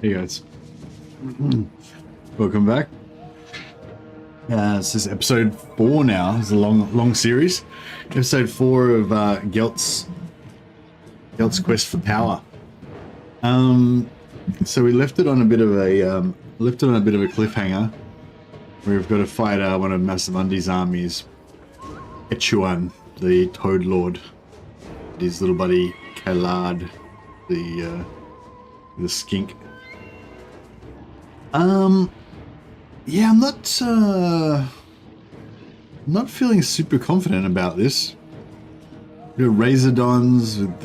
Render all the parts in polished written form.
Hey guys, welcome back. This is episode 4 now. It's a long series. Episode 4 of Gelt's quest for power. So we left it on a bit of a cliffhanger. We've got to fight one of Masamundi's armies, Echuan, the Toad Lord. His little buddy Kalad, the skink. Yeah, I'm not feeling super confident about this. We got Razordons with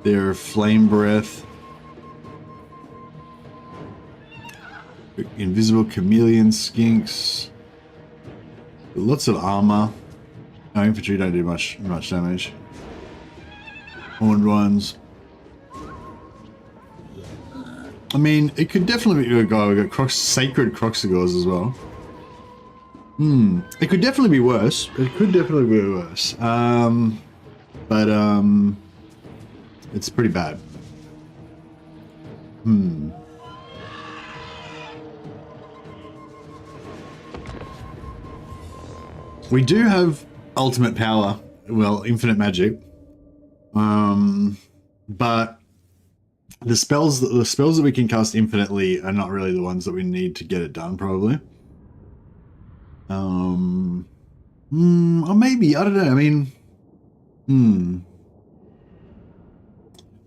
their flame breath. Invisible chameleon skinks. Lots of armor. No, infantry don't do much damage. Horned ones. I mean, it could definitely be. We got sacred Croxigors as well. It could definitely be worse. But it's pretty bad. We do have ultimate power. Well, infinite magic. But the spells that we can cast infinitely are not really the ones that we need to get it done, probably. Or maybe, I don't know. I mean,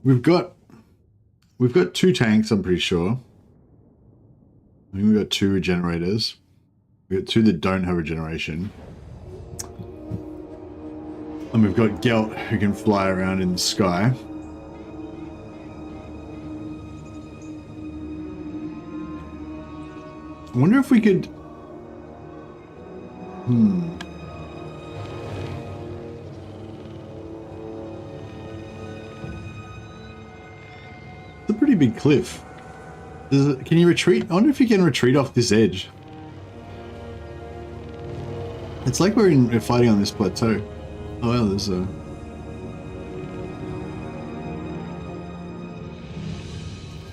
we've got 2 tanks, I'm pretty sure. I think we've got 2 regenerators. We've got 2 that don't have regeneration. And we've got Gelt, who can fly around in the sky. I wonder if we could... It's a pretty big cliff. Can you retreat? I wonder if you can retreat off this edge. It's like we're fighting on this plateau. Oh well, there's a...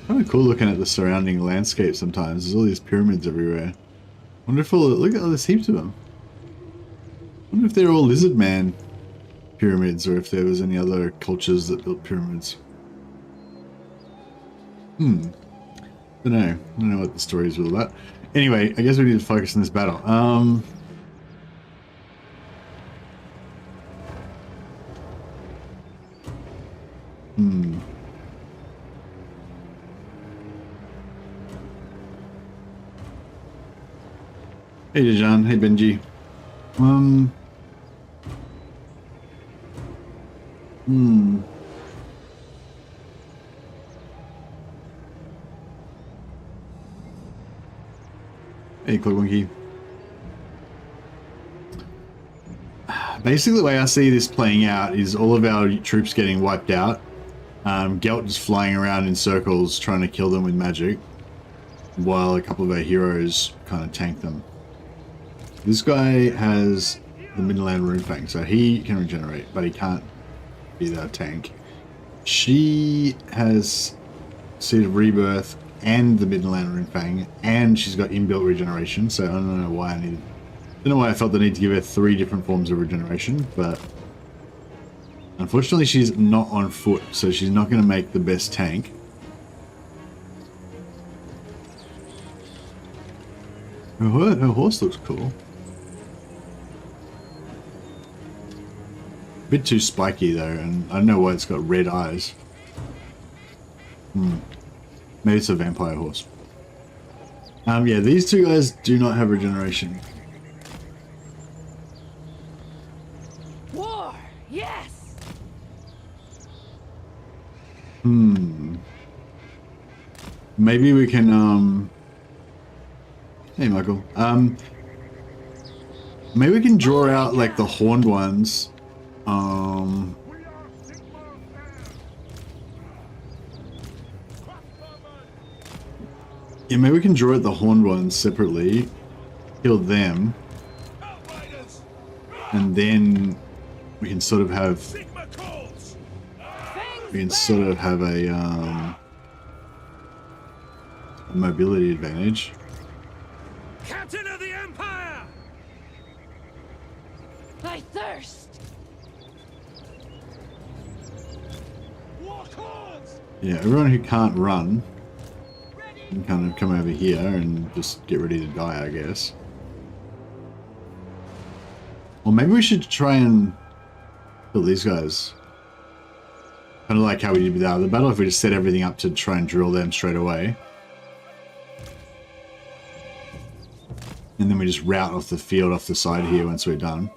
Kind of cool looking at the surrounding landscape sometimes. There's all these pyramids everywhere. Wonder if look at all there's heaps of them. Wonder if they're all lizard man pyramids or if there was any other cultures that built pyramids. Don't know. I don't know what the story is all about. Anyway, I guess we need to focus on this battle. Hey Dejan, hey Benji. Hey Clodwinky. Basically the way I see this playing out is all of our troops getting wiped out. Gelt just flying around in circles trying to kill them with magic, while a couple of our heroes kind of tank them. This guy has the Midland Runefang, so he can regenerate, but he can't be that tank. She has Seed of Rebirth and the Midland Runefang, and she's got inbuilt regeneration, so I don't know why I felt the need to give her 3 different forms of regeneration, but unfortunately she's not on foot, so she's not going to make the best tank. Her horse looks cool. A bit too spiky though, and I don't know why it's got red eyes. Maybe it's a vampire horse. Yeah, these 2 guys do not have regeneration. War, yes. Maybe we can hey Michael. Maybe we can draw out like the horned ones. Yeah, maybe we can draw out the horned ones separately, kill them, and then we can sort of have a mobility advantage. Captain of the Empire! I thirst. Yeah, everyone who can't run can kind of come over here and just get ready to die, I guess. Or maybe we should try and kill these guys. Kind of like how we did with the other battle, if we just set everything up to try and drill them straight away. And then we just route off the field off the side here once we're done.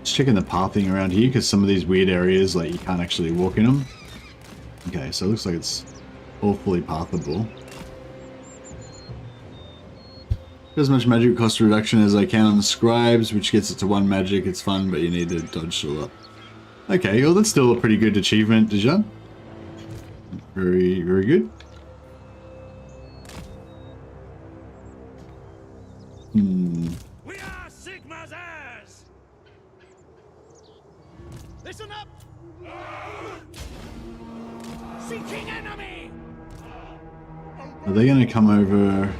Just checking the pathing around here, because some of these weird areas, like, you can't actually walk in them. Okay, so it looks like it's all fully pathable. As much magic cost reduction as I can on the scribes, which gets it to 1 magic. It's fun, but you need to dodge a lot. Okay, well, that's still a pretty good achievement, Dijon. Very, very good. We are Sigma's heirs! Listen up! Seeking enemy! Are they going to come over?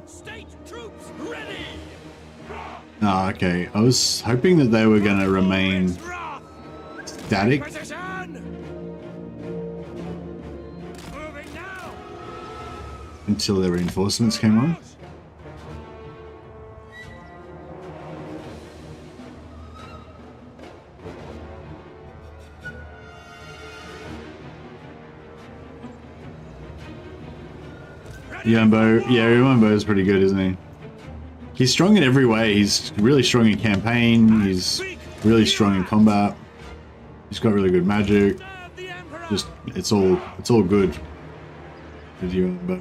State troops ready! Ah, okay. I was hoping that they were going to remain static. Moving now! Until the reinforcements came on. Yuan Bo, yeah, Yuan Bo is pretty good, isn't he? He's strong in every way. He's really strong in campaign. He's really strong in combat. He's got really good magic. Just it's all good with Yuan Bo.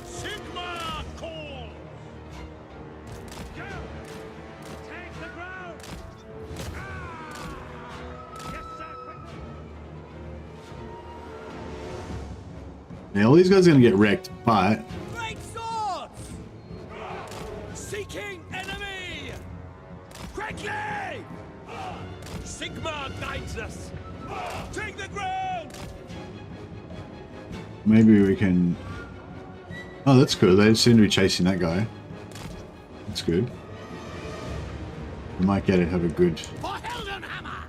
Sigma call! Go! Take the ground! Yes, sir, quickly! Yeah, all these guys are gonna get wrecked, but Great swords! Seeking enemy! Quickly! Sigma guides us! Take the ground! maybe we can. Oh, that's good. They seem to be chasing that guy. That's good. We might get to have a good. For Heldenhammer!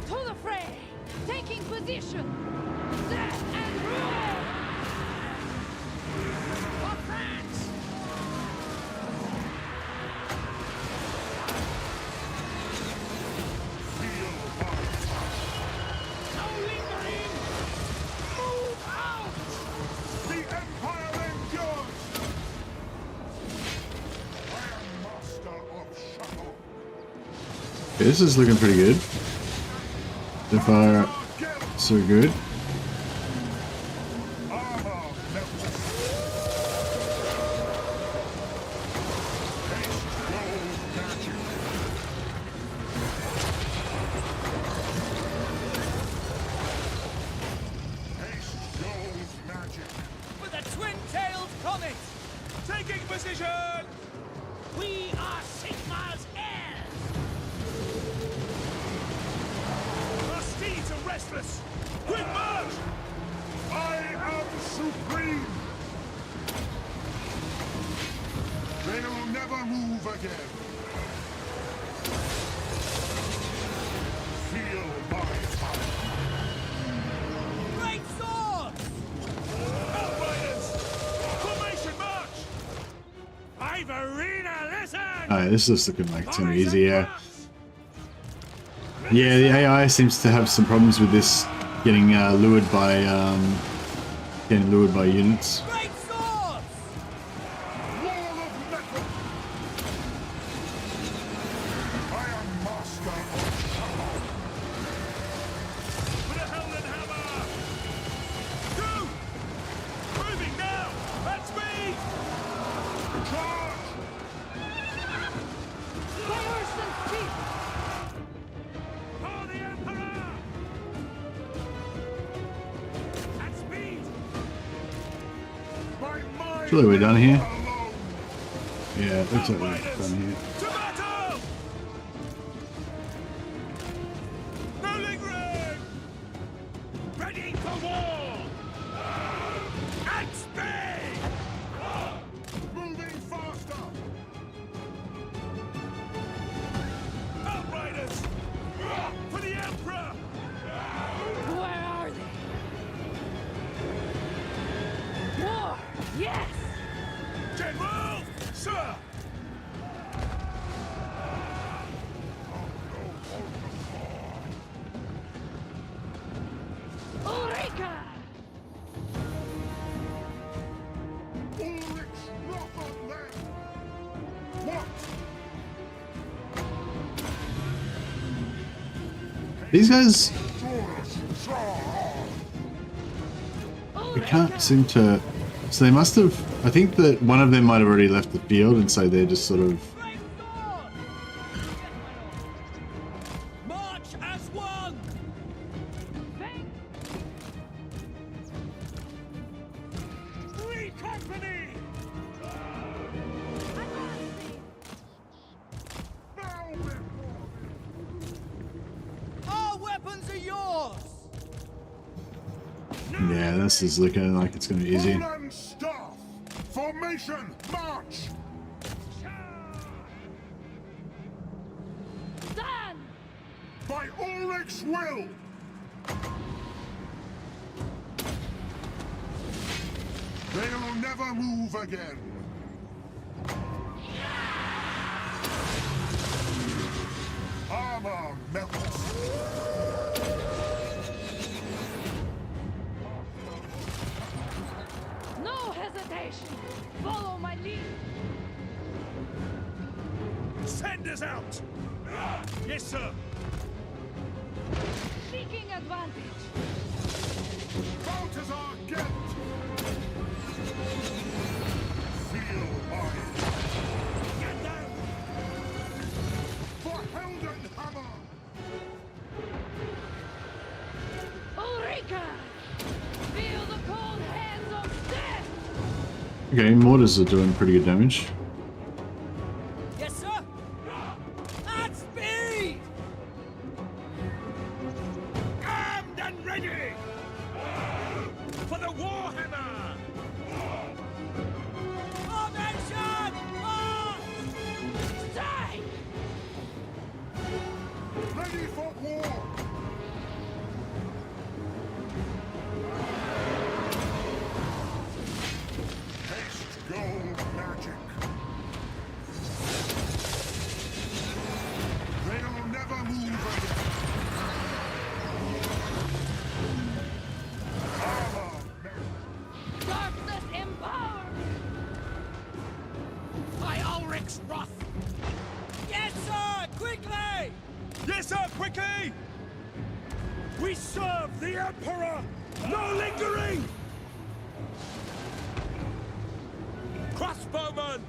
To the fray. Taking position. Set and rule. For France! No lingering! Move out! The Empire endures! I am master of Shadow. Okay, this is looking pretty good. So far, so good. With a twin-tailed comet! Taking position! We are Sigma's heirs! Our steeds are restless! Quick march! I am supreme! They'll never move again! Feel my power! Great swords! Outriders! Formation march! Ivorina, listen! Alright, this is looking like it's gonna be easy, yeah. Yeah, the AI seems to have some problems with this getting lured by units. Great swords! Wall of metal! I am master of Shadow. With a Heldenhammer! Surely we're done here. Alone. Yeah, it looks like we're done here. To battle! No lingering! Ready for war! At speed! Moving faster! Outriders! For the Emperor! Where are they? War! Yes! General! Sir! Ulrika! Ulrich Rotherland! What? These guys, we Ulrika! can't seem to. So they must have. I think that one of them might have already left the field, and so they're just sort of. Great sword! March as one! Thank Three company! advancing! Now our weapons are yours! Yeah, this is looking like it's going to be easy. Full and staff! Formation, march! Stand! By Ulrich's will! They'll never move again! Armor melts! No hesitation! Follow my lead! Send us out! Yes, sir! Seeking advantage! Balthasar Gelt! Feel mine! Get down! For Heldenhammer! Ulrika! Feel the cold hands of death! Okay, mortars are doing pretty good damage. Yes, sir! At speed! Armed and ready! For the Warhammer! Formation! March! Strike! Ready for war! Haste gold magic! They'll never move again! Armor metal! Darkness empowered! By Ulrich's wrath! Yes, sir! Quickly! Yes, sir! Quickly! We serve the Emperor! No lingering! Crossbowmen!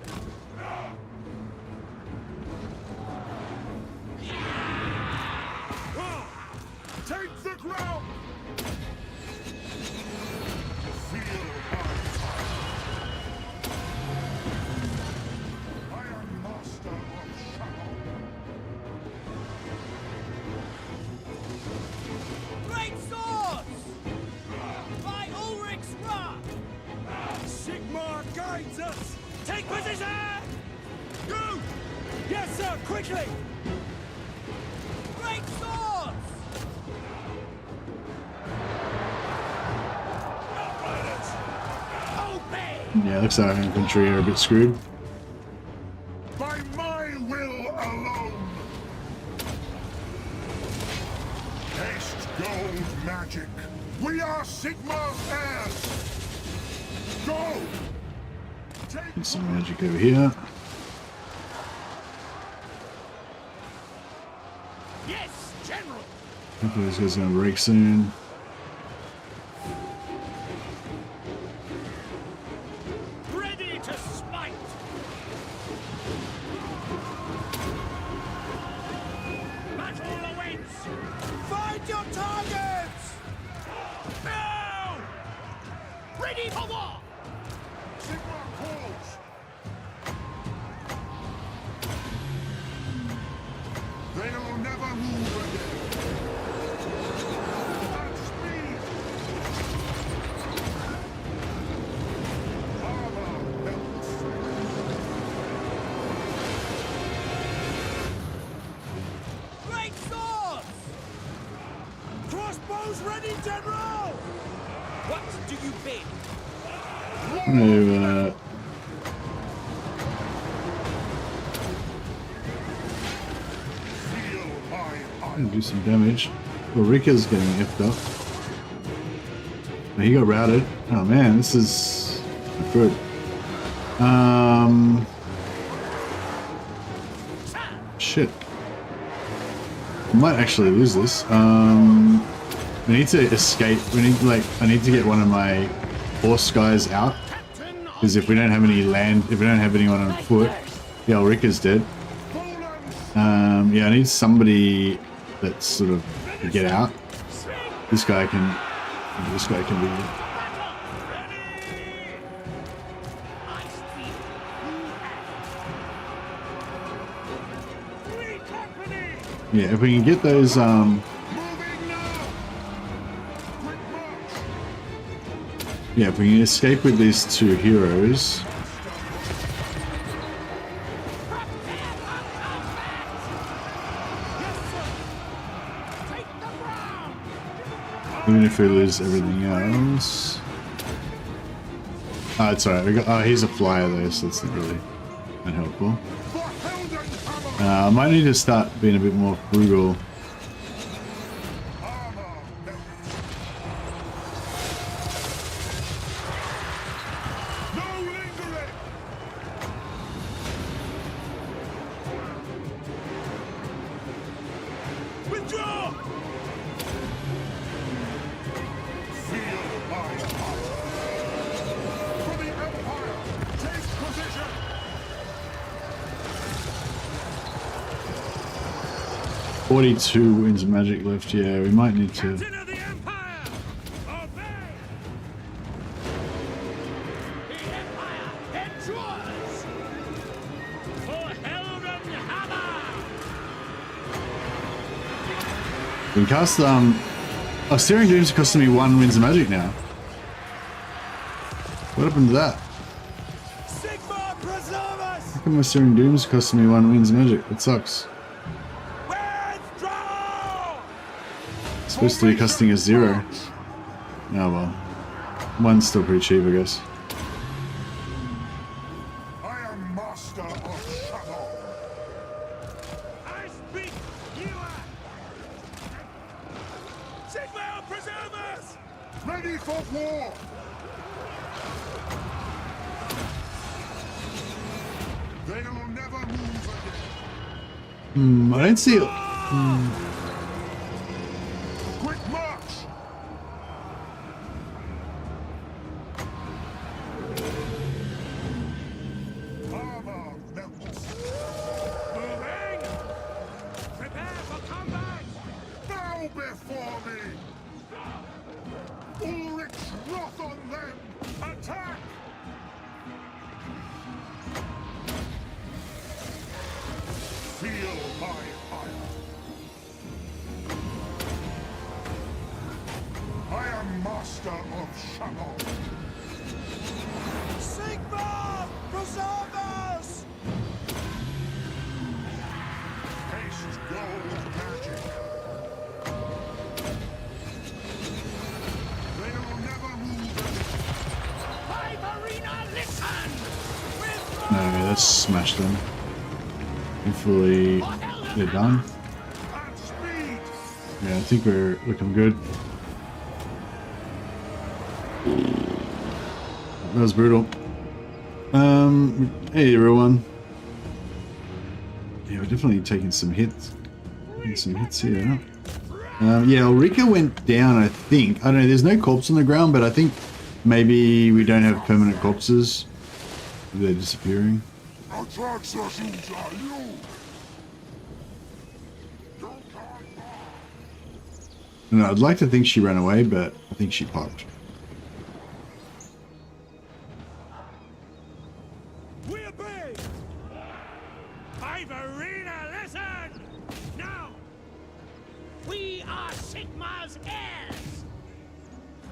Take the ground! Feel my fire! I am master of shadow! Great swords! By Ulrich's wrath! Sigmar guides us! Take position! Go! Yes, sir! Quickly! Great swords! Outriders! Obey! Yeah, looks like our infantry are a bit screwed. By my will alone! Haste gold magic! We are Sigmar's heirs! Go! Take Get some magic over here. Yes, General! Hopefully this guy's going to break soon. Ready to smite! Battle awaits! Find your targets! Now! Ready for war! Sigmar Arrows ready, General! What do you bid? I'm gonna do some damage. Ulrika's getting effed up. Oh, he got routed. Oh man, this is not good. Shit. I might actually lose this. We need to escape. We need I need to get one of my horse guys out. Because if we don't have any land, if we don't have anyone on foot, yeah, Ulrika's dead. Yeah, I need somebody that's sort of to get out. This guy can be. Yeah, if we can get those yeah, if we can escape with these two heroes. Even if we lose everything else. Oh, it's alright. Oh, he's a flyer though, so that's not really that helpful. I might need to start being a bit more frugal. Two winds of magic left. Yeah, we might need to. Captain of the Empire! Obey! The Empire endures! For Heldenhammer! We can cast oh, Steering Dreams are costing me 1 winds of magic now. What happened to that? Sigma preserve us! How come my Steering Dreams costing me 1 winds of magic? That sucks. Supposed to be costing us 0. Oh well. 1's still pretty cheap, I guess. I am master of shadow. I speak Yuan. Sigma preserve us! Ready for war! They'll never move again. I don't see it. Quick march! Armor melts. Moving! Prepare for combat! Bow before me! Ulrich's wrath on them! Attack! Feel my ire! I am master of shadow. Sigma! Preserve us! Haste gold magic. They'll never move again. Five arena, listen! No, let's smash them. Hopefully they're done. At speed! Yeah, I think we're looking good. That was brutal. Hey everyone. Yeah, we're definitely taking some hits. Taking some hits here. Yeah, Ulrika went down, I think. I don't know, there's no corpse on the ground, but I think maybe we don't have permanent corpses. They're disappearing. No, I'd like to think she ran away, but I think she popped. We obey! Five arena, listen! Now! We are Sigma's heirs!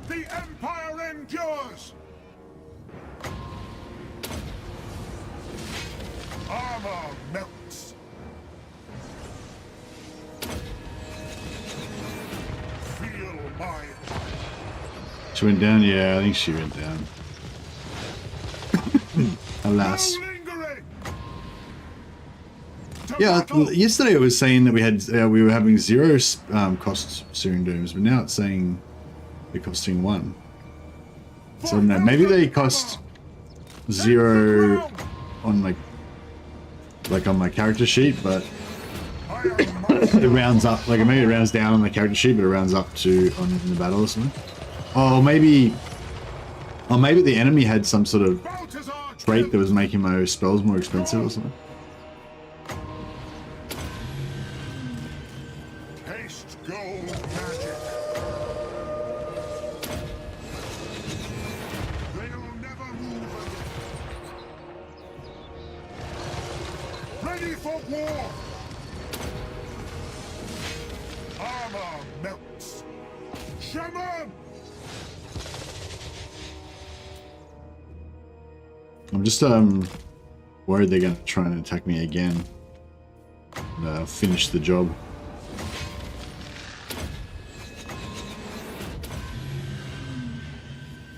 The Empire endures! Armor melts. Feel my She went down? Yeah, I think she went down. Alas. Yeah, yesterday it was saying that we were having 0 cost Searing Dooms, but now it's saying they're costing 1. So I don't know, maybe they cost 0 on like on my character sheet, but it rounds up. Like maybe it rounds down on the character sheet, but it rounds up to in the battle or something. Oh, maybe the enemy had some sort of trait that was making my spells more expensive or something. Taste gold magic. They'll never move again. Ready for war. Armor melts. Shaman. I'm just worried they're going to try and attack me again and finish the job.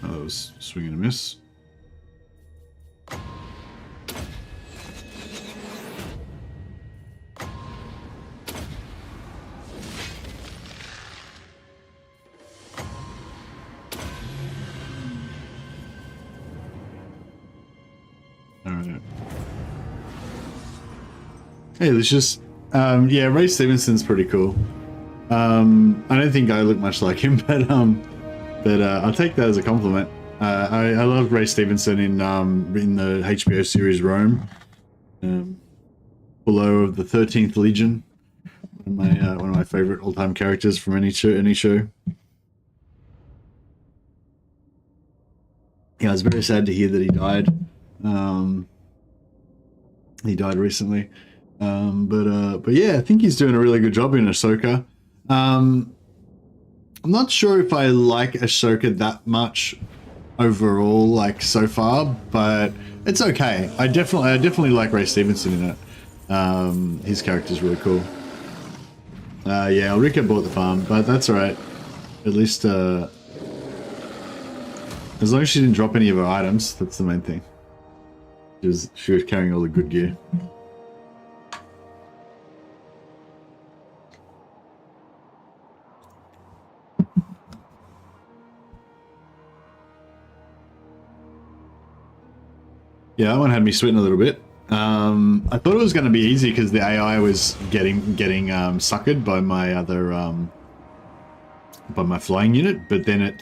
Oh, that was swing and a miss. Hey, Lucius. Yeah, Ray Stevenson's pretty cool. I don't think I look much like him, but I'll take that as a compliment. I love Ray Stevenson in the HBO series Rome, below of the 13th Legion. One of my favorite all-time characters from any show. Yeah, I was very sad to hear that he died. He died recently. But yeah, I think he's doing a really good job in Ahsoka. I'm not sure if I like Ahsoka that much overall, like so far, but it's okay. I definitely like Ray Stevenson in it. His character's really cool. Yeah, Ulrika bought the farm, but that's alright. At least, as long as she didn't drop any of her items, that's the main thing. She was carrying all the good gear. Yeah, that one had me sweating a little bit. I thought it was going to be easy because the AI was getting suckered by my other by my flying unit, but then it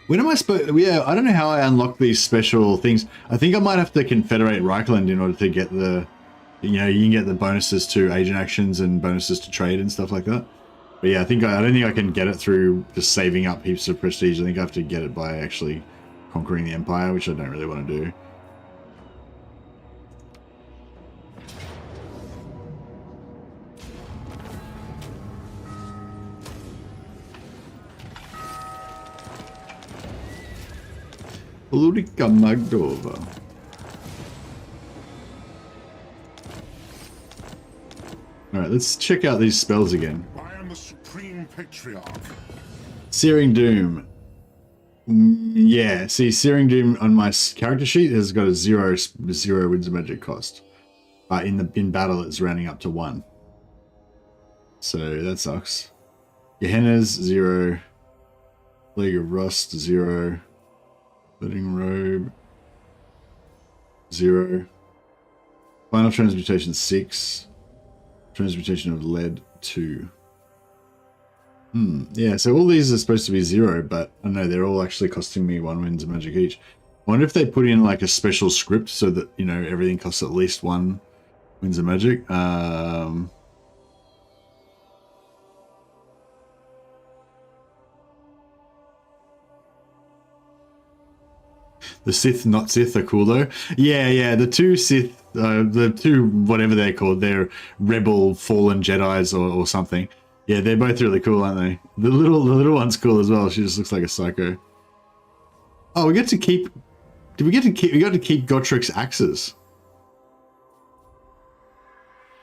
when am I supposed? Yeah, I don't know how I unlock these special things. I think I might have to confederate Reichland in order to get the, you can get the bonuses to agent actions and bonuses to trade and stuff like that. But yeah, I don't think I can get it through just saving up heaps of prestige. I think I have to get it by actually conquering the Empire, which I don't really want to do. Ulrika Magdova. Alright, let's check out these spells again. I am the Supreme Patriarch. Searing Doom. Yeah, see, Searing Doom on my character sheet has got a zero Winds of Magic cost. But in battle, it's rounding up to 1. So that sucks. Gehenna's 0. Plague of Rust 0. Living Robe 0. Final Transmutation 6. Transmutation of Lead 2. Yeah, so all these are supposed to be 0, but I know they're all actually costing me 1 Winds of Magic each. I wonder if they put in like a special script so that, everything costs at least 1 Winds of Magic. The Sith, not Sith, are cool though. Yeah, the 2 Sith, the 2 whatever they're called, they're Rebel Fallen Jedis or something. Yeah, they're both really cool, aren't they? The little one's cool as well. She just looks like a psycho. Oh, we got to keep Gottrik's axes.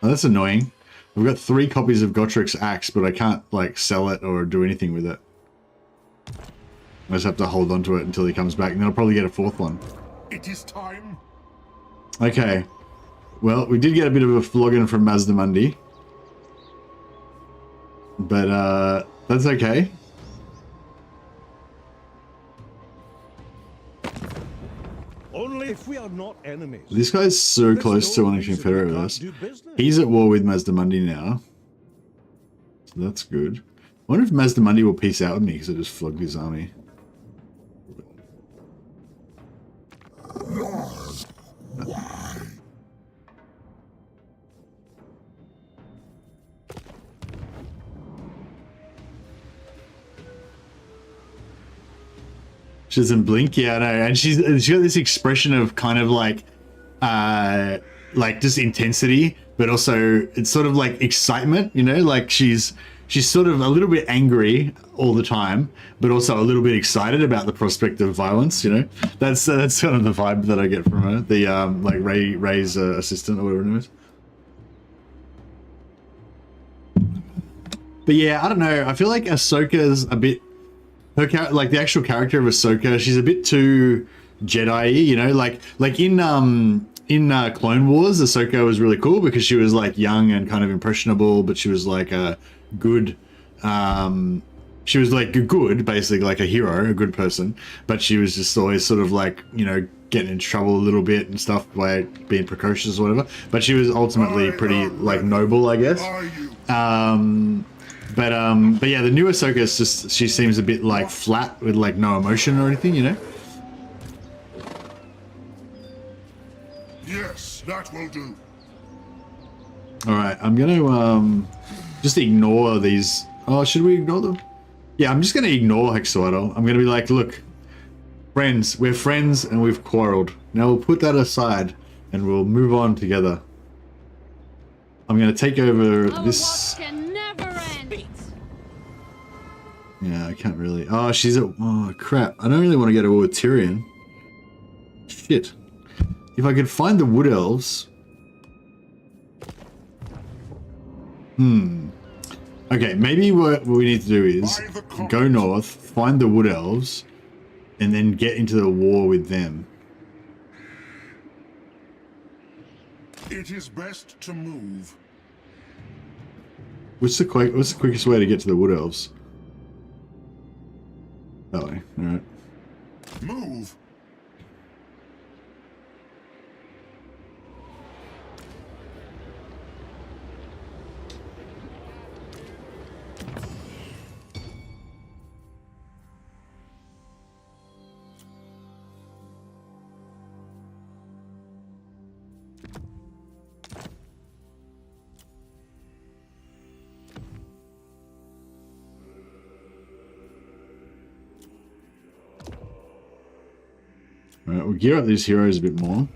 Oh, that's annoying. I've got 3 copies of Gottrik's axe, but I can't like sell it or do anything with it. I just have to hold on to it until he comes back, and then I'll probably get a fourth one. It is time. Okay. Well, we did get a bit of a flogging from Mazdamundi. But, that's okay. Only if we are not enemies. This guy's so There's close to no wanting to reason confederate we with can't us. do business. He's at war with Mazdamundi now. So that's good. I wonder if Mazdamundi will peace out with me because I just flogged his army. She doesn't blink, yeah, I know. And she's got this expression of kind of like just intensity, but also it's sort of like excitement, you know, like she's sort of a little bit angry all the time, but also a little bit excited about the prospect of violence, you know. That's kind of the vibe that I get from her, the like Ray's assistant or whatever her name is. But yeah, I don't know. I feel like Ahsoka's a bit, like the actual character of Ahsoka, she's a bit too Jedi-y, you know, like in Clone Wars, Ahsoka was really cool because she was like young and kind of impressionable, but she was like a good, she was like good, basically like a hero, a good person, but she was just always sort of like, you know, getting in trouble a little bit and stuff by being precocious or whatever, but she was ultimately pretty like noble, I guess. But yeah, the new Ahsoka is just, she seems a bit like flat with like no emotion or anything, you know? Yes, that will do. Alright, I'm gonna just ignore these. Oh, should we ignore them? Yeah, I'm just gonna ignore Hexawaddle. I'm gonna be like, look, friends, we're friends and we've quarreled. Now we'll put that aside and we'll move on together. I'm gonna take over Our this. watch can never end. Yeah, I can't really. Oh, she's at. Oh, crap. I don't really want to go to war with Tyrion. Shit. If I could find the Wood Elves. Okay, maybe what we need to do is go north, find the Wood Elves, and then get into the war with them. It is best to move. What's the quickest way to get to the Wood Elves? That way, alright. Move. Alright, we'll gear up these heroes a bit more.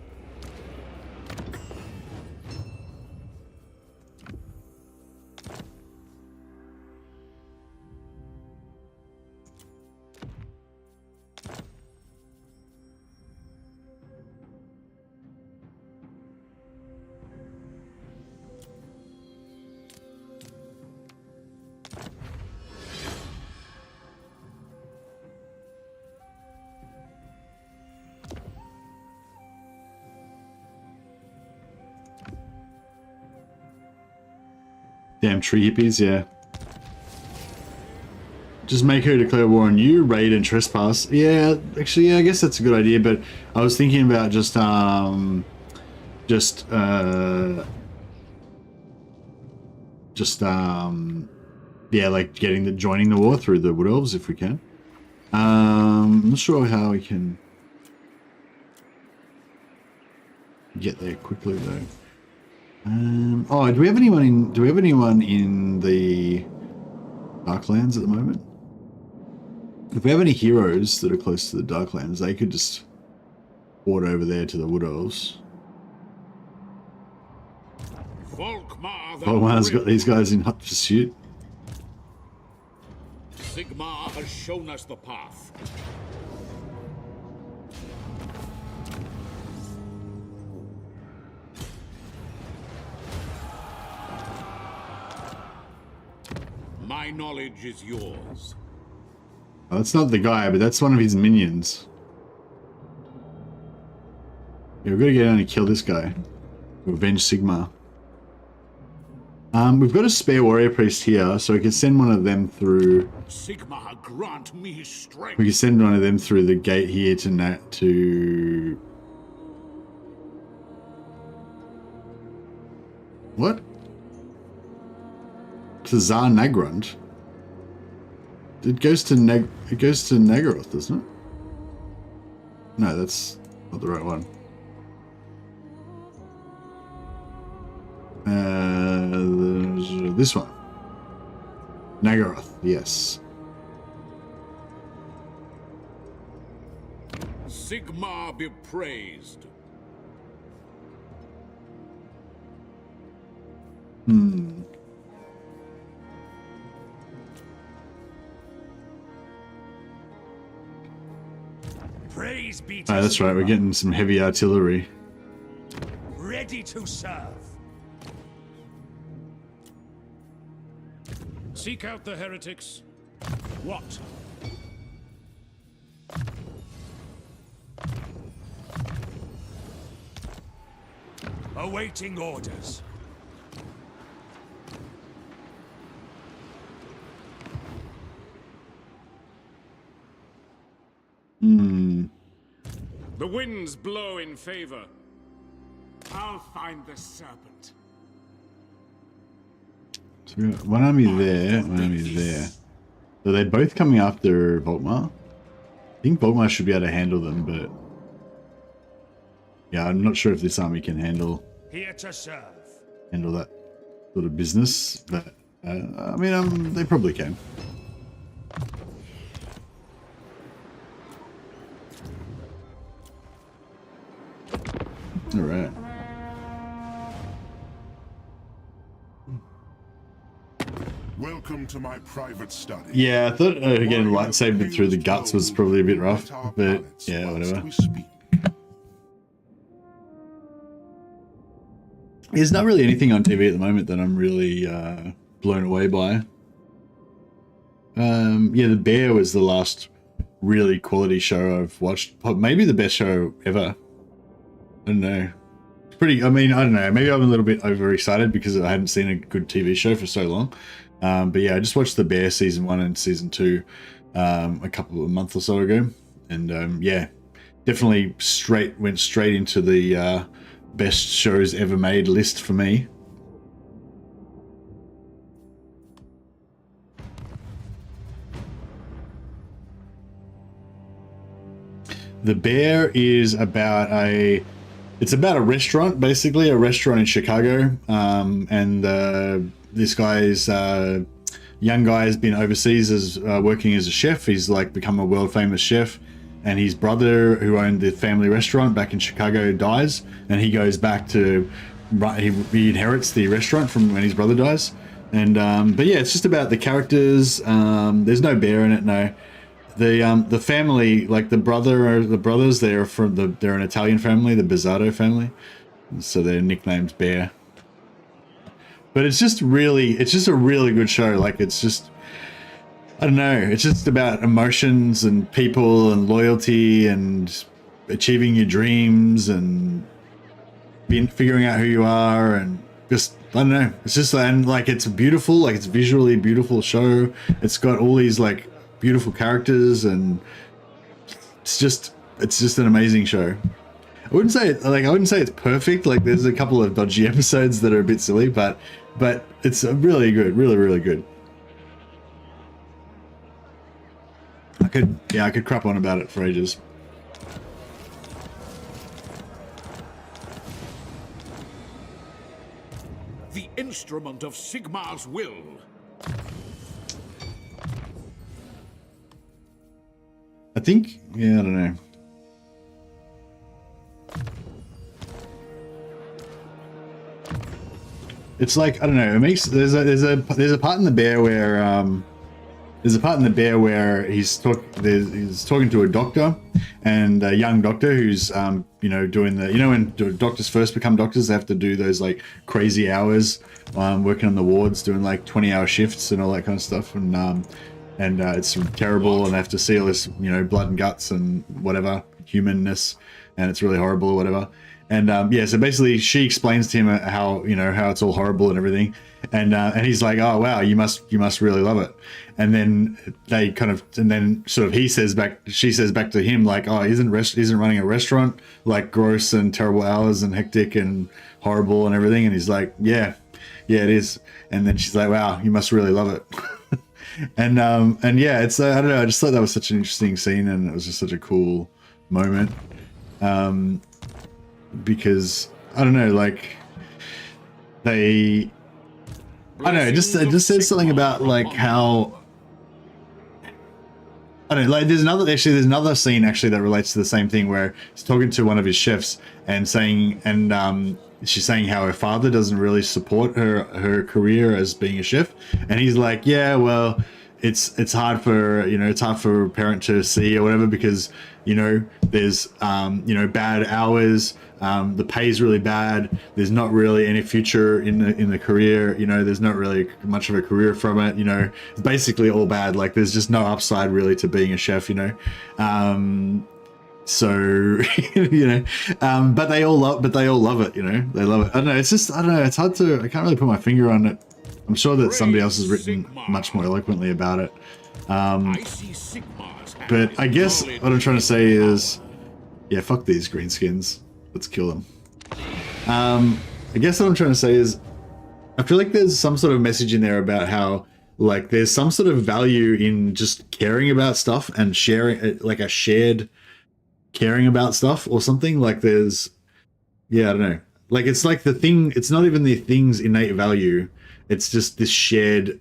Damn tree hippies, yeah. Just make her declare war on you, raid and trespass. Yeah, actually, yeah, I guess that's a good idea, but I was thinking about yeah, like joining the war through the Wood Elves if we can. I'm not sure how we can get there quickly though. Oh, do we have anyone in the Darklands at the moment? If we have any heroes that are close to the Darklands, they could just board over there to the Wood Elves. Volkmar's got these guys in hot pursuit. Sigmar has shown us the path. My knowledge is yours. Oh, that's not the guy, but that's one of his minions. Yeah, we've got to get down and kill this guy. Revenge Sigmar. We've got a spare warrior priest here, so we can send one of them through. Sigmar, grant me strength. We can send one of them through the gate here to what? To Tsar Nagrund. It goes to Nagaroth, doesn't it? No, that's not the right one. This one. Nagaroth, yes. Sigmar be praised. Praise be to That's right, we're getting some heavy artillery. ready to serve. Seek out the heretics. What? Awaiting orders. The winds blow in favor. I'll find the serpent. So we got one army there, one army there. So they're both coming after Volkmar. I think Volkmar should be able to handle them, but yeah, I'm not sure if this army can handle Here to serve. that sort of business. But I mean, they probably can. All right. Welcome to my private study. Yeah, I thought getting lightsaber through the guts was probably a bit rough, but yeah, whatever. There's not really anything on TV at the moment that I'm really blown away by. Yeah, The Bear was the last really quality show I've watched. Maybe the best show ever. I don't know. It's pretty. I mean, I don't know. Maybe I'm a little bit overexcited because I hadn't seen a good TV show for so long. But yeah, I just watched The Bear season 1 and season 2 a couple of months or so ago, and yeah, definitely went straight into the best shows ever made list for me. The Bear is about it's about a restaurant, basically a restaurant in Chicago, and this guy's young guy has been overseas as working as a chef. He's like become a world famous chef, and his brother, who owned the family restaurant back in Chicago, dies, and he goes back to he inherits the restaurant from when his brother dies. And but yeah, it's just about the characters. There's no bear in it, no. The family, like the brothers, they're an Italian family, the Bizzardo family, so their nickname's Bear. But it's just a really good show. Like, it's just, I don't know, it's just about emotions and people and loyalty and achieving your dreams and figuring out who you are, and just, I don't know, it's just, and like, it's beautiful, like it's visually beautiful show. It's got all these like beautiful characters, and it's just an amazing show. I wouldn't say it's perfect. Like, there's a couple of dodgy episodes that are a bit silly, but it's really good, really good. I could crap on about it for ages. The instrument of Sigmar's will. I think, yeah, I don't know. It's like, I don't know, it makes, there's a part in The Bear where he's talking to a doctor, and a young doctor who's you know, doing the, you know, when doctors first become doctors, they have to do those like crazy hours, working on the wards, doing like 20-hour shifts and all that kind of stuff. And and it's terrible, and they have to see all this, you know, blood and guts and whatever humanness, and it's really horrible or whatever. And yeah, so basically she explains to him how, you know, how it's all horrible and everything, and he's like, oh wow, you must really love it. And then they kind of, and then sort of she says back to him like, oh, isn't running a restaurant like gross and terrible hours and hectic and horrible and everything? And he's like, yeah it is. And then she's like, wow, you must really love it. and yeah, it's I don't know, I just thought that was such an interesting scene, and it was just such a cool moment, because I don't know, like I don't know, it just says something about like how, I don't know, like there's another scene actually that relates to the same thing, where he's talking to one of his chefs and saying, and she's saying how her father doesn't really support her career as being a chef, and he's like, yeah, well, it's hard for, you know, it's hard for a parent to see or whatever, because, you know, there's you know, bad hours, the pay's really bad, there's not really any future in the career, you know, there's not really much of a career from it, you know, it's basically all bad, like there's just no upside really to being a chef, you know. So you know, but they all love it, you know, they love it. I don't know, it's just, I don't know, it's hard to, I can't really put my finger on it. I'm sure that somebody else has written much more eloquently about it, but I guess what I'm trying to say is, yeah, fuck these greenskins, let's kill them. I guess what I'm trying to say is, I feel like there's some sort of message in there about how, like, there's some sort of value in just caring about stuff and sharing, like a shared caring about stuff or something. Like there's, yeah, I don't know, like it's like the thing, it's not even the thing's innate value, it's just this shared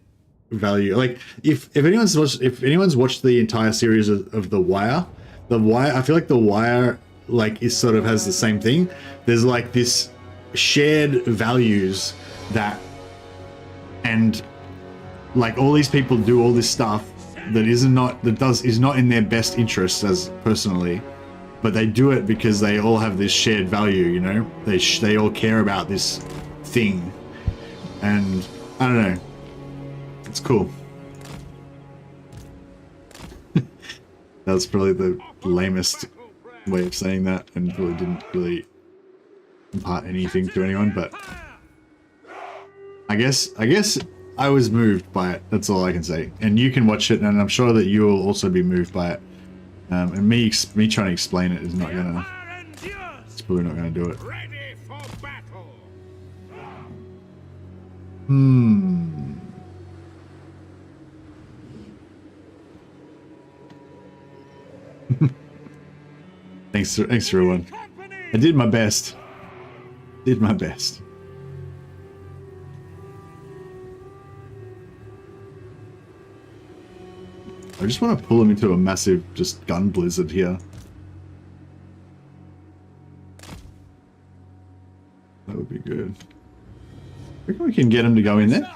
value. Like if anyone's watched the entire series of The Wire, I feel like The Wire like is sort of has the same thing. There's like this shared values that, and like all these people do all this stuff that is not in their best interests as personally, but they do it because they all have this shared value, you know, they all care about this thing, and I don't know, it's cool. That's probably the lamest way of saying that, and really didn't really impart anything to anyone, but I guess I was moved by it, that's all I can say. And you can watch it, and I'm sure that you will also be moved by it. And me trying to explain it is not gonna, it's probably not gonna do it. Ready for battle. Thanks everyone. I did my best. I just want to pull him into a massive just gun blizzard here. That would be good. I reckon we can get him to go in there.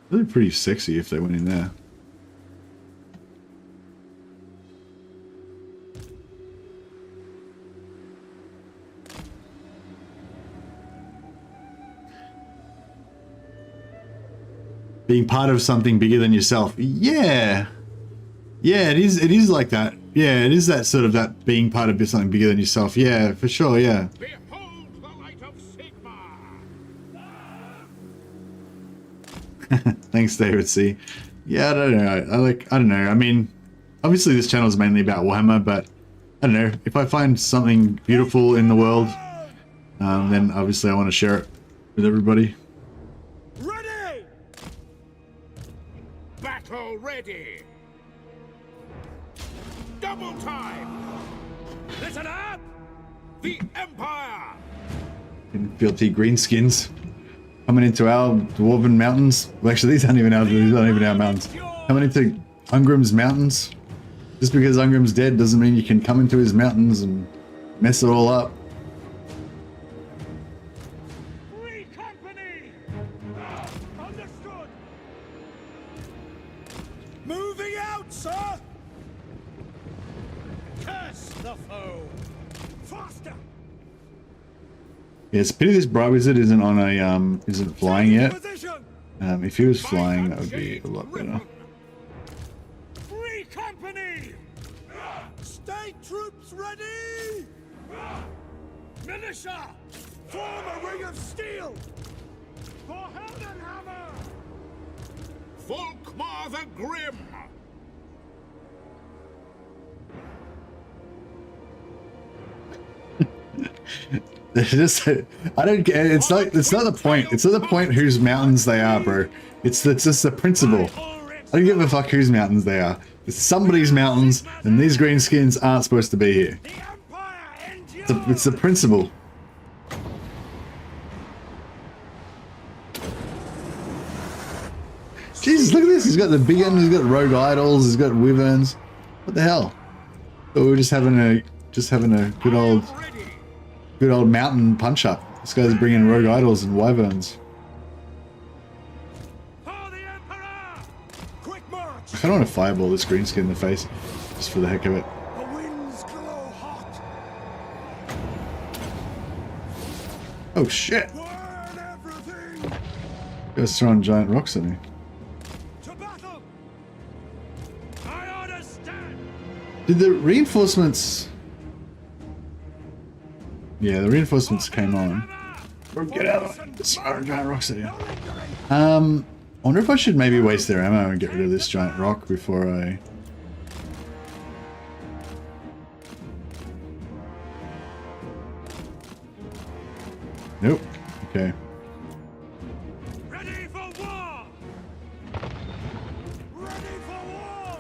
Really pretty sexy if they went in there. Being part of something bigger than yourself. Yeah. Yeah, it is like that. Yeah, it is that sort of, that being part of something bigger than yourself. Yeah, for sure, yeah. Behold the light of Sigmar. Thanks, David C. Yeah, I don't know. I don't know. I mean, obviously this channel is mainly about Warhammer, but I don't know. If I find something beautiful in the world, then obviously I want to share it with everybody. Ready. Battle ready. Double time. Listen up. The Empire. Filthy greenskins coming into our dwarven mountains. Well, actually, these aren't even our mountains. Coming into Ungrim's mountains. Just because Ungrim's dead doesn't mean you can come into his mountains and mess it all up. Free company. Understood. Moving out, sir! Curse the foe! Faster! Yeah, it's a pity this Bright Wizard isn't on a isn't flying yet. Position! If he was flying, that would be a lot better. Free company! State troops ready! Militia! Form a ring of steel! For Heldenhammer! Volkmar the Grim! Just, I don't get. It's not the point. It's not the point whose mountains they are, bro. It's just the principle. I don't give a fuck whose mountains they are. It's somebody's mountains, and these greenskins aren't supposed to be here. It's the principle. Jesus, look at this. He's got the big end. He's got rogue idols. He's got wyverns. What the hell? Oh, we're just having a good old mountain punch up. This guy's bringing rogue idols and wyverns. I kind of want to fireball this greenskin in the face, just for the heck of it. The winds glow hot. Oh shit! Burn everything. Guy's throwing giant rocks at me. To battle. I understand. Did the reinforcements? Yeah, the reinforcements came on. Bro, get out of it. There's giant rocks at you. I wonder if I should maybe waste their ammo and get rid of this giant rock before I... Nope. Okay. Ready for war. Ready for war.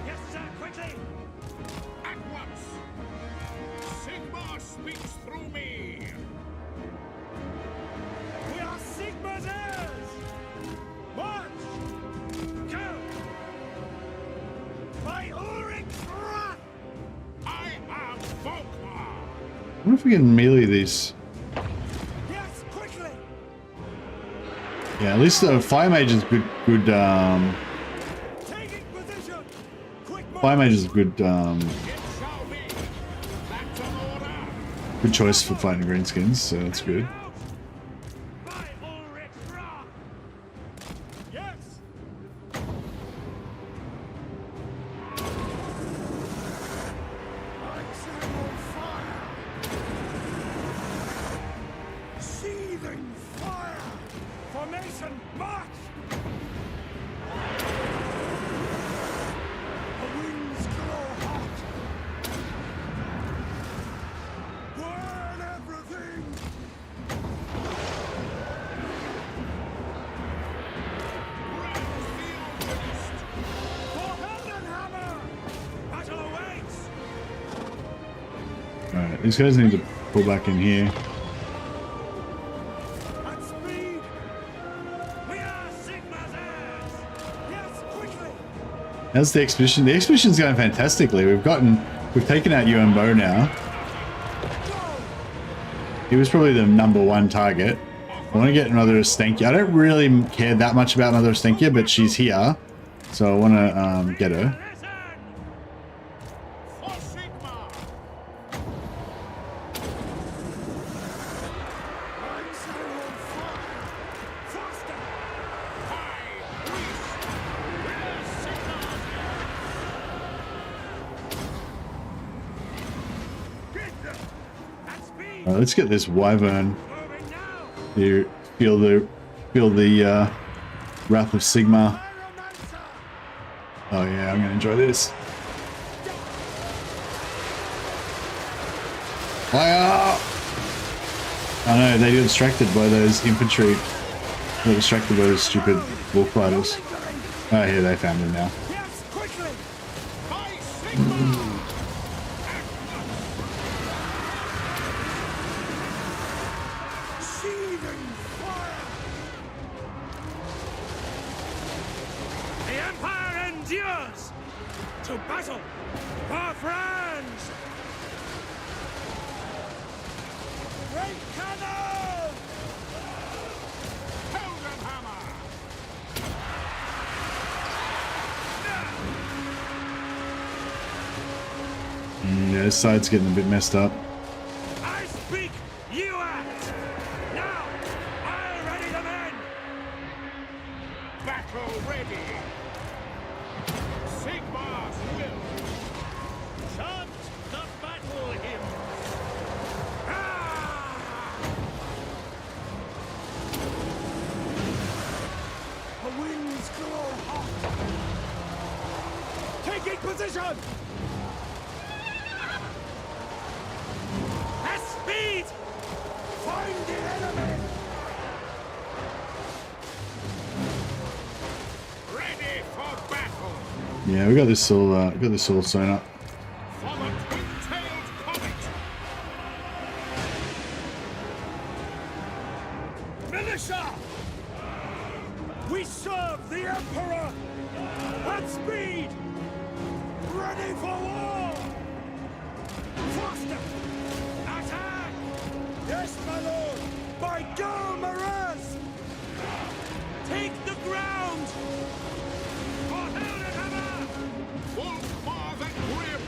Yes, sir, quickly. At once. Sigma speaks through me. We are Sigma's heirs. March. Go. By Ulrich's wrath. I am Volkmar. I wonder if we can melee these. Yes, quickly. Yeah, at least the fire mage is good. Taking position. Quick Fire mage is good. It shall be. That's an order. Good choice for fighting greenskins, so that's good. By Ulrich's wrath. Yes. I'm set on fire. Seething fire. Formation march. The winds glow hot. Burn everything. For Heldenhammer. Battle awaits. Alright, these guys need to pull back in here. At speed. We are Sigma's heirs. Yes, quickly. How's the expedition? The expedition's going fantastically. We've taken out Yuan Bo now. He was probably the #1 target. I want to get another Stankia. I don't really care that much about another Stankia, but she's here. So I want to get her. Listen. For Sigma. I'm set on fire. Faster. High priest. Where's Sigma? Get them. At speed. Alright, let's get this wyvern. Moving now. Here, feel the wrath of Sigma. Pyromancer. Oh yeah, I'm gonna enjoy this. Fire! Oh no, they got distracted by those infantry. They got distracted by those stupid wolf fighters. Oh, here they found him now. Yes, quickly. By Sigma. Seething fire. The Empire endures. To battle for France. Great cannon. Heldenhammer. Yeah, this side's getting a bit messed up. I speak, you act. Now, I'll ready the ready. Sigmar's will. Chant the battle hymn. The winds glow hot. Taking position. At speed. Find the enemy. Ready for battle. Yeah, we got this all sewn up. For the twin-tailed comet. Militia! We serve the Emperor! At speed! Ready for war! Faster! Attack! Yes, my lord! By Gal Maraz! Take the ground! For Heldenhammer. Wolfmar the Grim.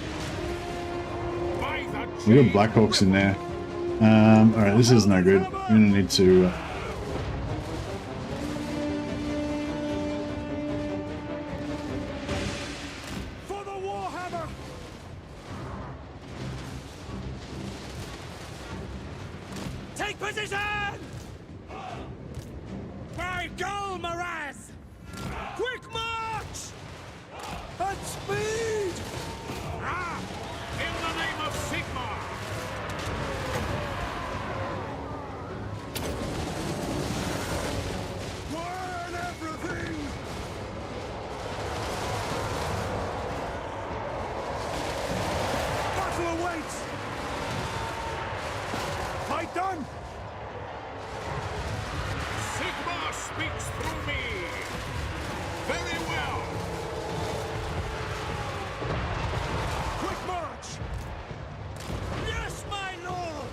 By the We got Blackhawks in there. Alright, this is no good. We're gonna need to... For the Warhammer! Take position! By Gal Maraz! Quick march! At speed! In the name of Sigmar. Burn everything! Battle awaits! Fight done! Sigmar speaks through me. Very well. Quick march! Yes, my lord!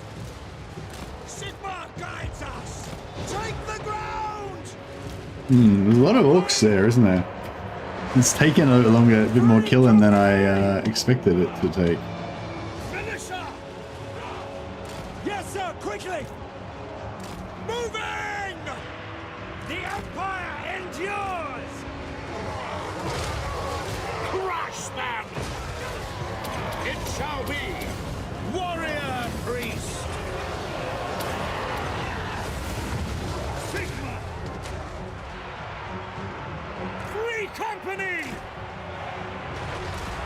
Sigmar guides us! Take the ground! There's a lot of orcs there, isn't there? It's taken a bit more killing than I expected it to take. Militia! Yes, sir, quickly! Moving! The Empire endures! Crush them. It shall be. Warrior priest. Sigma! Free company!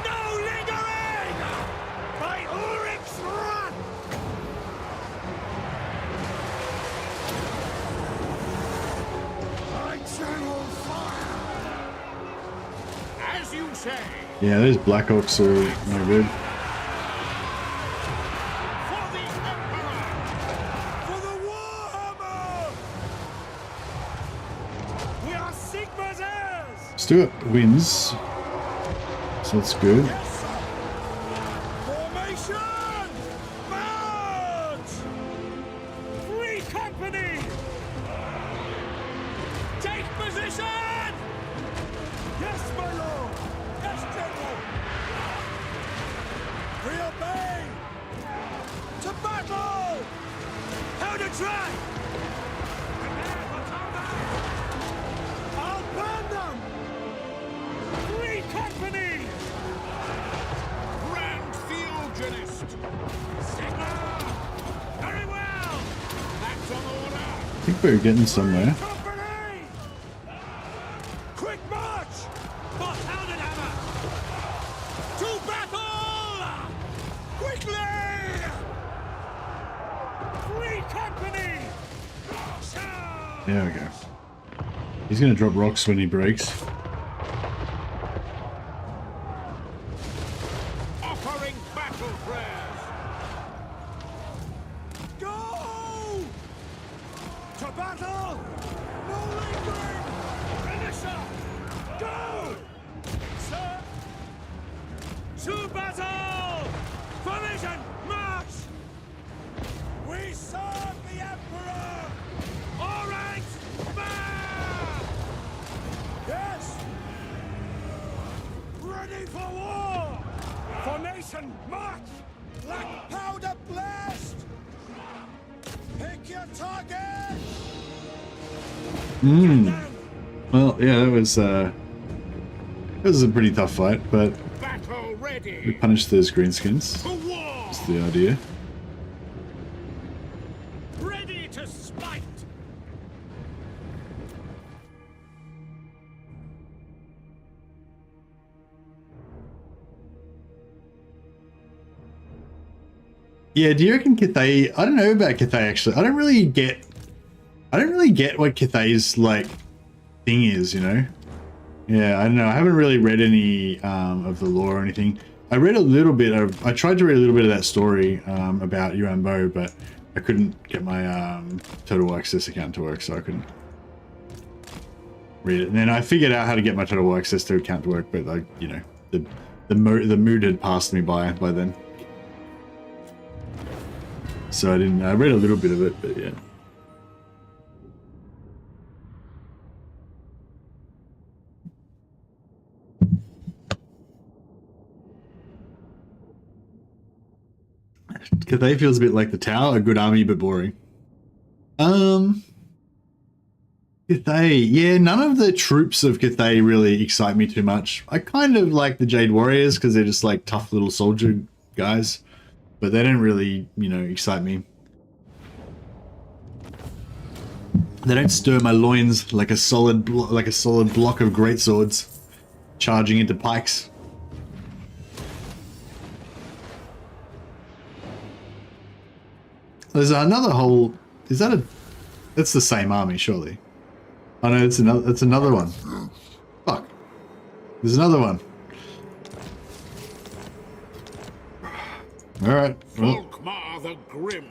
No lingering! By Ulrich's wrath! I channel fire! As you say. Yeah, those Blackhawks are no good. For the Emperor. For the Warhammer! We are Sigma's heirs! Stuart wins, so that's good. Yes, sir! Formation! March! Free company! Take position! Yes, my lord! Yes, general! We obey! To battle! How to try! I'll burn them! Free company! Grand Theogenist. Sigma! Very well! That's an order. I think we're getting somewhere. Company! Quick march! For Heldenhammer! To battle! Quickly! Free company! There we go. He's gonna drop rocks when he breaks. Offering battle prayers. Go! To battle! No lingering! Militia! Go! Sir! To battle! Formation! March! We serve the Emperor! All ranks! March! Yes! Ready for war! Formation! March! Black powder blast! Pick your target! Get them! Well, yeah, it was a pretty tough fight, but Battle we ready. punished those greenskins. To war. That's the idea. Ready to smite. Yeah, do you reckon Cathay? I don't know about Cathay actually. I don't really get what Cathay's like thing is, you know? Yeah, I don't know. I haven't really read any of the lore or anything. I read a little bit of. I tried to read a little bit of that story about Yuan Bo, but I couldn't get my Total Access account to work, so I couldn't read it. And then I figured out how to get my Total Access to account to work, but like, you know, the mood had passed me by then. So I didn't. I read a little bit of it, but yeah. Cathay feels a bit like the Tower, a good army but boring. Cathay, yeah, none of the troops of Cathay really excite me too much. I kind of like the Jade Warriors because they're just like tough little soldier guys, but they don't really, you know, excite me. They don't stir my loins like a solid block of greatswords charging into pikes. There's another whole. Is that a? That's the same army, surely. Oh no, it's another. That's another one. Fuck. There's another one. All right. Well, Volkmar the Grim.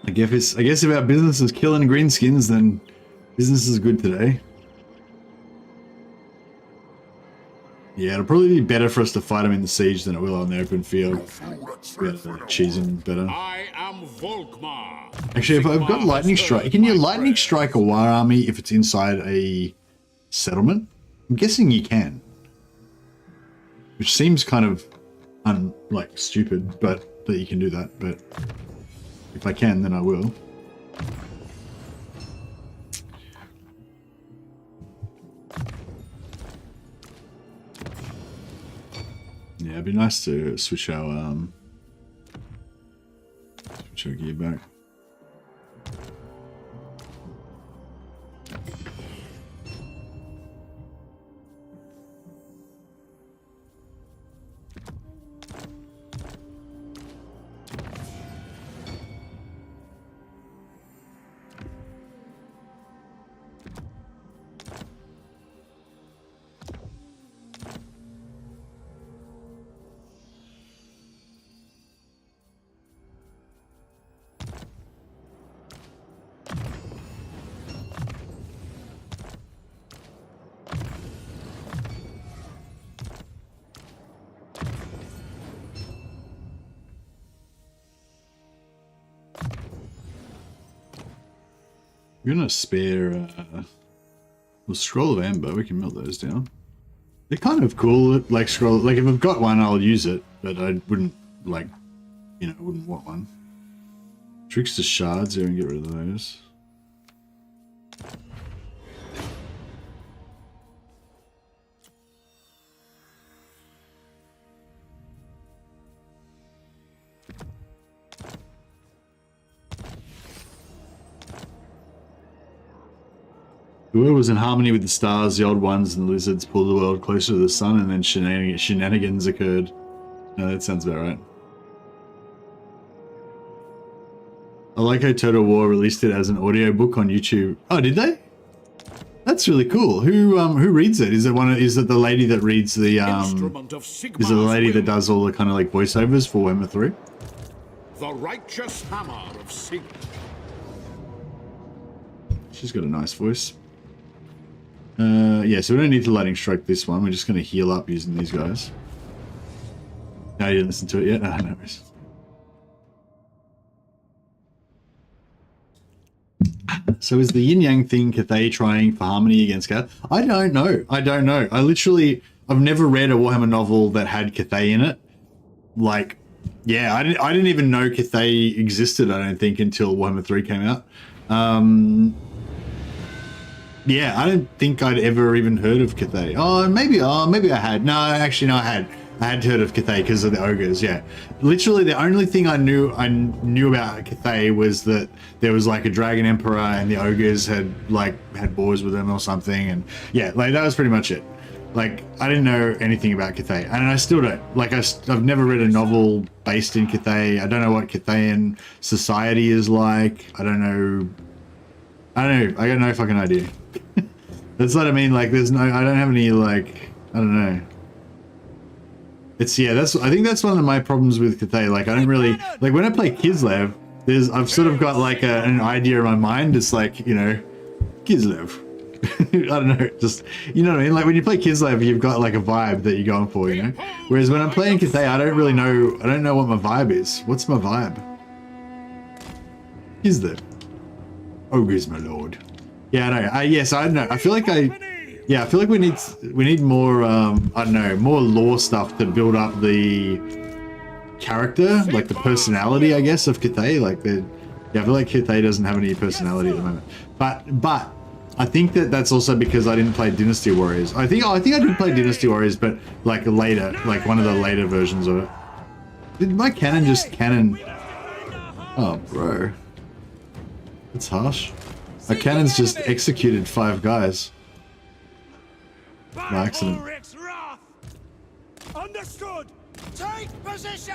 I guess if our business is killing greenskins, then business is good today. Yeah, it'll probably be better for us to fight them in the siege than it will on the open field. We have to cheese them better. I am Volkmar. Actually, if I've got lightning strike, can you lightning strike a war army if it's inside a settlement? I'm guessing you can, which seems kind of like stupid, but that you can do that. But if I can, then I will. Yeah, it'd be nice to switch our gear back. We're gonna spare a scroll of amber. We can melt those down. They're kind of cool. Like scroll. Like if I've got one, I'll use it, but I wouldn't like, you know, wouldn't want one. Trickster shards. Yeah, we can get rid of those. The world was in harmony with the stars, the old ones and the lizards pulled the world closer to the sun, and then shenanigans occurred. No, that sounds about right. I like how Total War released it as an audiobook on YouTube. Oh, did they? That's really cool. Who reads it? Is it the lady that reads the Instrument of is it the Sigmar's lady that will. does all the kind of like voiceovers for Warhammer 3? The righteous hammer of Sigmar. She's got a nice voice. Yeah, so we don't need to lightning strike this one. We're just going to heal up using these guys. No, you didn't listen to it yet? No, no worries. So is the yin-yang thing Cathay trying for harmony against Cathay? I don't know. I don't know. I've never read a Warhammer novel that had Cathay in it. Like, yeah, I didn't even know Cathay existed, I don't think, until Warhammer 3 came out. Yeah, I don't think I'd ever even heard of Cathay. Oh, maybe I had. No, actually, no, I had. I had heard of Cathay because of the ogres. Yeah, literally the only thing I knew about Cathay was that there was like a dragon emperor and the ogres had wars with them or something, and yeah, like that was pretty much it. Like I didn't know anything about Cathay, and I still don't. Like I've never read a novel based in Cathay. I don't know what Cathayan society is like. I don't know. I got no fucking idea. That's what I mean. Like, I don't have any like, I don't know. It's I think that's one of my problems with Cathay. Like, I don't really like when I play Kislev. I've sort of got like an idea in my mind. It's like, you know, Kislev. I don't know, just, you know what I mean? Like when you play Kislev, you've got like a vibe that you're going for, you know? Whereas when I'm playing Cathay, I don't know what my vibe is. What's my vibe? Kislev. Ogres, my lord. Yeah, I know. Yes, I don't know. I feel like we need more, I don't know, more lore stuff to build up the character, like the personality, I guess, of Cathay. Like I feel like Cathay doesn't have any personality at the moment. But I think that's also because I didn't play Dynasty Warriors. I think I did play Dynasty Warriors, but like later, like one of the later versions of it. Did my cannon just cannon? Oh, bro. That's harsh. My cannon's just executed 5 guys. By accident. Understood! Take position!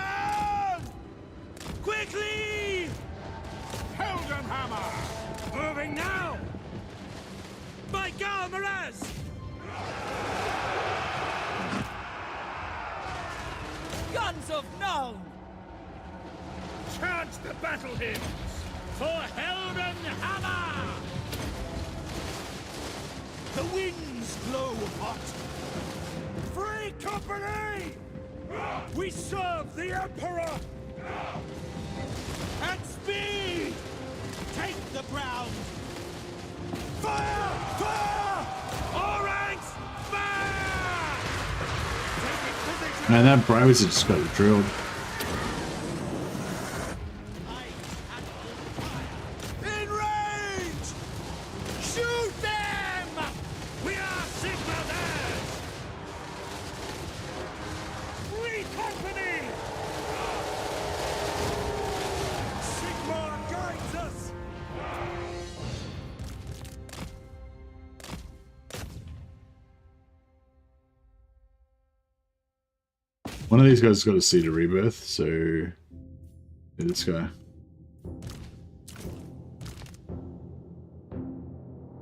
Quickly! Helden hammer! Moving now! By God, Miraz! Guns of None! Charge the battle hymns! For Helden Hammer! The winds blow hot! Free company! We serve the Emperor! At speed! Take the ground! Fire! Fire! All ranks, fire! Man, that Browser just got drilled. In range! Shoot them! We are Sigma theirs! Free company! Sigma guides us! One of these guys has got a Seed of Rebirth, so yeah, this guy.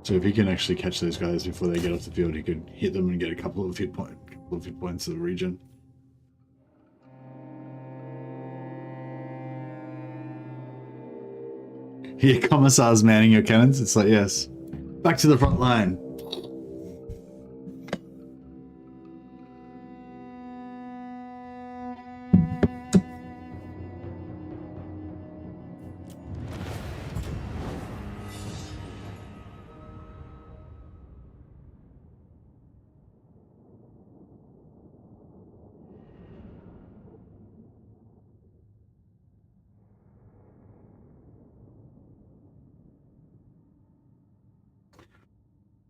So if he can actually catch those guys before they get off the field, he could hit them and get a couple of hit points of the region. Here, Commissar's manning your cannons. It's like, yes, back to the front line.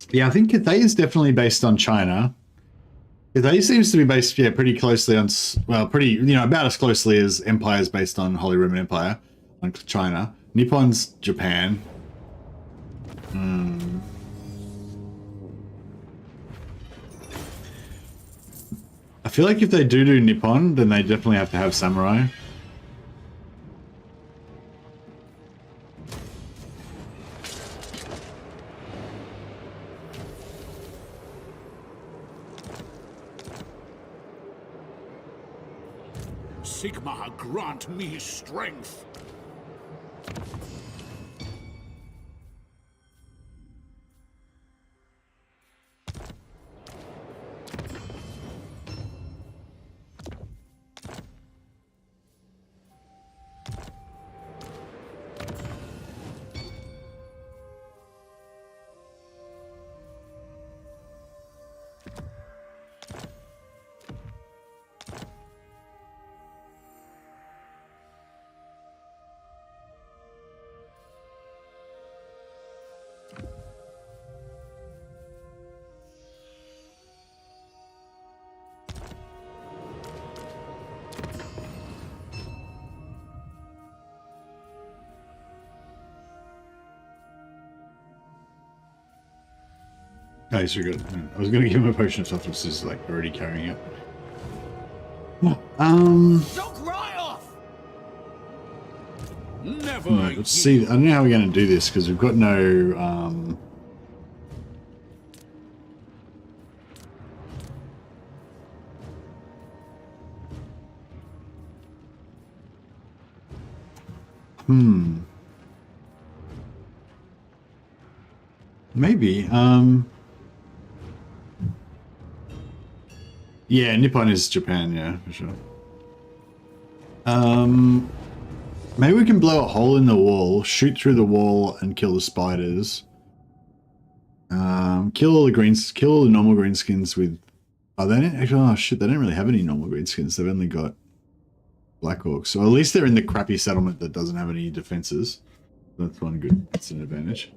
Yeah, I think Cathay is definitely based on China. Cathay seems to be based, yeah, pretty closely on, well, pretty, you know, about as closely as Empire is based on Holy Roman Empire, on China. Nippon's Japan. I feel like if they do Nippon, then they definitely have to have samurai. Sigma, grant me strength. Oh, so good. I was gonna give him a potion of toughness, just like already carrying it. Don't cry off! Never. Let's see. I don't know how we're gonna do this because we've got no. Maybe. Yeah, Nippon is Japan, yeah, for sure. Maybe we can blow a hole in the wall, shoot through the wall, and kill the spiders. Kill all the normal greenskins with. Oh, they didn't actually. Oh shit, they don't really have any normal greenskins. They've only got Black Orcs. So at least they're in the crappy settlement that doesn't have any defenses. That's one good. That's an advantage.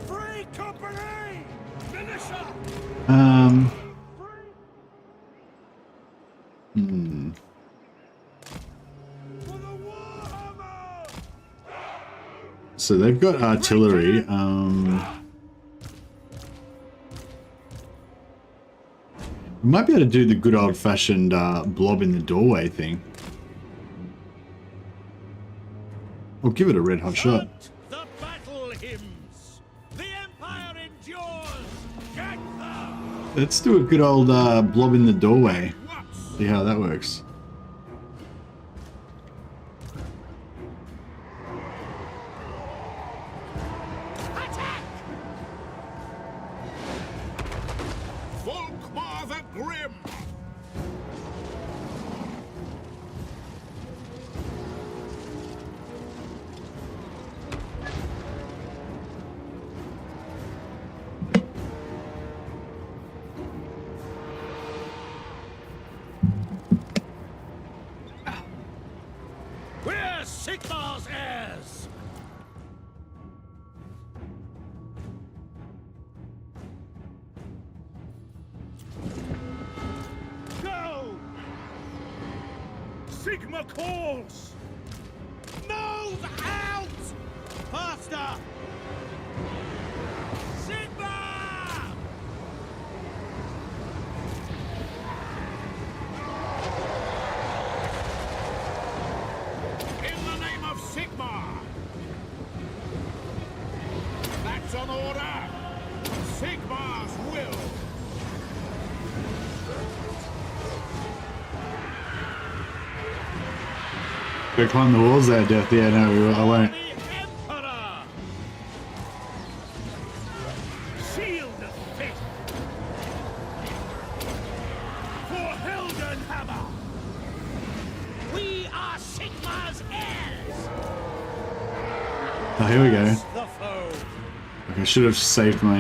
Free company! Militia! For the Warhammer! So they've got artillery. We might be able to do the good old-fashioned blob in the doorway thing. I'll give it a red hot shot. The battle hymns! The Empire endures! Get them! Let's do a good old blob in the doorway. See how that works. Attack! Volkmar the Grim! We're Sigmar's heirs! Go! Sigma calls! Move out! Faster! Sigma! In the name of Sigma! That's an order! Sigma's will! Go climb the walls there, Death. Yeah, no, I won't. The Emperor! Shield of Fate! For Heldenhammer! We are Sigma's heirs! Oh, here we go. The foe! Okay, I should have saved my.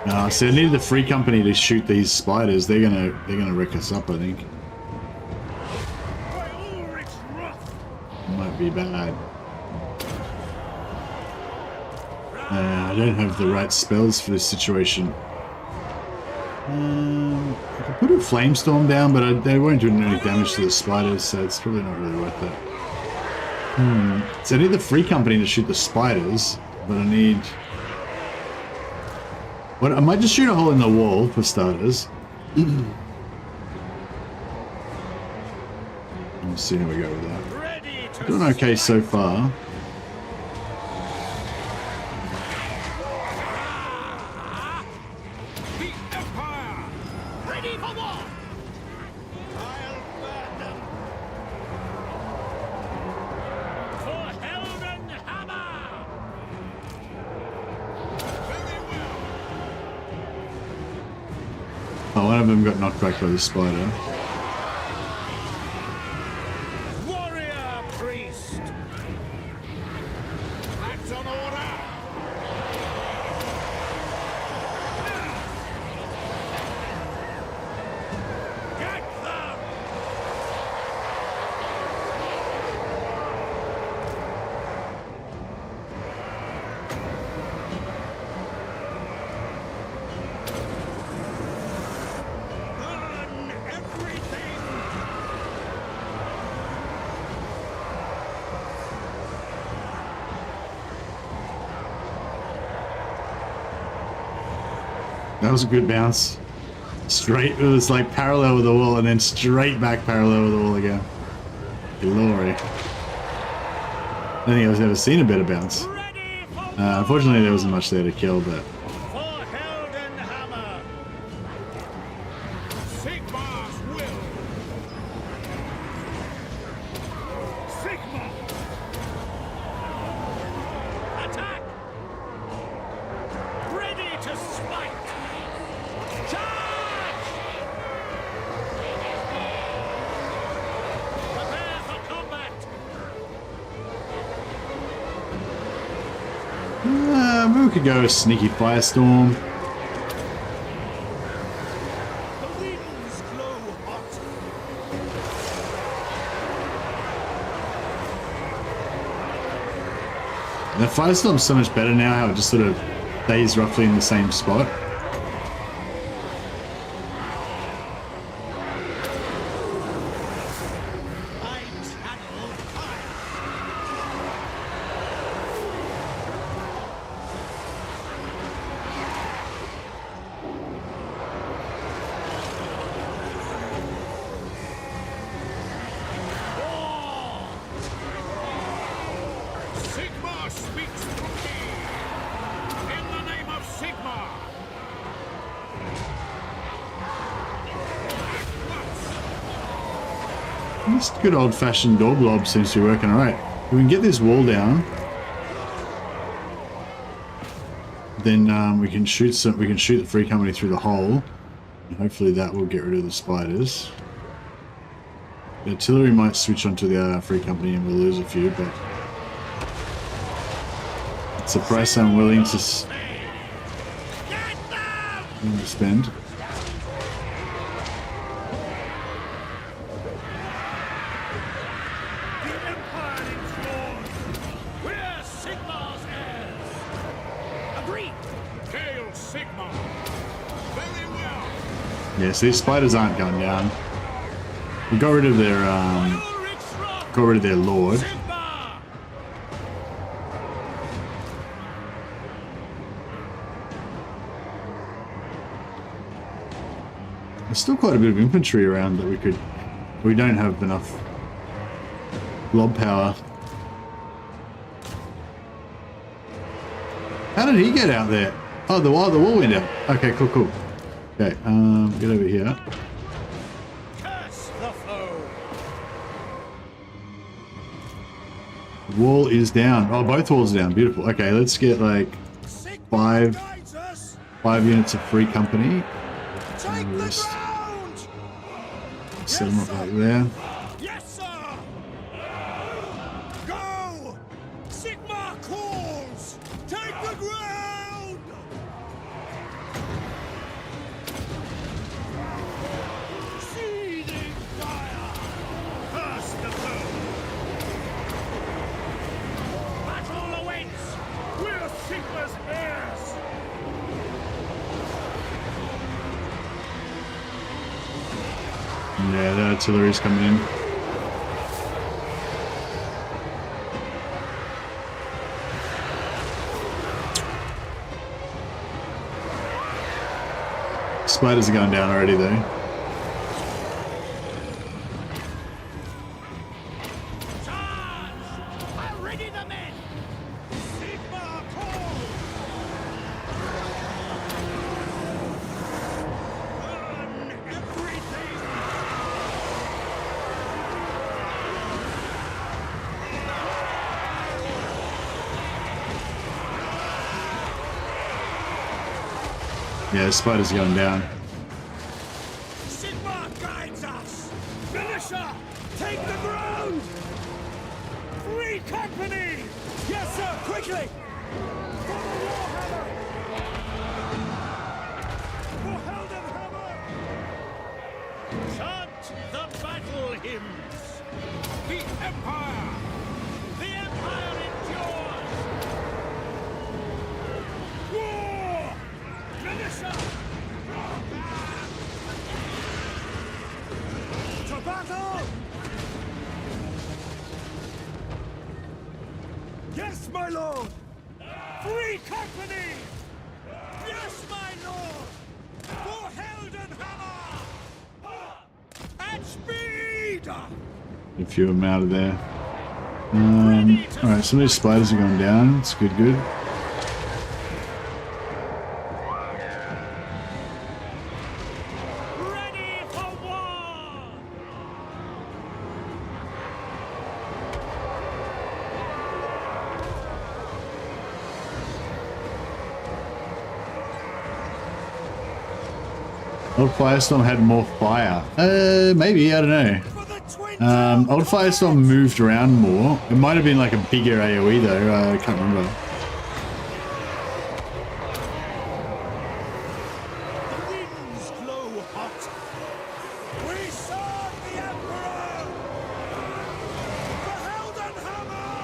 No, see, I needed the free company to shoot these spiders. They're gonna wreck us up, I think. By Ulrich's wrath! Might be bad. I don't have the right spells for this situation. I could put a flamestorm down, but they won't do any damage to the spiders, so it's probably not really worth it. So I need the free company to shoot the spiders, but I need... What? I might just shoot a hole in the wall, for starters. Let's see how we go with that. Ready to Doing okay so far. The Empire! Ready for war! I'll burn them! For Heldenhammer! Very well! Oh, one of them got knocked back by the spider. Warrior priest. That's on order. Get them. Burn everything. That was a good bounce. Straight, it was like parallel with the wall and then straight back parallel with the wall again. Glory. I don't think I've ever seen a better bounce. Ready for Unfortunately, there wasn't much there to kill, but for Heldenhammer. Sigmar's will. Sigmar. Attack. Ready to smite. Charge. Prepare for combat. maybe we could go a sneaky firestorm. The winds glow hot. The firestorm's so much better now, how it just sort of stays roughly in the same spot. I channel fire. War! Sigmar speaks through me. In the name of Sigmar. At once. This good old-fashioned door blob seems to be working alright. If we can get this wall down, then we can shoot the free company through the hole, and hopefully that will get rid of the spiders. The artillery might switch onto the free company and we'll lose a few, but it's a price I'm willing to spend. The Empire is yours. We're Sigmar's heirs. Agreed. Hail Sigmar. Very well. Yeah, so these spiders aren't going down. We got rid of their lord. Sigmar. There's still quite a bit of infantry around that we don't have enough blob power. How did he get out there? Oh, the wall went out. Okay, cool. Okay, get over here. Curse the foe. The wall is down. Oh, both walls are down. Beautiful. Okay, let's get like Sigmar Five. guides us. 5 units of free company. Take the Just ground. set them up like there. Yes, sir. Go. Sigmar calls. Take the ground. Seething fire. Curse the foe. Battle awaits. We're Sigmar's heirs. Yeah, the artillery's coming in. Spiders are going down already though. Charge! I ready the men! Sigmar call! Burn everything! Yeah, the spiders are going down. my lord! Free company! Yes, my lord! For Heldenhammer! At speed! A few of them out of there. Alright, some of these spiders are going down. It's good. Ready for war! Old Firestorm had more fire. Maybe, I don't know. For the twin Old Firestorm moved around more. It might have been like a bigger AoE though, I can't remember. The winds blow hot. We serve the Emperor! For Heldenhammer!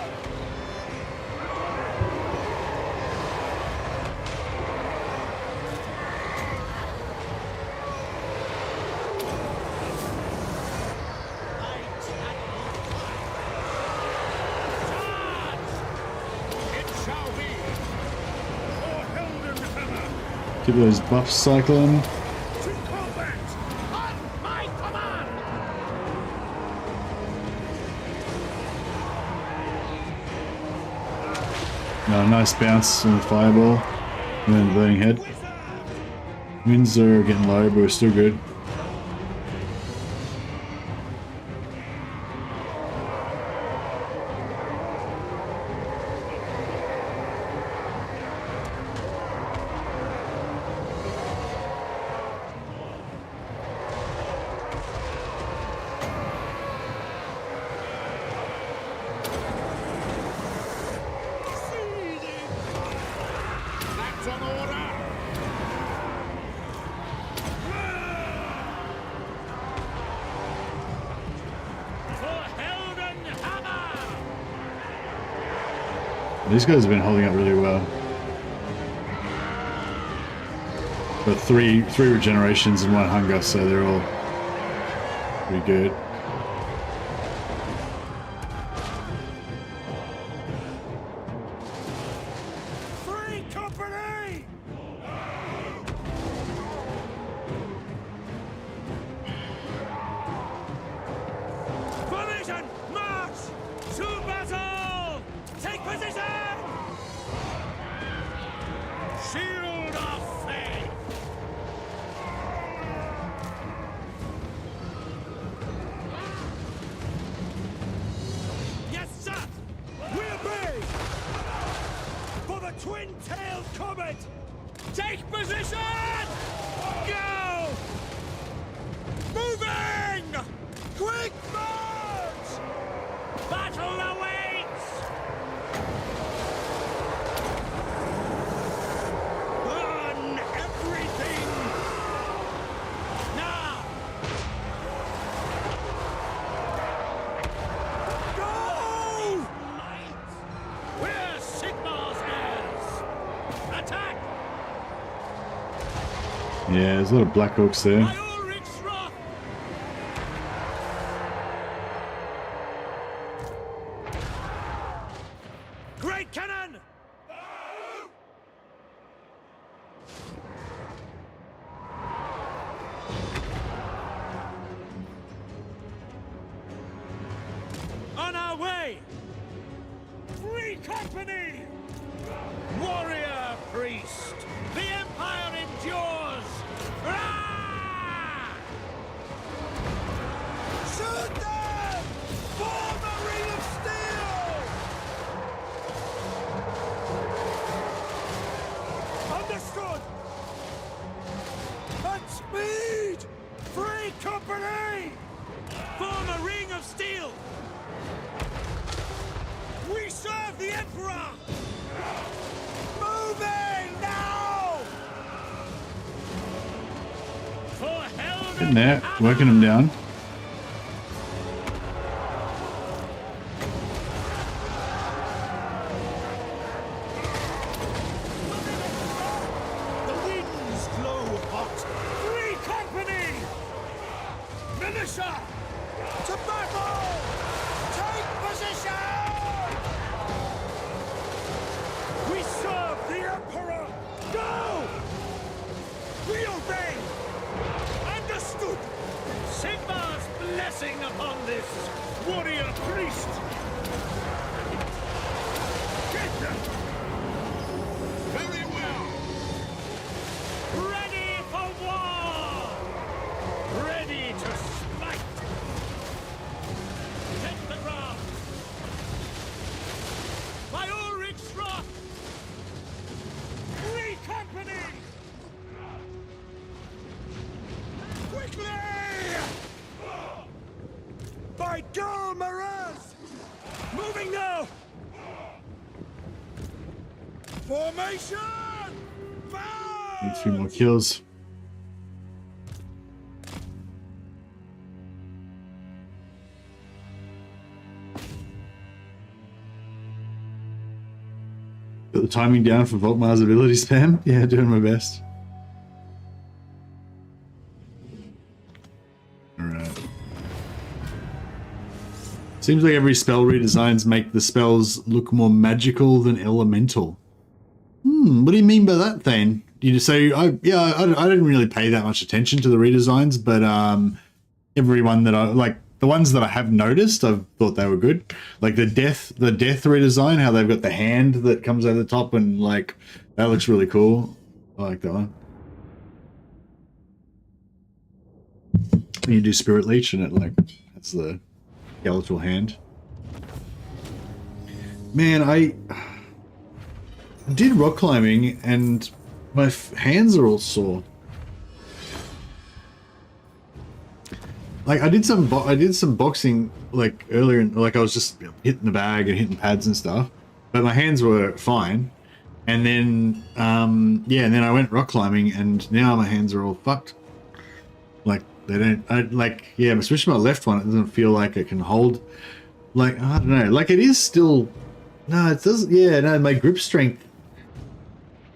It shall be. For Heldenhammer, Keep those buffs cycling. to combat. On my command. Nice bounce on the fireball. And then the burning head. Winds are getting low, but we're still good. That's an order. For Heldenhammer. These guys have been holding up really well. Got three regenerations and one hunger, so they're all pretty good. Free company! Formation! March! To battle! Take position! Shield of faith! Yes, sir! We obey! For the twin-tailed comet! Take position! Go! Moving! Quick march! Battle awaits! Burn everything! Now! Go! We're Sigmar's heirs! Attack! Yeah, there's a lot of Black Hawks there. By Ulrich's wrath! Great cannon! On our way! Free company! Warrior priest! The Empire endures! Rah! Shoot them! Form a ring of steel! Understood! At speed! Free company! Form a ring of steel! We serve the Emperor! Moving now! For Helden! Getting there, working them down. The winds blow hot! Free company! Militia! To battle! Take position! We obey! Understood! Sigmar's blessing upon this warrior priest! Get them! Very well. Ready for war! Ready to smite! Take the ground! By Ulrich's wrath! Free company! Quickly! By Dol Maraz! Moving now! Formation! Need 3 more kills. Got the timing down for Volkmar's ability spam? Yeah, doing my best. Alright. Seems like every spell redesigns make the spells look more magical than elemental. What do you mean by that, Thane? You just say, I didn't really pay that much attention to the redesigns, but everyone that the ones that I have noticed, I've thought they were good. Like the death redesign, how they've got the hand that comes over the top, and like that looks really cool. I like that one. You do Spirit Leech, and it like that's the skeletal hand. Man, I did rock climbing and my hands are all sore. Like I did some boxing like earlier, and like I was just hitting the bag and hitting pads and stuff, but my hands were fine. And then and then I went rock climbing, and now my hands are all fucked. Like they don't, especially my left one. It doesn't feel like it can hold. Like I don't know. Like it is still. No, it doesn't. Yeah, no. My grip strength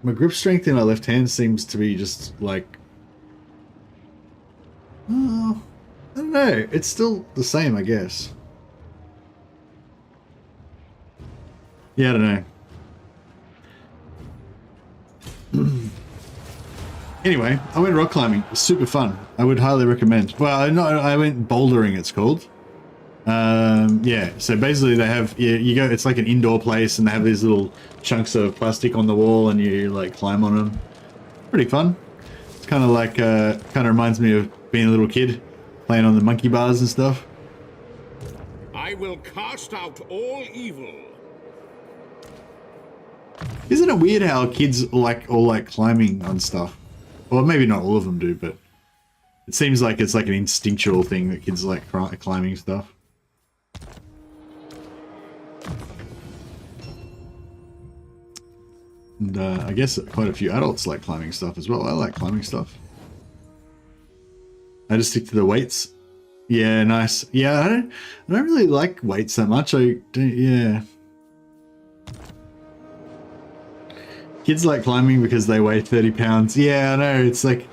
in my left hand seems to be just like. Oh, I don't know. It's still the same, I guess. Yeah, I don't know. Anyway, I went rock climbing. It was super fun. I would highly recommend. Well, I went bouldering, it's called. Yeah, so basically they have, you go, it's like an indoor place, and they have these little chunks of plastic on the wall, and you like climb on them. Pretty fun. It's kind of like, kind of reminds me of being a little kid, playing on the monkey bars and stuff. I will cast out all evil. Isn't it weird how kids all like climbing on stuff? Well, maybe not all of them do, but it seems like it's like an instinctual thing that kids like climbing stuff. And I guess quite a few adults like climbing stuff as well. I like climbing stuff. I just stick to the weights. Yeah, nice. Yeah, I don't really like weights that much. Yeah. Kids like climbing because they weigh 30 pounds. Yeah, I know. It's like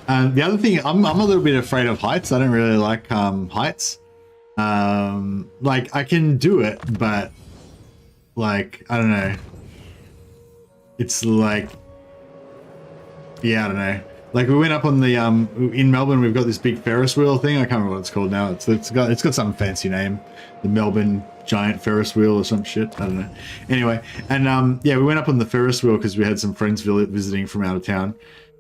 the other thing. I'm a little bit afraid of heights. I don't really like heights. Like I can do it, but like I don't know. It's like, yeah, I don't know. Like we went up on the in Melbourne. We've got this big Ferris wheel thing. I can't remember what it's called now. It's got some fancy name. The Melbourne Giant Ferris Wheel or some shit. I don't know. Anyway, and yeah, we went up on the Ferris wheel because we had some friends visiting from out of town.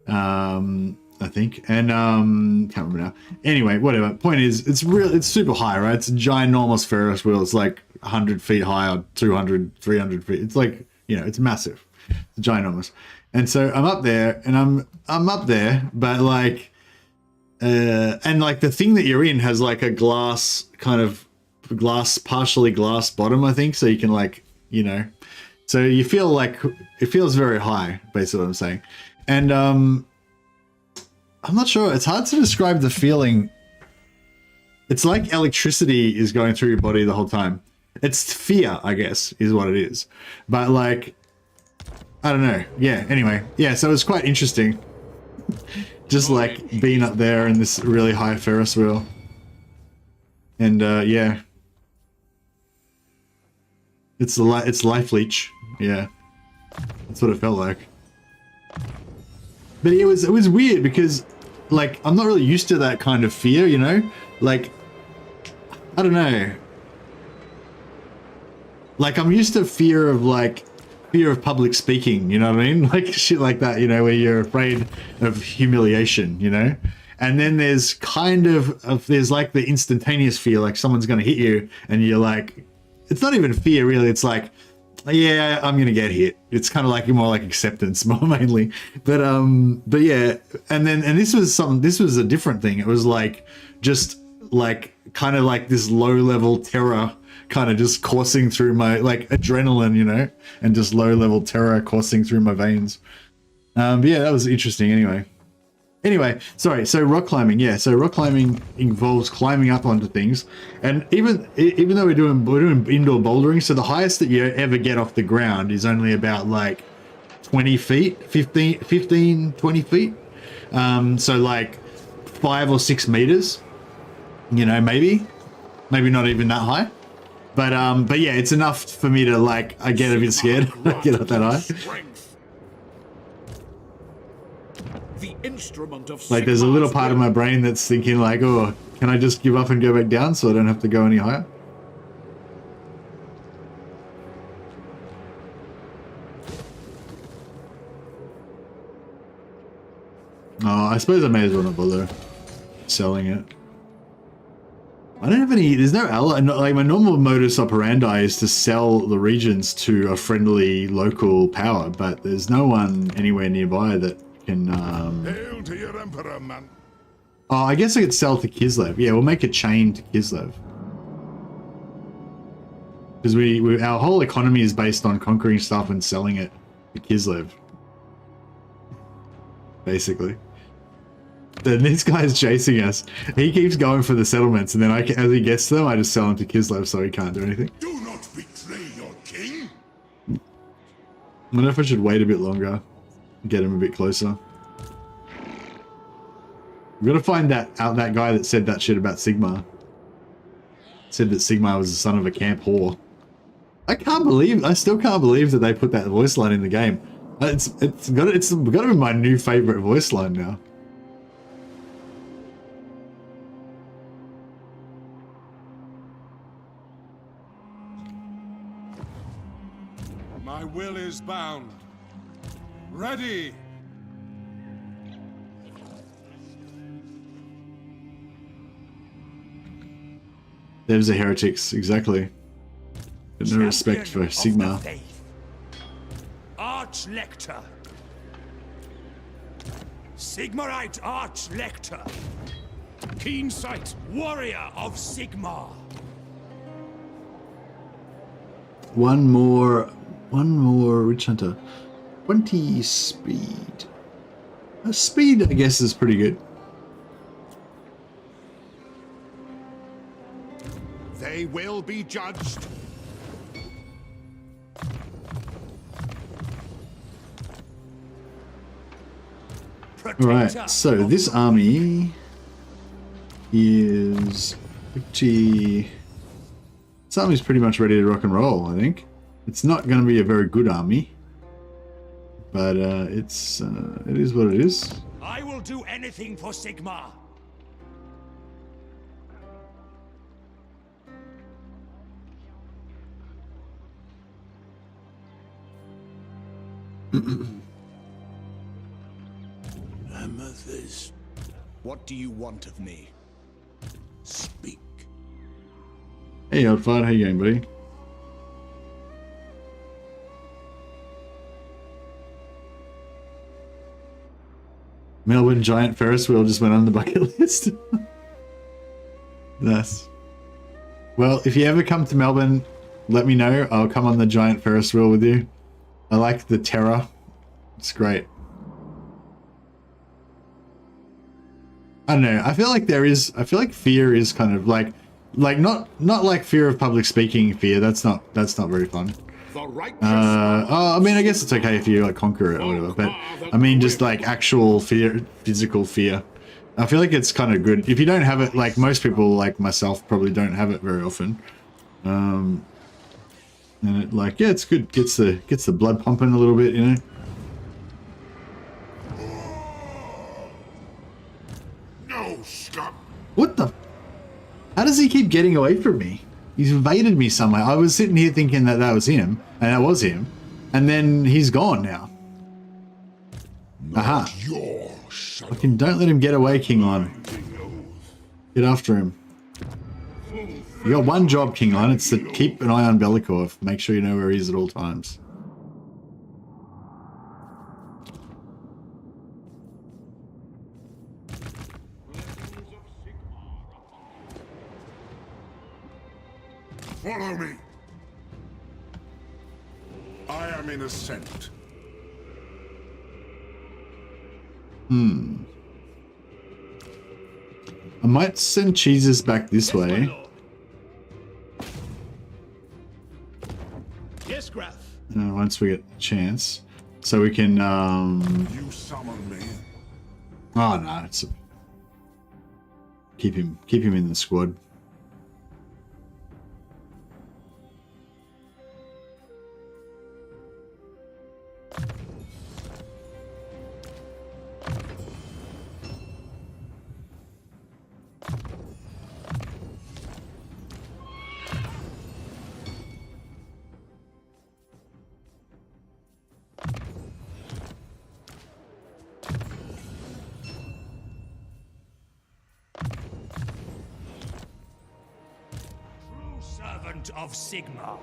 I think, and can't remember now. Anyway, whatever. Point is, it's super high, right? It's a ginormous Ferris wheel. It's like 100 feet high or 200, 300 feet. It's like, you know, it's massive. It's ginormous. And so I'm up there, and I'm up there, but like, and like the thing that you're in has like a partially glass bottom, I think, so you can like, you know, so you feel like it feels very high, basically what I'm saying. And I'm not sure, it's hard to describe the feeling. It's like electricity is going through your body the whole time. It's fear, I guess, is what it is. But like, I don't know. Yeah, anyway. Yeah, so it was quite interesting. Just like being up there in this really high Ferris wheel. And yeah. It's life leech. Yeah. That's what it felt like. But it was weird because, like, I'm not really used to that kind of fear, you know? Like, I don't know. Like, I'm used to fear of public speaking, you know what I mean? Like, shit like that, you know, where you're afraid of humiliation, you know? And then there's kind of there's like the instantaneous fear, like someone's going to hit you and you're like, it's not even fear really, it's like, yeah, I'm going to get hit. It's kind of like more like acceptance more mainly. But yeah, and this was a different thing. It was like, just like, kind of like this low level terror kind of just coursing through my, like, adrenaline, you know, and just low level terror coursing through my veins. But yeah, that was interesting anyway, sorry. So rock climbing, yeah. So rock climbing involves climbing up onto things, and even though we're doing indoor bouldering, so the highest that you ever get off the ground is only about like 20 feet, 15, 20 feet. So like 5 or 6 meters, you know, maybe not even that high. But yeah, it's enough for me to, like, I get a bit scared. I get up that high. The instrument of Like, there's a little part of my brain that's thinking like, oh, can I just give up and go back down so I don't have to go any higher? Oh, I suppose I may as well not bother selling it. I don't have any, there's no ally, like my normal modus operandi is to sell the regions to a friendly local power, but there's no one anywhere nearby that can, Hail to your emperor, man. Oh, I guess I could sell to Kislev. Yeah, we'll make a chain to Kislev. Because our whole economy is based on conquering stuff and selling it to Kislev. Basically. Then this guy's chasing us. He keeps going for the settlements, and then as he gets to them, I just sell him to Kislev so he can't do anything. Do not betray your king. I wonder if I should wait a bit longer. Get him a bit closer. We've got to find that guy that said that shit about Sigmar. Said that Sigmar was the son of a camp whore. I still can't believe that they put that voice line in the game. It's got to be my new favorite voice line now. My will is bound. Ready! There's the heretics, exactly. But no respect for Sigmar. Arch-Lector. Sigmarite Arch-Lector. Keen sight. Warrior of Sigmar. One more Witch Hunter. 20 speed. Speed, I guess, is pretty good. They will be judged. Alright, so this army is pretty... This army's pretty much ready to rock and roll, I think. It's not going to be a very good army, but it is what it is. I will do anything for Sigmar. Amethyst, what do you want of me? Speak. Hey, Oddfire, how you going, buddy? Melbourne giant Ferris wheel just went on the bucket list. Nice. Well, if you ever come to Melbourne, let me know. I'll come on the giant Ferris wheel with you. I like the terror. It's great. I don't know. I feel like fear is kind of like not like fear of public speaking fear. That's not very fun. I mean, I guess it's okay if you like conquer it or whatever, but I mean just like actual fear, physical fear. I feel like it's kind of good if you don't have it. Like most people, like myself, probably don't have it very often. And it, like, yeah, it's good. Gets the blood pumping a little bit, you know. No, scum. What the? How does he keep getting away from me? He's evaded me somehow. I was sitting here thinking that that was him, and that was him, and then he's gone now. Aha. Your shadow. Fucking don't let him get away, King Lon. Get after him. You got one job, King Lon. It's to keep an eye on Bellicorf. Make sure you know where he is at all times. Follow me. I am in ascent. I might send cheeses back this way. Yes, Graf. Once we get a chance. So we can, You summon me. oh no, it's keep him in the squad. Servant of Sigma.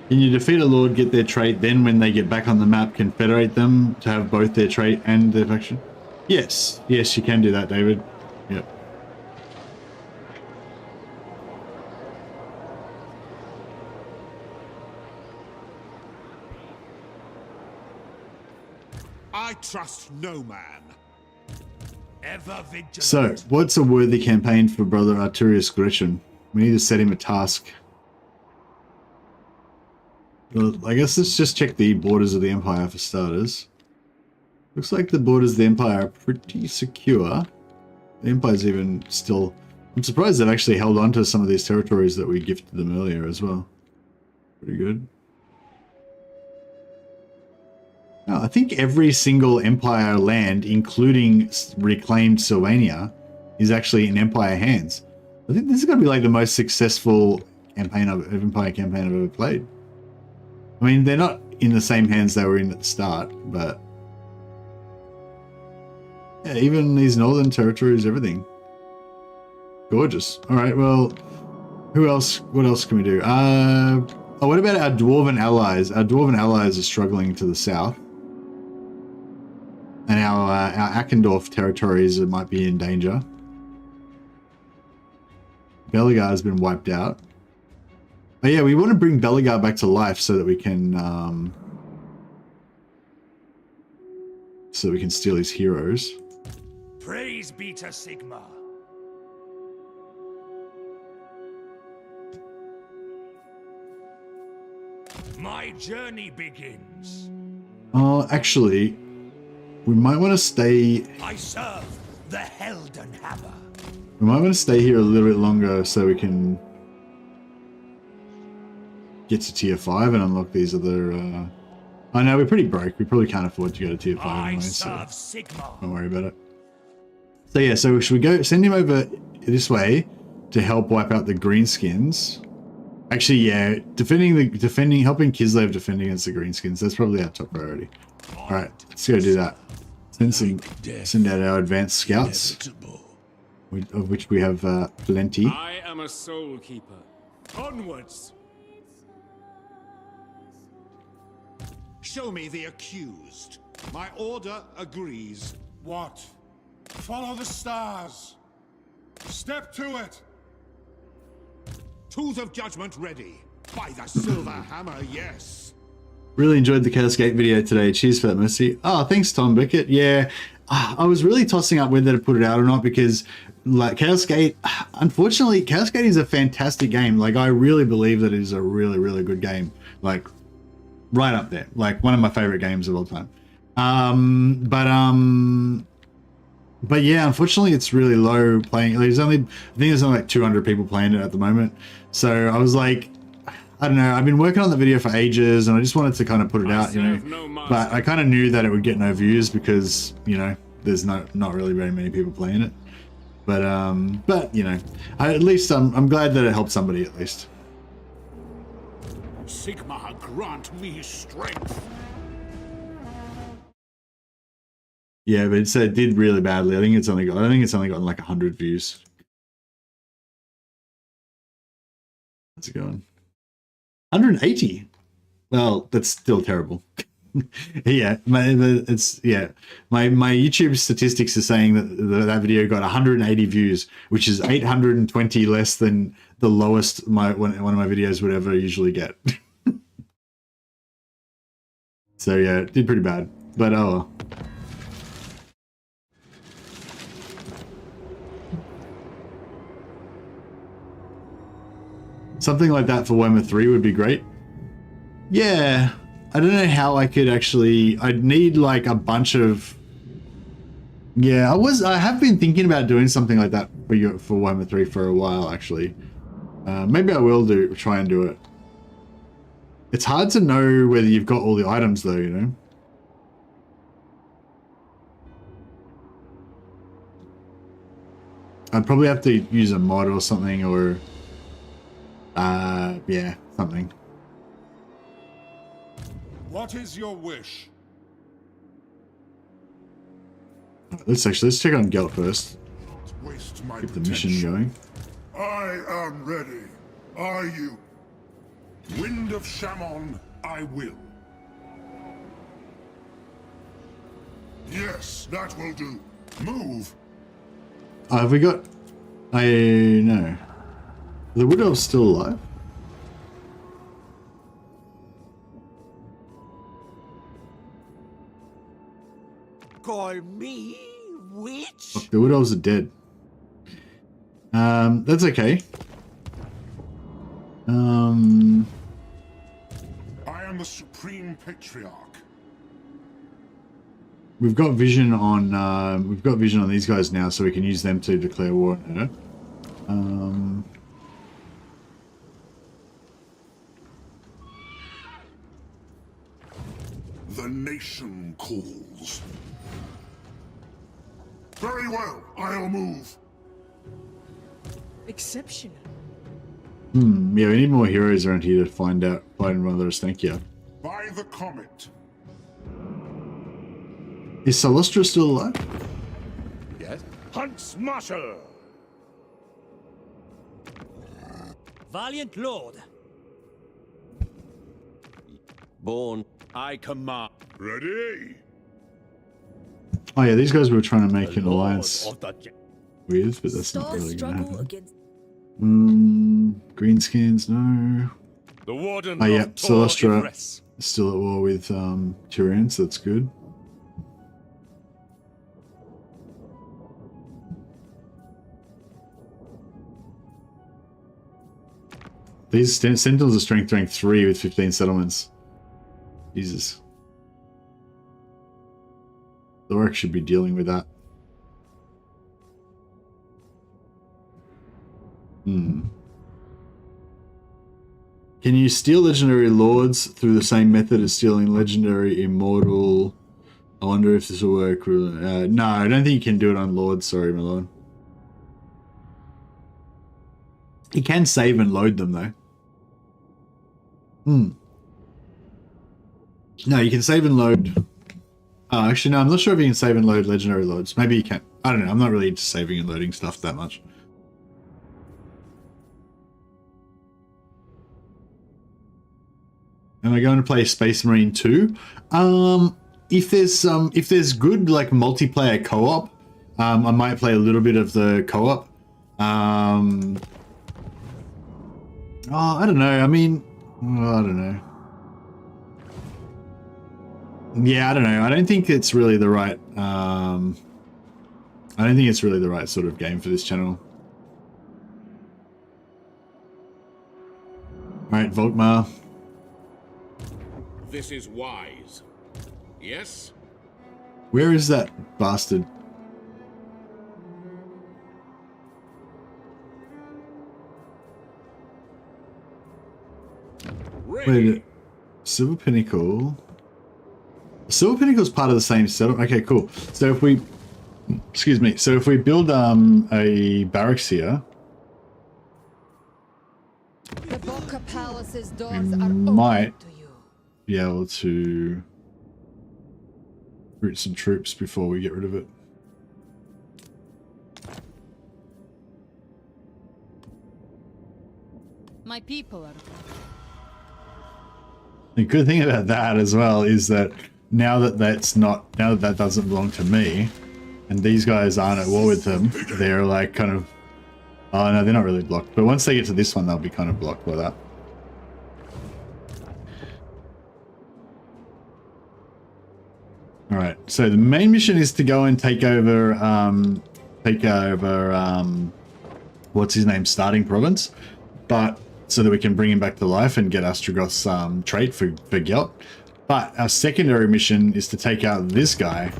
Can you defeat a lord, get their trait, then when they get back on the map, confederate them to have both their trait and their faction? Yes. Yes, you can do that, David. Yep. I trust no man. Ever vigilant. So, what's a worthy campaign for Brother Arturius Gretchen? We need to set him a task. Well, I guess let's just check the borders of the Empire for starters. Looks like the borders of the Empire are pretty secure. The Empire's even still... I'm surprised they've actually held on to some of these territories that we gifted them earlier as well. Pretty good. No, I think every single Empire land, including reclaimed Sylvania, is actually in Empire hands. I think this is going to be like the most successful Empire campaign I've ever played. I mean, they're not in the same hands they were in at the start, but yeah, even these northern territories, everything. Gorgeous. All right, well, who else? What else can we do? Oh, what about our dwarven allies? Our dwarven allies are struggling to the south. And our Ackendorf territories might be in danger. Belegar has been wiped out. Oh yeah, we want to bring Belegar back to life so that we can steal his heroes. Praise be to Sigma. My journey begins. Oh, actually, we might want to stay. I serve the Helden Hammer. We might want to stay here a little bit longer so we can get to tier 5 and unlock these other. I know we're pretty broke. We probably can't afford to go to tier 5 I anyway, serve so Sigma. don't worry about it. So yeah, so should we go send him over this way to help wipe out the greenskins? Actually, yeah, helping Kislev defend against the greenskins. That's probably our top priority. All right, let's go do that. Send out our advanced scouts, of which we have plenty. I am a soul keeper. Onwards! Show me the accused. My order agrees. What? Follow the stars. Step to it. Tools of judgment ready. By the silver hammer, yes. Really enjoyed the Chaos Gate video today. Cheers for that, Mercy. Oh, thanks, Tom Bickett. Yeah, I was really tossing up whether to put it out or not because, like, Chaos Gate, unfortunately, Chaos Gate is a fantastic game. Like, I really believe that it is a really, really good game. Like, right up there. Like, one of my favorite games of all time. But yeah, unfortunately, it's really low playing. I think there's only like 200 people playing it at the moment. So I was like, I don't know. I've been working on the video for ages, and I just wanted to kind of put it out, you know. But I kind of knew that it would get no views because, you know, there's not really very many people playing it. But you know, at least I'm glad that it helped somebody at least. Sigma, grant me strength. Yeah, but it did really badly. I think it's only gotten like 100 views. How's it going? 180. Well, that's still terrible. Yeah, my YouTube statistics are saying that video got 180 views, which is 820 less than the lowest one of my videos would ever usually get. So yeah, it did pretty bad, but oh well. Something like that for Warhammer 3 would be great. Yeah, I don't know how I could actually. I'd need like a bunch of. Yeah, I have been thinking about doing something like that for Warhammer 3 for a while actually. Maybe I will try and do it. It's hard to know whether you've got all the items though, you know. I'd probably have to use a mod or something, or yeah, something. What is your wish? Let's check on Gelt first. Waste my Get the mission potential. going. I am ready. Are you? Wind of Shammon, I will. Yes, that will do. Move. Have we got? I know. The Wood Elf's still alive? Call me witch? Look, the Wood Elves are dead. That's okay. I am the Supreme Patriarch. We've got vision on these guys now, so we can use them to declare war on her. The nation calls. Very well, I'll move. Exceptional. Yeah, we need more heroes around here to find others. Thank you. By the comet. Is Celestra still alive? Yes? Hunts Marshal! Valiant Lord. Born, I command. Ready? Oh yeah, these guys were trying to make The an Lord alliance of the with, but that's not Start really gonna struggle happen. against Greenskins, no. The Warden Oh yeah, of Tor Celestra Ivres. is still at war with Turians, so that's good. These Sentinels are strength rank 3 with 15 settlements. Jesus. Thorak should be dealing with that. Can you steal legendary lords through the same method as stealing legendary immortal? I wonder if this will work. No, I don't think you can do it on lords. Sorry, my lord. You can save and load them though. No, you can save and load. Oh, actually, no, I'm not sure if you can save and load legendary lords. Maybe you can. I don't know. I'm not really into saving and loading stuff that much. Am I going to play Space Marine 2? If there's good like multiplayer co-op, I might play a little bit of the co-op. Oh, I don't know. I mean, I don't know. Yeah, I don't know. I don't think it's really the right. I don't think it's really the right sort of game for this channel. All right, Volkmar. This is wise. Yes? Where is that bastard? Ready. Wait, Silver Pinnacle. Silver Pinnacle is part of the same settlement. Okay, cool. So if we Excuse me. So if we build a barracks here, The Boca Palace's doors we are might open to you. be able to recruit some troops before we get rid of it. My people are. The good thing about that as well is that now that that doesn't belong to me, and these guys aren't at war with them, they're like kind of, oh no, they're not really blocked. But once they get to this one, they'll be kind of blocked by that. All right, so the main mission is to go and take over what's his name, starting province, but so that we can bring him back to life and get Ostrogoth's trait for Gelt. But our secondary mission is to take out this guy,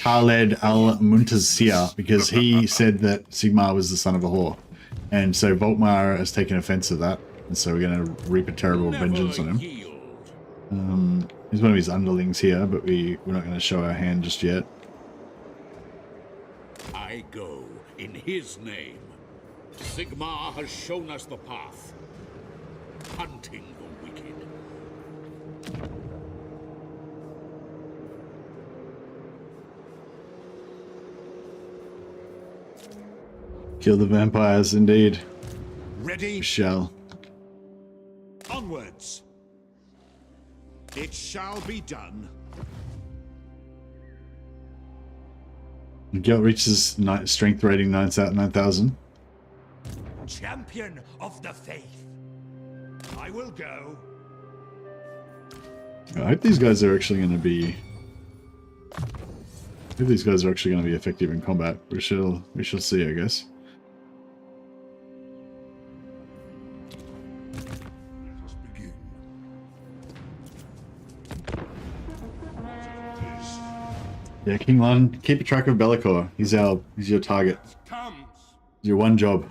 Khaled al-Muntazir, because he said that Sigmar was the son of a whore. And so Volkmar has taken offense of that, and so we're going to reap a terrible vengeance on him. He's one of his underlings here, but we're not going to show our hand just yet. I go in his name. Sigmar has shown us the path. Hunting the wicked. Kill the vampires, indeed. Ready? Shall. Onwards. It shall be done. Gelt reaches strength rating 9,000. Champion of the faith. I will go. I hope these guys are actually going to be. I hope these guys are actually going to be effective in combat. We shall see, I guess. Let us begin. Yeah, King Lon, keep a track of Be'lakor. He's your target. Comes. Your one job.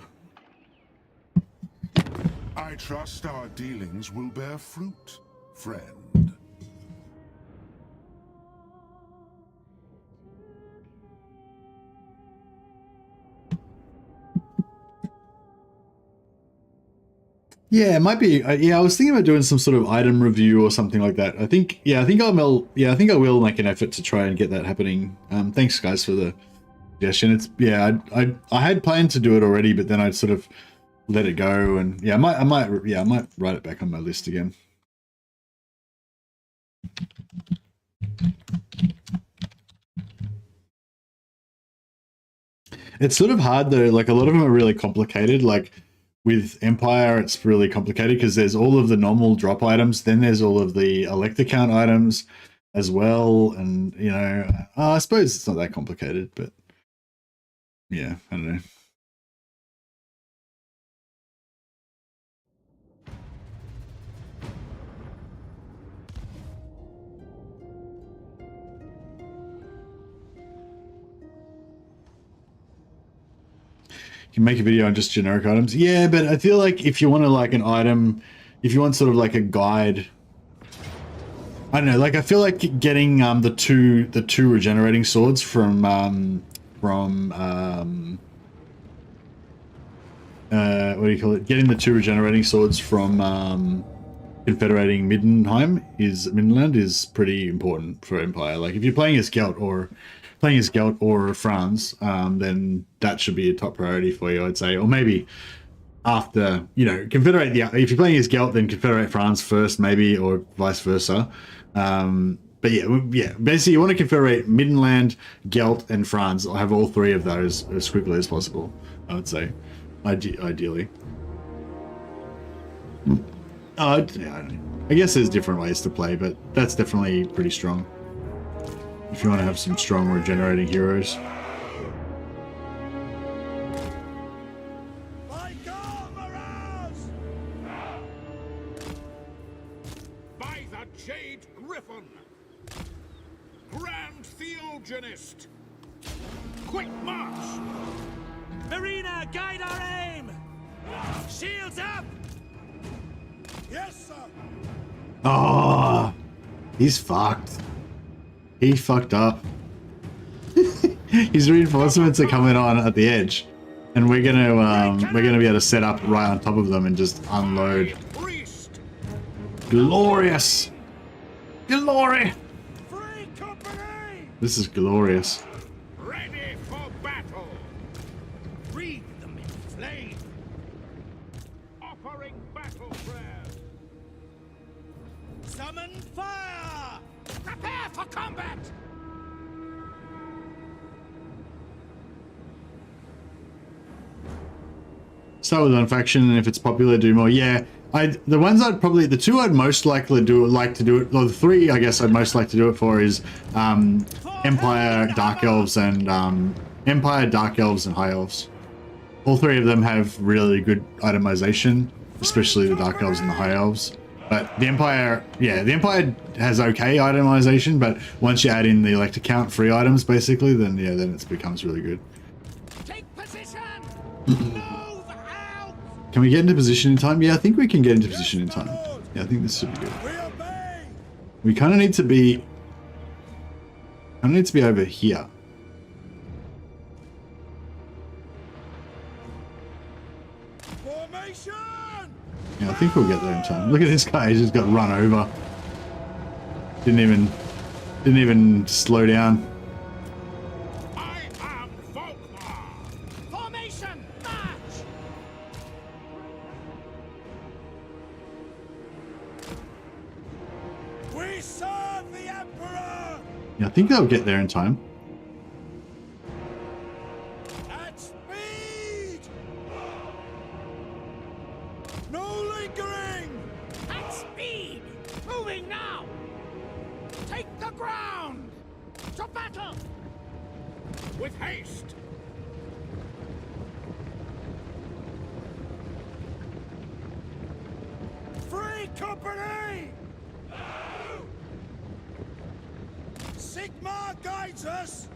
I trust our dealings will bear fruit, friend. Yeah, it might be. Yeah, I was thinking about doing some sort of item review or something like that. I think I will make an effort to try and get that happening. Thanks, guys, for the suggestion. It's I had planned to do it already, but then I sort of let it go, and I might write it back on my list again. It's sort of hard though. Like a lot of them are really complicated. Like with Empire, it's really complicated because there's all of the normal drop items, then there's all of the elector count items as well, and I suppose it's not that complicated, but yeah, I don't know. You can make a video on just generic items. Yeah, but I feel like if you want to like an item, if you want sort of like a guide, I don't know, like I feel like getting the two regenerating swords from what do you call it? Getting the two regenerating swords from Confederating Middenland is pretty important for Empire. Like if you're playing as Gelt or France, then that should be a top priority for you, I'd say. Or maybe after, Confederate, if you're playing as Gelt, then Confederate France first, maybe, or vice versa. But yeah, basically you want to confederate Middenland, Gelt, and France. I'll have all three of those as quickly as possible, I would say, ideally. I don't know. I guess there's different ways to play, but that's definitely pretty strong. If you want to have some strong regenerating heroes. By the Jade Griffin! Grand Theogenist! Quick march! Marina, guide our aim! Shields up! Yes, sir! Oh, he's fucked. He fucked up. His reinforcements are coming on at the edge, and we're gonna be able to set up right on top of them and just unload. Priest, Glorious, glory! Free company! This is glorious. ready for battle. Read them in flame! Offering battle prayers. Summon fire! Prepare for combat! Start with one faction, and if it's popular, do more. Yeah, the ones the two I'd most likely like to do it, or the three I guess I'd most like to do it for is Empire, Dark Elves, and High Elves. All three of them have really good itemization, especially the Dark Elves and the High Elves. But the Empire, yeah, the Empire has okay itemization, but once you add in the elect account free items, basically, then yeah, then it becomes really good. Take position! Move out! Can we get into position in time? Yeah, I think we can get into position in time. Yeah, I think this should be good. We obey! We kind of need to be over here. Formation! Yeah, I think we'll get there in time. Look at this guy, he's just got run over. Didn't even slow down. I am Volkmar. Formation! March! We serve the Emperor! Yeah, I think they'll get there in time. At speed! No lingering! At speed! Moving now! Take the ground! To battle! With haste. Free company! Sigma guides us!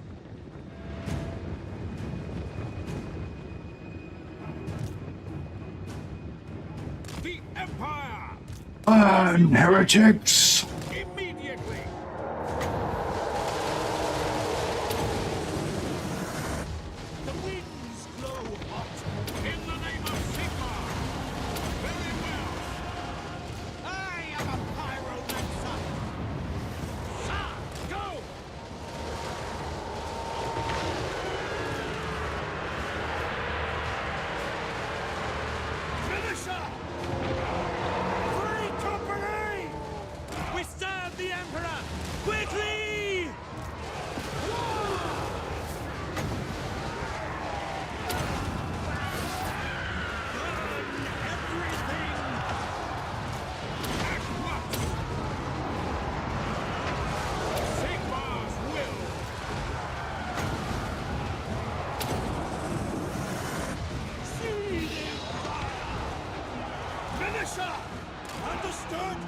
The Empire. Burn, heretics! Immediately. The winds blow hot! In the name of Sigmar. Very well. I am a pyromancer! Sir, go! Finisher! Free company! We serve the Emperor! Quickly! Burn everything! At once. Sigmar's will. Seething fire! Finisher! Understood?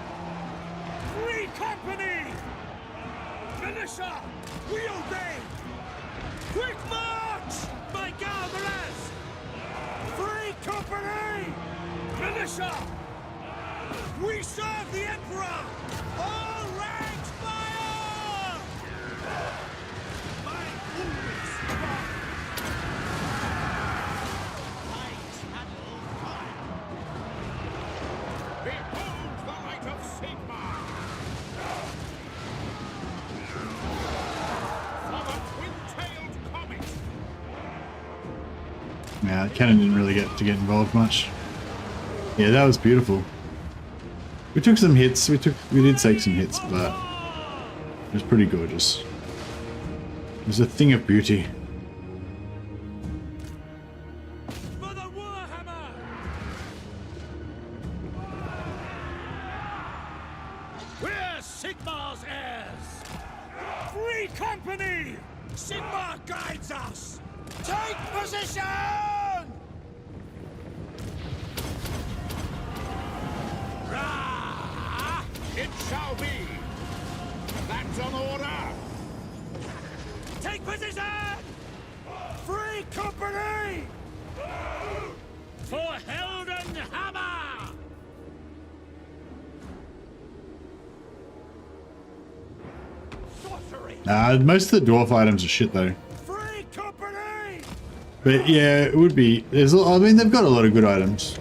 Free company! Finisher! We obey! Quick march! My Galvaras! Free company! Finisher! We serve the Emperor! All ranks fire! My always strong! I channel fire! Behold the light of Sigmar. For the twin-tailed comet. Yeah, Cannon didn't really get involved much. Yeah, that was beautiful. We took some hits. We did take some hits, but it was pretty gorgeous. It was a thing of beauty. For the Warhammer! We're Sigmar's heirs! Free company! Sigmar guides us! Take position! Rah! It shall be. That's an order. Take position! Free company! For Helden Hammer! Sorcery! Most of the dwarf items are shit though. Free But yeah, it would be. I mean, they've got a lot of good items.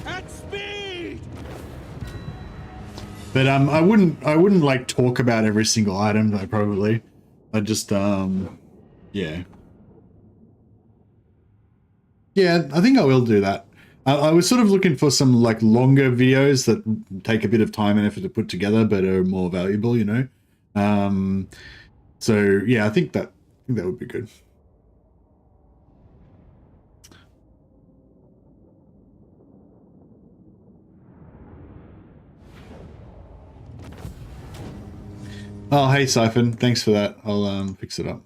At speed! But I wouldn't like talk about every single item. Though, probably. I just yeah. Yeah, I think I will do that. I was sort of looking for some like longer videos that take a bit of time and effort to put together, but are more valuable, you know. So yeah, I think that would be good. Oh, hey Siphon, thanks for that. I'll fix it up.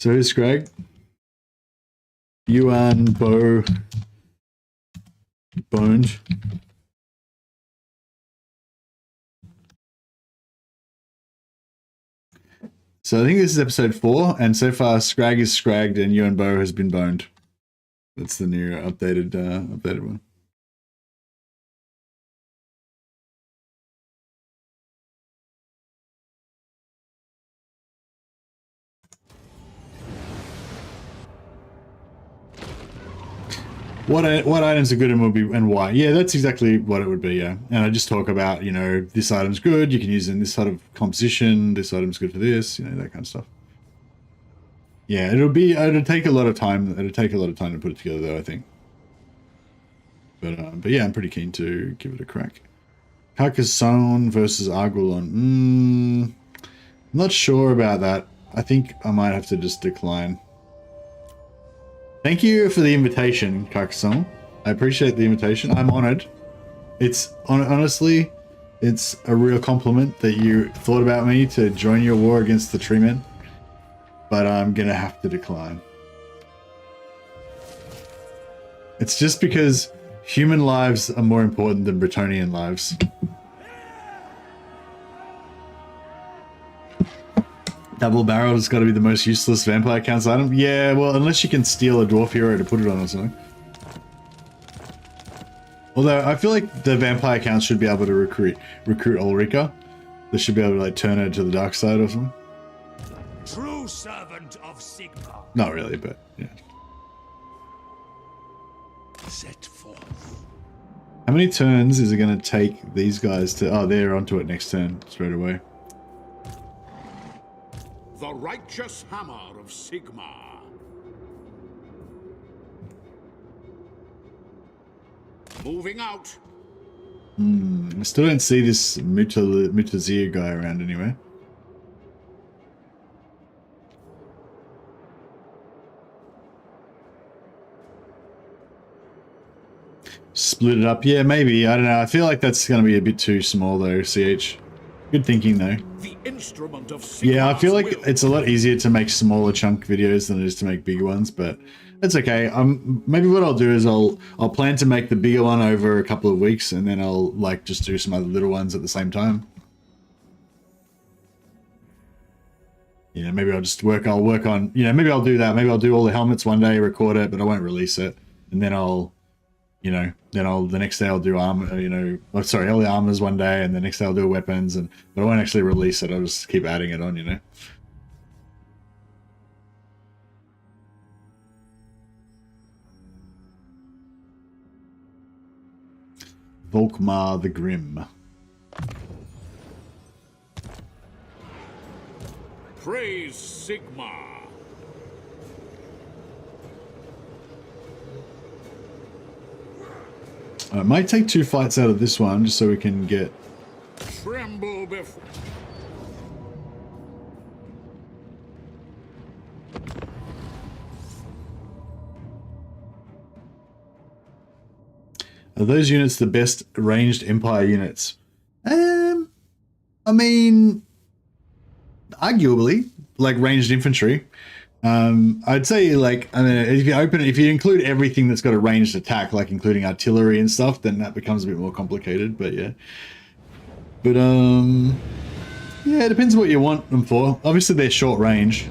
So who's Skrag? Yuan Bo Boned. So I think this is episode 4, and so far Skrag is skragged and Yuan Bo has been boned. That's the new updated one. What items are good and why? Yeah, that's exactly what it would be, yeah. And I just talk about, you know, this item's good, you can use it in this sort of composition, this item's good for this, you know, that kind of stuff. Yeah, it'll take a lot of time. It'll take a lot of time to put it together, though, I think. But yeah, I'm pretty keen to give it a crack. Carcassonne versus Argulon. I'm not sure about that. I think I might have to just decline. Thank you for the invitation, Carcassonne. I appreciate the invitation. I'm honored. It's honestly, it's a real compliment that you thought about me to join your war against the Treemen. But I'm gonna have to decline. It's just because human lives are more important than Bretonnian lives. Double barrel has got to be the most useless vampire counts item. Yeah, well, unless you can steal a dwarf hero to put it on or something. Although I feel like the vampire counts should be able to recruit Ulrika. They should be able to like turn her to the dark side or something. True servant of Sigma. Not really, but yeah. Set forth. How many turns is it going to take these guys to... Oh, they're onto it next turn, straight away. The righteous hammer of Sigma. Moving out. I still don't see this Mutazir guy around anywhere. Split it up. Yeah, maybe. I don't know. I feel like that's going to be a bit too small though, CH. Good thinking though. The instrument of Sigma's yeah, I feel like will. it's a lot easier to make smaller chunk videos than it is to make bigger ones, but that's okay. Maybe what I'll do is I'll plan to make the bigger one over a couple of weeks, and then I'll like just do some other little ones at the same time. Yeah, maybe I'll work on, you know, maybe I'll do that. Maybe I'll do all the helmets one day, record it, but I won't release it. And then I'll, you know, the next day I'll do armor, you know, oh, sorry, all the armors one day, and the next day I'll do weapons, but I won't actually release it. I'll just keep adding it on, you know. Volkmar the Grim. Praise Sigma. I might take 2 fights out of this one just so we can get... Tremble before. Are those units the best ranged Empire units? I mean, arguably, like ranged infantry. I'd say like, I mean, if you include everything that's got a ranged attack, like including artillery and stuff, then that becomes a bit more complicated, but yeah. But yeah, it depends what you want them for. Obviously they're short range.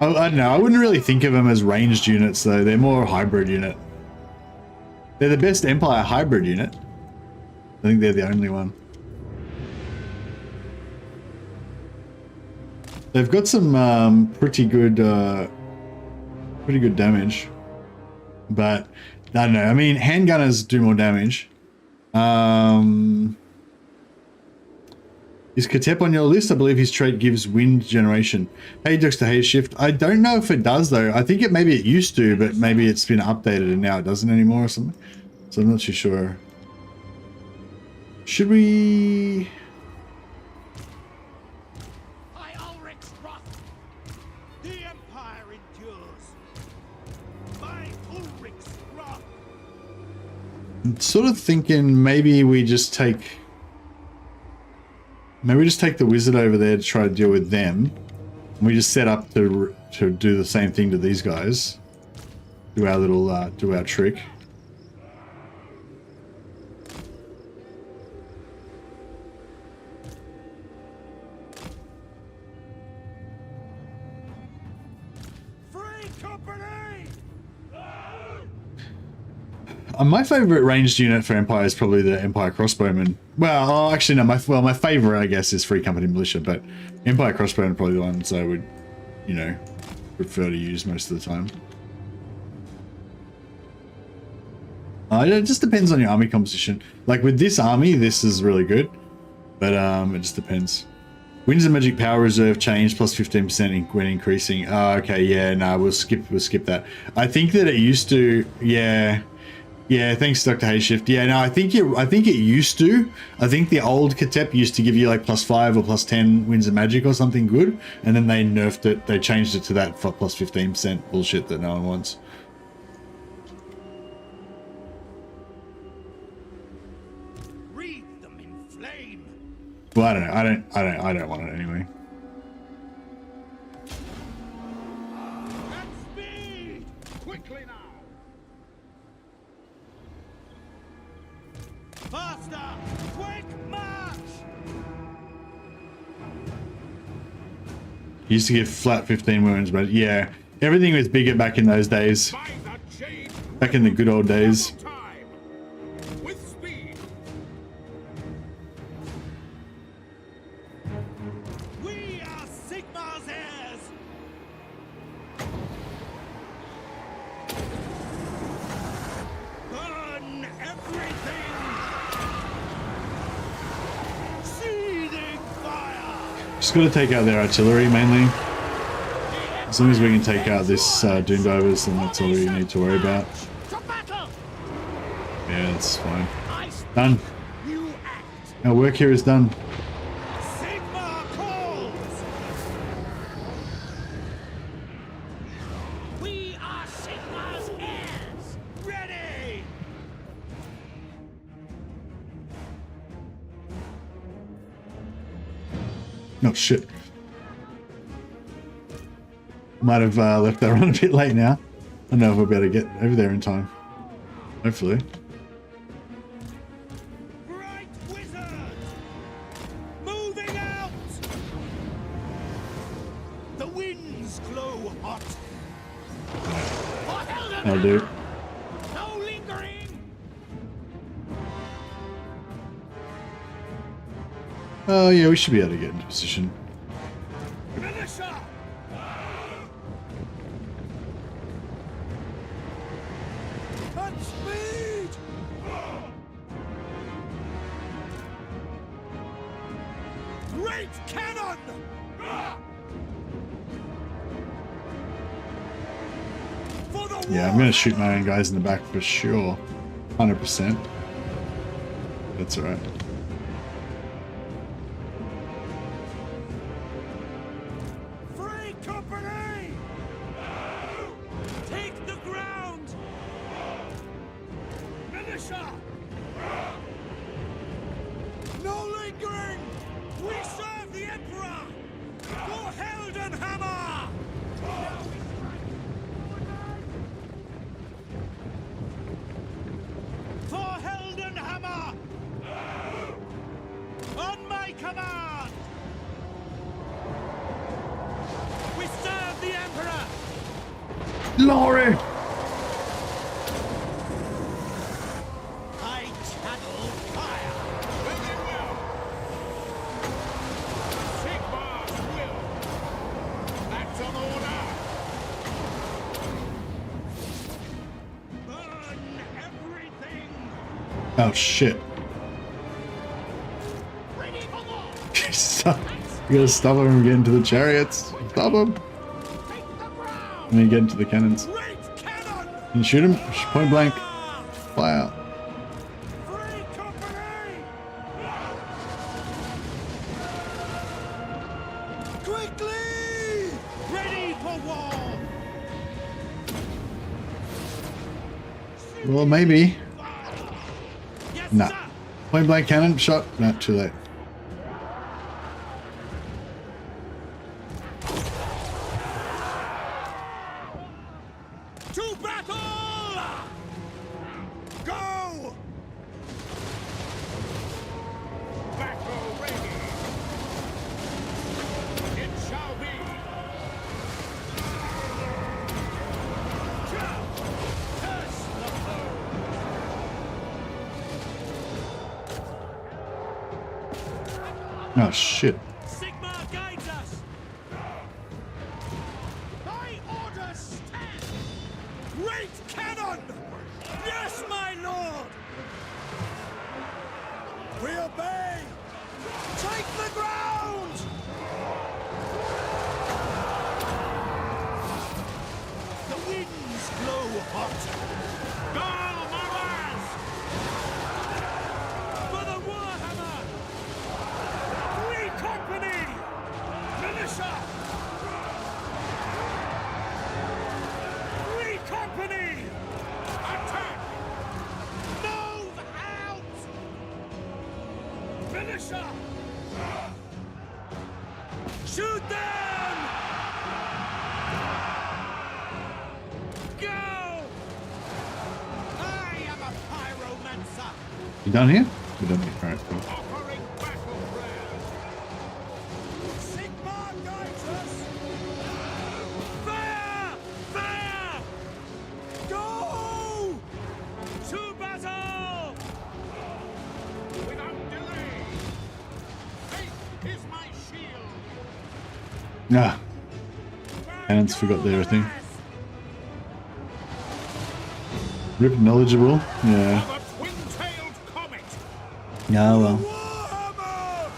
I don't know, I wouldn't really think of them as ranged units though. They're more a hybrid unit. They're the best Empire hybrid unit. I think they're the only one. They've got some pretty good damage, but I don't know. I mean, handgunners do more damage. Is Katep on your list? I believe his trait gives wind generation. Hey, Dexter, hey, Shift. I don't know if it does though. I think maybe it used to, but maybe it's been updated and now it doesn't anymore or something. So I'm not too sure. Should we? By Ulrich's wrath, the Empire endures. By Ulrich's wrath. I'm sort of thinking maybe we just take the wizard over there to try to deal with them. And we just set up to do the same thing to these guys. Do our little do our trick. Free company! My favorite ranged unit for Empire is probably the Empire Crossbowman. Well, actually no, my favorite I guess is Free Company Militia, but Empire Crossbowman are probably the ones I would, you know, prefer to use most of the time. It just depends on your army composition. Like with this army, this is really good, but it just depends. Winds of Magic Power Reserve change plus 15% when increasing. Oh, okay, yeah, no, we'll skip that. I think that it used to, yeah, thanks, Dr. Hayshift. Yeah, no, I think it used to. I think the old Katep used to give you like +5 or +10 Winds of Magic or something good, and then they nerfed it. They changed it to that for plus 15% bullshit that no one wants. Wreathe them in flame. Well, I don't know. I don't want it anyway. At speed! Quickly now! Faster! Quick march! Used to give flat 15 wounds, but yeah, everything was bigger back in those days. By the chain, Back in the good old days. time! With speed! We are Sigmar's heirs! Burn everything! Seething fire! Just got to take out their artillery mainly. As long as we can take out this Doomdivers, then that's all we need to worry about. To battle! Yeah, that's fine. I speak, Done. you act! Our work here is done. Sigmar calls! We are Sigmar's heirs! Ready! Oh shit. Might have left that run a bit late now. I don't know if we'll be able to get over there in time. Hopefully. Bright wizard! Moving out! The winds glow hot! For Helden! That'll do. No lingering! Oh yeah, we should be able to get into position. Militia! At speed! Great cannon! For the Yeah, I'm gonna shoot my own guys in the back for sure. 100%. That's alright. Free company! Take the ground! Militia! No lingering! We serve the Emperor! For Heldenhammer! For Heldenhammer! On my command! We serve the Emperor! Glory! I channel fire! Oh shit. Stop. You gotta stop him from getting to the chariots. Stop him. And then get into the cannons. Can you shoot him? Point blank. Fire. Quickly! Ready for war! Well, maybe. Yes, Nah. sir! Point blank cannon shot. Not too late. To battle! Go! Battle ready. It shall be. Curse the foe. Oh shit. Sigma guides us! By order stand! Great cannon! Yes, my lord! We obey! Take the ground! The winds blow hot! Gal Maraz! For the Warhammer! Free company! Militia! Free company! Attack! Move out! Militia! Shoot them! Go! I am a pyromancer! You done here? We're done here. Alright, cool. Offering battle prayers. Sigma guides us! Fire! Fire! Go! To battle! Without delay. Faith is my shield. Nah. Cannons forgot their thing. Rip knowledgeable? Yeah. The twin-tailed comet. Yeah, well. Warhammer!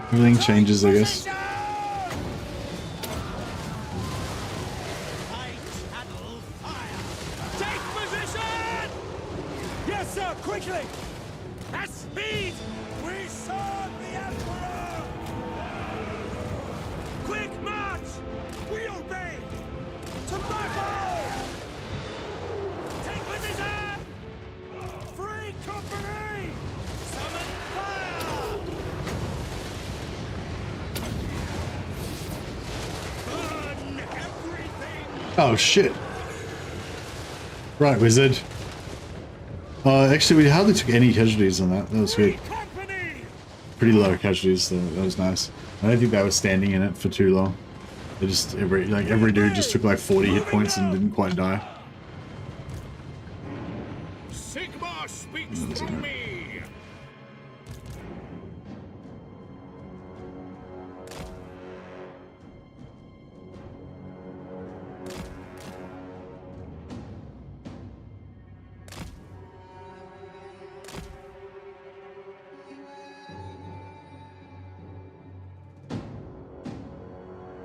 Everything changes, I guess. Take position! Yes, sir, quickly! At speed! We serve the Emperor! Quick march! We obey! To battle! Take position! Free company! Summon fire! Burn everything! Oh shit. Right, wizard. Actually, we hardly took any casualties on that. That was good. Company! Pretty low casualties, so that was nice. I don't think they were standing in it for too long. They just every dude just took like 40 hit points and didn't quite die. Sigma speaks through me.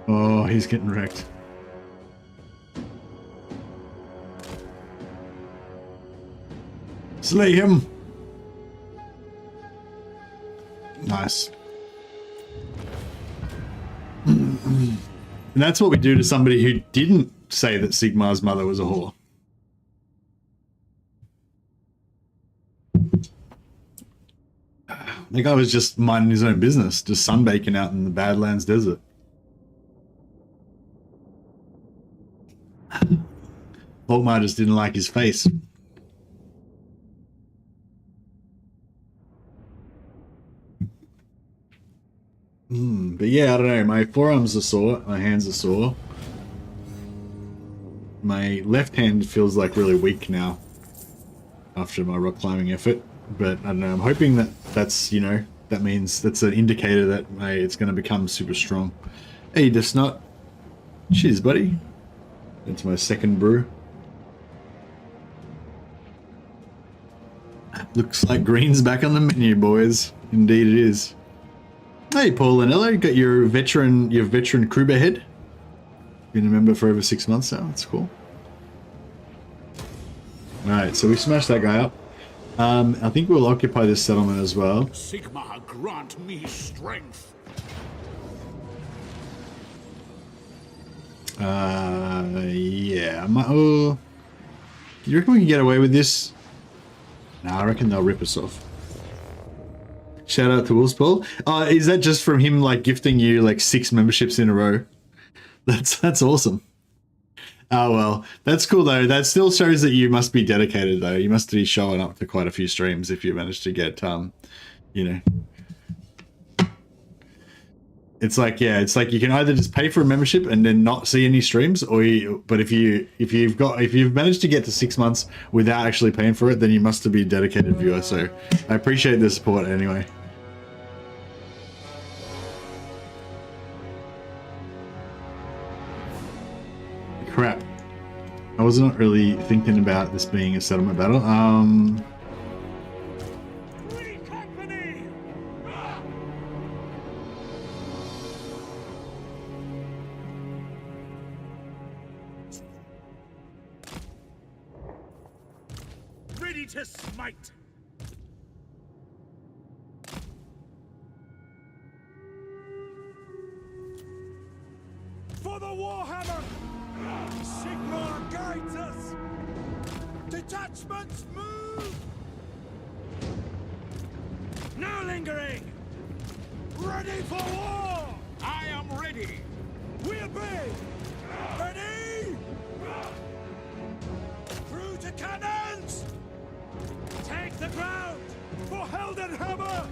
Oh, he's getting wrecked. Slay him! Nice. And that's what we do to somebody who didn't say that Sigmar's mother was a whore. The guy was just minding his own business, just sunbaking out in the Badlands desert. Volkmar just didn't like his face. But yeah, I don't know. My forearms are sore. My hands are sore. My left hand feels like really weak now after my rock climbing effort. But I don't know. I'm hoping that that's, you know, that means that's an indicator that it's going to become super strong. Hey, Desnut. Cheers, buddy. That's my second brew. Looks like green's back on the menu, boys. Indeed it is. Hey, Paul Lanello, you got your veteran crew head. Been a member for over 6 months now. That's cool. Alright, so we smashed that guy up. I think we'll occupy this settlement as well. Sigmar, grant me strength. Yeah. Do you reckon we can get away with this? Nah, I reckon they'll rip us off. Shout out to Wolfspaul. Is that just from him like gifting you like 6 memberships in a row? That's awesome. Oh well, that's cool though. That still shows that you must be dedicated though. You must be showing up to quite a few streams if you manage to get you know. It's like, yeah, it's like you can either just pay for a membership and then not see any streams, or but if you've managed to get to 6 months without actually paying for it, then you must be a dedicated viewer. So I appreciate the support anyway. Crap. I was not really thinking about this being a settlement battle. Ready to smite. For the Warhammer! Sigmar guides us! Detachments move! No lingering! Ready for war! I am ready. We obey! Ready! Through to cannons! Take the ground for Heldenhammer!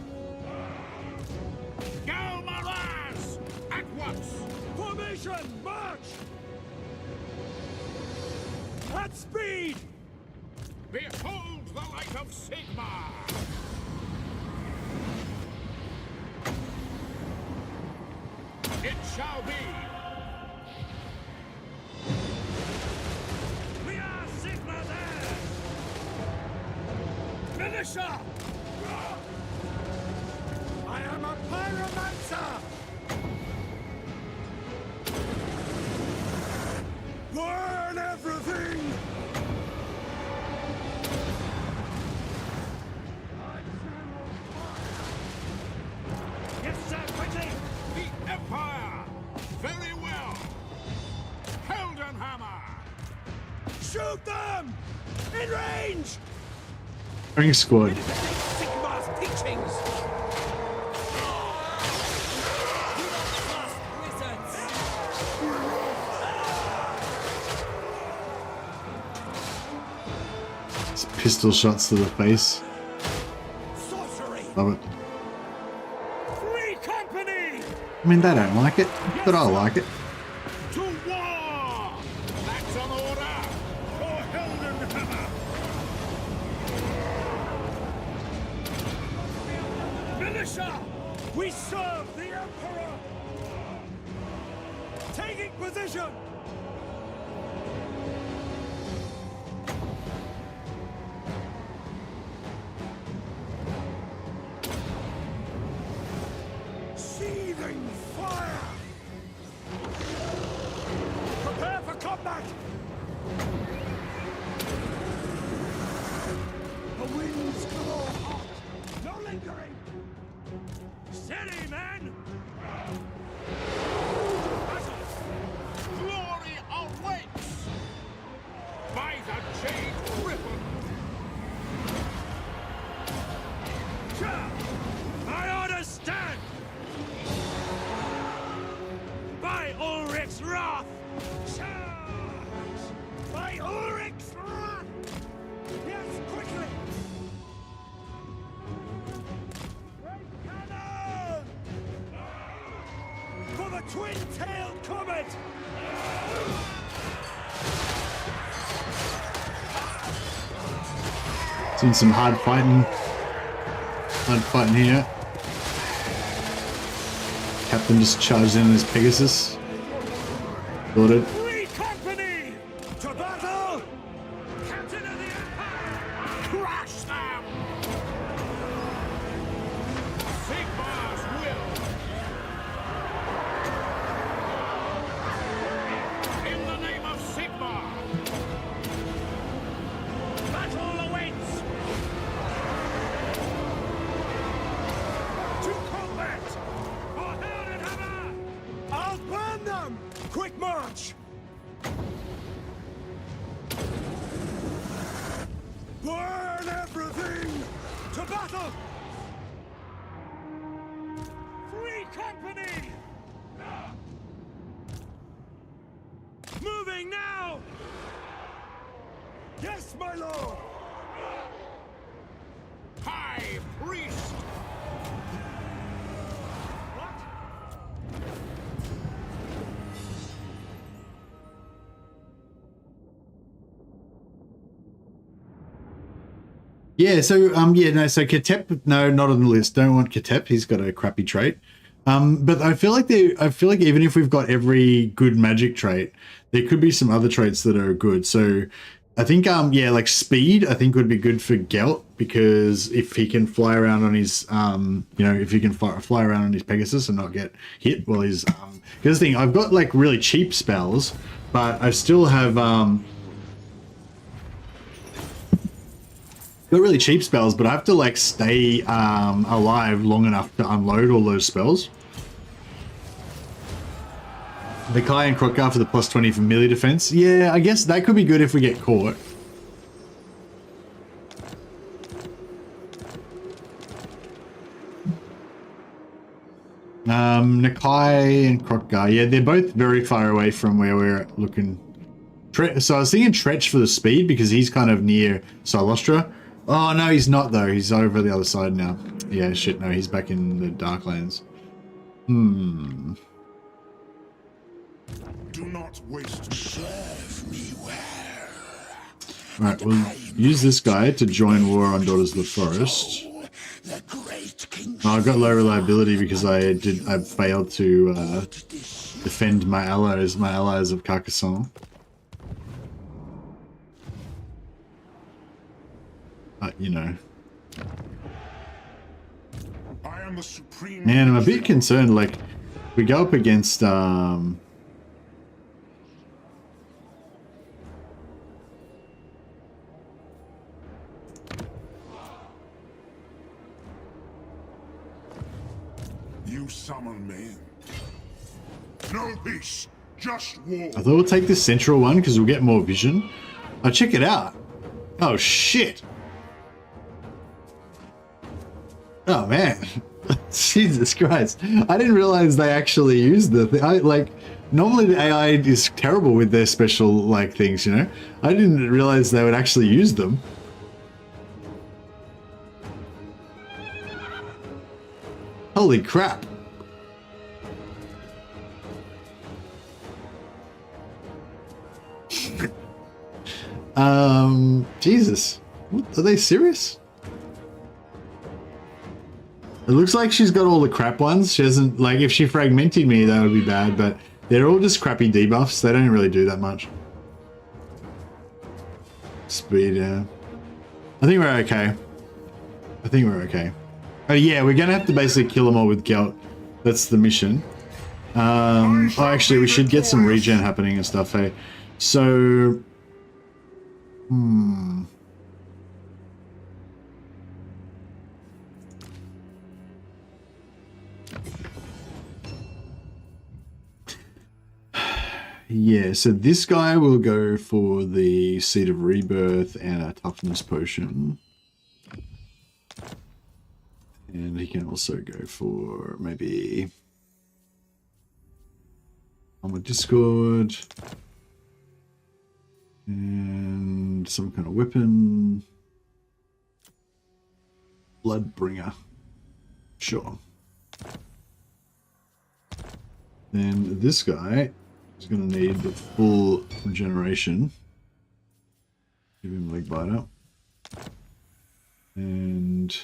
Go, Maras! At once! Formation, march! At speed! Behold the light of Sigmar! It shall be! We are Sigmar's heirs! Militia! I am a pyromancer! Burn everything! Yes, sir, quickly! The Empire! Very well! Heldenhammer! Shoot them! In range! Ring squad. Sigmar's teachings! Pistol shots to the face. Sorcery! Love it. Free company! I mean, they don't like it, but I like it. To war! That's an order for Heldenhammer! Militia! We serve the Emperor! Taking position! Seething fire! Prepare for combat! The winds glow hot! No lingering! Steady, men! Glory awaits! By the Jade Ribbon! My orders stand! By Ulrich's wrath! Charge! By Ulrich's wrath! Yes, quickly! Great cannon! For the twin-tailed comet! Seen some hard fighting here. Captain just charged in on his Pegasus. Loaded. Free company! To battle! Captain of the Empire! Crush them! March! Burn everything! To battle! Free company! Moving now! Yes, my lord! High Priest! Yeah, so yeah, no, so Ketep, no, not on the list. Don't want Ketep. He's got a crappy trait. But I feel like even if we've got every good magic trait, there could be some other traits that are good. So I think yeah, like speed I think would be good for Gelt, because if he can fly around on his you know, if he can fly around on his Pegasus and not get hit while he's here's the thing, I've got like really cheap spells, but I still have got really cheap spells, but I have to like stay alive long enough to unload all those spells. The Kai and Krotkar for the +20 for melee defense. Yeah, I guess that could be good if we get caught. Nakai and Krotkar. Yeah, they're both very far away from where we're looking. So I was thinking Tretch for the speed because he's kind of near Silostra. Oh, no, he's not, though. He's over the other side now. Yeah, shit, no, he's back in the Darklands. Do not waste. Serve me well. Alright, we'll use this guy to join war on Daughters of the Forest. The great king. Oh, I got low reliability because I failed to defend my allies of Carcassonne. You know. I am the supreme. Man, I'm a bit concerned, like, we go up against, You summon me. No peace, just war. I thought we'll take this central one because we'll get more vision. Oh, check it out. Oh, shit. Oh, man. Jesus Christ. I didn't realize they actually used the thing. Normally the AI is terrible with their special, like, things, you know? I didn't realize they would actually use them. Holy crap. Jesus. What, are they serious? It looks like she's got all the crap ones. She hasn't, like, if she fragmented me, that would be bad, but they're all just crappy debuffs. They don't really do that much. Speed, yeah. I think we're okay. I think we're okay. Oh yeah, we're gonna have to basically kill them all with Gelt. That's the mission. Oh, actually, we should get some regen happening and stuff, hey? So... Yeah, so this guy will go for the Seed of Rebirth and a Toughness Potion. And he can also go for maybe on the Discord and some kind of weapon. Bloodbringer. Sure. Then this guy is going to need the full regeneration. Give him leg biter. And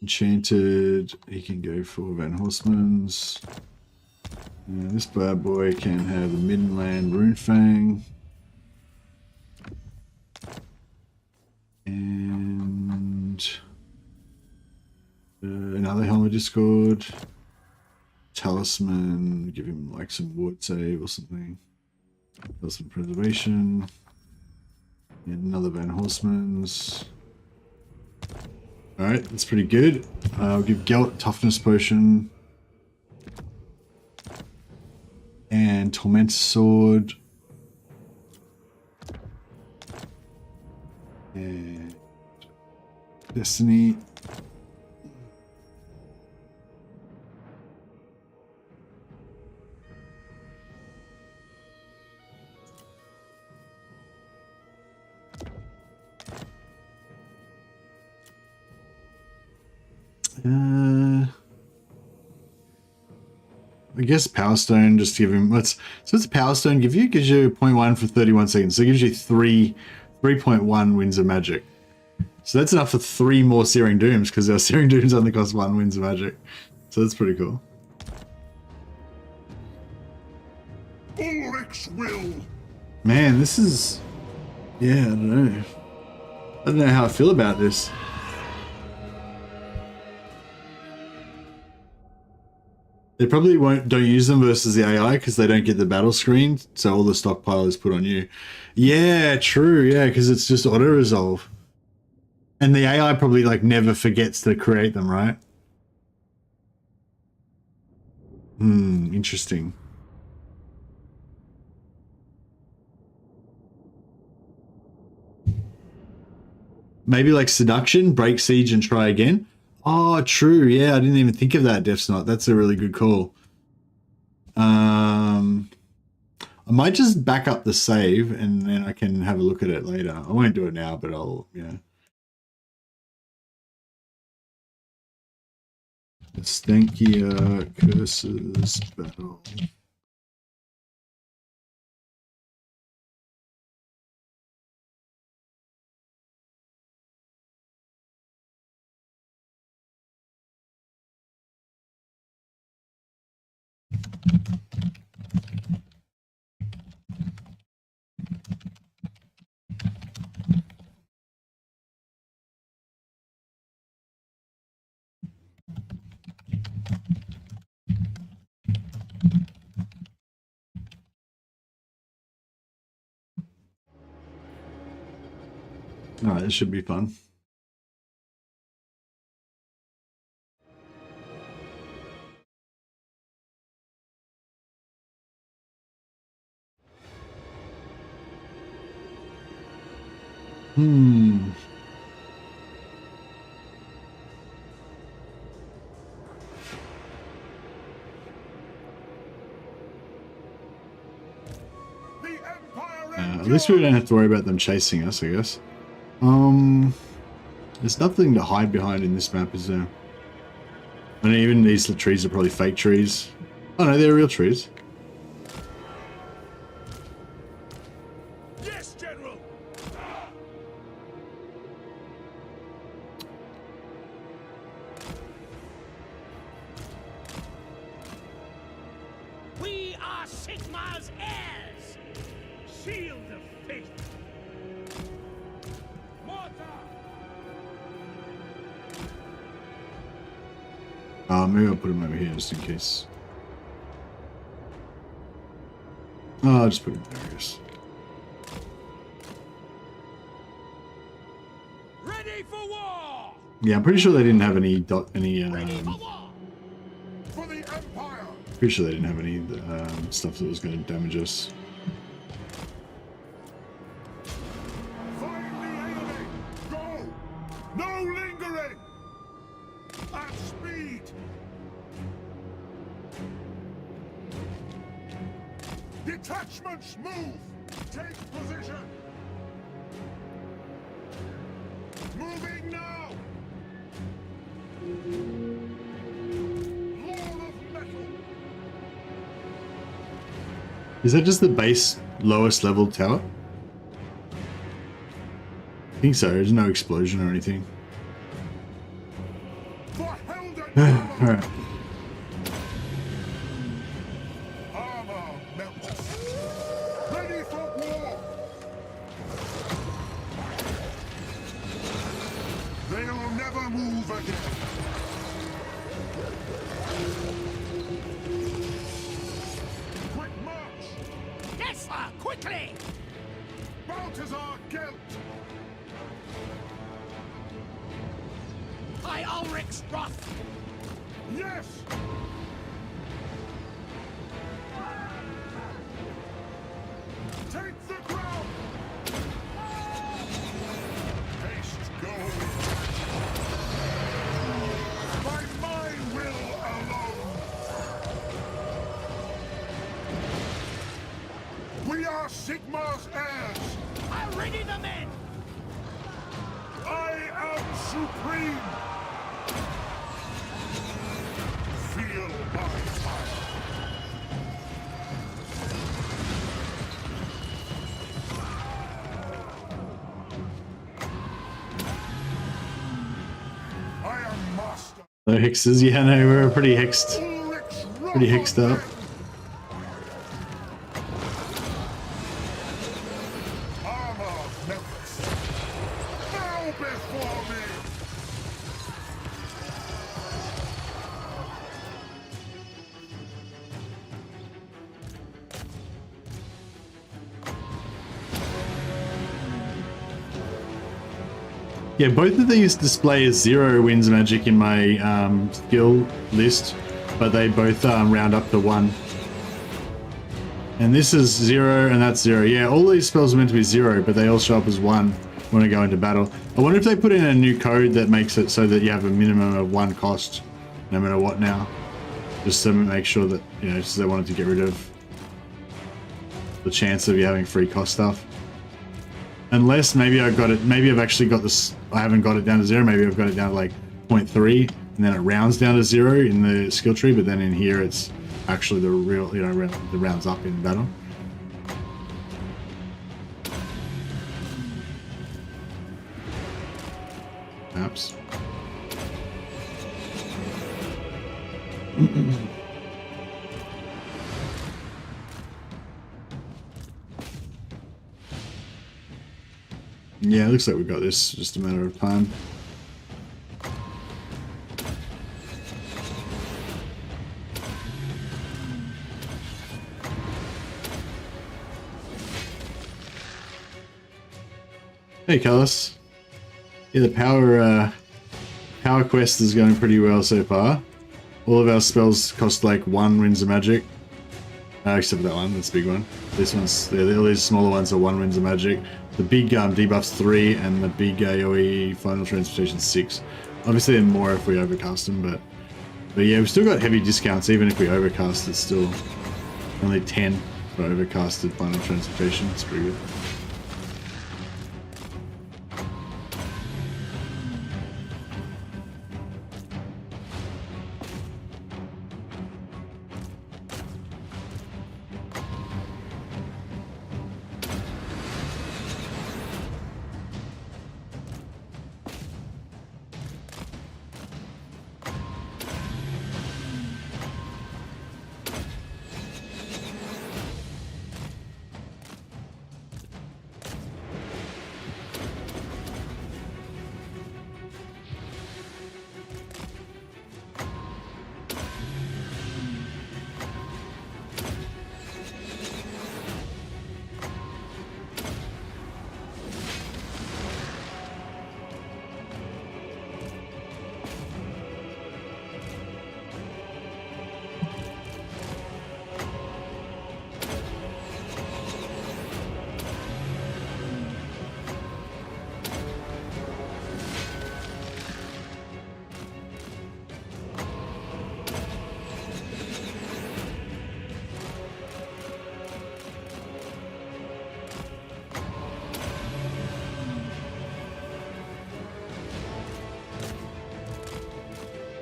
enchanted, he can go for Van Horstman's. And this bad boy can have the Midland Runefang. And another Helmet Discord. Talisman, give him like some ward save or something. Some preservation. And another Van Horstman's. Alright, that's pretty good. I'll give Gelt Toughness Potion. Torment Sword. And Destiny. I guess Power Stone, just give him, so what's a Power Stone give you? Gives you 0.1 for 31 seconds. So it gives you 3.1 Winds of Magic. So that's enough for 3 more Searing Dooms, because our Searing Dooms only cost 1 Winds of Magic. So that's pretty cool. Ulrich's will. Man, this is, yeah, I don't know. I don't know how I feel about this. They probably don't use them versus the AI because they don't get the battle screen, so all the stockpile is put on you. Yeah, true, yeah, because it's just auto-resolve. And the AI probably like never forgets to create them, right? Interesting. Maybe like Seduction, break siege and try again. Oh, true. Yeah, I didn't even think of that, Death's Knot. That's a really good call. I might just back up the save and then I can have a look at it later. I won't do it now, but I'll, yeah. Stankia Curses Battle. All right, this should be fun. At least we don't have to worry about them chasing us, I guess. There's nothing to hide behind in this map, is there? And even these trees are probably fake trees. Oh no, they're real trees. Yes, General. We are Sigmar's heirs. Shield of faith. Maybe I'll put him over here just in case. Oh, I'll just put him there, I guess. Ready for war. Yeah, I'm pretty sure they didn't have any For the Empire. pretty sure they didn't have any stuff that was going to damage us. Find the enemy. Go. No lingering. At speed. Detachments move. Take position. Moving now. Lord of metal. Is that just the base lowest level tower? I think so. There's no explosion or anything. For Helden. Alright. Armor melts. Ready for war. They'll never move again. Quick march. Yes, sir. Quickly. Balthasar Gelt. By Ulrich's wrath. Yes. supreme. Feel my fire. I am master. The hexes, yeah, no, we're pretty hexed. Ulrich's Pretty hexed up. Armor of Memphis. Bow before me. Yeah, both of these display as 0 wins magic in my skill list, but they both round up to 1. And this is 0 and that's 0. Yeah, all these spells are meant to be 0, but they all show up as 1 when I go into battle. I wonder if they put in a new code that makes it so that you have a minimum of 1 cost, no matter what now. Just to make sure that, you know, just they wanted to get rid of the chance of you having free cost stuff. Unless maybe I've got it, maybe I've actually got this, I haven't got it down to 0, maybe I've got it down to like 0.3, and then it rounds down to 0 in the skill tree, but then in here it's actually the real, you know, the rounds up in battle. Perhaps. Yeah, it looks like we've got this, just a matter of time. Hey, Callus. Yeah, the power quest is going pretty well so far. All of our spells cost like 1 wins of magic. Except for that one, that's a big one. This one's, yeah, all these smaller ones are 1 wins of magic. The big debuff's 3 and the big AoE final transportation 6. Obviously they're more if we overcast them, but yeah, we've still got heavy discounts. Even if we overcast, it's still only 10 for overcasted final transportation. It's pretty good.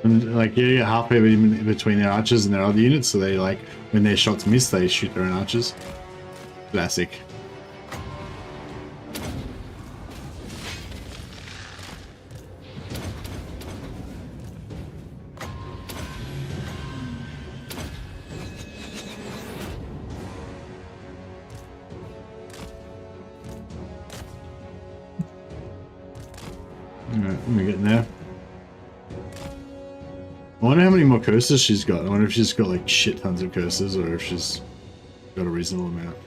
And like you get halfway in between their archers and their other units, so they like when their shots miss, they shoot their own archers. Classic. Alright, we're getting there. I wonder how many more curses she's got. I wonder if she's got like shit tons of curses or if she's got a reasonable amount.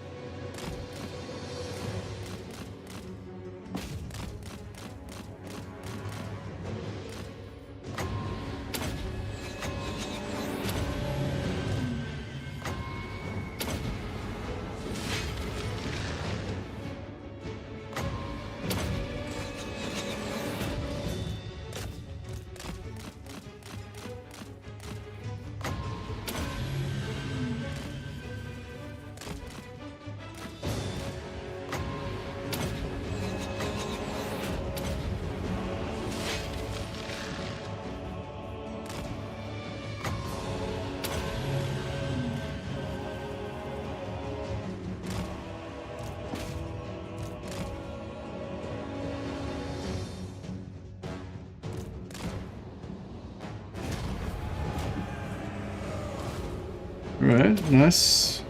Alright, nice.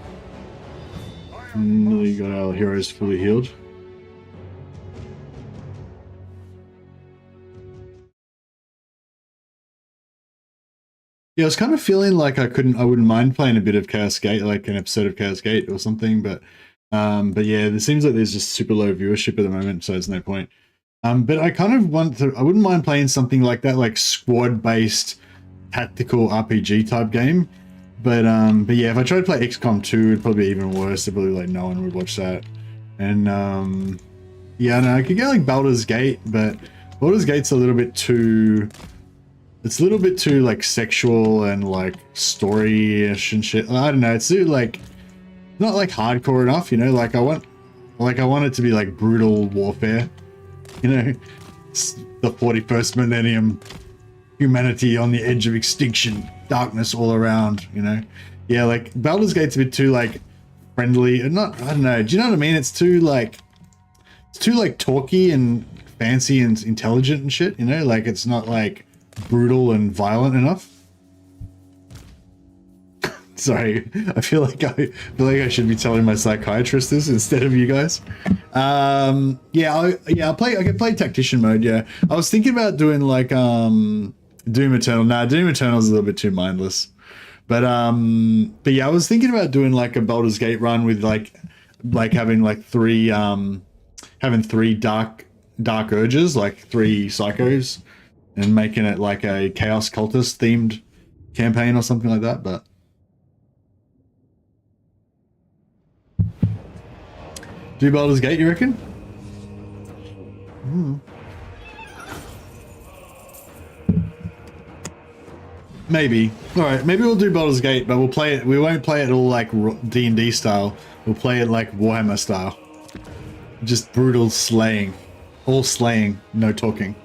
Nearly got our heroes fully healed. Yeah, I was kind of feeling like I wouldn't mind playing a bit of Chaos Gate, like an episode of Chaos Gate or something, but yeah, it seems like there's just super low viewership at the moment, so there's no point. But I kind of I wouldn't mind playing something like that, like squad-based tactical RPG type game. But yeah, if I tried to play XCOM 2, it'd probably be even worse. It'd probably like no one would watch that. And yeah, no, I could get like Baldur's Gate, but Baldur's Gate's a little bit too. It's a little bit too like sexual and like story-ish and shit. I don't know. It's too like not like hardcore enough, you know. Like I want it to be like brutal warfare, you know. It's the 41st millennium, humanity on the edge of extinction, darkness all around, you know. Yeah, like Baldur's Gate's a bit too like friendly and not. I don't know. Do you know what I mean? It's too like talky and fancy and intelligent and shit, you know. Like it's not like brutal and violent enough. Sorry, I feel like I should be telling my psychiatrist this instead of you guys. Yeah, I could play tactician mode. Yeah, I was thinking about doing like Doom Eternal. Nah, Doom Eternal is a little bit too mindless. But yeah, I was thinking about doing like a Baldur's Gate run with like having like three dark urges, like 3 psychos, and making it like a Chaos Cultist themed campaign or something like that. But do Baldur's Gate, you reckon? Maybe. All right, maybe we'll do Baldur's Gate, but we'll play it. We won't play it all like D&D style. We'll play it like Warhammer style. Just brutal slaying, all slaying, no talking.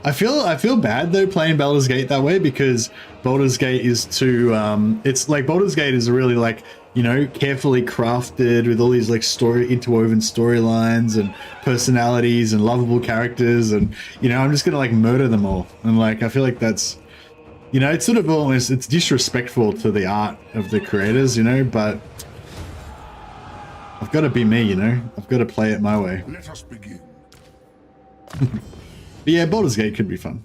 I feel bad though playing Baldur's Gate that way, because Baldur's Gate is too it's like Baldur's Gate is really like, you know, carefully crafted with all these like interwoven storylines and personalities and lovable characters, and you know, I'm just gonna like murder them all, and like I feel like that's, you know, it's sort of almost, it's disrespectful to the art of the creators, you know, but I've got to be me, you know, I've got to play it my way. Let us begin. But yeah, Baldur's Gate could be fun.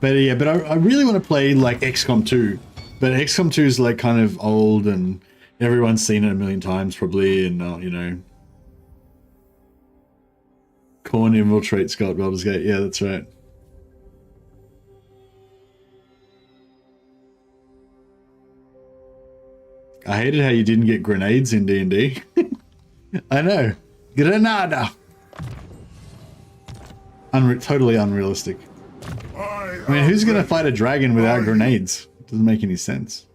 But yeah, but I really want to play like XCOM 2. But XCOM 2 is like kind of old and everyone's seen it a million times probably, and you know. Corn infiltrate Scott Baldur's Gate. Yeah, that's right. I hated how you didn't get grenades in D&D. I know. Granada. Totally unrealistic. I mean, who's going to fight a dragon without grenades? Doesn't make any sense.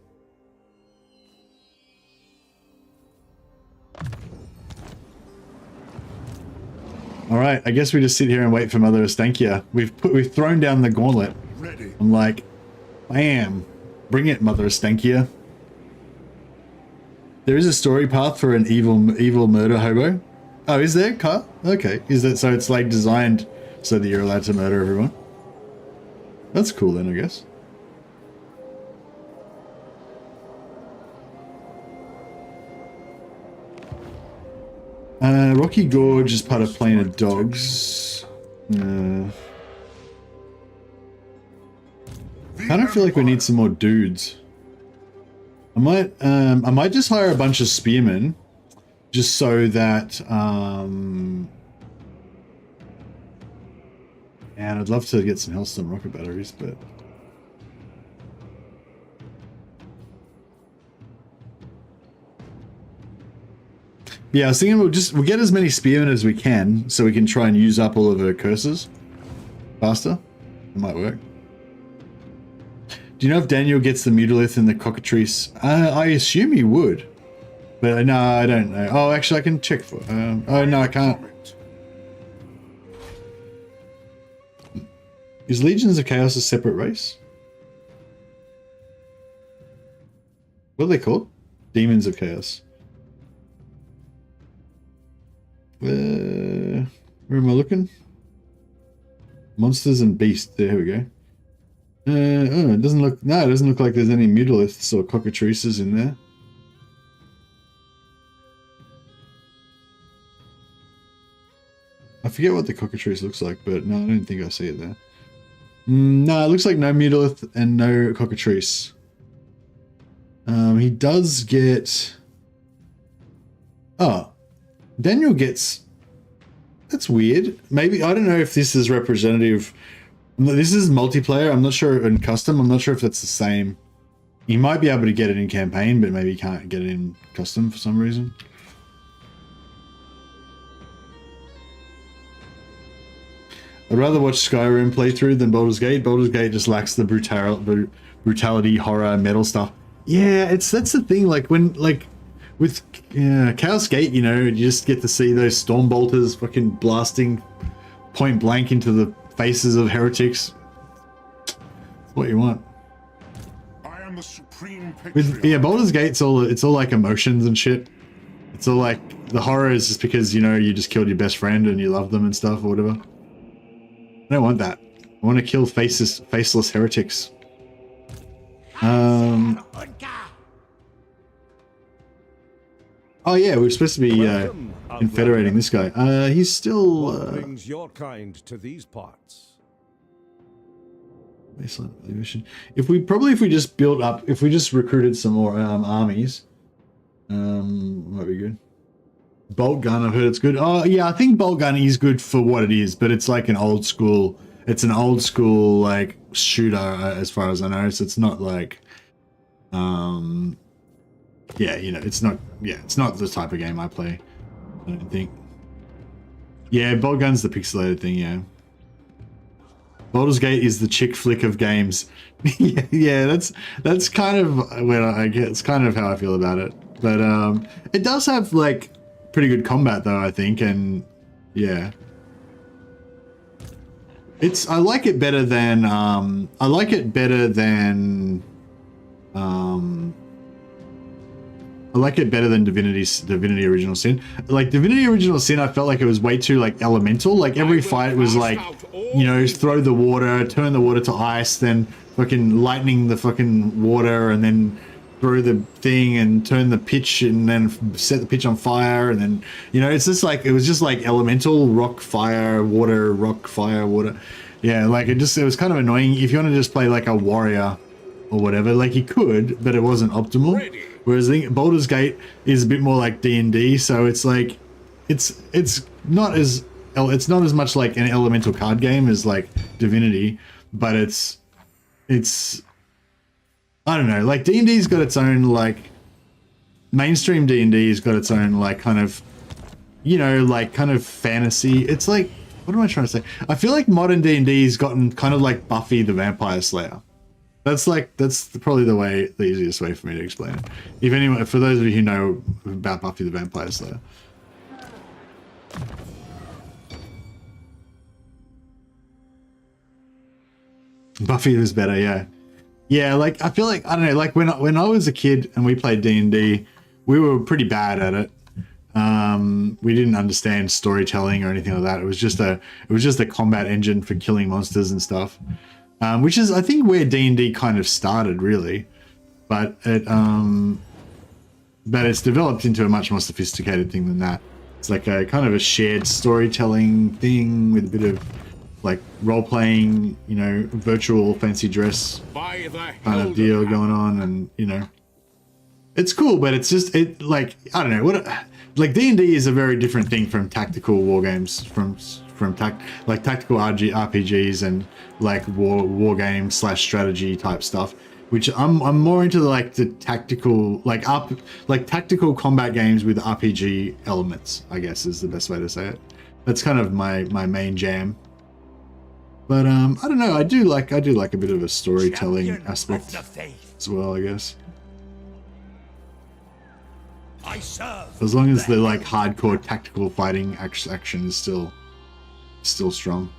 All right, I guess we just sit here and wait for Mother Estankia. We've thrown down the gauntlet. Ready. I'm like, bam, bring it, Mother Estankia. There is a story path for an evil murder hobo. Oh, is there, Kyle? Okay, is that so? It's like designed so that you're allowed to murder everyone. That's cool then, I guess. Rocky Gorge is part of Planet Dogs. I kind of feel like we need some more dudes. I might just hire a bunch of spearmen, just so that and I'd love to get some Hellstone rocket batteries, but yeah, I was thinking we'll get as many spearmen as we can, so we can try and use up all of her curses faster. It might work. Do you know if Daniel gets the Mutalith and the Cockatrice? I assume he would, but no, I don't know. Oh, actually, I can check for. Oh no, I can't. Is Legions of Chaos a separate race? What are they called? Demons of Chaos. Where am I looking? Monsters and Beasts. There we go. Oh, it doesn't look. No, it doesn't look like there's any mutalisks or cockatrices in there. I forget what the cockatrice looks like, but no, I don't think I see it there. No, it looks like no mutalith and no cockatrice. He does get. Oh, Daniel gets. That's weird. Maybe I don't know if this is representative. This is multiplayer. I'm not sure in custom. I'm not sure if that's the same. You might be able to get it in campaign, but maybe you can't get it in custom for some reason. I'd rather watch Skyrim playthrough than Baldur's Gate. Baldur's Gate just lacks the brutality, horror, metal stuff. Yeah, that's the thing. Like when with Chaos Gate, you know, you just get to see those storm bolters fucking blasting point blank into the faces of heretics. That's what you want. I am the supreme With Baldur's Gate, it's all like emotions and shit. It's all like the horror is just because, you know, you just killed your best friend and you love them and stuff or whatever. I don't want that. I want to kill faceless heretics. Oh yeah, we're supposed to be infederating this guy. He's still. What brings your kind to these parts? If we just built up, if we just recruited some more armies, might be good. Bolt gun, I've heard it's good. Oh yeah, I think bolt gun is good for what it is, but it's like an old school. It's an old school like shooter, as far as I know. So it's not like, yeah, you know, it's not. Yeah, it's not the type of game I play. I don't think. Yeah, bolt gun's the pixelated thing. Yeah. Baldur's Gate is the chick flick of games. Yeah, that's kind of where I get. It's kind of how I feel about it. But it does have like pretty good combat though, I think, and yeah, I like it better than Divinity Original Sin. Like Divinity Original Sin, I felt like it was way too like elemental. Like every fight was like, you know, throw the water, turn the water to ice, then fucking lightning the fucking water, and then throw the thing and turn the pitch and then set the pitch on fire, and then, you know, it's just like, it was just like elemental, rock, fire, water, rock, fire, water. Yeah, like it was kind of annoying. If you want to just play like a warrior or whatever, like you could, but it wasn't optimal. Whereas I think Baldur's Gate is a bit more like D&D, so it's like it's not as much like an elemental card game as like Divinity, but it's I don't know, like D&D's got its own like mainstream D&D's got its own like kind of, you know, like kind of fantasy. It's like, what am I trying to say? I feel like modern D&D's gotten kind of like Buffy the Vampire Slayer. That's probably the easiest way for me to explain it. If anyone, for those of you who know about Buffy the Vampire Slayer. Buffy was better, yeah. Yeah, like I feel like, I don't know, like when I was a kid and we played D&D, we were pretty bad at it. We didn't understand storytelling or anything like that. It was just a combat engine for killing monsters and stuff. Which is, I think, where D&D kind of started, really, but it's developed into a much more sophisticated thing than that. It's like a kind of a shared storytelling thing with a bit of like role-playing, you know, virtual fancy dress kind of deal going on, and you know, it's cool, but it's just like, I don't know, like D&D is a very different thing from tactical war games, from tactical RPGs and like war game / strategy type stuff, which I'm more into like the tactical, tactical combat games with RPG elements, I guess is the best way to say it. That's kind of my main jam. But I don't know, I do like a bit of a storytelling aspect as well, I guess. As long as the like hardcore tactical fighting action is still strong.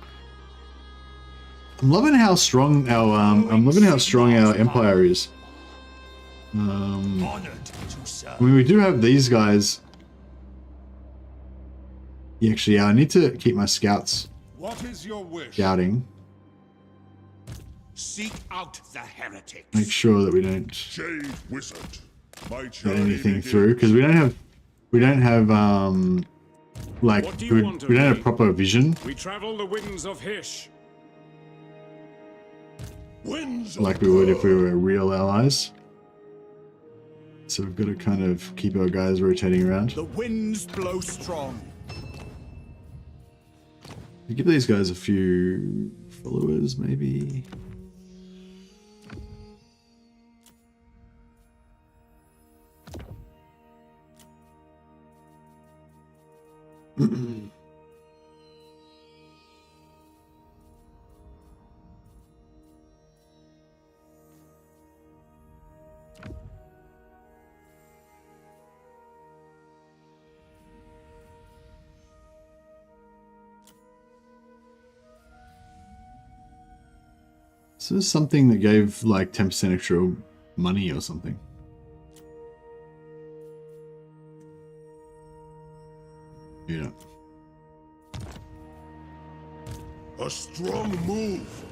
I'm loving how strong our empire is. I mean, we do have these guys. Yeah, actually, yeah, I need to keep my scouts What is your wish? scouting. Seek out the heretics. Make sure that we don't Jade Wizard. My get journey anything begins. through, because we don't have like What do we you want of don't have me? proper vision We travel the winds of Hish. Winds of like we would if we were real allies. So we've got to kind of keep our guys rotating around. The winds blow strong. We give these guys a few followers, maybe. So this is something that gave like 10% extra money or something. Yeah. a strong move.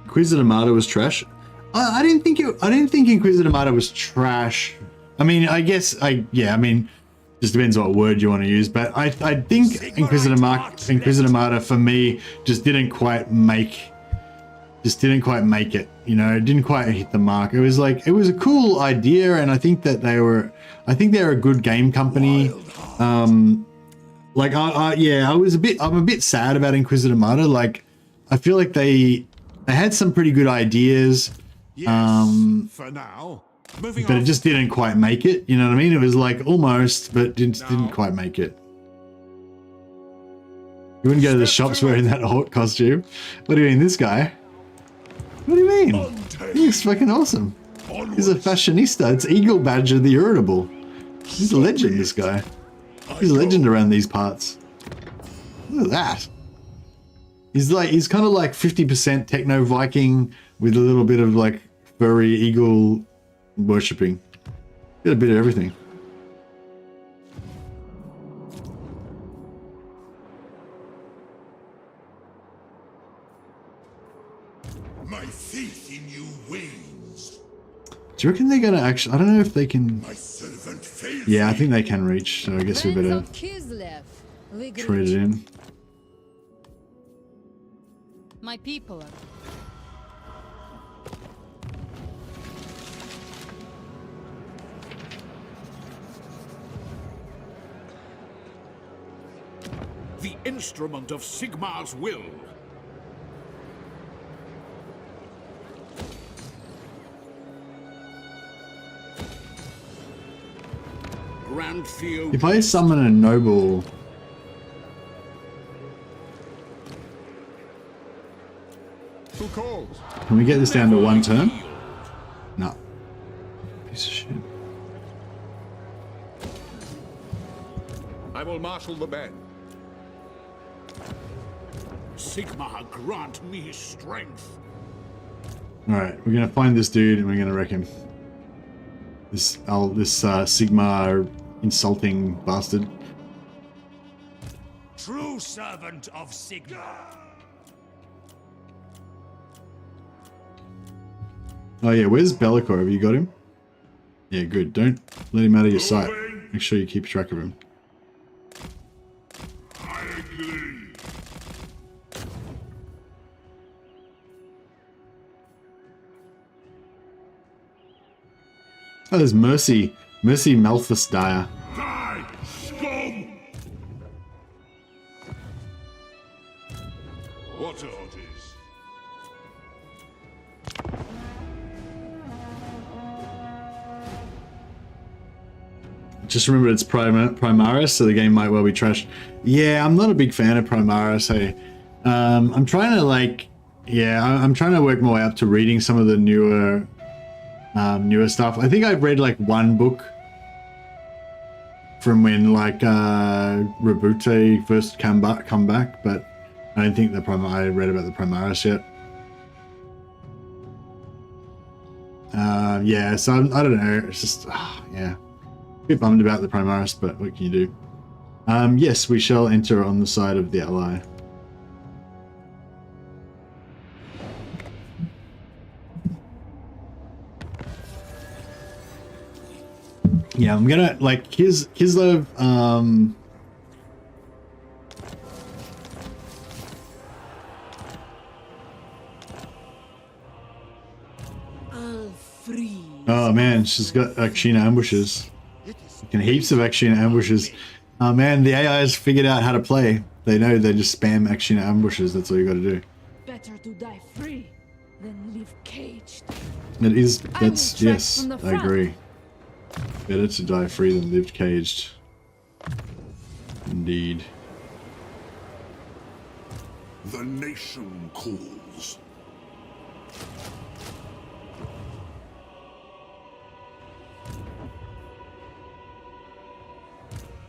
Inquisitor Martyr was trash. I didn't think Inquisitor Martyr was trash. I mean, I guess I mean, just depends what word you want to use. But I think Inquisitor Martyr for me just didn't quite make it. You know, it didn't quite hit the mark. It was like, it was a cool idea, and I think that they're a good game company. Like I'm a bit sad about Inquisitor Martyr. Like, I feel like they had some pretty good ideas. For now. Moving But it just didn't quite make it. You know what I mean? It was like almost, but didn't quite make it. You wouldn't go to the shops wearing that Hawk costume. What do you mean, this guy? What do you mean? He looks fucking awesome. He's a fashionista. It's Eagle Badger the Irritable. He's a legend, this guy. He's a legend around these parts. Look at that. He's kind of like 50% techno Viking with a little bit of like furry eagle worshipping. Got a bit of everything. My faith in you wanes. Do you reckon they're gonna actually? I don't know if they can. My servant fails. Yeah, I think they can reach. So I guess we better trade it in. My people are... The instrument of Sigmar's will. Grand Theo. If I summon a noble, Who calls? can we get this down to one turn? No. Piece of shit. I will marshal the men. Sigmar, grant me strength. Alright, we're gonna find this dude and we're gonna wreck him. This Sigmar insulting bastard. True servant of Sigmar. Oh yeah, where's Bellicor? Have you got him? Yeah, good. Don't let him out of your sight. Make sure you keep track of him. I agree. Oh, there's Mercy. Mercy Malthus Dyer. Die, scum! What orders? Just remember it's Primaris, so the game might well be trashed. Yeah, I'm not a big fan of Primaris. Hey, I'm trying to I'm trying to work my way up to reading some of the newer stuff. I think I've read like one book from when like Rabute first come back, but I don't think I read about the Primaris yet. Yeah, so I don't know. It's just yeah, a bit bummed about the Primaris, but what can you do? Yes, we shall enter on the side of the ally. Yeah, I'm gonna like Kislev. Oh man, she's got Akshina ambushes. Fucking heaps of Akshina ambushes. Oh man, the AI has figured out how to play. They know they just spam Akshina ambushes. That's all you got to do. Better to die free than live caged. It is. That's yes. from the I front. agree. Better to die free than live caged. Indeed. The nation calls.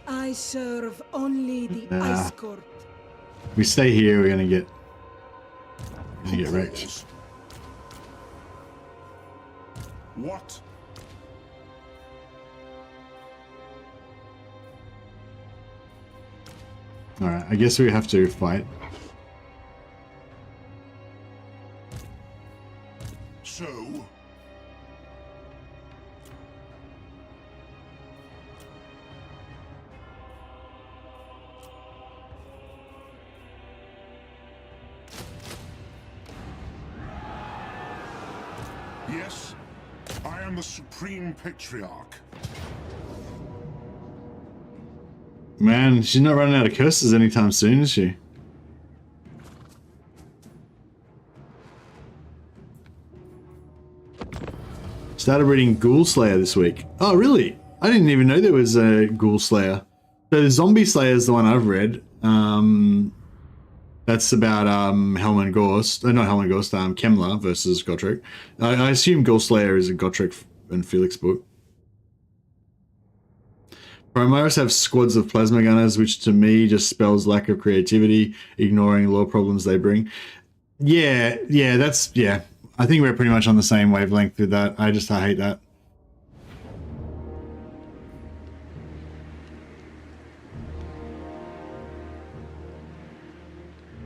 I serve only the ice court. If we stay here, we're gonna get wrecked. What? Alright, I guess we have to fight. So? Yes, I am the Supreme Patriarch. Man, she's not running out of curses anytime soon, is she? Started reading Ghoul Slayer this week. Oh, really? I didn't even know there was a Ghoul Slayer. So the Zombie Slayer is the one I've read. That's about Helman Gorst. Not Helman Gorst, Kemler versus Gotrek. I assume Ghoul Slayer is a Gotrek and Felix book. Primaris have squads of plasma gunners, which to me just spells lack of creativity, ignoring law problems they bring. Yeah, yeah. I think we're pretty much on the same wavelength with that. I hate that.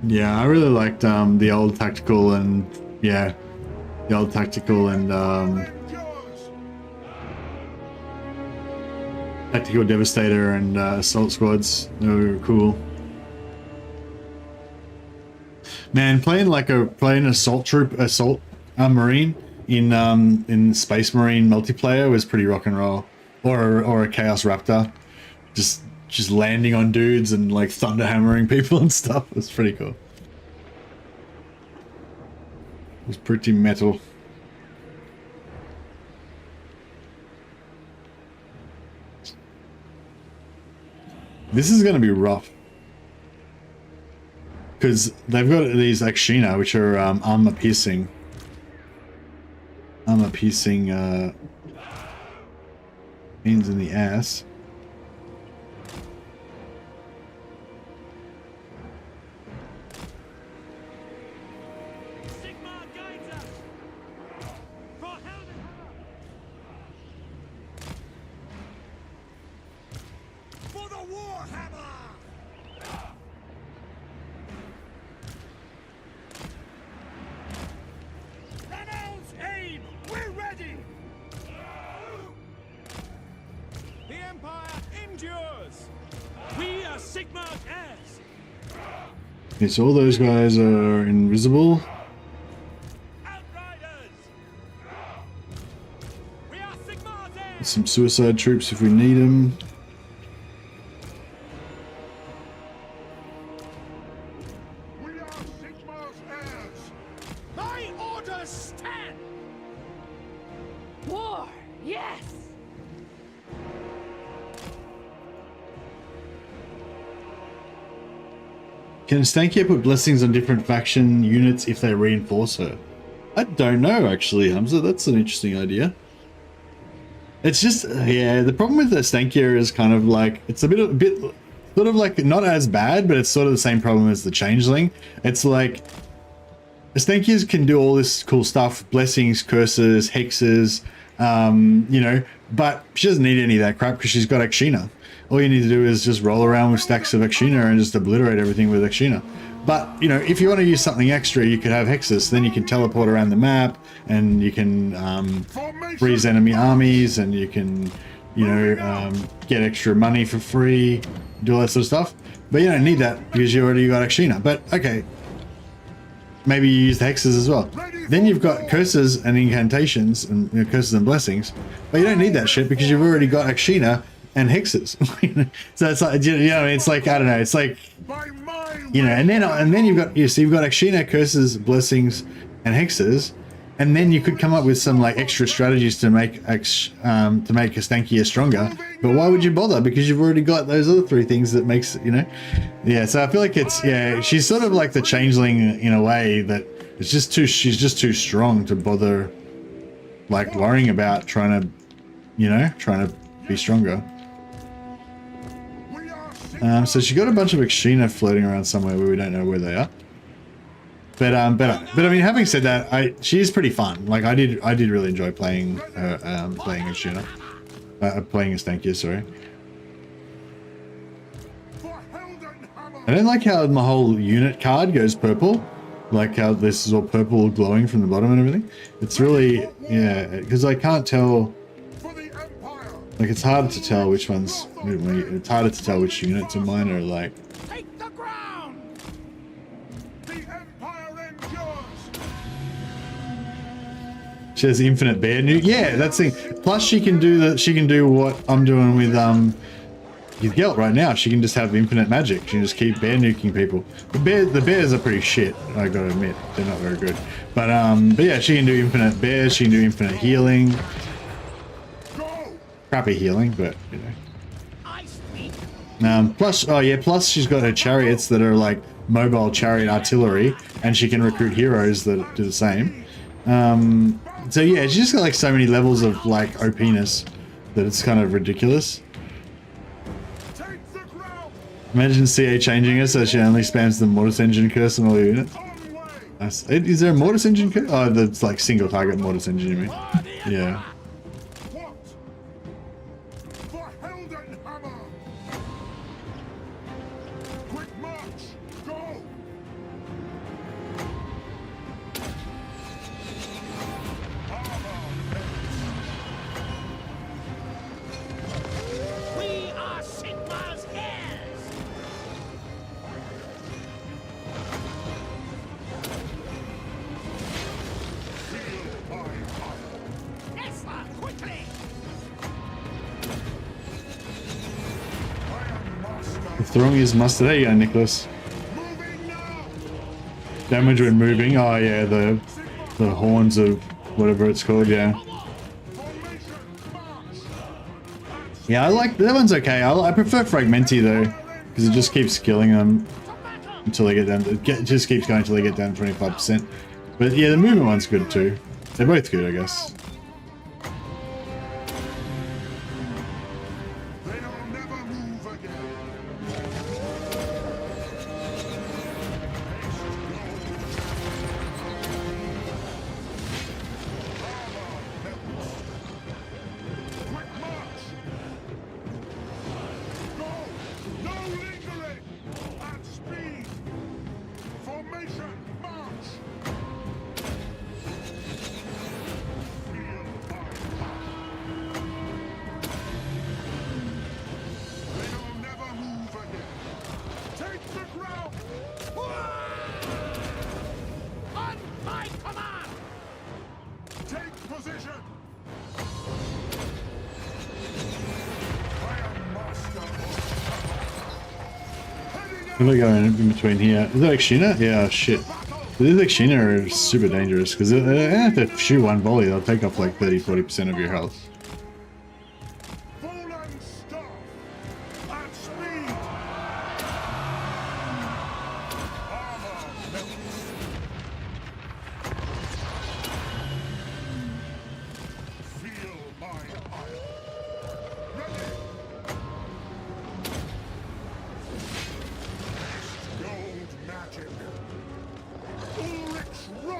Yeah, I really liked the old tactical and Tactical Devastator and Assault Squads. They were cool. Man, playing Assault Marine in Space Marine multiplayer was pretty rock and roll. Or a Chaos Raptor. Just landing on dudes and like thunder hammering people and stuff. It was pretty cool. It was pretty metal. This is going to be rough. Because they've got these Akshina, which are armor piercing. Armor piercing pains in the ass. For the Warhammer! Announce aim! We're ready! The Empire endures! We are Sigmar's heirs! Okay, so all those guys are invisible. Outriders! We are Sigmar's heirs! Some suicide troops if we need them. We are Sigmar's heirs. My orders stand! War, yes! Can Stankia put blessings on different faction units if they reinforce her? I don't know, actually, Hamza. That's an interesting idea. It's just, yeah, the problem with the Stankia is kind of like, it's a bit sort of like not as bad, but it's sort of the same problem as the Changeling. It's like, the Stankias can do all this cool stuff, blessings, curses, hexes, you know, but she doesn't need any of that crap because she's got Akshina. All you need to do is just roll around with stacks of Akshina and just obliterate everything with Akshina. But, you know, if you want to use something extra, you could have hexes. Then you can teleport around the map, and you can freeze enemy armies, and you can, you know, get extra money for free, do all that sort of stuff. But you don't need that because you already got Akshina. But, okay, maybe you use the hexes as well. Then you've got curses and incantations, and you know, curses and blessings. But you don't need that shit because you've already got Akshina and hexes. So it's like, you know, it's like, I don't know, it's like, you know, and then you've got, so you've got Akshina, curses, blessings, and hexes, and then you could come up with some like extra strategies to make a Stankia stronger. But why would you bother? Because you've already got those other three things that makes, you know, yeah. So I feel like it's, yeah, she's sort of like the Changeling in a way that it's just too, she's just too strong to bother like worrying about trying to, you know, trying to be stronger. So she got a bunch of Akshina floating around somewhere where we don't know where they are. But I mean, having said that, she is pretty fun. Like I did really enjoy playing playing Akshina, playing as Stankia. Sorry. I don't like how my whole unit card goes purple, like how this is all purple glowing from the bottom and everything. It's really, yeah, because I can't tell. Like it's hard to tell which ones. It's harder to tell which units of mine are like. Take the ground! The Empire endures! She has infinite bear nuke. Yeah, that's the thing. Plus, she can do what I'm doing with Gelt right now. She can just have infinite magic. She can just keep bear nuking people. The bears are pretty shit. I gotta admit, they're not very good. But yeah, she can do infinite bears. She can do infinite healing. Crappy healing, but you know. Plus, oh yeah, plus she's got her chariots that are like mobile chariot artillery, and she can recruit heroes that do the same. So yeah, she's just got like so many levels of like OPness that it's kind of ridiculous. Imagine CA changing her so she only spams the Mortis Engine curse on all your units. Is there a Mortis Engine curse? Oh, that's like single target Mortis Engine, you mean? Yeah. Throwing his mustard. There you go, Nicholas. Damage when moving. Oh yeah, the horns of whatever it's called. Yeah. Yeah, I like that one's okay. I prefer Fragmenti though, because it just keeps killing them until they get down. It just keeps going until they get down to 25%. But yeah, the movement one's good too. They're both good, I guess. What are we going in between here? Is that Akshina? Yeah, shit. These Akshina are super dangerous because they have to shoot one volley, they'll take off like 30-40% of your health.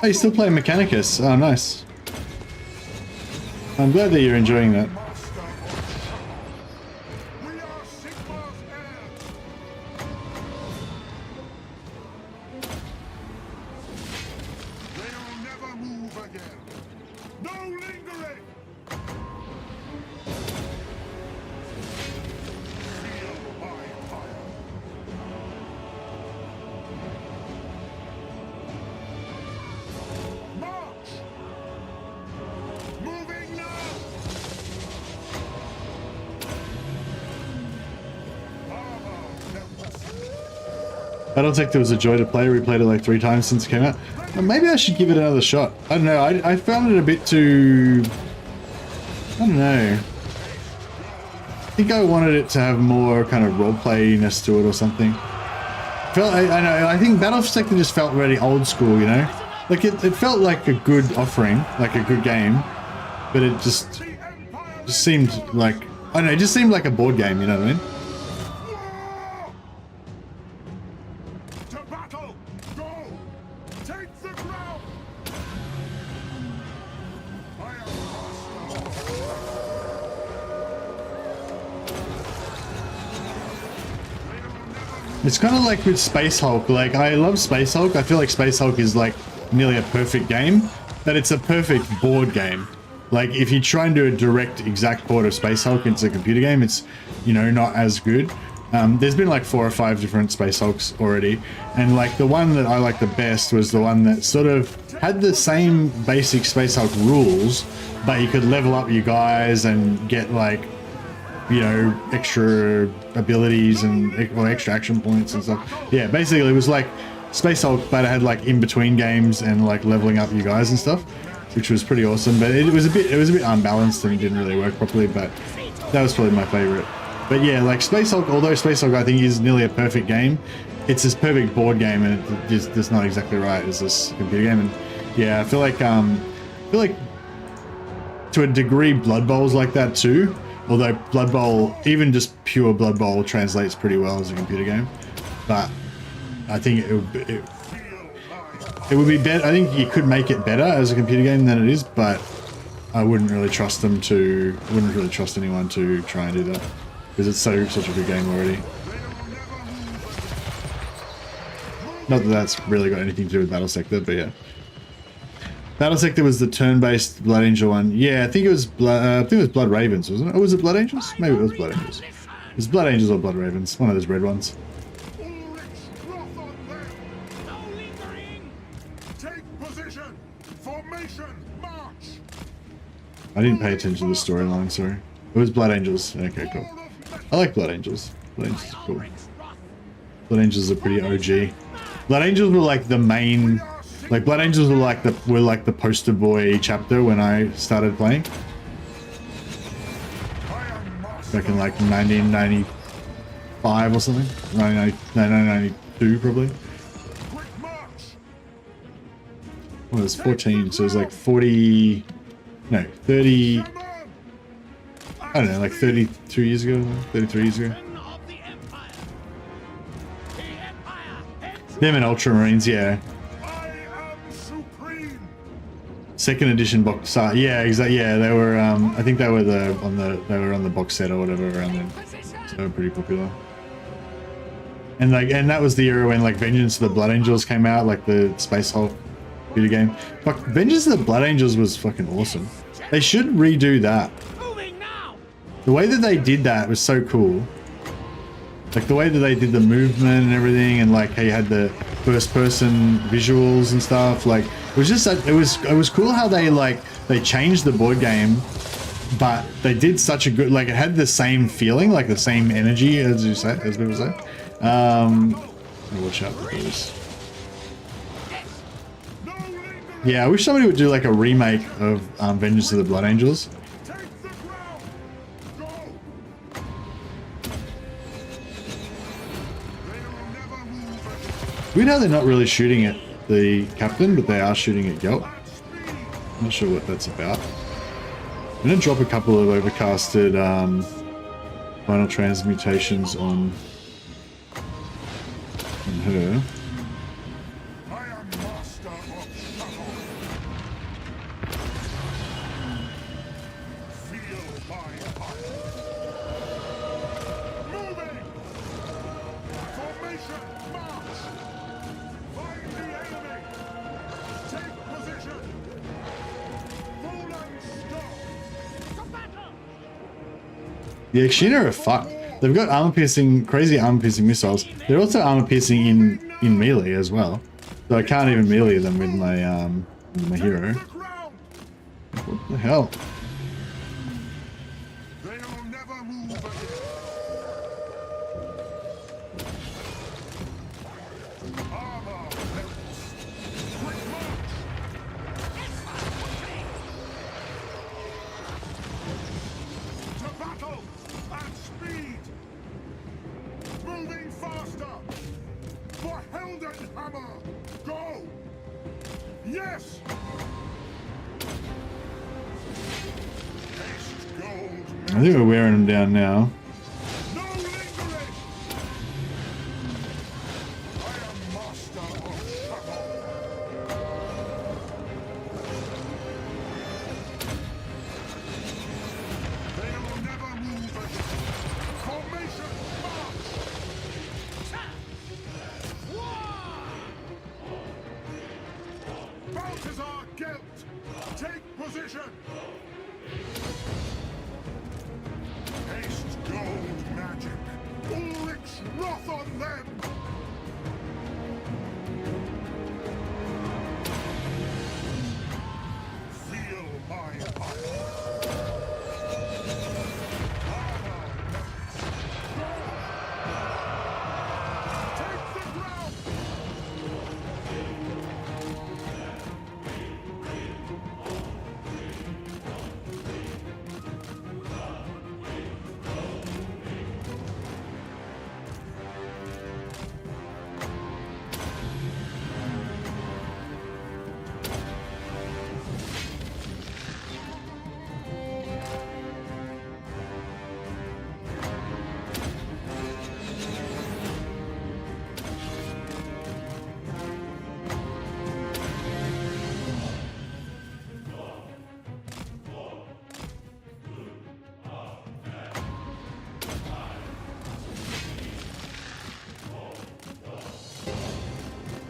Oh, you still playing Mechanicus? Oh, nice. I'm glad that you're enjoying that. We are Sigmar's heirs. They'll never move again. No lingering. Feel my fire. March! Moving now! Battletech was a joy to play. Replayed it like 3 times since it came out. Well, maybe I should give it another shot. I don't know. I found it a bit too... I don't know. I think I wanted it to have more kind of roleplayiness to it or something. I know. I think Battletech just felt really old school, you know? Like it felt like a good offering, like a good game, but it just seemed like, I don't know, it just seemed like a board game, you know what I mean? To battle! Go! Take the ground! I am master. It's kind of like with Space Hulk. Like, I love Space Hulk. I feel like Space Hulk is like nearly a perfect game, but it's a perfect board game. Like, if you try and do a direct exact port of Space Hulk into a computer game, it's, you know, not as good. There's been like 4 or 5 different Space Hulks already, and like the one that I liked the best was the one that sort of had the same basic Space Hulk rules, but you could level up your guys and get like, you know, extra abilities and or extra action points and stuff. Yeah, basically it was like Space Hulk, but it had like in between games and like leveling up your guys and stuff, which was pretty awesome. But it was a bit unbalanced and it didn't really work properly. But that was probably my favorite. But yeah, like Space Hulk, although Space Hulk I think is nearly a perfect game, it's this perfect board game, and it's just not exactly right as this computer game. And yeah, I feel like to a degree Blood Bowl's like that too. Although Blood Bowl, even just pure Blood Bowl, translates pretty well as a computer game. But I think it would be better. I think you could make it better as a computer game than it is, but I wouldn't really trust anyone to try and do that, because it's such a good game already. Not that that's really got anything to do with Battlesector, but yeah. Battlesector was the turn-based Blood Angel one. Yeah, I think it was Blood Ravens, wasn't it? Or was it Blood Angels? Maybe it was Blood Angels. It was Blood Angels or Blood Ravens, one of those red ones. Take position! Formation! March! I didn't pay attention to the storyline, sorry. It was Blood Angels. Okay, cool. I like Blood Angels. Blood Angels are cool. Blood Angels are pretty OG. Blood Angels were like the main... Like, Blood Angels were like the poster boy chapter when I started playing. Back in like 1995 or something. 1992 probably. Well, it was 14, so it was like 40... No, 30... I don't know, like 32 years ago, 33 years ago. Them and Ultramarines, yeah. Second edition box art, yeah, exactly. Yeah, they were. I think they were on the box set or whatever around then. So they were pretty popular. And that was the era when like Vengeance of the Blood Angels came out, like the Space Hulk video game. Fuck, Vengeance of the Blood Angels was fucking awesome. They should redo that. The way that they did that was so cool. Like the way that they did the movement and everything, and like how you had the first-person visuals and stuff. Like it was just it was cool how they changed the board game, but they did such a good, like it had the same feeling, like the same energy as people say. Watch out for this. Yeah, I wish somebody would do like a remake of Vengeance of the Blood Angels. Weird how they're not really shooting at the captain, but they are shooting at Gelt. I'm not sure what that's about. I'm going to drop a couple of overcasted final transmutations on her. The Akshina are fucked. They've got armor-piercing, crazy armor-piercing missiles. They're also armor-piercing in melee as well. So I can't even melee them with my hero. What the hell? They'll never move again. Armor melts. Quick march. To battle and speed. Moving faster. For Heldenhammer. Go. Yes. I think we're wearing them down now. No lingering. I am master of Skrag. They'll never move again. Formation march. Balthasar Gelt, take position. Haste gold magic. Ulrich's wrath on them. Feel my fire. Armor melts. Take the ground.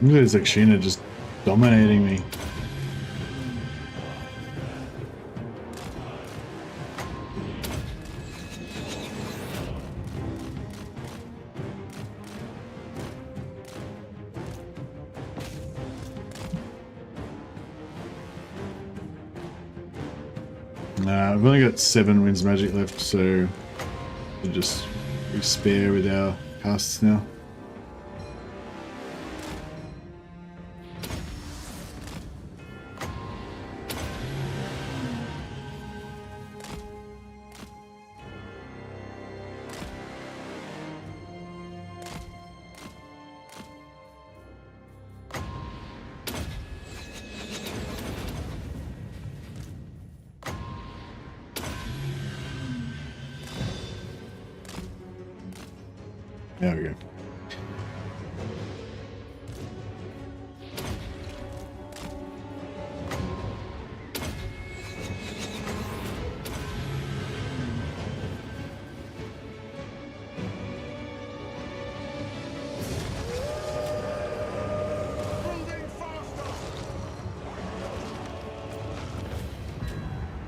Look at this Akshina just dominating me. I've only got 7 wins magic left, so we'll just be spare with our casts now. There we go.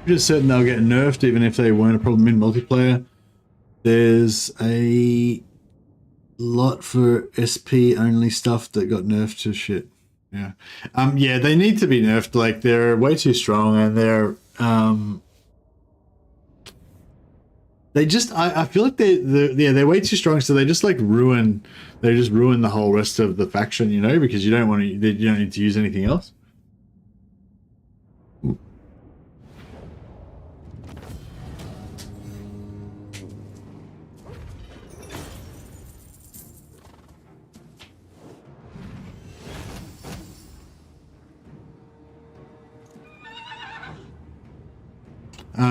Just certain they'll get nerfed even if they weren't a problem in multiplayer. There's a lot for SP only stuff that got nerfed to shit. Yeah. Yeah, they need to be nerfed. Like, they're way too strong, and they're they just I feel like they're way too strong, so they just ruin the whole rest of the faction, you know, because you don't need to use anything else.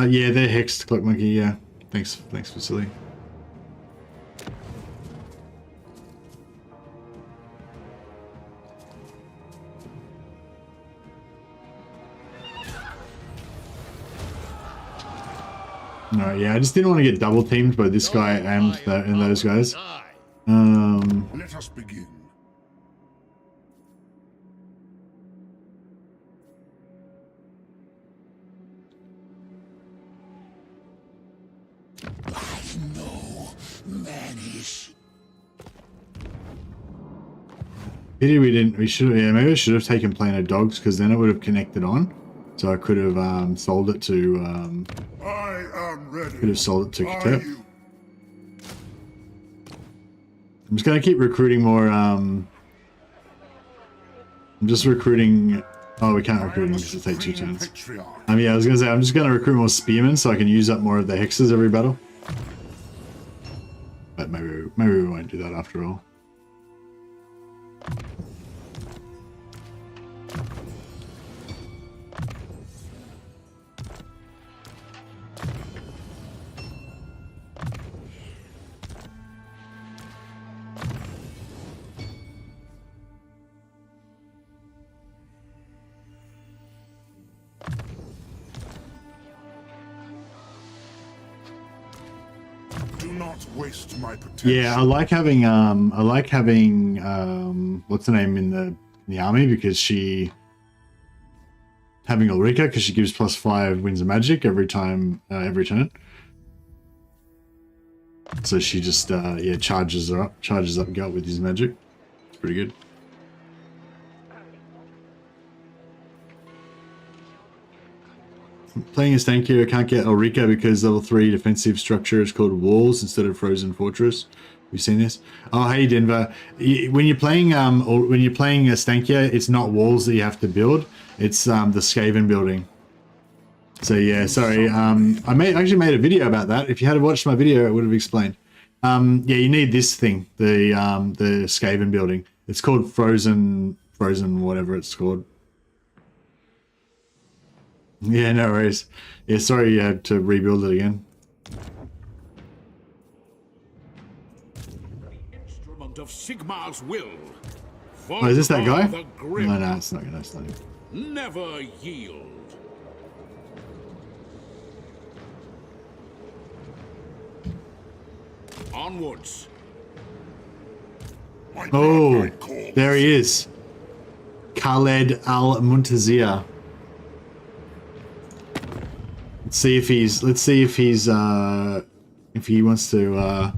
Yeah, they're hexed, Cloak Monkey, yeah. Thanks, Vasily. Alright, yeah, I just didn't want to get double teamed by this guy and those guys. Let us begin. Pity we didn't. We should. Yeah, maybe I should have taken Planar Dogs because then it would have connected on. So I could have sold it to. I am ready. Could have sold it to Are Katep. you? I'm just gonna keep recruiting more. I'm just recruiting. Oh, we can't recruit him because it takes 2 turns. Yeah, I was gonna say I'm just gonna recruit more spearmen so I can use up more of the hexes every battle. But maybe we won't do that after all. Do not waste my potential. Yeah, I like having what's the name in the army because she having Ulrika because she gives +5 winds of magic every time every turn. So she just yeah charges up Gelt with his magic. It's pretty good. Playing as tank here, I can't get Ulrika because level 3 defensive structure is called walls instead of frozen fortress. You've seen this? Oh, hey Denver. When you're playing a Stankia, it's not walls that you have to build. It's the Skaven building. So yeah, sorry. I actually made a video about that. If you had watched my video, it would have explained. Yeah, you need this thing, the Skaven building. It's called frozen whatever it's called. Yeah, no worries. Yeah, sorry you had to rebuild it again. Instrument of Sigmar's will. Oh, is this that guy? The grim. No, it's not gonna. It's not him. Never yield. Onwards. Oh, there he is. Khaled Al-Muntazir. Let's see if he wants to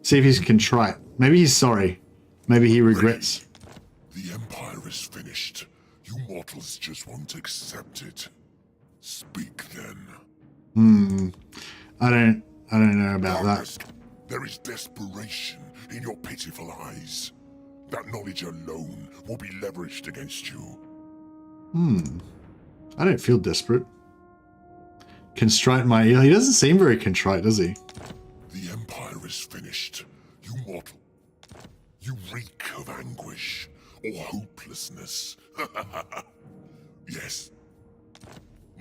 see if he's contrite. Maybe he's sorry. Maybe he regrets. The Empire is finished. You mortals just won't accept it. Speak then. I don't know about that. There is desperation in your pitiful eyes. That knowledge alone will be leveraged against you. I don't feel desperate. Contrite my ear. He doesn't seem very contrite, does he? The Empire is finished. You mortal. You reek of anguish or hopelessness. Yes.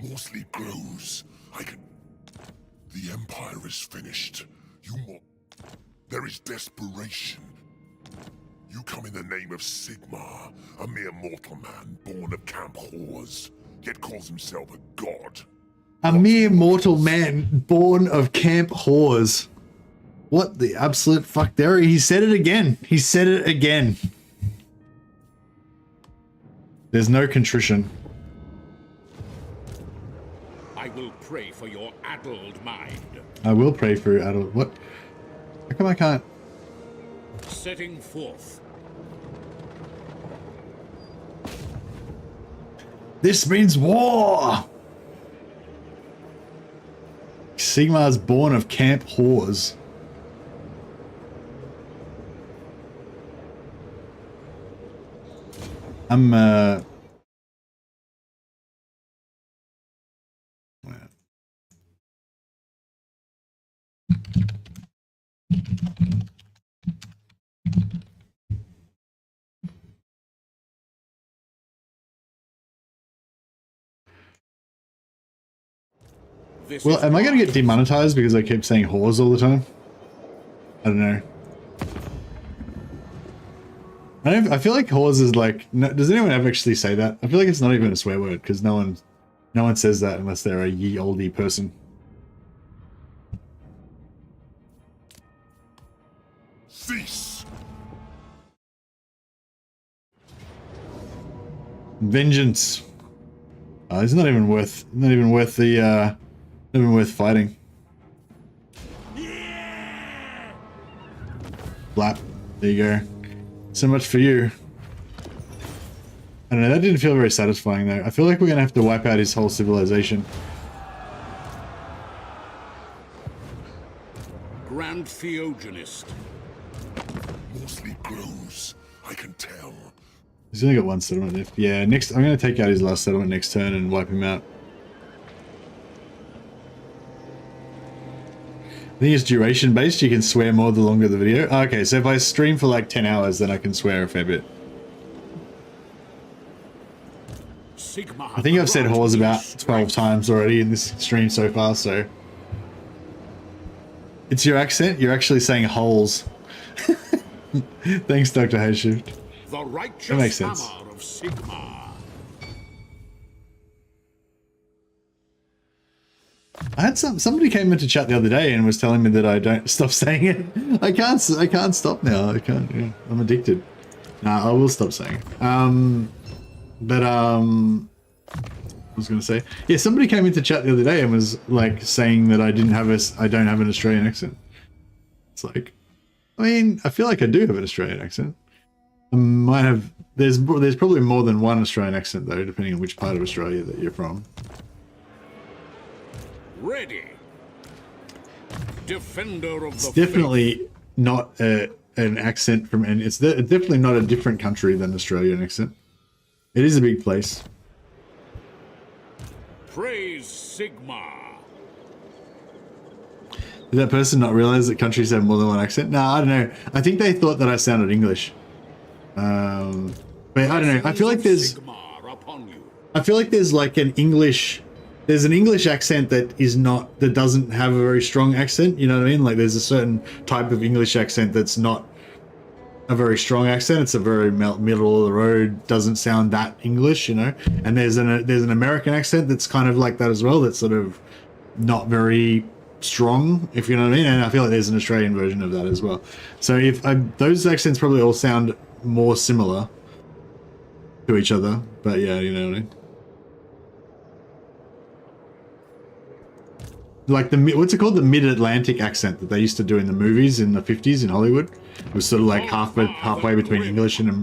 More sleep glows. The Empire is finished. There is desperation. You come in the name of Sigmar, a mere mortal man born of camp whores, yet calls himself a god. A mere mortal man born of camp whores. What the absolute fuck, Derry? He said it again. He said it again. There's no contrition. I will pray for your addled mind. I will pray for your adult. What? How come I can't? Setting forth. This means war! Sigmar's born of camp whores. Well, am I going to get demonetized because I keep saying whores all the time? I don't know. I feel like whores is like... No, does anyone ever actually say that? I feel like it's not even a swear word because no one says that unless they're a ye olde person. Cease. Vengeance. It's not even worth the not even worth fighting. Blap. There you go. So much for you. I don't know, that didn't feel very satisfying though. I feel like we're gonna have to wipe out his whole civilization. Grand Theogenist. Mostly grows, I can tell. He's only got one settlement left. Yeah, next I'm gonna take out his last settlement next turn and wipe him out. I think it's duration based. You can swear more the longer the video. Okay, so if I stream for like 10 hours, then I can swear a fair bit. I think I've said whores about 12 times already in this stream so far, so... It's your accent? You're actually saying holes. Thanks, Dr. Hayshift. That makes sense. Of Sigmar. I had somebody came into chat the other day and was telling me that I don't stop saying it. I can't stop now. I can't. Yeah, I'm addicted. Nah, I will stop saying it. I was gonna say, yeah, somebody came into chat the other day and was like saying that I don't have an Australian accent. It's like, I mean, I feel like I do have an Australian accent. I might have. There's probably more than one Australian accent though, depending on which part of Australia that you're from. Ready. Defender of It's the definitely not an accent from, and it's definitely not a different country than Australian accent. It is a big place. Praise Sigmar. Did that person not realize that countries have more than one accent? No, I don't know. I think they thought that I sounded English. But I don't know. I feel like there's like an English. There's an English accent that doesn't have a very strong accent. You know what I mean? Like there's a certain type of English accent that's not a very strong accent. It's a very middle of the road, doesn't sound that English, you know. And there's an American accent that's kind of like that as well. That's sort of not very strong, if you know what I mean. And I feel like there's an Australian version of that as well. So if those accents probably all sound more similar to each other, but yeah, you know what I mean. Like what's it called? The mid-Atlantic accent that they used to do in the movies in the 50s in Hollywood. It was sort of like halfway between English and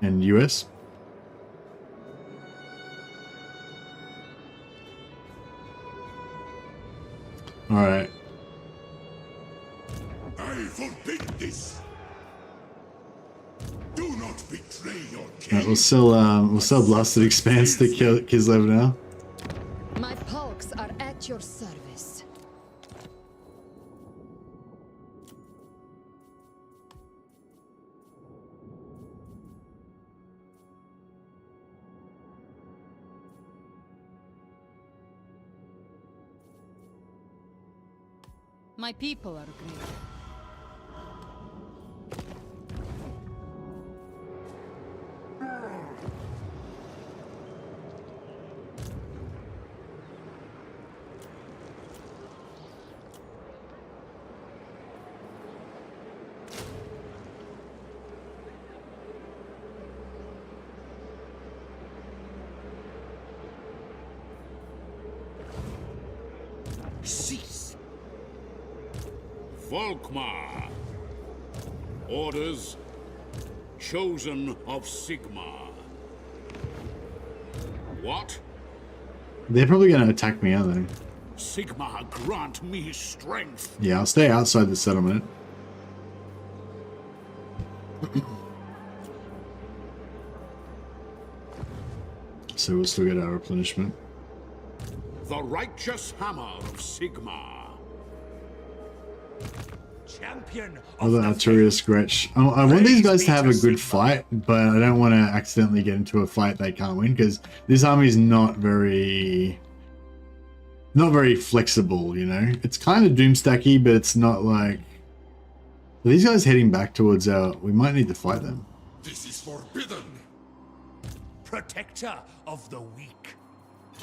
US. All right. I forbid this. Do not betray your king. Right, we'll sell Blasted Expanse to Kislev now. My pulks are at your service. My people are great. Cease. Volkmar. Orders. Chosen of Sigmar. What? They're probably going to attack me, aren't they? Sigmar grant me strength. Yeah, I'll stay outside the settlement. So we'll still get our replenishment. The righteous hammer of Sigmar. Champion Other Arturius Gretsch. I want these guys to have a good fight, but I don't want to accidentally get into a fight they can't win, because this army is not very flexible, you know? It's kind of doomstacky, but it's not like... Are these guys heading back towards our... We might need to fight them. This is forbidden. protector of the weak.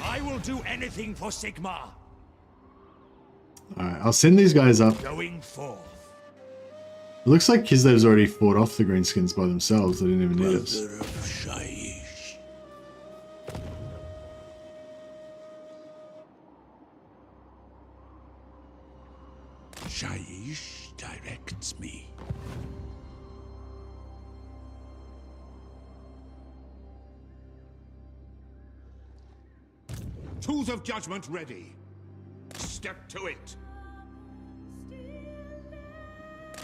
I will do anything for Sigmar. Alright, I'll send these guys up. Going forth. It looks like Kislev's already fought off the Greenskins by themselves. They didn't even need us. Shaiish directs me. Tools of judgment ready. Step to it.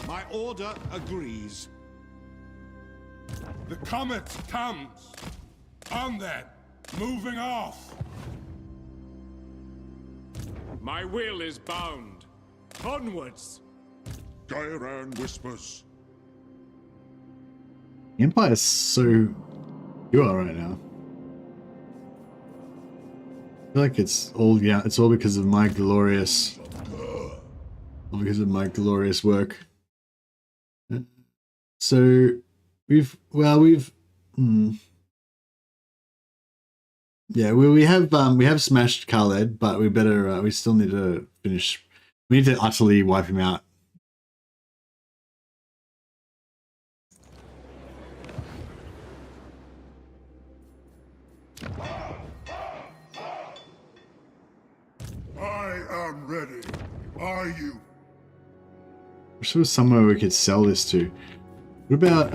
My order agrees. The comet comes. On then, moving off. My will is bound. Onwards. Gairan whispers. The Empire's so pure right now. I feel like it's all, yeah, it's all because of my glorious, all because of my glorious work. So we've yeah, we have smashed Khaled, but we better we still need to finish. We need to utterly wipe him out. I am ready. Are you? Wish there was somewhere we could sell this to. What about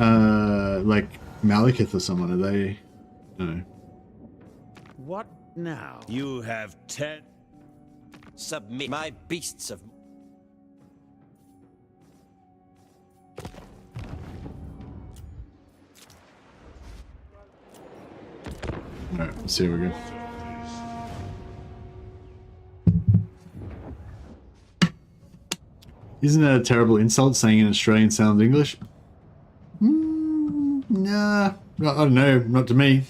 like Malekith or someone? Are they? No. What now? You have 10. Submit my beasts of. Alright, let's see how we go. Isn't that a terrible insult saying an Australian sounds English? Nah, I don't know, not to me.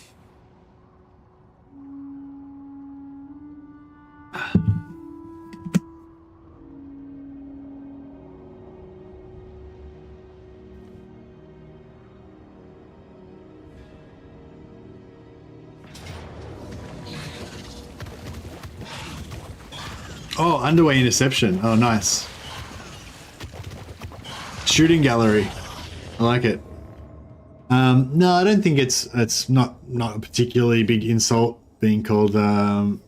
Oh, underway interception. Oh, nice. Shooting gallery. I like it. No, I don't think it's not a particularly big insult being called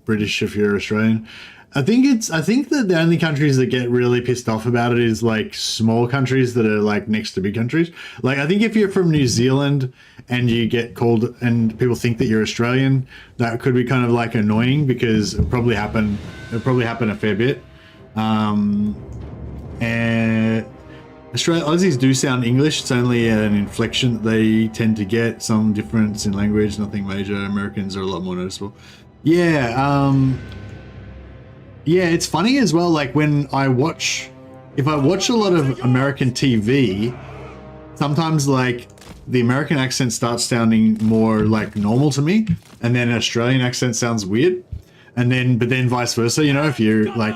British if you're Australian. I think that the only countries that get really pissed off about it is like small countries that are like next to big countries. Like I think if you're from New Zealand and you get called and people think that you're Australian, that could be kind of like annoying because it'll probably happen a fair bit. And Aussies do sound English. It's only an inflection that they tend to get, some difference in language, nothing major. Americans are a lot more noticeable. Yeah, yeah, it's funny as well, like when if I watch a lot of American TV, sometimes like the American accent starts sounding more like normal to me, and then an Australian accent sounds weird. But then vice versa, you know, if you're like,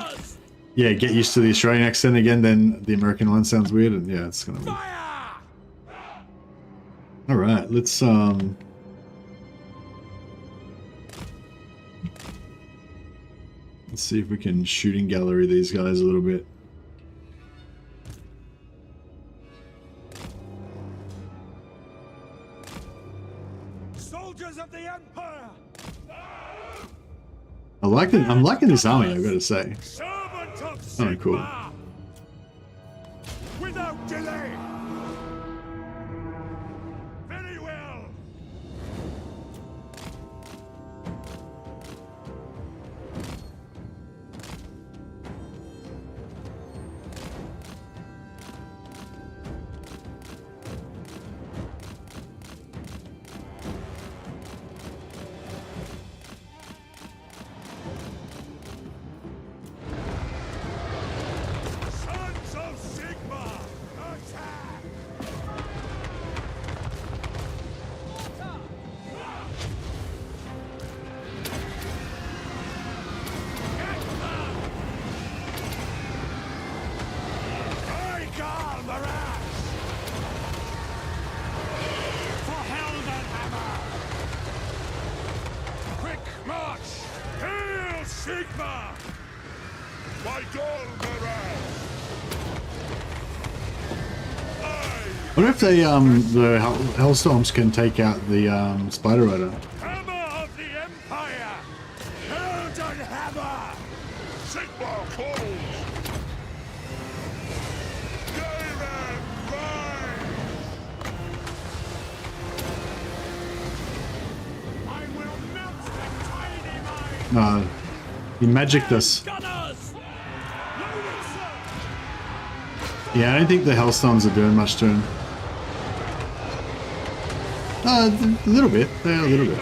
yeah, get used to the Australian accent again, then the American one sounds weird, and yeah, it's kind of weird. All right, let's see if we can shooting gallery these guys a little bit. Soldiers of the Empire. I'm liking this army, I've got to say. Servant of Oh, cool. Sigmar. Without delay. Very well. Sons of Sigmar, attack! For Heldenhammer! Quick march! Hail Sigmar! My Golberaz! I wonder if they the Hellstorms can take out the Spider Rider. Hammer of the Empire! Heldenhammer! Sigmar calls! He magicked us. Yeah, I don't think the Hellstones are doing much to him. A little bit. Yeah, a little bit.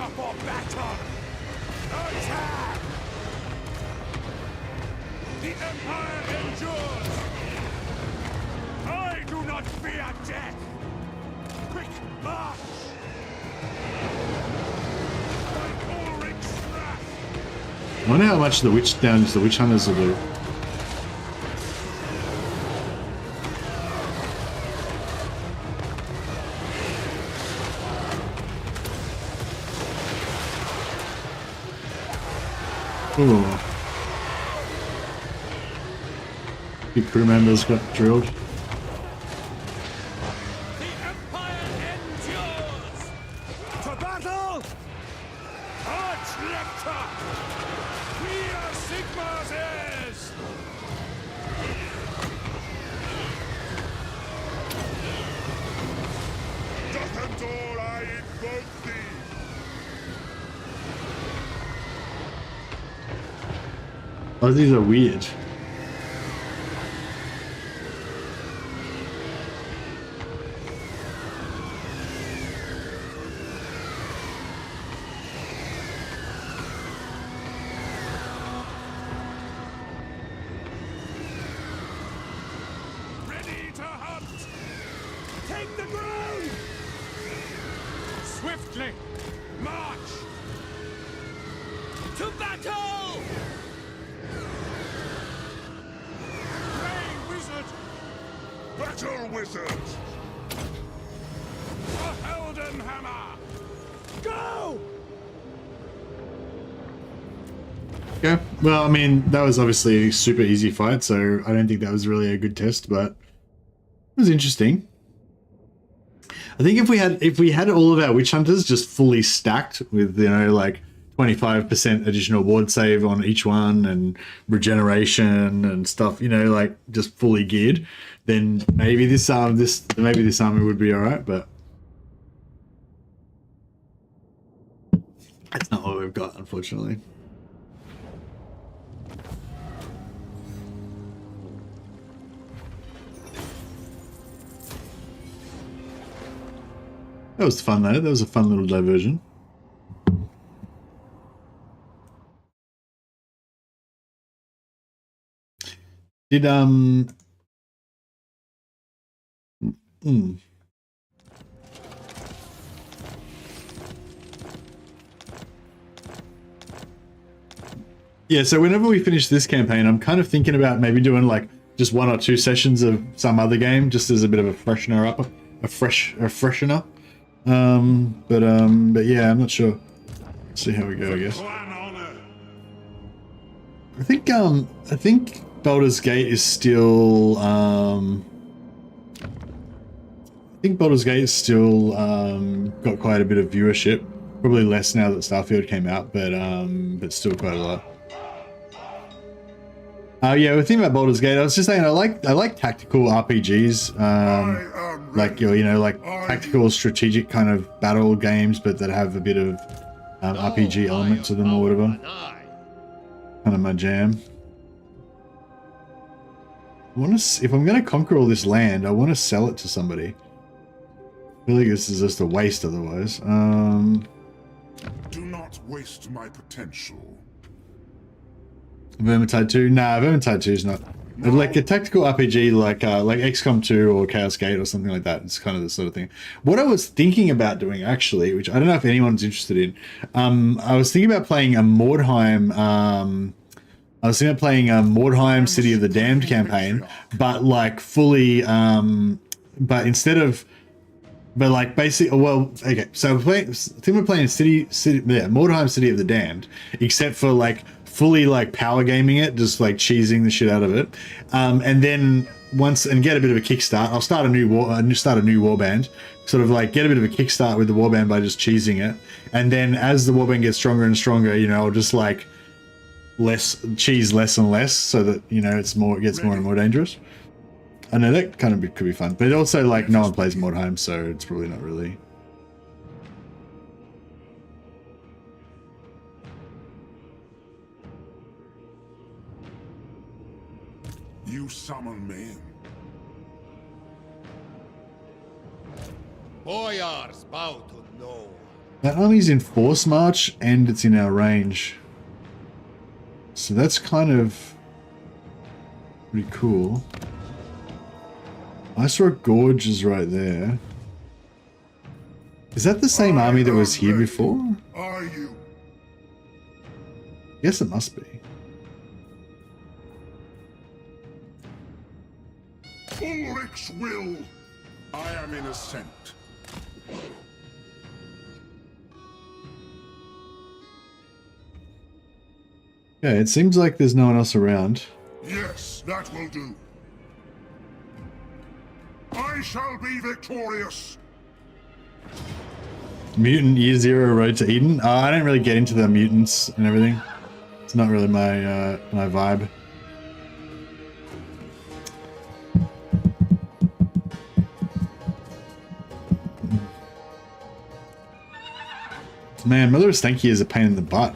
The Empire endures! I do not fear death! Quick march! I wonder how much the witch hunters will do. Ooh. Big crew members got drilled. The Empire endures! To battle! Arch Lector! We are Sigmar's heirs! Doth I invoke thee! Oh, these are weird. Ready to hunt! Take the ground! Swiftly! March! To battle! Play wizard! Battle wizards! The Helden Hammer! Go! Okay. Well, I mean, that was obviously a super easy fight, so I don't think that was really a good test, but it was interesting. I think if we had all of our witch hunters just fully stacked with, you know, like 25% additional ward save on each one and regeneration and stuff, you know, like just fully geared, then maybe this army would be all right, but that's not what we've got, unfortunately. That was fun though. That was a fun little diversion. Did Yeah, so whenever we finish this campaign, I'm kind of thinking about maybe doing like just 1 or 2 sessions of some other game, just as a bit of a freshener up, a freshener. But yeah, I'm not sure. Let's see how we go, I guess. I think Baldur's Gate is still got quite a bit of viewership. Probably less now that Starfield came out, but still quite a lot. Yeah, the thing about Baldur's Gate, I was just saying, I like tactical RPGs, like you know, like tactical strategic kind of battle games, but that have a bit of RPG element to them or whatever. Kind of my jam. If I'm going to conquer all this land, I want to sell it to somebody. I feel like this is just a waste otherwise. Do not waste my potential. Vermintide 2? Nah, Vermintide 2 is not. Like a tactical RPG like XCOM 2 or Chaos Gate or something like that. It's kind of the sort of thing. What I was thinking about doing actually, which I don't know if anyone's interested in, I was thinking about playing a Mordheim, Mordheim City of the Damned campaign, but like fully, but instead of, but like basically, well, okay, so we're playing Mordheim City of the Damned, except for like fully like power gaming it, just like cheesing the shit out of it, and then get a bit of a kickstart. I'll start a new warband, sort of like get a bit of a kickstart with the warband by just cheesing it, and then as the warband gets stronger and stronger, you know, I'll just like cheese less and less, so that, you know, it gets more and more dangerous. I know that kind of could be fun, but also like no one plays Mordheim, so it's probably not really. You summon me? Boyars bow to no. That army's in force march and it's in our range. So that's kind of pretty cool. I saw Gorge is right there. Is that the same army that was here before? Are you? Yes, it must be. Ulrich's will. I am innocent. Yeah, it seems like there's no one else around. Yes, that will do. I shall be victorious. Mutant Year Zero Road to Eden. I don't really get into the mutants and everything. It's not really my my vibe. Man, Mother of Stanky is a pain in the butt.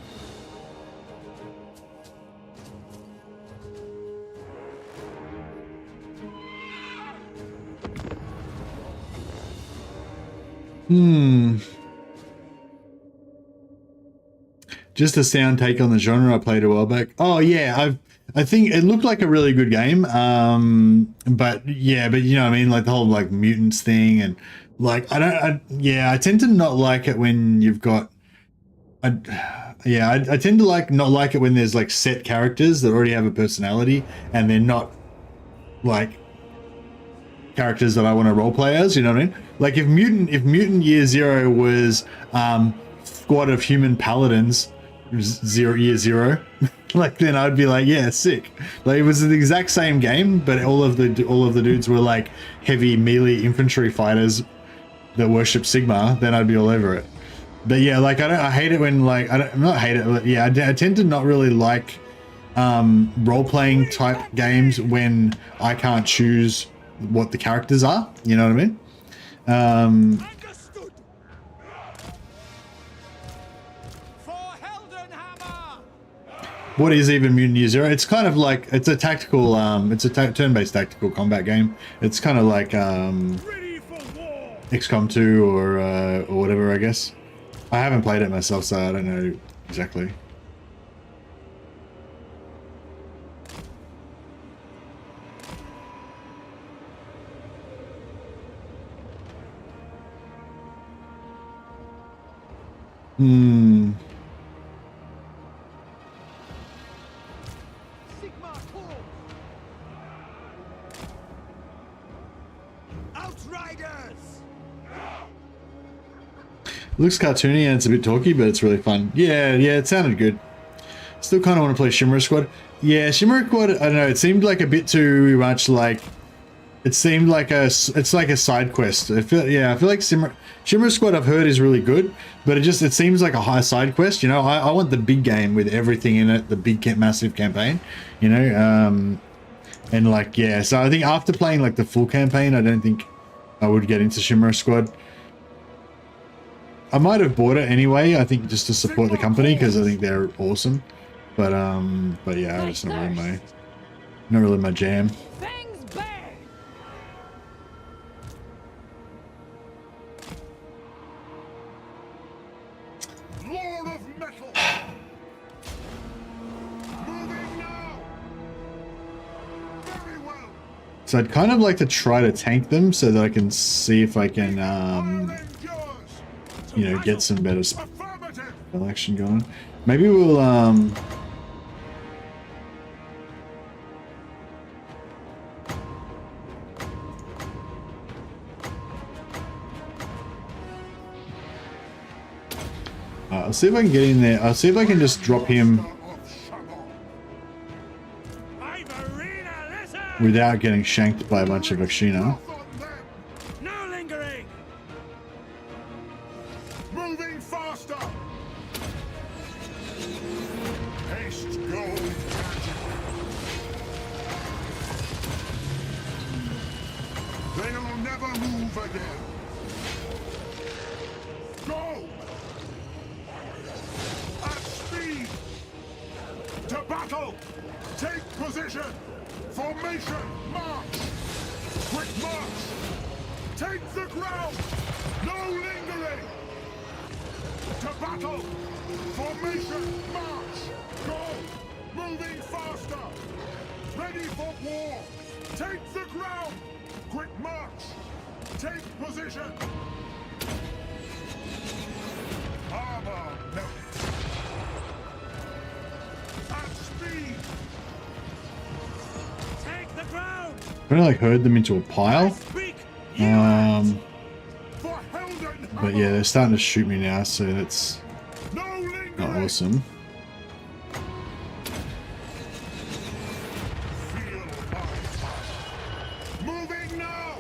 Just a sound take on the genre I played a while back. Oh yeah, I think it looked like a really good game. But you know what I mean, like the whole like mutants thing and like I tend to not like it when you've got I tend to not like it when there's like set characters that already have a personality and they're not like characters that I want to roleplay as, you know what I mean? Like if Mutant Year Zero was squad of human paladins year zero, like then I'd be like, yeah, sick. Like it was the exact same game, but all of the dudes were like heavy melee infantry fighters that worship Sigma, then I'd be all over it. But yeah, like I hate it when like I tend to not really like role-playing type games when I can't choose what the characters are, you know what I mean? What is even Mutant Year Zero? It's kind of like it's a tactical it's a turn-based tactical combat game. It's kind of like XCOM 2 or whatever, I guess. I haven't played it myself, so I don't know exactly. Looks cartoony and it's a bit talky, but it's really fun. Yeah, it sounded good. Still kind of want to play Shimmer Squad. Yeah, Shimmer Squad, I don't know, it seemed like a bit too much like... It seemed like it's like a side quest. I feel like Shimmer Squad I've heard is really good, but it seems like a high side quest, you know? I want the big game with everything in it, the big massive campaign, you know? And like, yeah, so I think after playing like the full campaign, I don't think I would get into Shimmer Squad. I might have bought it anyway, I think just to support the company because I think they're awesome. But yeah, it's not really my jam. So I'd kind of like to try to tank them so that I can see if I can, you know, get some better spell action going. Maybe we'll, I'll see if I can get in there. I'll see if I can just drop him without getting shanked by a bunch of Akshina. No lingering. Moving faster. Haste go. They'll never move again. Go. At speed. To battle! Take position! Formation! March! Quick march! Take the ground! No lingering! To battle! Formation! March! Go! Moving faster! Ready for war! Take the ground! Quick march! Take position! Armor melt! At speed! Take the ground! I like herd them into a pile. Speak! For Helden! But yeah, they're starting to shoot me now, so that's No lingering! not awesome. Feel my fire! Moving now!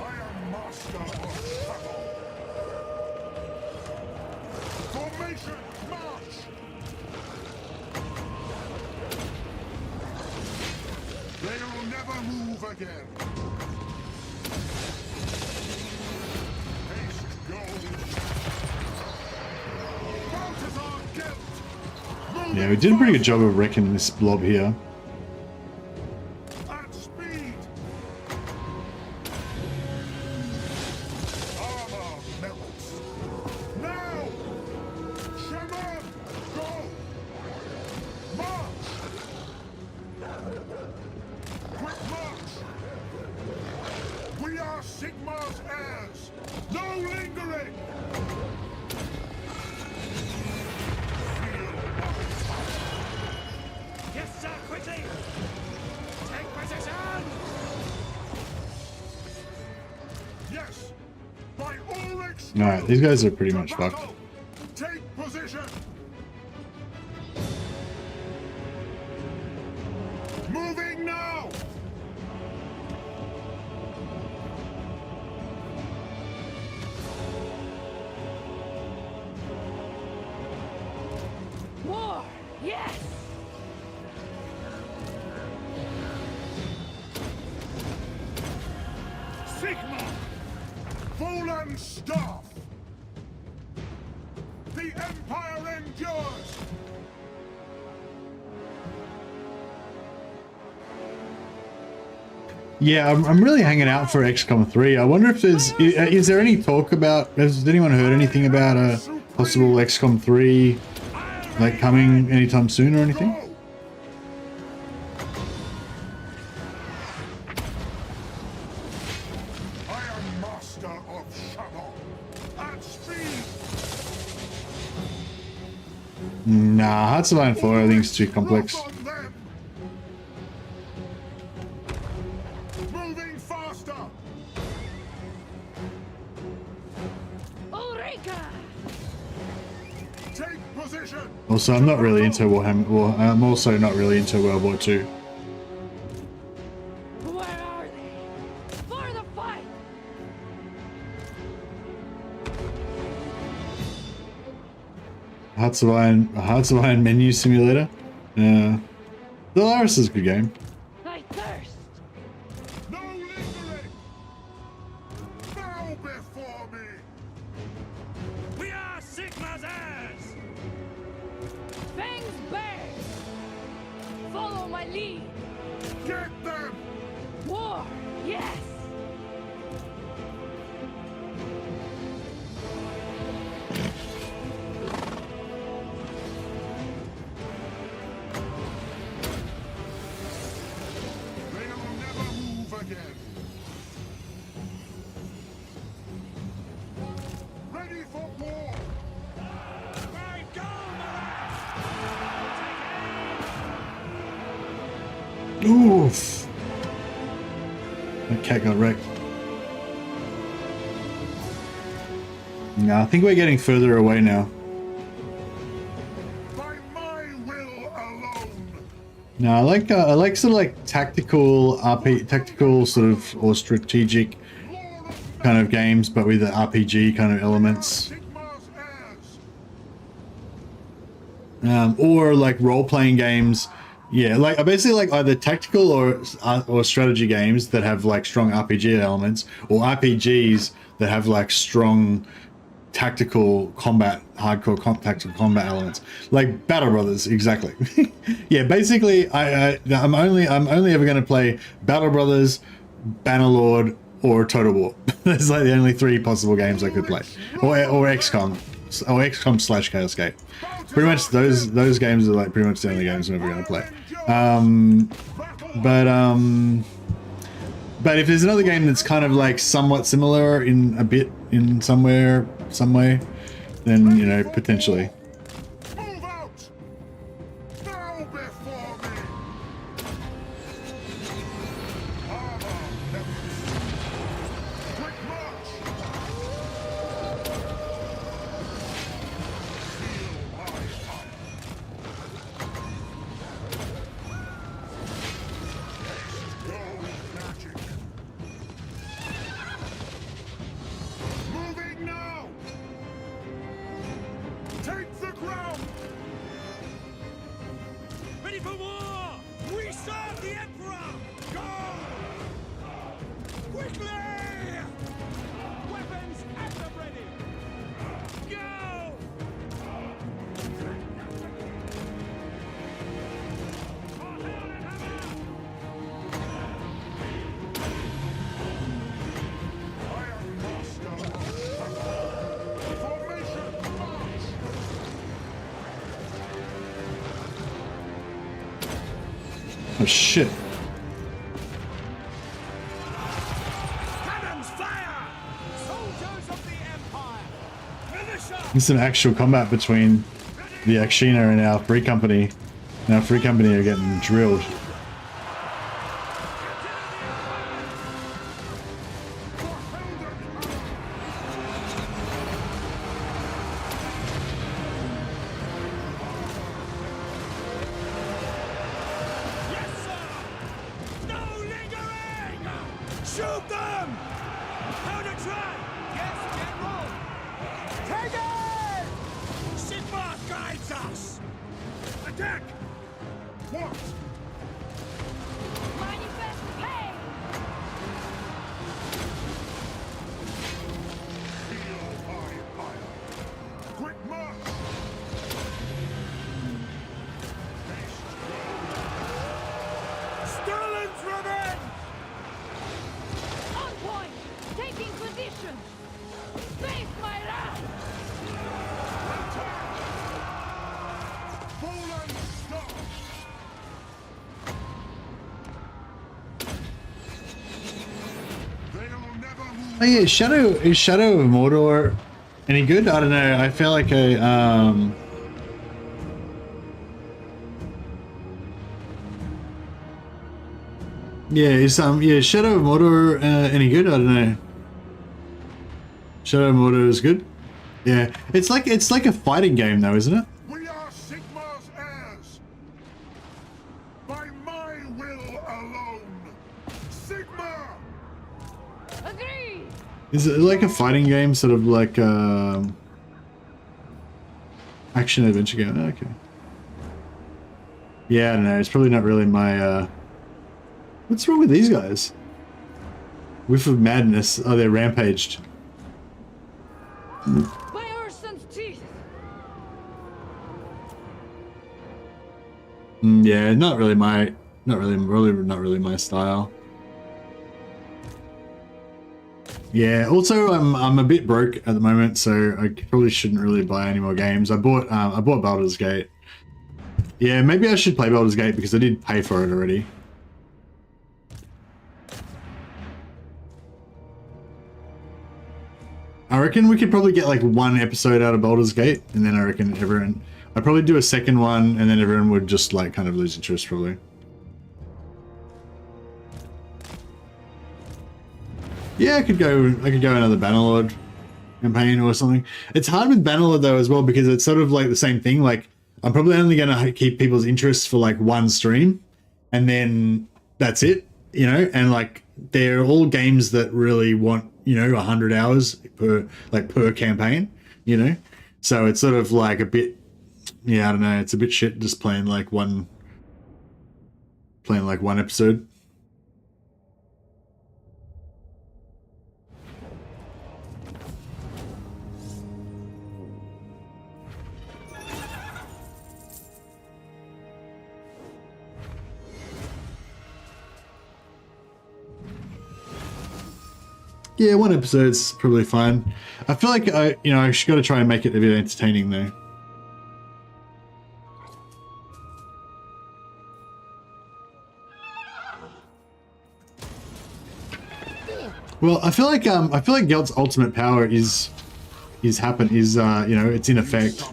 I am master of travel! Formation! March! They'll never move again! Haste goes! Balthasar Gelt! Yeah, we did a pretty good job of wrecking this blob here. At speed! Armor melts! Now! Shaman! Go! March! Quick march! We are Sigmar's heirs! No lingering! Feel my fire! Yes, sir, quickly! Take position! Yes! By all Alright, these guys are pretty much fucked. Take position! Moving now! War! Yes! Sigma! Fallen staff! The Empire endures! Yeah, I'm really hanging out for XCOM 3. I wonder if is there any talk about, has anyone heard anything about a possible XCOM 3 like coming anytime soon or anything? Go! I am master of Shaman! At speed! Nah, Hearts of Iron 4 I think is too complex. Lock on them! Moving faster! Ulrika! Take position! Also, I'm not really into Warhammer. Well, I'm also not really into World War II. Where are they? For the fight! Hearts of Iron menu simulator. Yeah, Dolaris is a good game. I thirst! No lingering! Bow before me! We are Sigma's heirs! Fangs bared! Follow my lead! Get them! War! Yes! They'll never move again! Ready for war! Right, go, Oof. That cat got wrecked. No, I think we're getting further away now. By my will alone! No, I like sort of like tactical tactical sort of or strategic kind of games, but with the RPG kind of elements. Sigmar's heirs! Or like role-playing games. Yeah, like basically like either tactical or strategy games that have like strong RPG elements, or RPGs that have like strong tactical combat, tactical combat elements, like Battle Brothers, exactly. Yeah, basically, I'm only ever going to play Battle Brothers, Bannerlord, or Total War. That's like the only 3 possible games I could play, or XCOM, or XCOM / Chaos Gate. Pretty much those games are like pretty much the only games I'm ever going to play. But if there's another game that's kind of like somewhat similar in some way, then, you know, potentially. Move out! Bow before me! Armor levels. Quick march! Feel my fire. Go magic. Moving now! Take the ground! Ready for war! We serve the Emperor! Go! Quickly! Weapons at the ready! Go! Iron Master! Formation march! Oh shit! Cannons fire! Soldiers of the Empire! Militia! There's some actual combat between the Akshina and our Free Company. And our Free Company are getting drilled. Yes, sir! No lingering! Shoot them! Counter try! Yes, General! Take it! Sigma guides us! Attack! What? Manifest pain! Feel my fire. Quick march! Stalin's revenge! On point! Taking position! Face my wrath! Fallen star! They'll never move. Oh yeah, is Shadow of Mordor any good? I don't know. I feel like is Shadow of Mordor any good? I don't know. Shadow of Mordor is good. Yeah, it's like a fighting game though, isn't it? We are Sigmar's heirs. By my will alone. Sigmar! Agree! Is it like a fighting game, sort of like action adventure game? Oh, okay. Yeah, I don't know. It's probably not really my. What's wrong with these guys? Whiff of madness. Oh, they're rampaged. By Urson's teeth! Yeah, not really my style. Yeah. Also, I'm a bit broke at the moment, so I probably shouldn't really buy any more games. I bought Baldur's Gate. Yeah, maybe I should play Baldur's Gate because I did pay for it already. I reckon we could probably get like 1 episode out of Baldur's Gate, and then I reckon I'd probably do a second one, and then everyone would just like kind of lose interest probably. Yeah, I could go another Bannerlord campaign or something. It's hard with Bannerlord though as well because it's sort of like the same thing. Like I'm probably only gonna keep people's interest for like 1 stream, and then that's it, you know. And like they're all games that really want, you know, 100 hours per campaign, you know. So it's sort of like a bit, yeah, I don't know. It's a bit shit just playing like one episode. Yeah, one episode's probably fine. I feel like I just got to try and make it a bit entertaining though. Well, I feel like Gelt's ultimate power is it's in effect.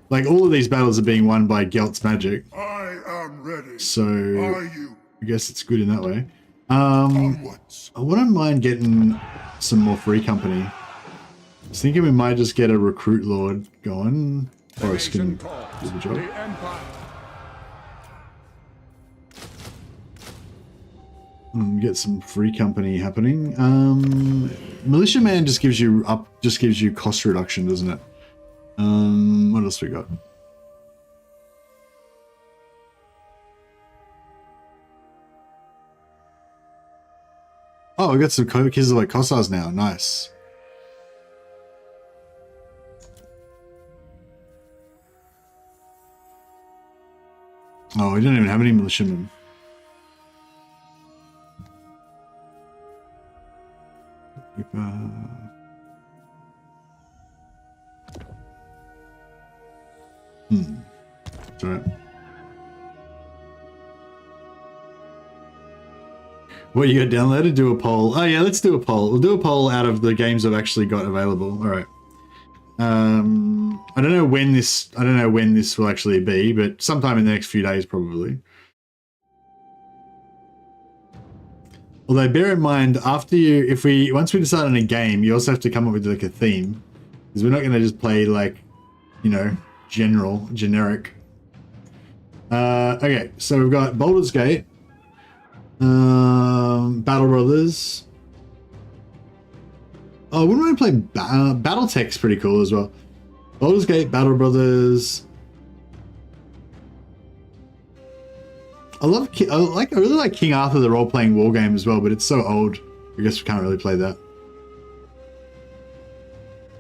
Like all of these battles are being won by Gelt's magic. I am ready. So Are you? I guess it's good in that way. I wouldn't mind getting some more free company. I was thinking we might just get a recruit lord going, or a skin do the job. Get some free company happening. Militia man just gives you cost reduction, doesn't it? What else we got? Oh, we got some kids like Kossars now. Nice. Oh, we don't even have any militiamen. That's all right. What you got downloaded? Do a poll. Oh yeah, let's do a poll. We'll do a poll out of the games I've actually got available. All right. I don't know when this will actually be, but sometime in the next few days probably. Although bear in mind, once we decide on a game, you also have to come up with like a theme, because we're not going to just play like, generic. Okay, so we've got Baldur's Gate, Battle Brothers. Oh, wouldn't mind playing BattleTech's pretty cool as well. Baldur's Gate, Battle Brothers. I really like King Arthur, the role-playing war game as well, but it's so old. I guess we can't really play that.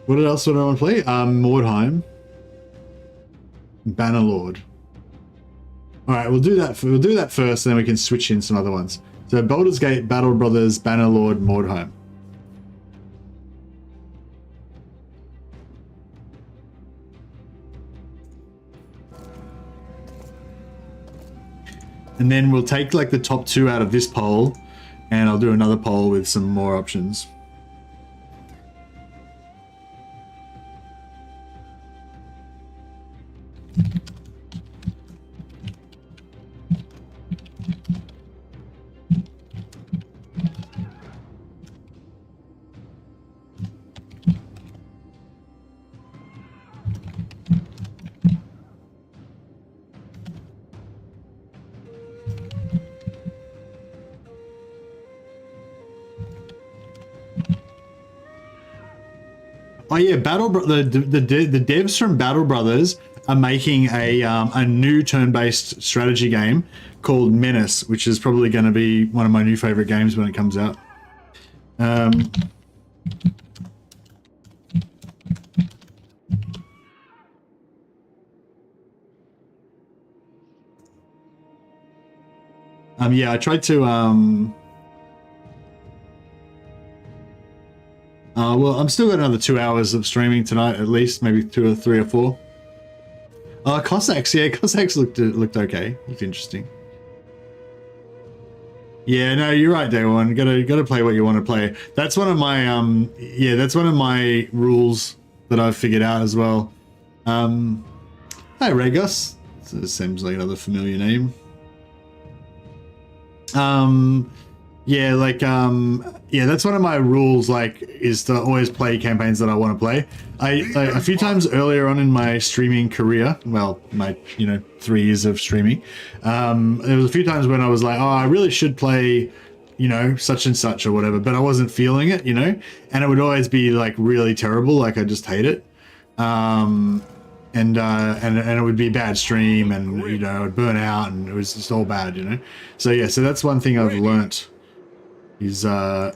What else would I want to play? Mordheim. Bannerlord. All right, we'll do that. We'll do that first, and then we can switch in some other ones. So Baldur's Gate, Battle Brothers, Bannerlord, Mordheim. And then we'll take like the top 2 out of this poll, and I'll do another poll with some more options. Oh yeah, the devs from Battle Brothers are making a new turn-based strategy game called Menace, which is probably going to be one of my new favorite games when it comes out. Yeah, I tried to well, I'm still got another 2 hours of streaming tonight, at least, maybe 2 or 3 or 4. Cossacks, yeah, Cossacks looked okay, looked interesting. Yeah, no, you're right, Day One. Gotta play what you want to play. That's one of my that's one of my rules that I've figured out as well. Hi, Regos. So this seems like another familiar name. Yeah, that's one of my rules, like, is to always play campaigns that I want to play. A few times earlier on in my streaming career, well, my 3 years of streaming, there was a few times when I was like, oh, I really should play, such and such or whatever, but I wasn't feeling it, and it would always be like really terrible, like I just hate it. And it would be a bad stream, and it would burn out, and it was just all bad, So yeah, so that's one thing I've learnt, is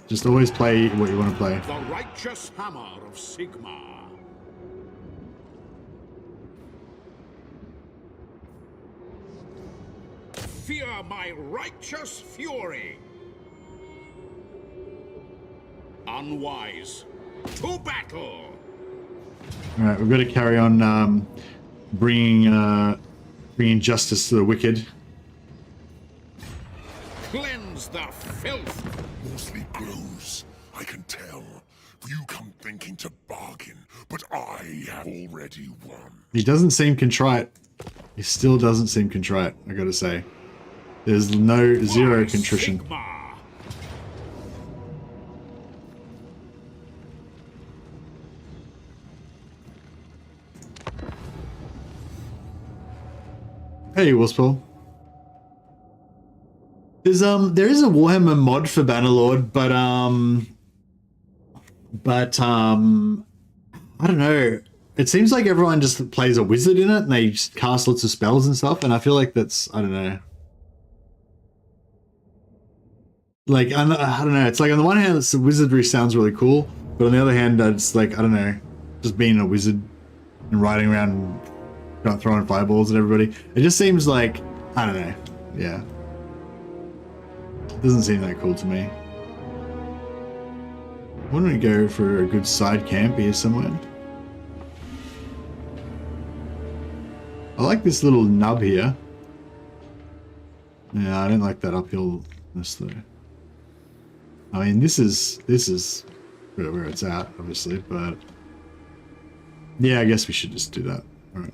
just always play what you want to play. The righteous hammer of Sigmar. Fear my righteous fury. unwise. To battle! Alright, we've got to carry on bringing justice to the wicked. Cleanse the filth! Mostly grows, I can tell. You come thinking to bargain, but I have already won. He doesn't seem contrite. He still doesn't seem contrite, I gotta say. There's zero contrition. Sigma. Hey, Wolfspaw. There is a Warhammer mod for Bannerlord, but I don't know. It seems like everyone just plays a wizard in it and they just cast lots of spells and stuff, and I feel like that's, I don't know. Like, I don't know. It's like on the one hand, the wizardry sounds really cool, but on the other hand, it's like, I don't know, just being a wizard and riding around and throwing fireballs at everybody. It just seems like, I don't know. Yeah. Doesn't seem that cool to me. Why don't we go for a good side camp here somewhere? I like this little nub here. Yeah, I don't like that uphillness though. I mean, this is where it's at, obviously, but yeah, I guess we should just do that. All right.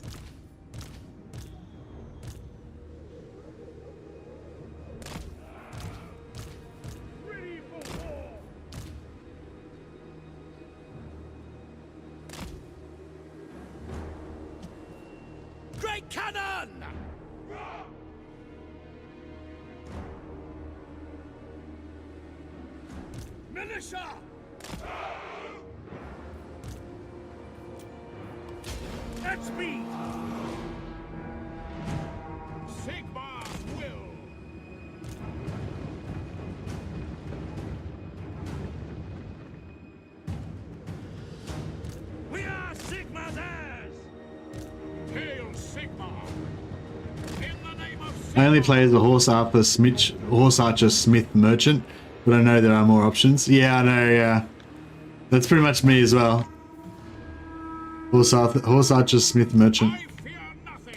Great cannon! Militia! At speed! Sigma's will! We are Sigma's heirs! Hail Sigma! In the name of I only play as a horse archer smith merchant, but I know there are more options. Yeah, I know. Yeah, that's pretty much me as well. Horse archer smith merchant. I fear nothing!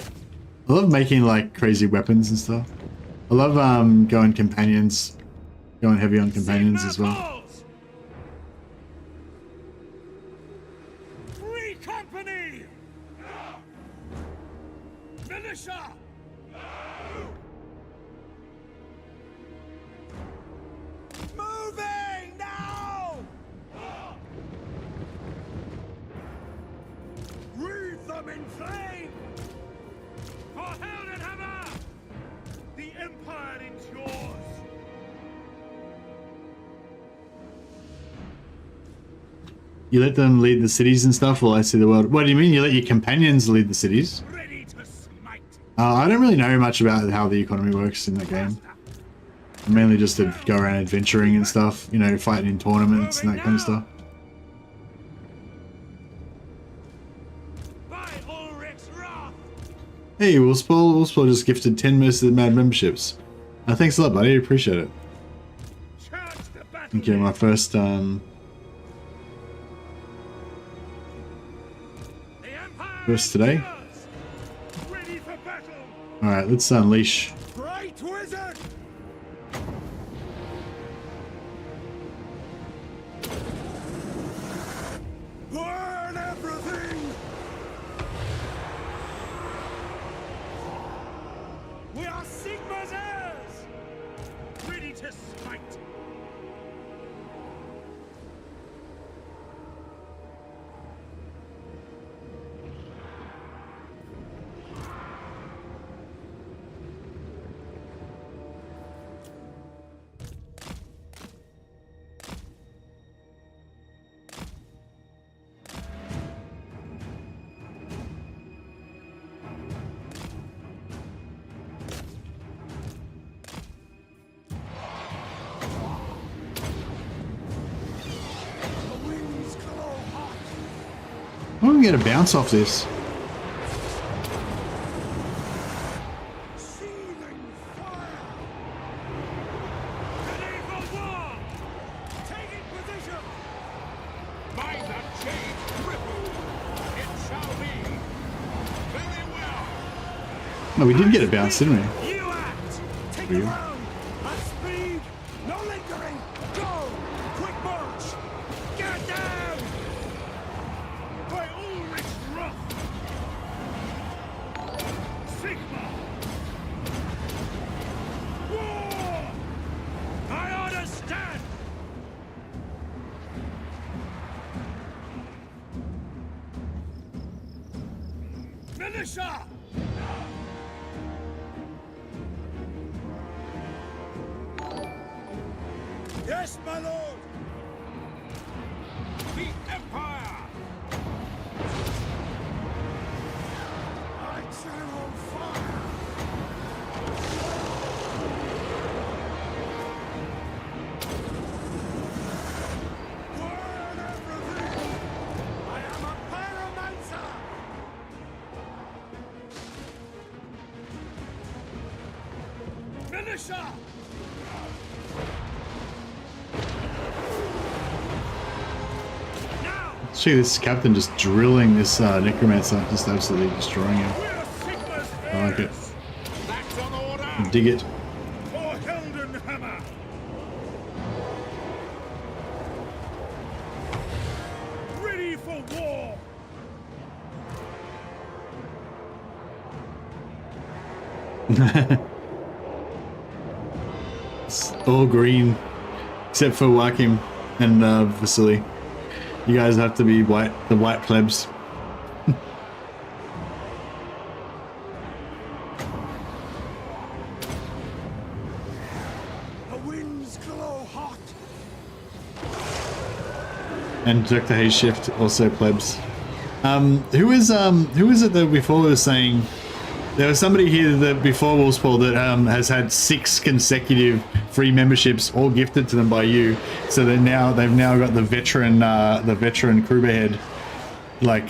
I love making like crazy weapons and stuff. I love going heavy on companions as well. Balls! Free company! Militia! Moving now! Wreathe them in flame! For Heldenhammer! The Empire endures! You let them lead the cities and stuff while I see the world. What do you mean? You let your companions lead the cities? Ready to smite! I don't really know much about how the economy works in that game. I'm mainly just to go around adventuring and stuff, you know, fighting in tournaments and that kind of stuff. By Ulrich's wrath! Hey, Wolfspaw just gifted 10 Mercy of the Mad memberships. Thanks a lot, buddy. Appreciate it. Charge the battle! Thank you. My first, The Empire first today. endures! Ready for battle! Alright, let's unleash. Bright wizard! Burn everything! We are Sigma's heirs! Ready to smite! The winds glow hot! I'm gonna get a bounce off this. Seething fire! Ready for war! Taking position! No, we did get a bounce, didn't we? You act! Take Weird. the ground! At speed! No lingering! Go! Quick march! Get down! By Ulrich Ruff! Sigma! War! I understand! Militia! Yes, my lord! The Empire! I channel fire! Burn everything! I am a pyromancer! Militia! Now! See this captain just drilling this necromancer, just absolutely destroying him. We're Sigma's I like it. heirs! That's on order! Dig it. For Heldenhammer! Ready for war! It's all green, except for Wakim and Vasily. You guys have to be white, the white plebs. The winds glow hot! And Dr. Hayes Shift also plebs. Who is it that before was saying there was somebody here that before Wolfspaw that has had 6 consecutive free memberships all gifted to them by you, so they've now got the veteran crew head, like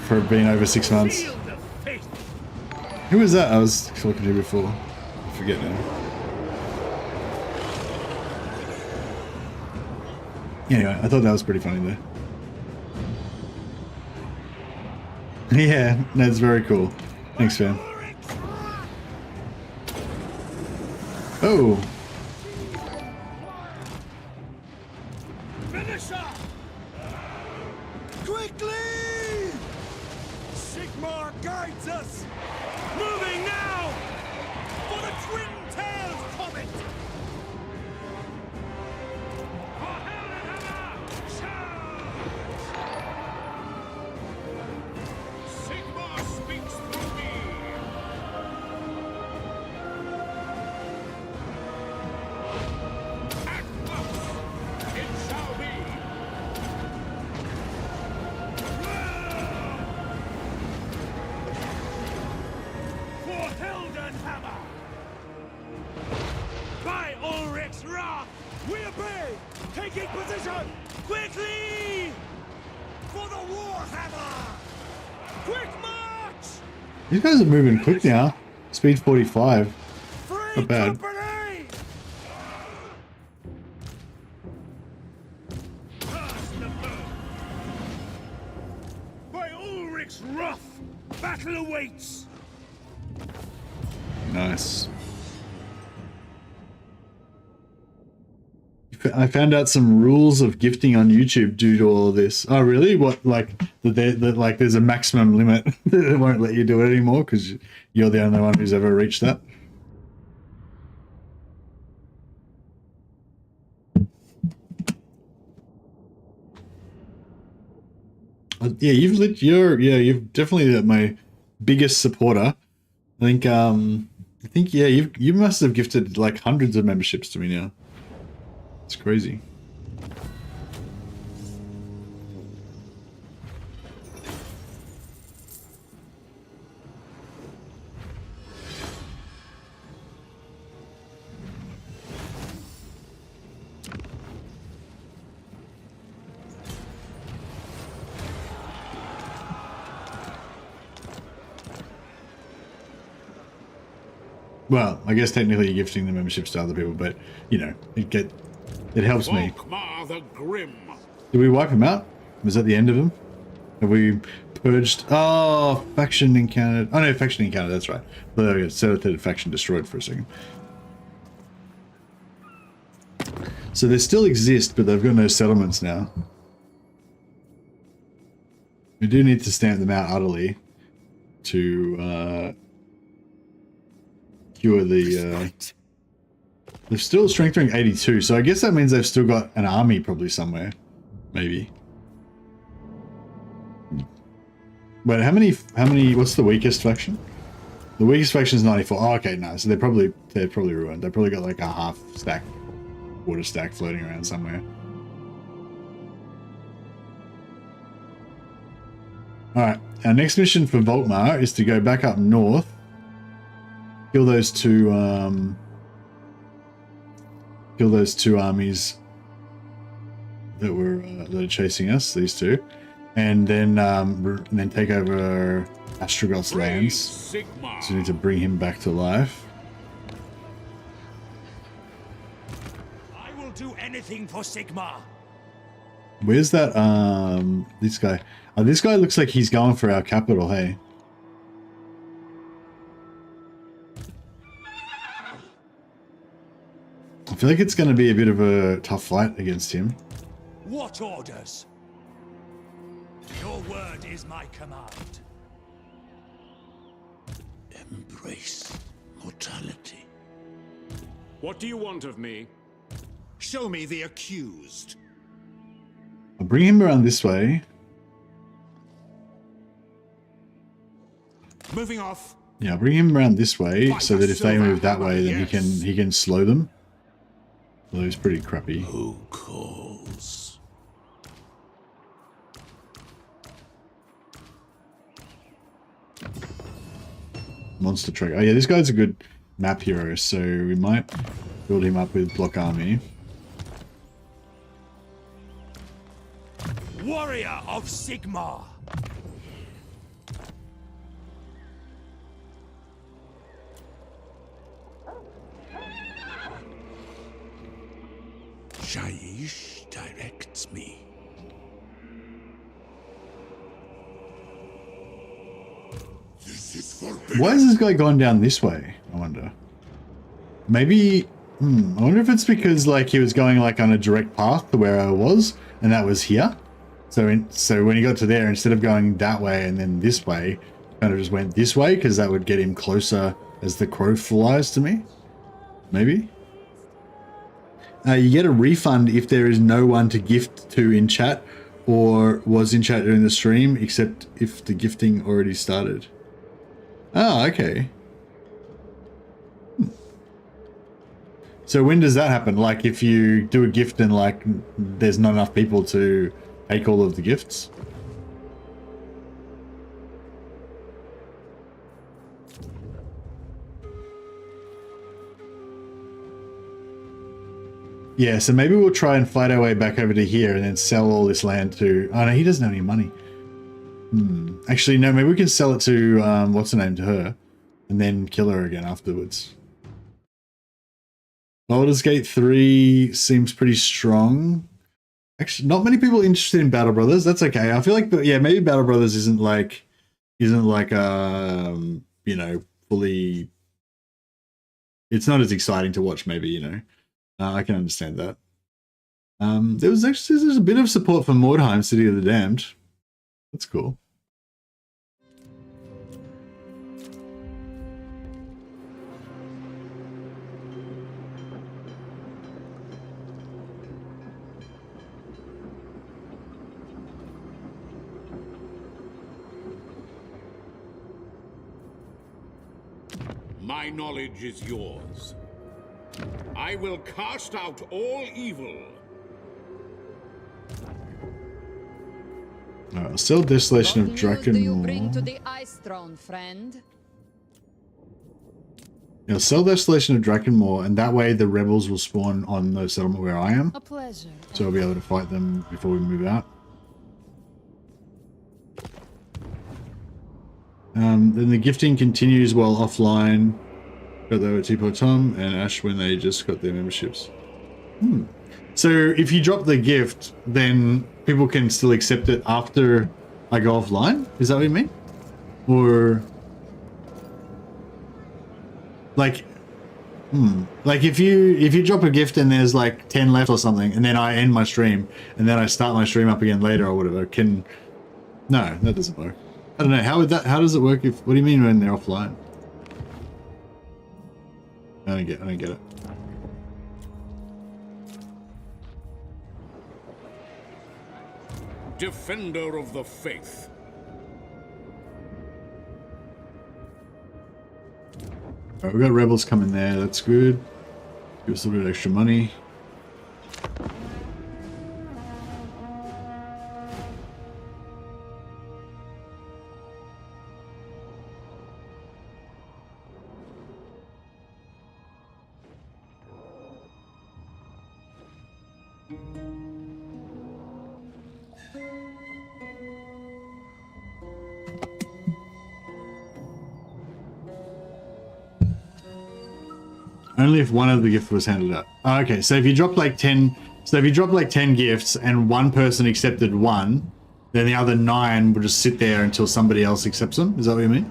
for being over 6 months. Shield of faith! Who was that I was talking to before? I forget now. Anyway, I thought that was pretty funny though. Yeah, that's very cool. Thanks, fam. Oh, Finisher! Quickly! Sigmar guides us! Moving now! For the twin-tailed comet! For Heldenhammer! Sigma speaks through me! At once! It shall be! For Heldenhammer! By Ulrich's wrath! We obey! Taking position! Quickly! For the Warhammer! Quick march! these guys are moving quick now. Speed 45. Free Not bad. company! Pass the bow! By Ulrich's wrath! Battle awaits! Nice. I found out some rules of gifting on YouTube due to all of this. Oh, really? What, like, like there's a maximum limit that it won't let you do it anymore because you're the only one who's ever reached that? Yeah, you've definitely my biggest supporter. I think yeah, you must have gifted like hundreds of memberships to me now. It's crazy. Well, I guess technically you're gifting the memberships to other people, but you know, it helps me. Volkmar the Grim! Did we wipe him out? Was that the end of him? Have we Purged. Oh, faction encountered. Oh no, faction encountered. That's right. There we go. So that faction destroyed for a second. So they still exist, but they've got no settlements now. We do need to stamp them out utterly to cure the. They're still strength rank 82, so I guess that means they've still got an army probably somewhere, maybe. Wait, how many? What's the weakest faction? The weakest faction is 94. Oh, okay, no. So they're probably ruined. They probably got like a half stack, water stack floating around somewhere. All right, our next mission for Volkmar is to go back up north, kill those two armies that are chasing us. These two. And then take over Astragoth's lands. Sigmar. So we need to bring him back to life. I will do anything for Sigmar. Where's that? This guy. Oh, this guy looks like he's going for our capital. Hey. I feel like it's going to be a bit of a tough fight against him. What orders? Your word is my command. Embrace mortality. What do you want of me? Show me the accused. I'll bring him around this way. Moving off. Yeah, I'll bring him around this way so that if they move that way, then he can slow them. Well, he's pretty crappy. Who calls? Monster truck. Oh yeah, this guy's a good map hero, so we might build him up with block army. Warrior of Sigmar. Shaiish directs me. This is forbidden. Why is this guy going down this way? I wonder. Maybe. I wonder if it's because like he was going like on a direct path to where I was, and that was here. So when he got to there, instead of going that way and then this way, kind of just went this way because that would get him closer as the crow flies to me. Maybe. You get a refund if there is no one to gift to in chat or was in chat during the stream, except if the gifting already started. Oh, okay. So when does that happen? Like if you do a gift and like there's not enough people to take all of the gifts? Yeah, so maybe we'll try and fight our way back over to here and then sell all this land to... Oh no, he doesn't have any money. Actually, no, maybe we can sell it to, what's her name, to her. And then kill her again afterwards. Baldur's Gate 3 seems pretty strong. Actually, not many people interested in Battle Brothers. That's okay. I feel like, yeah, maybe Battle Brothers isn't like, you know, fully... It's not as exciting to watch, maybe, you know. I can understand that. There's a bit of support for Mordheim, City of the Damned. That's cool. My knowledge is yours. I will cast out all evil. Alright, sell Desolation of What news do you bring to Drakenmore. the Ice Throne, friend? Yeah, sell Desolation of Drakenmore, and that way the rebels will spawn on the settlement where I am. A pleasure. So I'll be able to fight them before we move out. Then the gifting continues while offline. Got that with Tipo Tom and Ash when they just got their memberships. So if you drop the gift, then people can still accept it after I go offline? Is that what you mean? Or like, like if you drop a gift and there's like 10 left or something, and then I end my stream, and then I start my stream up again later or whatever, no, that doesn't work. I don't know, how does it work what do you mean when they're offline? I don't get it. Defender of the faith. Alright, we got rebels coming there, that's good. Give us a little bit of extra money. Only if one of the gifts was handed out. Oh, okay, so if you drop like 10, gifts and one person accepted one, then the other 9 will just sit there until somebody else accepts them. Is that what you mean?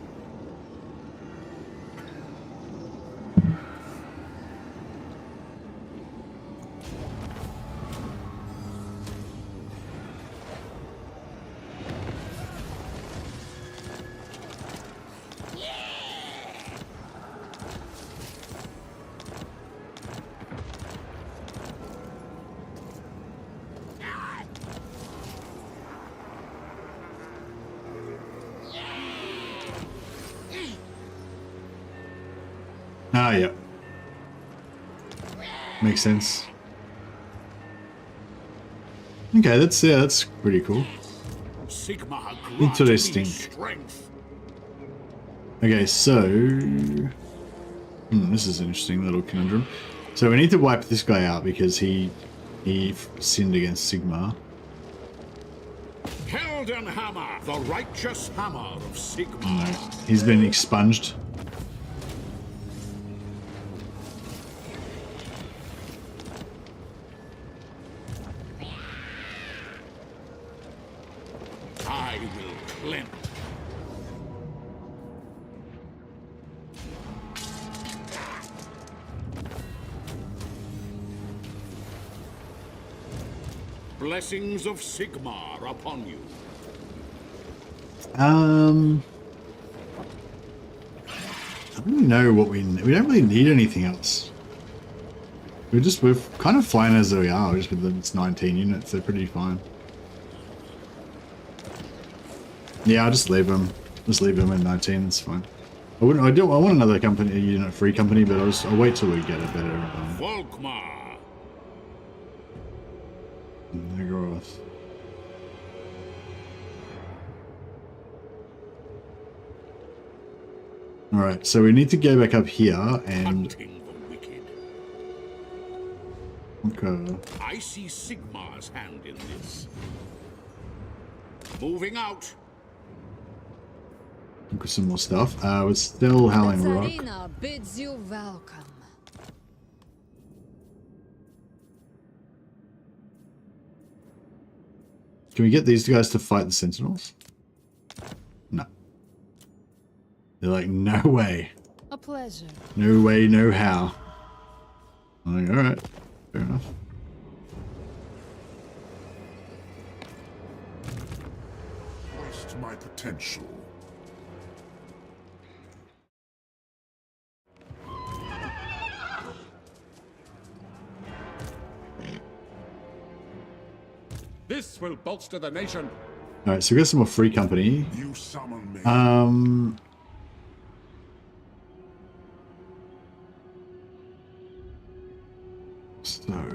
Ah, yeah. Makes sense. Okay, that's pretty cool. Sigmar Interesting. strength. Okay, so this is an interesting little conundrum. So we need to wipe this guy out because he sinned against Sigmar. Helden Hammer, the righteous hammer of Sigmar. No, he's been expunged. I will cleanse. Blessings of Sigmar upon you. I don't really know what we don't really need anything else. We're kind of fine as we are, just with it's 19 units, they're pretty fine. Yeah, I'll just leave them. Just leave them at 19, it's fine. I want another company, a unit free company, but I'll wait till we get a better Volkmar. Nagoroth. Alright, so we need to go back up here and Hunting the wicked. Okay. I see Sigmar's hand in this. Moving out. Look at some more stuff. We're still Howling Rock. Arena bids you welcome. Can we get these guys to fight the Sentinels? No. They're like, no way. A pleasure. No way, no how. I'm like, alright. Fair enough. Waste my potential. This will bolster the nation. Alright, so we got some more free company. You summon me. So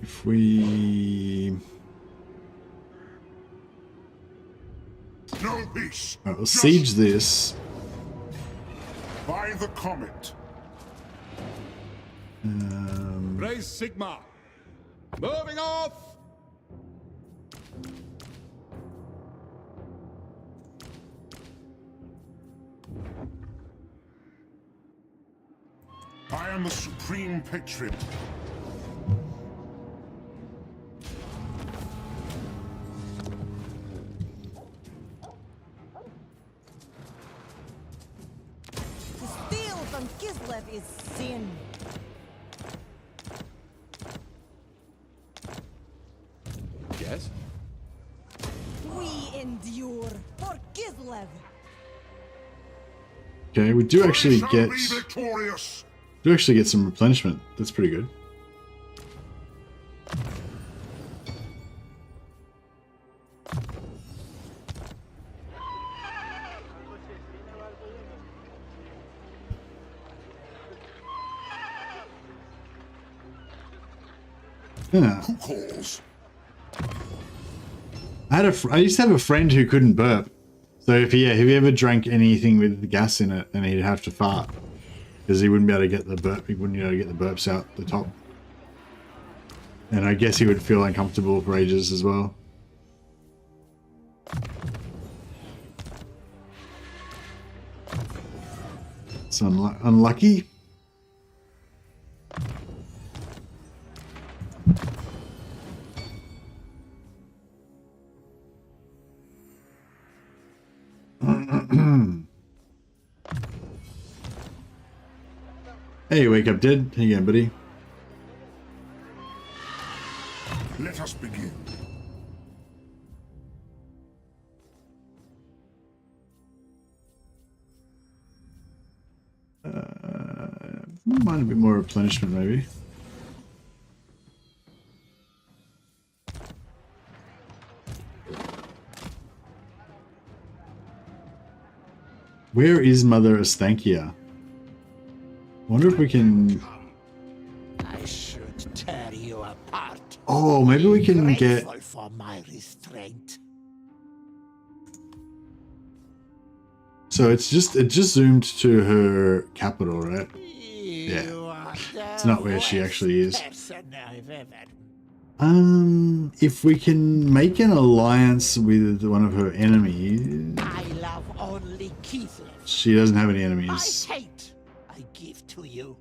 if we No peace. we'll siege this. By the comet. Raise Sigmar. Moving off. I am the supreme patriot. on Kislev is sin. Yes? We endure for Kislev. Okay, we do actually get Victorious. some replenishment. That's pretty good. Yeah. Who calls? I used to have a friend who couldn't burp. So if he ever drank anything with gas in it, then he'd have to fart because he wouldn't be able to get the burp. He wouldn't be able to get the burps out the top. And I guess he would feel uncomfortable for ages as well. It's unlucky. Hey, wake up dead. How you going, buddy? Let us begin. Wouldn't mind a bit more replenishment, maybe. Where is Mother Estankia? Wonder if we can. I should tear you apart. Oh, maybe we can get. Grateful for my restraint. So it just zoomed to her capital, right? Yeah. It's not where she actually is. If we can make an alliance with one of her enemies. I love only Kislev. She doesn't have any enemies. My hate I give to you.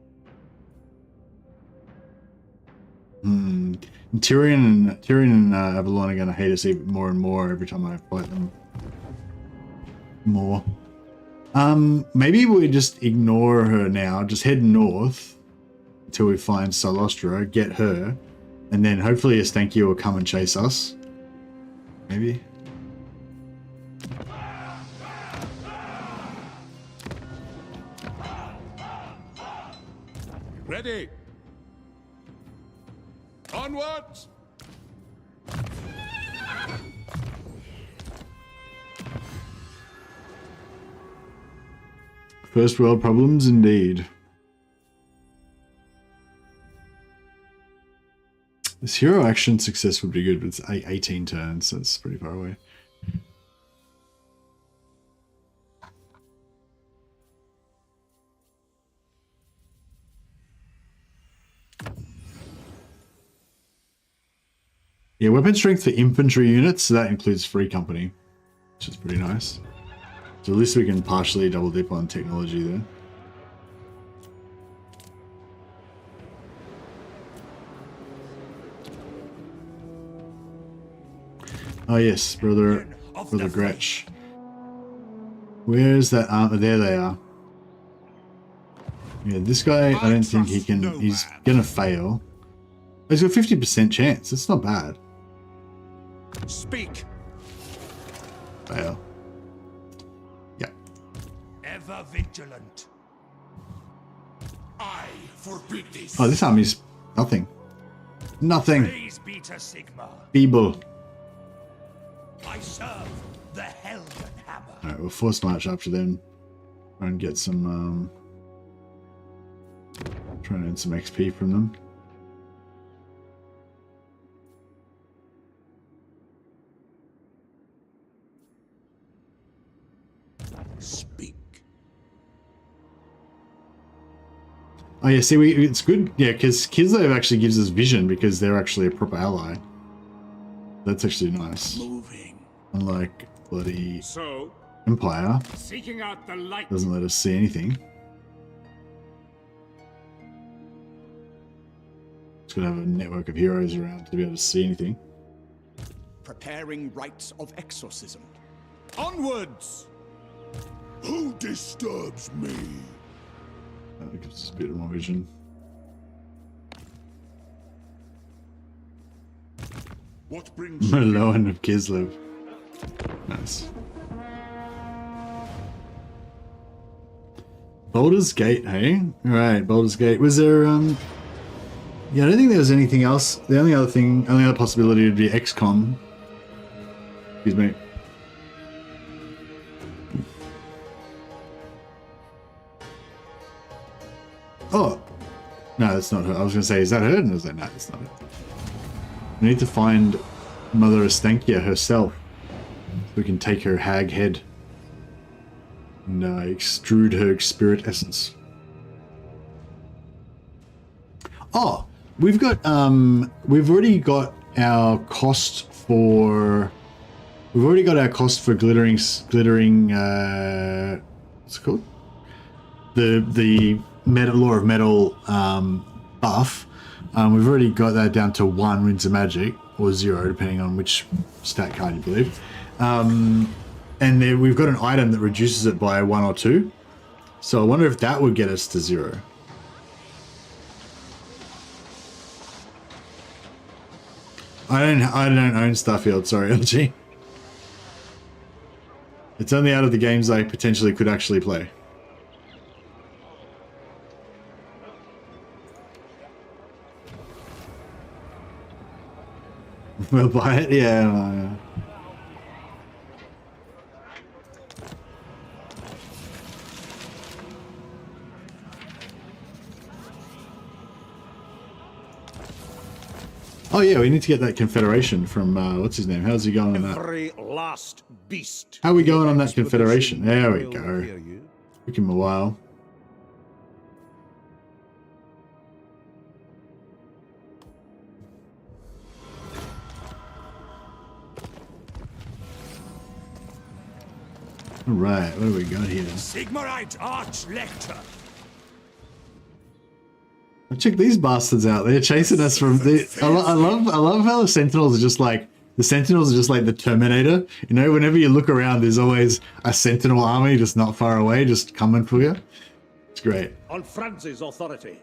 Tyrion and Avalon are gonna hate us even more and more every time I fight them. More. Maybe we just ignore her now, just head north until we find Salostra, get her, and then hopefully Estankia will come and chase us. Maybe. Ready. Onwards. First world problems indeed. This hero action success would be good, but it's 18 turns, so it's pretty far away. Yeah, weapon strength for infantry units, so that includes free company, which is pretty nice. So at least we can partially double dip on technology there. Oh yes, brother Gretch. Where's that armor? There they are. Yeah, this guy, I don't think he can, he's gonna fail. He's got 50% chance, it's not bad. Speak. Fail. Yeah. Ever vigilant. I forbid this. Oh, this army's nothing. Nothing. Praise be to Sigma. Feeble. I serve the Helgen Hammer. Alright, we'll force march after them. Try and get some, try and earn some XP from them. Speak. Oh yeah, see, it's good, yeah, because Kislev actually gives us vision because they're actually a proper ally. That's actually nice. Moving. Unlike bloody So, Empire, seeking out the light. doesn't let us see anything. It's gonna have a network of heroes around to be able to see anything. Preparing rites of exorcism. Onwards! Who disturbs me? That gives us a bit more vision. What brings Malone of Kislev. Nice. Baldur's Gate, hey? Right, Baldur's Gate. Was there, yeah, I don't think there was anything else. The only other possibility would be XCOM. Excuse me. Oh! No, that's not her. I was going to say, is that her? And I was like, no, that's not her. We need to find Mother Estankia herself. So we can take her hag head and extrude her spirit essence. Oh, we've already got our cost for glittering what's it called? The metal law of metal buff. We've already got that down to 1 Winds of Magic, or 0, depending on which stat card you believe. And then we've got an item that reduces it by 1 or 2. So I wonder if that would get us to 0. I don't own Starfield, sorry, LG. It's only out of the games I potentially could actually play. We'll buy it? Yeah. Oh yeah, we need to get that Confederation from, what's his name? How's he going on that? Every last beast. How are we going on that Confederation? There we go. Took him a while. Alright, what do we got here? Sigmarite Archlector. Check these bastards out. They're chasing us from the. I love how the Sentinels are just like the Terminator. You know, whenever you look around, there's always a Sentinel army just not far away, just coming for you. It's great. On Franz's authority.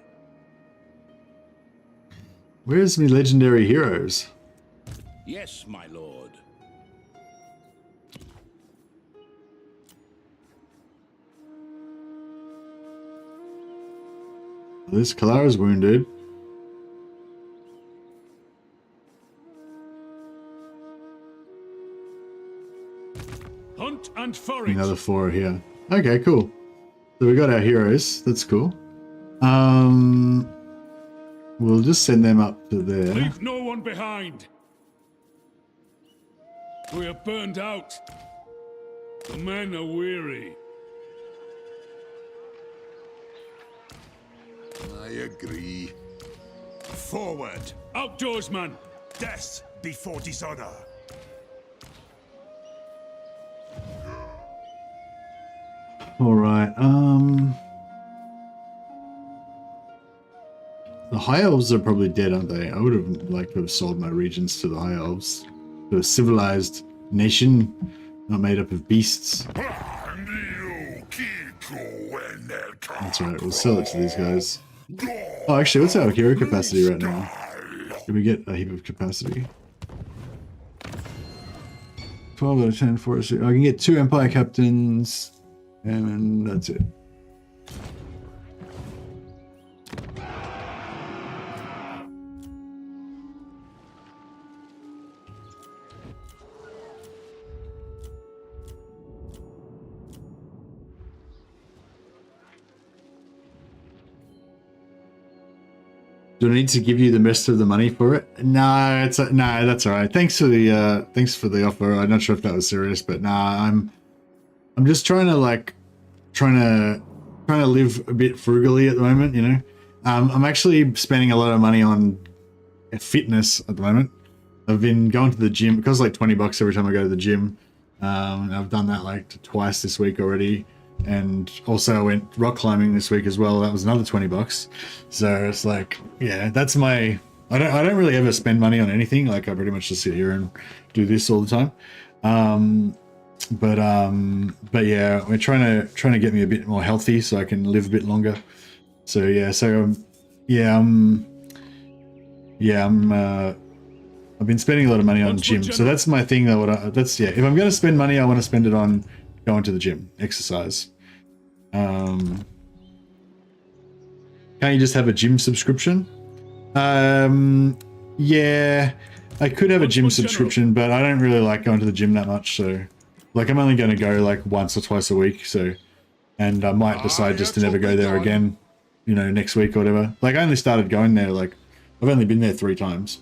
Where's my legendary heroes? Yes, my lord. This Kalara's wounded. Hunt and forage. Another 4 here. Okay, cool. So we got our heroes. That's cool. We'll just send them up to there. Leave no one behind. We are burned out. The men are weary. I agree. Forward. Outdoors, man. Death before dishonor. All right. The High Elves are probably dead, aren't they? I would have liked to have sold my regions to the High Elves. To a civilized nation, not made up of beasts. That's right. We'll sell it to these guys. Oh, actually, what's our hero capacity right now? Did we get a heap of capacity? 12 out of 10 forest. I can get 2 Empire Captains, and that's it. Do I need to give you the rest of the money for it? No, no, that's all right. Thanks for the offer. I'm not sure if that was serious, but nah, I'm just trying to live a bit frugally at the moment, you know. I'm actually spending a lot of money on fitness at the moment. I've been going to the gym. It costs like $20 every time I go to the gym. I've done that like twice this week already. And also I went rock climbing this week as well. That was another $20. So it's like, yeah, that's my, I don't really ever spend money on anything. Like I pretty much just sit here and do this all the time. But yeah, we're trying to get me a bit more healthy so I can live a bit longer. So yeah, I've been spending a lot of money on gym. So that's my thing though. If I'm going to spend money, I want to spend it on going to the gym, exercise. Can't you just have a gym subscription? Yeah, I could have a gym subscription, but I don't really like going to the gym that much. So, like, I'm only going to go like once or twice a week. So, and I might decide just to never go there again, you know, next week or whatever. Like, I only started going there, like, I've only been there 3 times.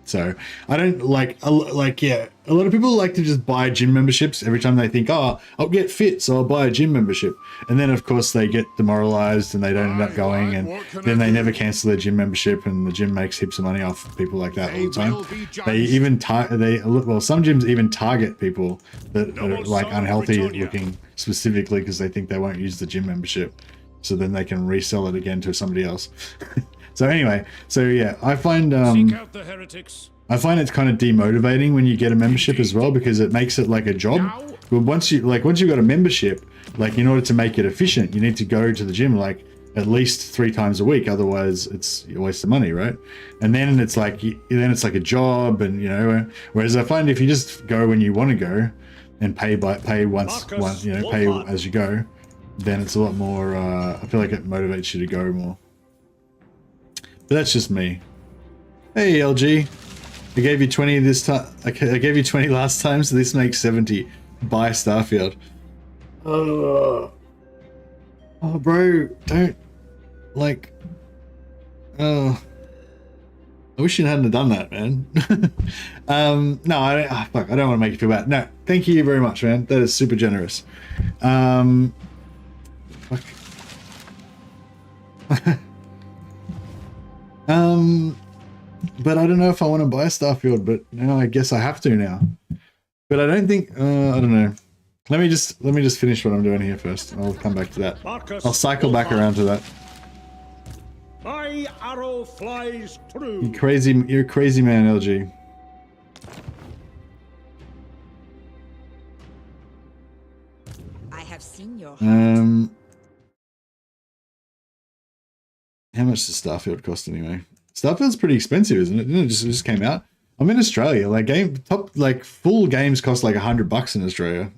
So I don't like a lot of people like to just buy gym memberships every time they think, oh, I'll get fit, so I'll buy a gym membership. And then of course they get demoralized and they don't end up going, and then they never cancel their gym membership, and the gym makes heaps of money off people like that all the time. They even some gyms even target people that are like unhealthy looking specifically because they think they won't use the gym membership, so then they can resell it again to somebody else. So anyway, so yeah, I find Seek out the heretics. I find it's kind of demotivating when you get a membership as well, because it makes it like a job. But once you've got a membership, like, in order to make it efficient, you need to go to the gym like at least 3 times a week, otherwise it's a waste of money, right? And then it's like a job, and you know, whereas I find if you just go when you want to go and pay once, you know, pay as you go, then it's a lot more I feel like it motivates you to go more. But that's just me. Hey LG, I gave you 20 this time. I gave you 20 last time, so this makes 70. Buy Starfield. Oh, bro, don't like. Oh, I wish you hadn't done that, man. No, fuck, I don't want to make you feel bad. No, thank you very much, man. That is super generous. Fuck. But I don't know if I want to buy Starfield, but now I guess I have to now. But I don't think, I don't know. Let me just finish what I'm doing here first. I'll come back to that. I'll cycle back around to that. My arrow flies true. You're a crazy man, LG. I have seen your how much does Starfield cost anyway? Starfield's pretty expensive, isn't it? Didn't it just came out? I'm in Australia. Like full games cost like $100 in Australia.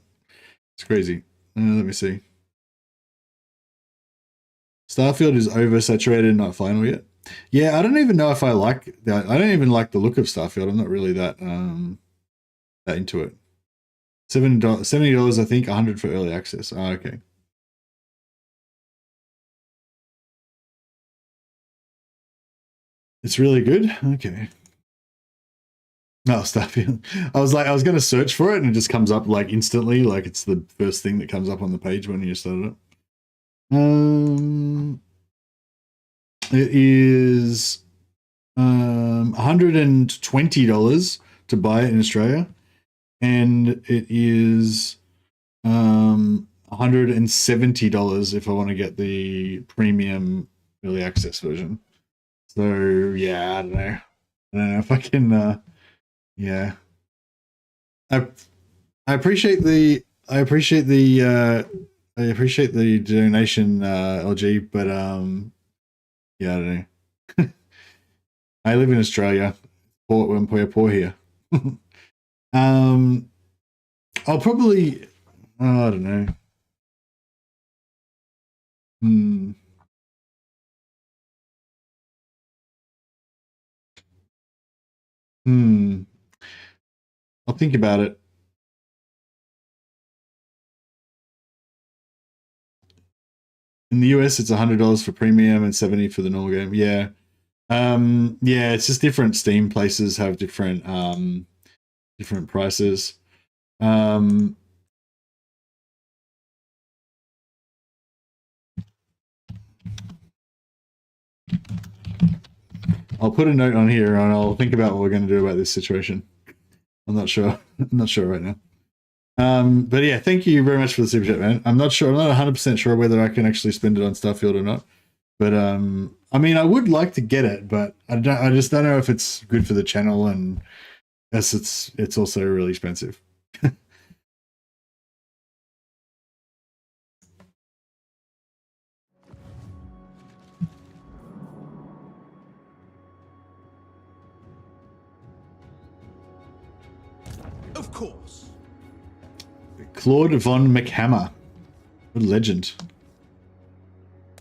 It's crazy. Let me see. Starfield is oversaturated, not final yet. Yeah, I don't even know if I like that. I don't even like the look of Starfield. I'm not really that into it. $70, I think. $100 for early access. Oh, okay. It's really good. Okay. No, Starfield. I was going to search for it, and it just comes up like instantly, like it's the first thing that comes up on the page when you start it. It is $120 to buy it in Australia, and it is $170 if I want to get the premium early access version. So yeah, I don't know if I can. Yeah, I appreciate the donation, LG, but yeah, I don't know. I live in Australia. We're poor here. I'll probably. Oh, I don't know. I'll think about it. In the US, it's $100 for premium and $70 for the normal game. Yeah. Yeah, it's just different. Steam places have different prices. I'll put a note on here and I'll think about what we're going to do about this situation. I'm not sure. I'm not sure right now. But yeah, thank you very much for the super chat, man. I'm not sure. I'm not 100% sure whether I can actually spend it on Starfield or not. But I mean, I would like to get it, but I just don't know if it's good for the channel, and yes, it's also really expensive. course. Claude von McHammer. What a legend.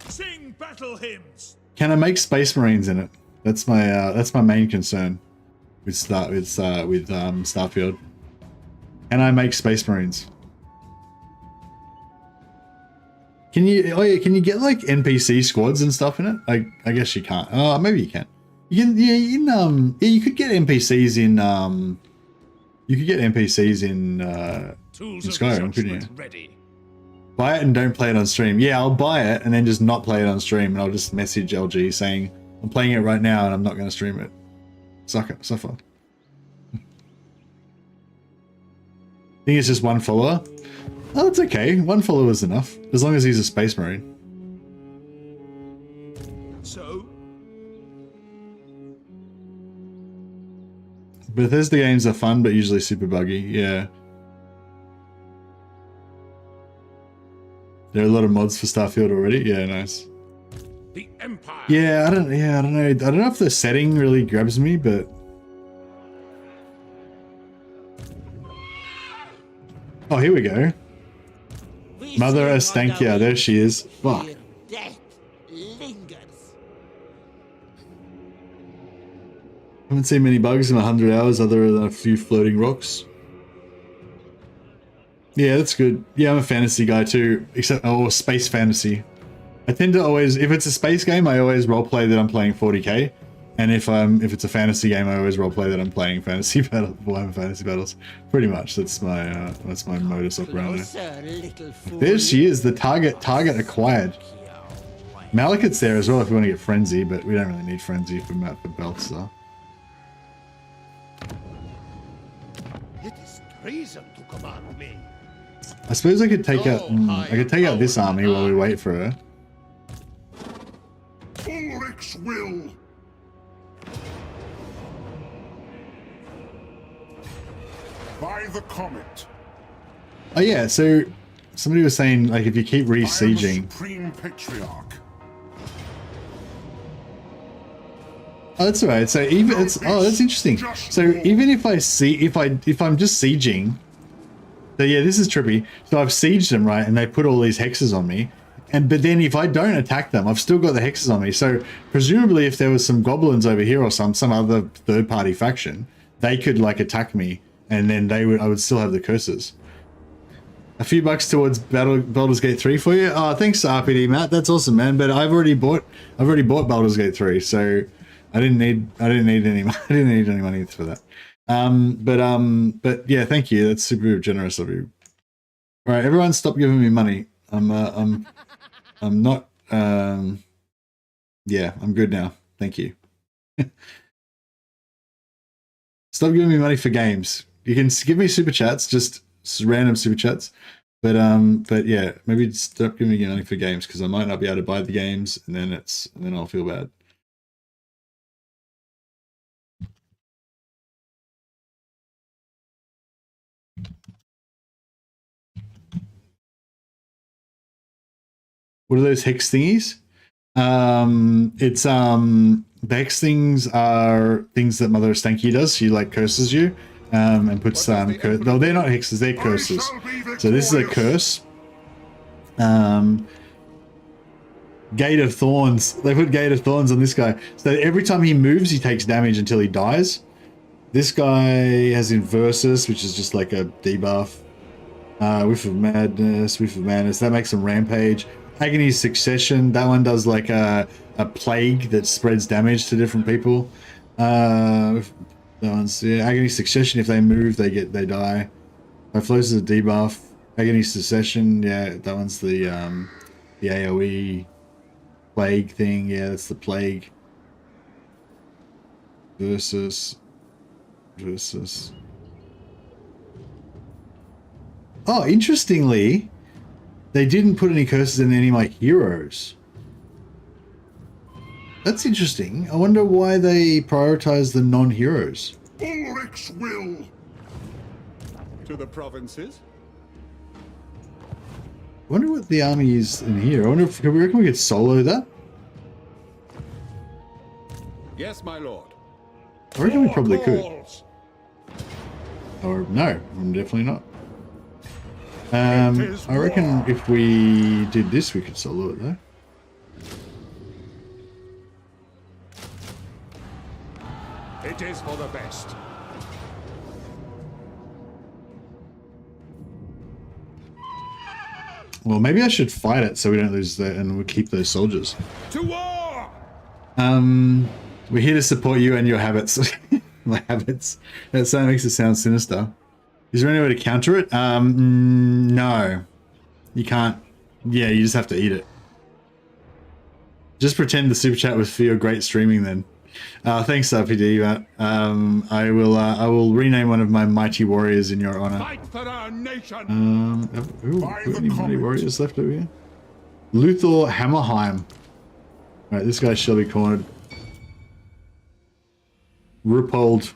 Sing battle hymns. Can I make Space Marines in it? That's my main concern with Starfield. Can I make Space Marines? Can you? Oh yeah, can you get like NPC squads and stuff in it? I guess you can't. Oh, maybe you can. You can. Yeah, you could get NPCs in You could get NPCs in Skyrim, couldn't you? Ready. Buy it and don't play it on stream. Yeah, I'll buy it and then just not play it on stream, and I'll just message LG saying I'm playing it right now and I'm not going to stream it. Suffer. I think it's just one follower. Oh, that's okay. One follower is enough, as long as he's a Space Marine. So? Bethesda games are fun, but usually super buggy. Yeah. There are a lot of mods for Starfield already. Yeah, nice. The Empire. Yeah, I don't know. I don't know if the setting really grabs me, but oh, here we go. Mother Astankia, there she is. Fuck. Death lingers. Haven't seen many bugs in 100 hours other than a few floating rocks. Yeah, that's good. Yeah, I'm a fantasy guy too, except space fantasy. I tend to always, if it's a space game, I always roleplay that I'm playing 40k, and if it's a fantasy game, I always roleplay that I'm playing fantasy battles. Pretty much, that's my modus operandi. There she is, the target acquired. Malekith's there as well if we want to get frenzy, but we don't really need frenzy for Balthasar. It is treason to command me. I suppose I could take out this army while we wait for her. Ulrich's will. By the comet. Oh yeah, so somebody was saying like if you keep re-sieging. Supreme Patriarch. Oh, that's alright. So even that's interesting. So even if I'm just sieging. So yeah, this is trippy. So I've sieged them, right, and they put all these hexes on me. But then if I don't attack them, I've still got the hexes on me. So presumably if there was some goblins over here or some other third-party faction, they could like attack me, and then I would still have the curses. A few bucks towards Baldur's Gate 3 for you. Oh, thanks RPD Matt. That's awesome, man. But I've already bought Baldur's Gate 3, so I didn't need any money for that. But yeah, thank you. That's super generous of you. All right, everyone, stop giving me money. I'm not. Yeah, I'm good now. Thank you. Stop giving me money for games. You can give me super chats, just random super chats. But yeah, maybe stop giving me money for games because I might not be able to buy the games, and then I'll feel bad. What are those hex thingies? The hex things are things that Mother Stanky does. She like curses you, and puts no, they're not hexes, they're curses. So this is a curse. Gate of Thorns. They put Gate of Thorns on this guy. So every time he moves, he takes damage until he dies. This guy has Inversus, which is just like a debuff. Whiff of Madness, that makes him rampage. Agony's Succession, that one does like a plague that spreads damage to different people. That one's, yeah, Agony's Succession, if they move, they die. Flows is a debuff. Agony's Succession, yeah, that one's the AoE plague thing, yeah, that's the plague. Versus. Oh, interestingly, they didn't put any curses in any of my heroes. That's interesting. I wonder why they prioritize the non-heroes. Ulrich's will. To the provinces. I wonder what the army is in here. I wonder if we reckon we could solo that. Yes, my lord. I reckon we probably could. Or no, I'm definitely not. I reckon if we did this, we could solo it though. It is for the best. Well, maybe I should fight it so we don't lose that and we keep those soldiers. To war! We're here to support you and your habits. My habits. That makes it sound sinister. Is there any way to counter it? No. You can't. Yeah, you just have to eat it. Just pretend the super chat was for your great streaming then. Thanks, RPD, Matt. I will rename one of my mighty warriors in your honor. Fight for our nation! Any mighty warriors left over here? Luthor Hammerheim. Alright, this guy shall be cornered. Rupold.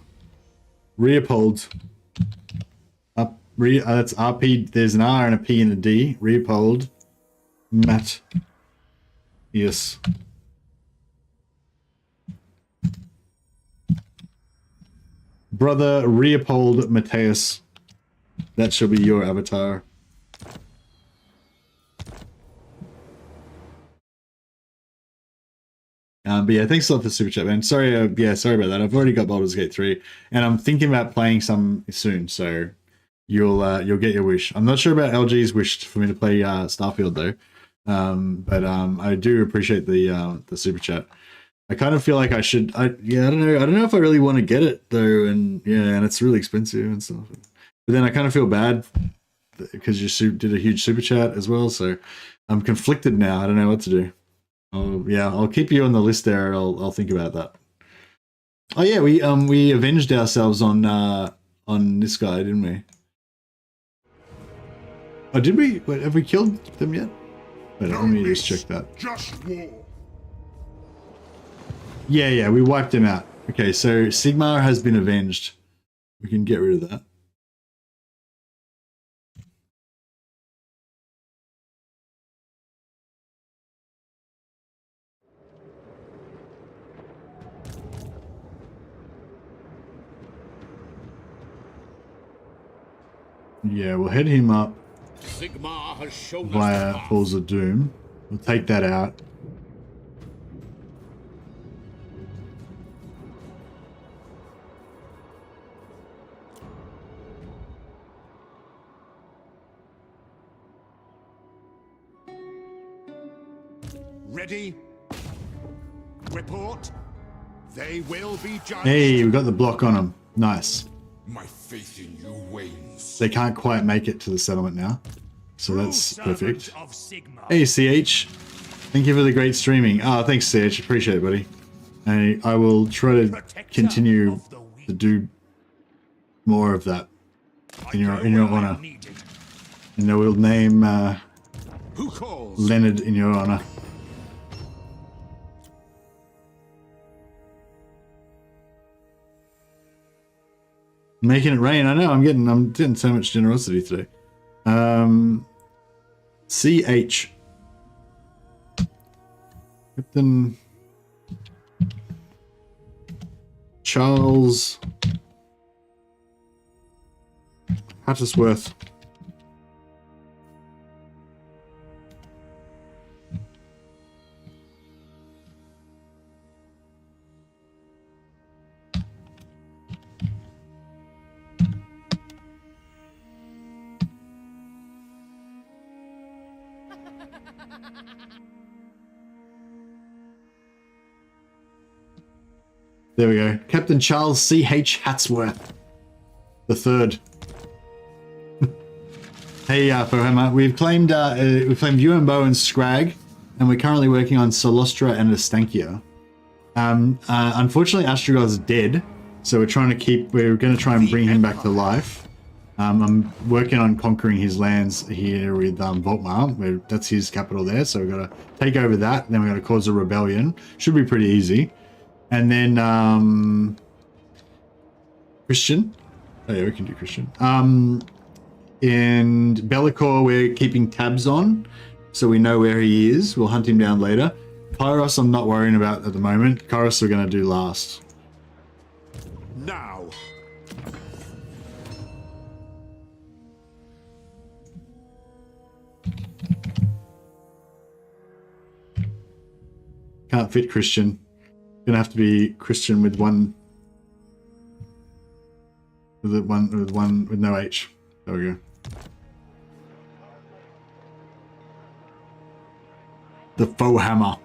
Reopold. That's RP. There's an R and a P and a D. Reopold. Matt. Yes. Brother Reopold Mateus. That shall be your avatar. But yeah, thanks a lot for the super chat, man. Sorry, yeah, sorry about that. I've already got Baldur's Gate 3, and I'm thinking about playing some soon, so you'll get your wish. I'm not sure about LG's wish for me to play Starfield though, but I do appreciate the super chat. I kind of feel like I should. I don't know if I really want to get it though, and yeah, and it's really expensive and stuff. But then I kind of feel bad because you did a huge super chat as well, so I'm conflicted now. I don't know what to do. I'll keep you on the list there. I'll think about that. Oh yeah, we avenged ourselves on this guy, didn't we? Oh, did we? Wait, have we killed them yet? Wait, let me just check that. Just war. Yeah, we wiped him out. Okay, so Sigmar has been avenged. We can get rid of that. Yeah, we'll head him up Sigmar has shown via Falls of Doom. We'll take that out. Ready? Report. They will be judged. Hey, we got the block on them. Nice. My faith in you wanes. They can't quite make it to the settlement now, so that's perfect. Hey, CH. Thank you for the great streaming. Oh, thanks, CH. Appreciate it, buddy. I will try to continue to do more of that in your honor. And I will name Leonard in your honor. Making it rain. I know. I'm getting so much generosity today. CH. Captain Charles Hattersworth. There we go. Captain Charles C.H. Hatsworth the third. Hey, Fohammer, we've claimed Yuan Bo and Skrag, and we're currently working on Solostra and Estankia. Unfortunately, Astrogod's dead, so we're going to try and bring him back to life. I'm working on conquering his lands here with Volkmar. That's his capital there, so we've got to take over that. Then we're going to cause a rebellion. Should be pretty easy. And then Christian. Oh yeah, we can do Christian. And Bellicor we're keeping tabs on, so we know where he is. We'll hunt him down later. Kairos I'm not worrying about at the moment. Kairos we're going to do last. Now. can't fit Christian. Gonna have to be Christian with one with no H. There we go. The faux hammer.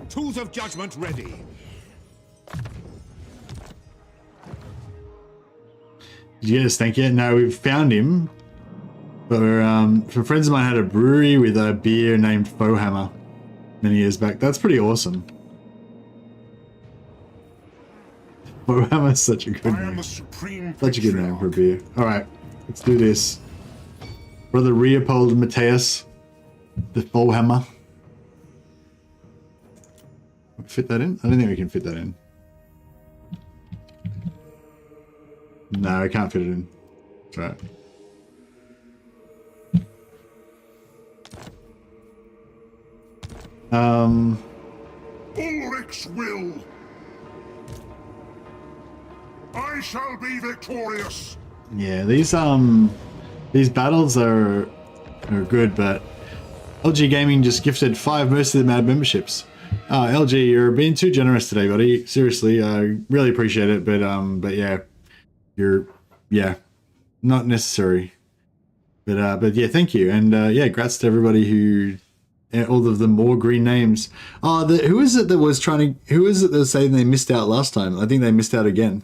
Tools of judgment ready. Did you get a stank yet? No, we've found him. But we're, some friends of mine had a brewery with a beer named Faux Hammer many years back. That's pretty awesome. Faux Hammer is such a good name. Such a good name for a beer. Alright, let's do this. Brother Leopold Mateus, the Faux Hammer. Fit that in? I don't think we can fit that in. No, I can't fit it in. That's right. Ulrich's will. I shall be victorious. Yeah, these battles are good, but LG Gaming just gifted 5 Mercy of the Mad memberships. LG, you're being too generous today, buddy. Seriously, I really appreciate it, but yeah, not necessary. But yeah, thank you, and yeah, congrats to everybody who, all of the more green names. Oh, who is it that was trying to? Who is it that was saying they missed out last time? I think they missed out again.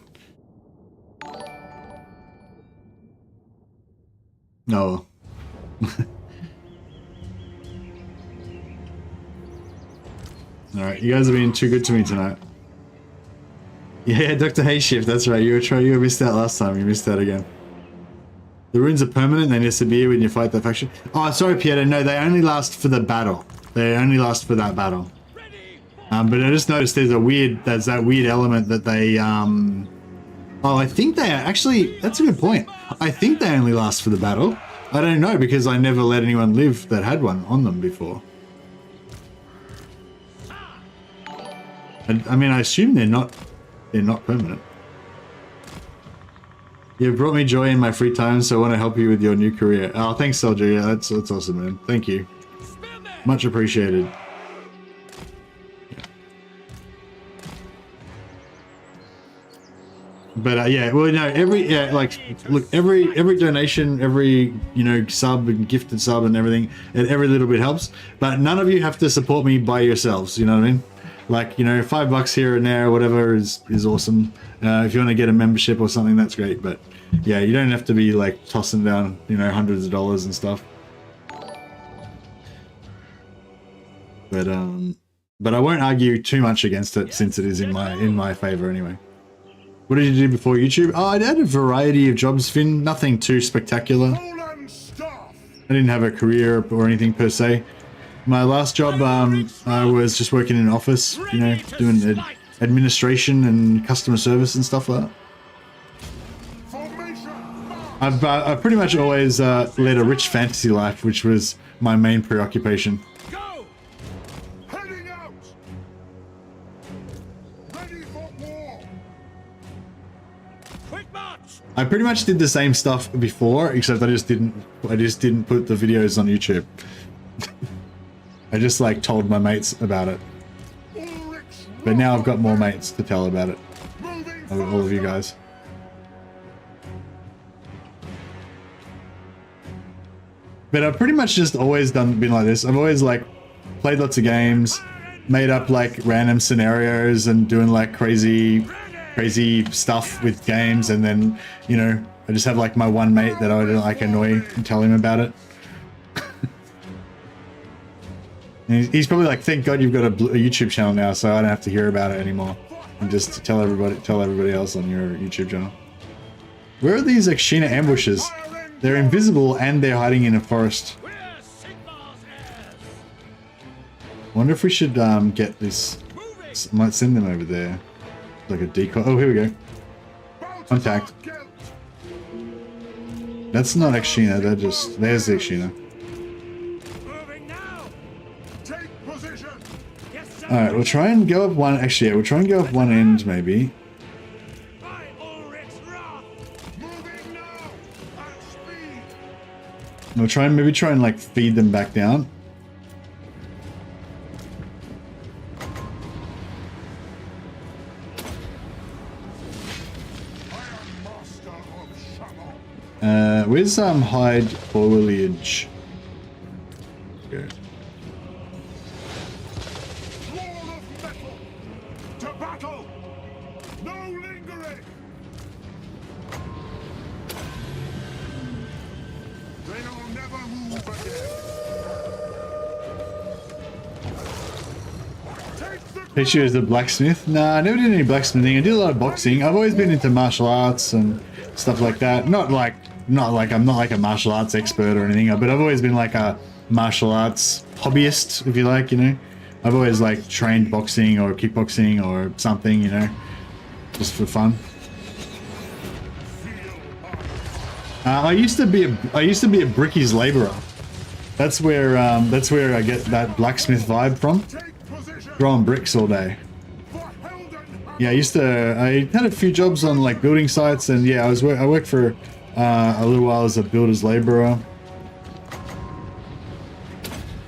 No. All right, you guys have been too good to me tonight. Yeah, Dr. Hayshift, that's right. You missed out last time. You missed out again. The runes are permanent. They disappear when you fight that faction. Oh, sorry, Pieta. No, they only last for the battle. They only last for that battle. But I just noticed there's that weird element that they oh, I think they actually, that's a good point. I think they only last for the battle. I don't know, because I never let anyone live that had one on them before. I mean, I assume they're not permanent. You've brought me joy in my free time, so I want to help you with your new career. Oh, thanks, Soldier. Yeah, that's awesome, man. Thank you. Much appreciated. Yeah. But yeah, well, no, every donation, every sub and gifted sub and everything, and every little bit helps. But none of you have to support me by yourselves. You know what I mean? Like, $5 here and there, or whatever is awesome. If you want to get a membership or something, that's great. But yeah, you don't have to be like tossing down, hundreds of dollars and stuff. But I won't argue too much against it, since it is in my favor anyway. What did you do before YouTube? Oh, I had a variety of jobs, Finn. Nothing too spectacular. I didn't have a career or anything per se. My last job, I was just working in an office, doing administration and customer service and stuff like that. I've pretty much always led a rich fantasy life, which was my main preoccupation. Go! Heading out! Ready for war! Quick march! I pretty much did the same stuff before, except I just didn't put the videos on YouTube. I just like told my mates about it. But now I've got more mates to tell about it. All of you guys. But I've pretty much just always been like this. I've always like played lots of games, made up like random scenarios and doing like crazy stuff with games, and then, I just have like my one mate that I would like annoy and tell him about it. He's probably like, thank God you've got a YouTube channel now, so I don't have to hear about it anymore. And just tell everybody else on your YouTube channel. Where are these Akshina ambushes? They're invisible and they're hiding in a forest. I wonder if we should get this. Might send them over there. Like a decoy. Oh, here we go. Contact. That's not Akshina, there's the Akshina. Alright, we'll try and go up one. Actually, yeah, we'll try and go up one end, maybe. We'll try and like feed them back down. Where's hide foliage? Okay. Wall of metal! To battle! No lingering! They'll never move again! Take the Picture as a blacksmith? Nah, I never did any blacksmithing. I did a lot of boxing. I've always been into martial arts and stuff like that. Not like I'm not like a martial arts expert or anything, but I've always been like a martial arts hobbyist, if you like, you know. I've always like trained boxing or kickboxing or something, you know, just for fun. I used to be a brickies laborer. That's where I get that blacksmith vibe from. Throwing bricks all day. Yeah, I had a few jobs on like building sites, and yeah, I worked for a little while as a builder's laborer.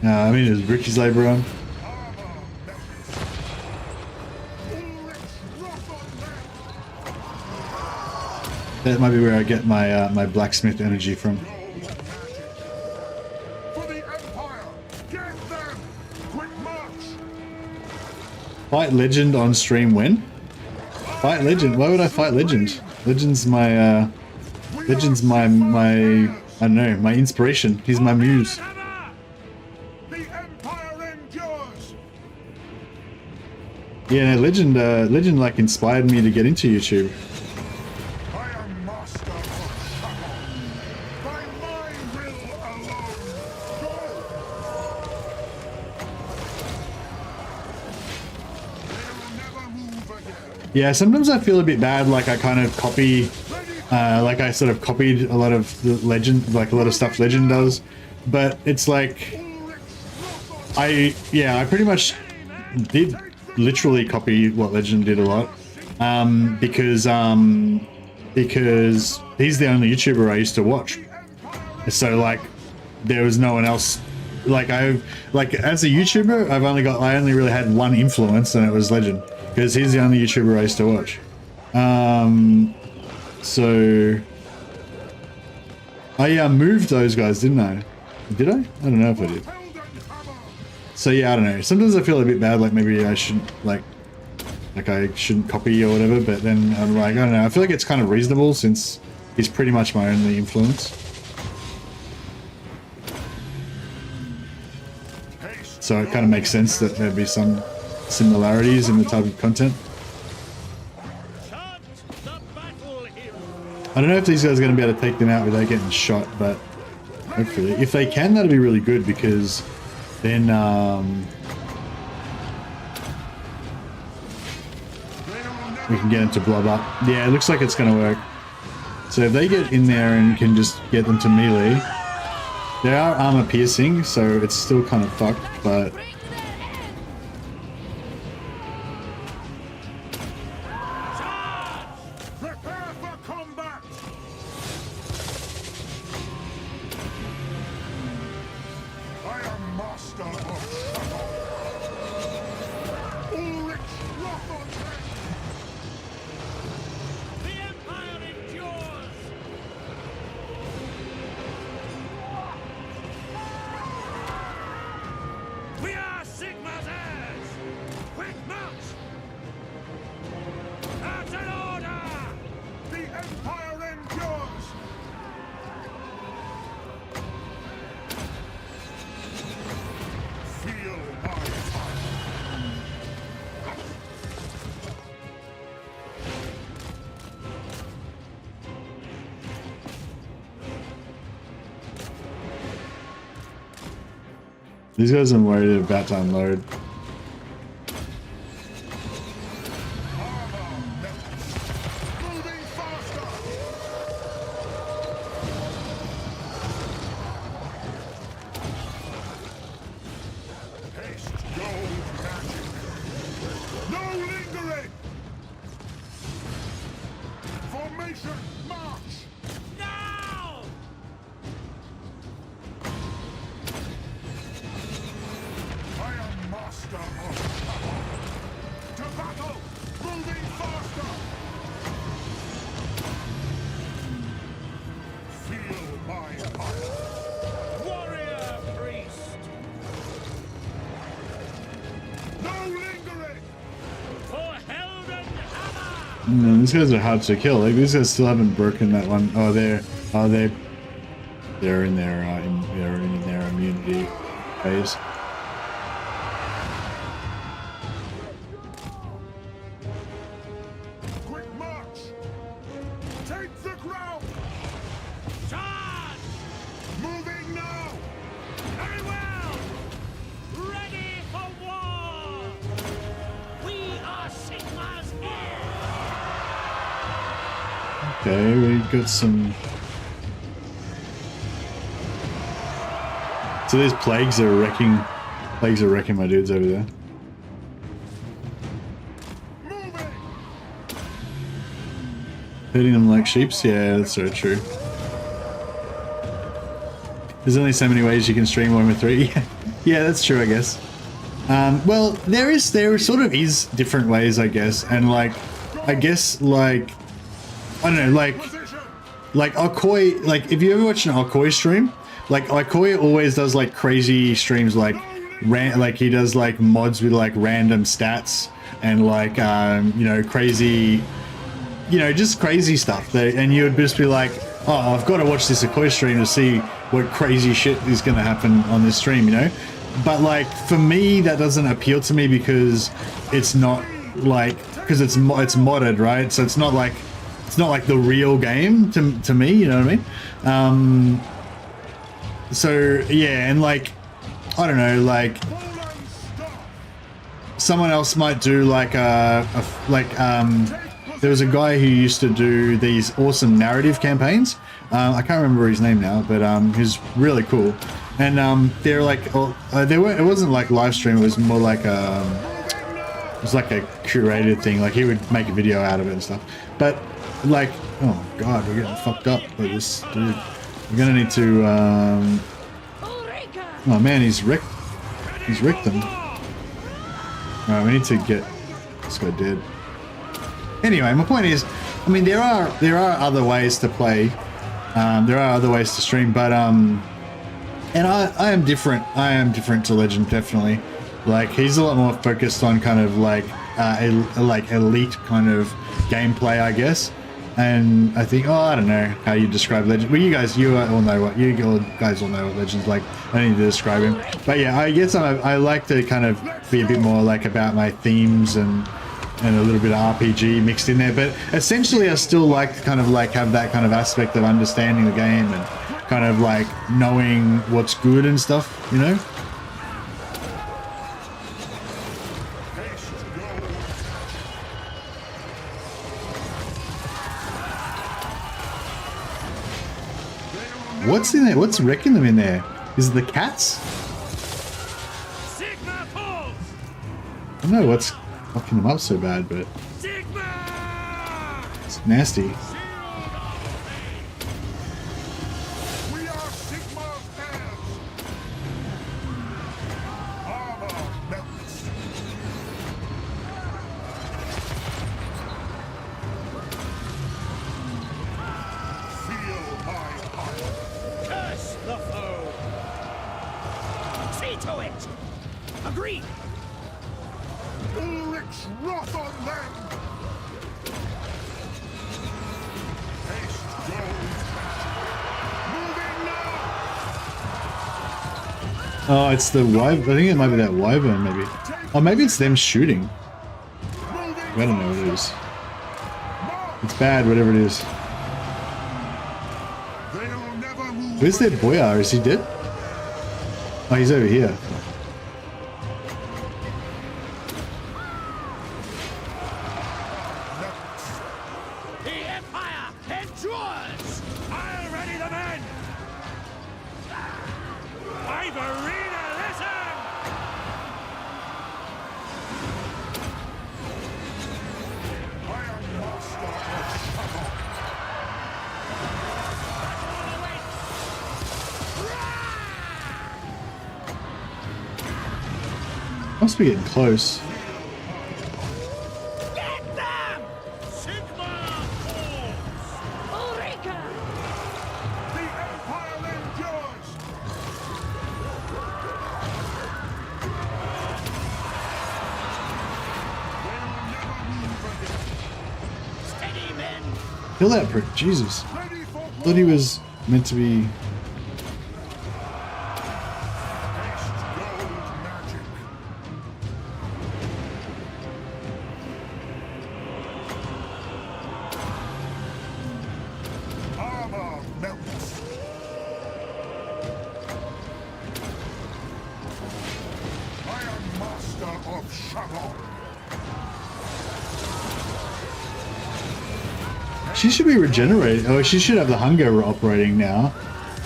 I mean, as brickies laborer. That might be where I get my my blacksmith energy from. For the Empire! Get them! Quick march! Fight Legend on stream when? Fight Legend? Why would I fight Legend? Legend's my I don't know, my inspiration. He's my muse. The Empire endures! Yeah, no, Legend like inspired me to get into YouTube. I am master of Shadow. By my will alone. Go! They'll never move again. Yeah, sometimes I feel a bit bad, like I kind of copy, like I sort of copied a lot of the Legend, like a lot of stuff Legend does, but it's like, I pretty much did literally copy what Legend did a lot, because he's the only YouTuber I used to watch, so like, there was no one else, like as a YouTuber, I only really had one influence, and it was Legend. Because he's the only YouTuber I used to watch. So I moved those guys, didn't I? Did I? I don't know if I did. So yeah, I don't know. Sometimes I feel a bit bad, like maybe I shouldn't like I shouldn't copy or whatever. But then I'm like, I don't know. I feel like it's kind of reasonable since he's pretty much my only influence. So it kind of makes sense that there'd be some similarities in the type of content. I don't know if these guys are going to be able to take them out without getting shot, but hopefully. If they can, that'd be really good, because then we can get them to blob up. Yeah, it looks like it's going to work. So if they get in there and can just get them to melee, they are armor piercing, so it's still kind of fucked, but these guys I'm worried about to unload. No, these guys are hard to kill. Like these guys still haven't broken that one. Oh, they're in their immunity phase. Quick march! Take the ground! Charge! Moving now! Very well! Ready for war! We are Sigma's heirs! Okay, we got some. So these plagues are wrecking my dudes over there. Hurting them like sheeps? Yeah, that's so true. There's only so many ways you can stream Warhammer 3. Yeah, that's true, I guess. Well, there sort of is different ways, I guess, and like, I guess like, I don't know, like Alcoy, like if you ever watch an Alcoy stream, like Alcoy always does like crazy streams, like he does like mods with like random stats and like you know, crazy, you know, just crazy stuff. And you would just be like, oh, I've got to watch this Alcoy stream to see what crazy shit is going to happen on this stream, you know. But like for me, that doesn't appeal to me because it's not like, because it's modded, right? So it's not like the real game to me, you know what I mean? So yeah, and like, I don't know, like someone else might do like there was a guy who used to do these awesome narrative campaigns. I can't remember his name now, but he's really cool. And they're like, it wasn't like live stream. It was more like it was like a curated thing. Like he would make a video out of it and stuff. But like, oh god, we're getting fucked up by this dude. We're gonna need to. Oh man, he's wrecked them. Alright, we need to get this guy dead. Anyway, my point is, I mean, there are other ways to play. There are other ways to stream, but and I am different. I am different to Legend, definitely. Like he's a lot more focused on kind of like elite kind of gameplay, I guess. And I think, I don't know how you describe Legend. Well, you guys all know what Legend's like. I don't need to describe him. But yeah, I guess I like to kind of be a bit more like about my themes and a little bit of RPG mixed in there. But essentially, I still like to kind of like have that kind of aspect of understanding the game and kind of like knowing what's good and stuff, you know? What's in there? What's wrecking them in there? Is it the cats? Sigma falls! I don't know what's fucking them up so bad, but Sigma! it's nasty. We are Sigma's heirs! Armor melts! Feel my heart! Curse the foe! See to it! Agreed! Ulrich's wrath on them! Haste goes! Moving now! Oh, it's the wyvern. I think it might be that wyvern, maybe. Oh, maybe it's them shooting. I don't know what it is. It's bad, whatever it is. They'll never move. Where's their boyar? Is he dead? Oh, he's over here. The Empire endures! I'll ready the men! Ivorina, listen! I am master of Shadow. Must be getting close. Get them! Sigma falls! Ulrika! The Empire endures! They'll never move again. Kill that prick, Jesus. Thought he was meant to be... Armor melts. I am master of Shalom. She should be regenerating. Oh, she should have the hunger operating now.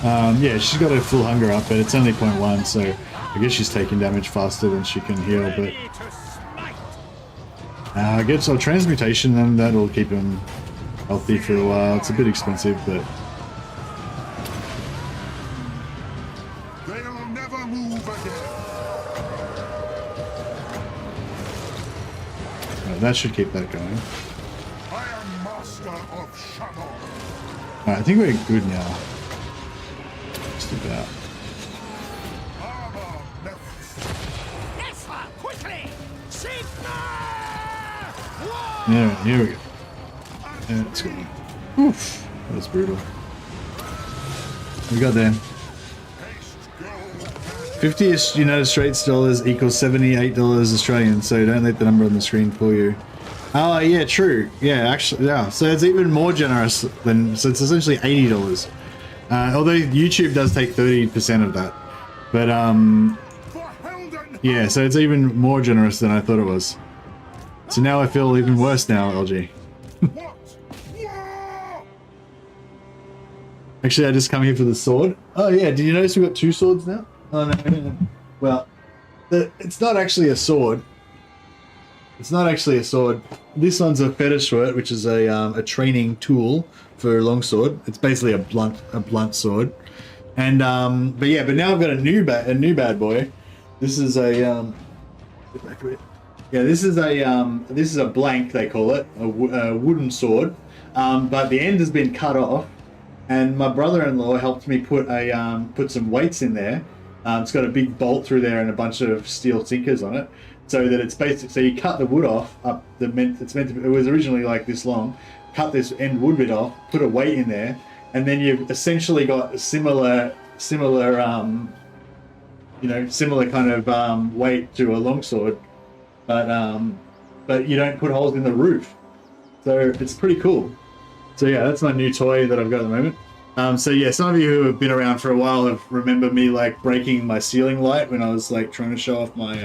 Yeah, she's got her full hunger up, but it's only 0.1, so I guess she's taking damage faster than she can heal, but... I guess our transmutation, then that'll keep him healthy for a while. It's a bit expensive, but... They'll never move again. That should keep that going. I am master of Shalom. Alright, I think we're good now. Just about. Armor melts. Nesla, quickly! Yeah, here we go. Yeah, let's go. Oof, that was brutal. We got there. 50 United States dollars equals $78 Australian, so don't let the number on the screen fool you. Oh, yeah, true. Yeah, actually, yeah. So it's even more generous than, so it's essentially $80. Although YouTube does take 30% of that. But, yeah, so it's even more generous than I thought it was. So now I feel even worse now, LG. Actually, I just come here for the sword. Oh, yeah, did you notice we've got 2 swords now? Oh, no. Well, it's not actually a sword. It's not actually a sword. This one's a fetish sword, which is a training tool for a longsword. It's basically a blunt sword. And but now I've got a new bad boy. This is a this is a blank, they call it, a wooden sword. But the end has been cut off, and my brother-in-law helped me put some weights in there. It's got a big bolt through there and a bunch of steel sinkers on it, so that it's basic. So you cut the wood off up it's meant to be, it was originally like this long. Cut this end wood bit off, put a weight in there, and then you've essentially got a similar kind of weight to a longsword, but you don't put holes in the roof. So it's pretty cool. So yeah, that's my new toy that I've got at the moment. So yeah, some of you who have been around for a while have remember me like breaking my ceiling light when I was like trying to show off my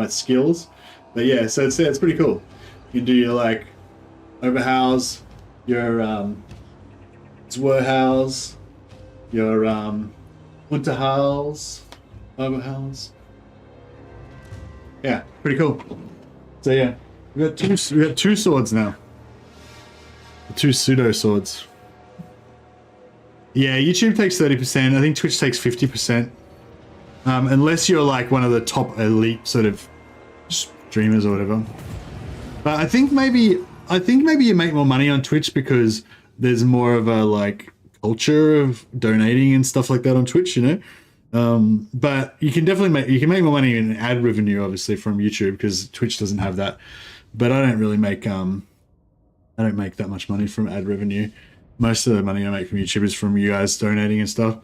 skills. But yeah, so it's pretty cool. You can do your like overhouse, your Zwerhouse, your Unterhaus, overhouse. Yeah, pretty cool. So yeah, we got two swords now. 2 pseudo swords. Yeah, YouTube takes 30%. I think Twitch takes 50%. Unless you're like one of the top elite sort of streamers or whatever. But I think maybe you make more money on Twitch because there's more of a like culture of donating and stuff like that on Twitch, you know. But you can definitely make more money in ad revenue, obviously, from YouTube because Twitch doesn't have that. But I don't really make I don't make that much money from ad revenue. Most of the money I make from YouTube is from you guys donating and stuff.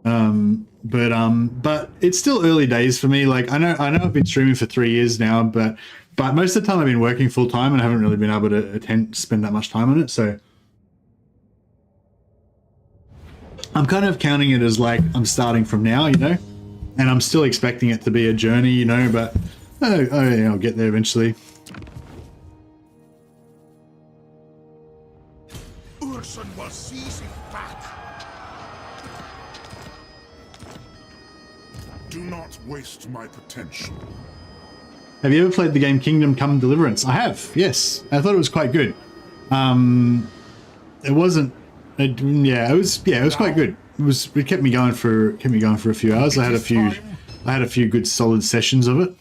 But it's still early days for me. Like I know I've been streaming for 3 years now, but most of the time I've been working full time and I haven't really been able to spend that much time on it. So I'm kind of counting it as like I'm starting from now, you know, and I'm still expecting it to be a journey, you know, but I'll get there eventually. Urson will seize it back. Do not waste my potential. Have you ever played the game Kingdom Come Deliverance? I have, yes. I thought it was quite good. It wasn't. It was quite good. It kept me going for a few hours. I had a few good solid sessions of it.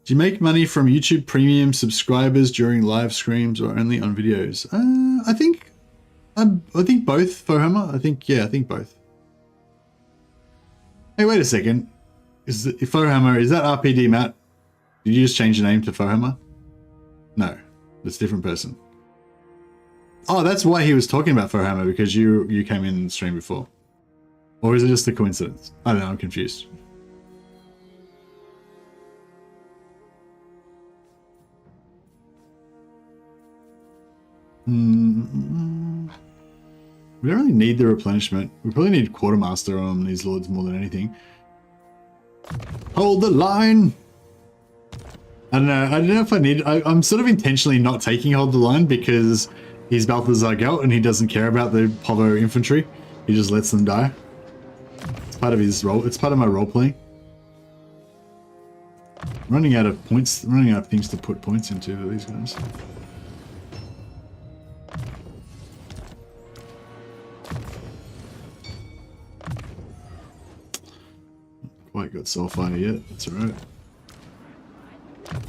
Do you make money from YouTube Premium subscribers during live streams or only on videos? I think both, Warhammer. I think both. Hey, wait a second. Warhammer, is that RPD, Matt? Did you just change your name to Fohammer? No, it's a different person. Oh, that's why he was talking about Fohammer, because you came in the stream before. Or is it just a coincidence? I don't know, I'm confused. We don't really need the replenishment. We probably need Quartermaster on these lords more than anything. Hold the line! I don't know if I need... I'm sort of intentionally not taking Hold the Line because he's Balthasar Gelt and he doesn't care about the Povo infantry. He just lets them die. It's part of his role. It's part of my role playing. I'm running out of points. I'm running out of things to put points into for these guys. Quite got Soulfire yet. That's alright.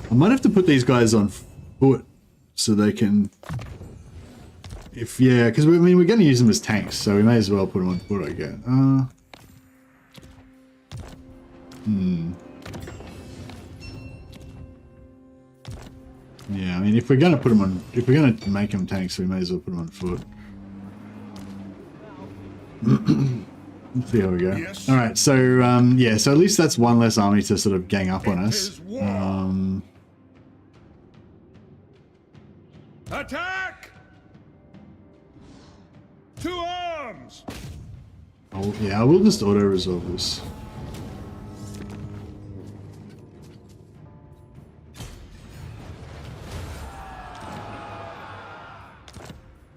I might have to put these guys on foot so they can... Yeah, because we're going to use them as tanks, so we may as well put them on foot, I guess. Yeah, I mean, if we're going to put them on... If we're going to make them tanks, we may as well put them on foot. Let's see how we go. Yes. All right, so yeah, so at least that's one less army to sort of gang up on us. Attack! To arms! Oh, yeah, I will just auto resolve this.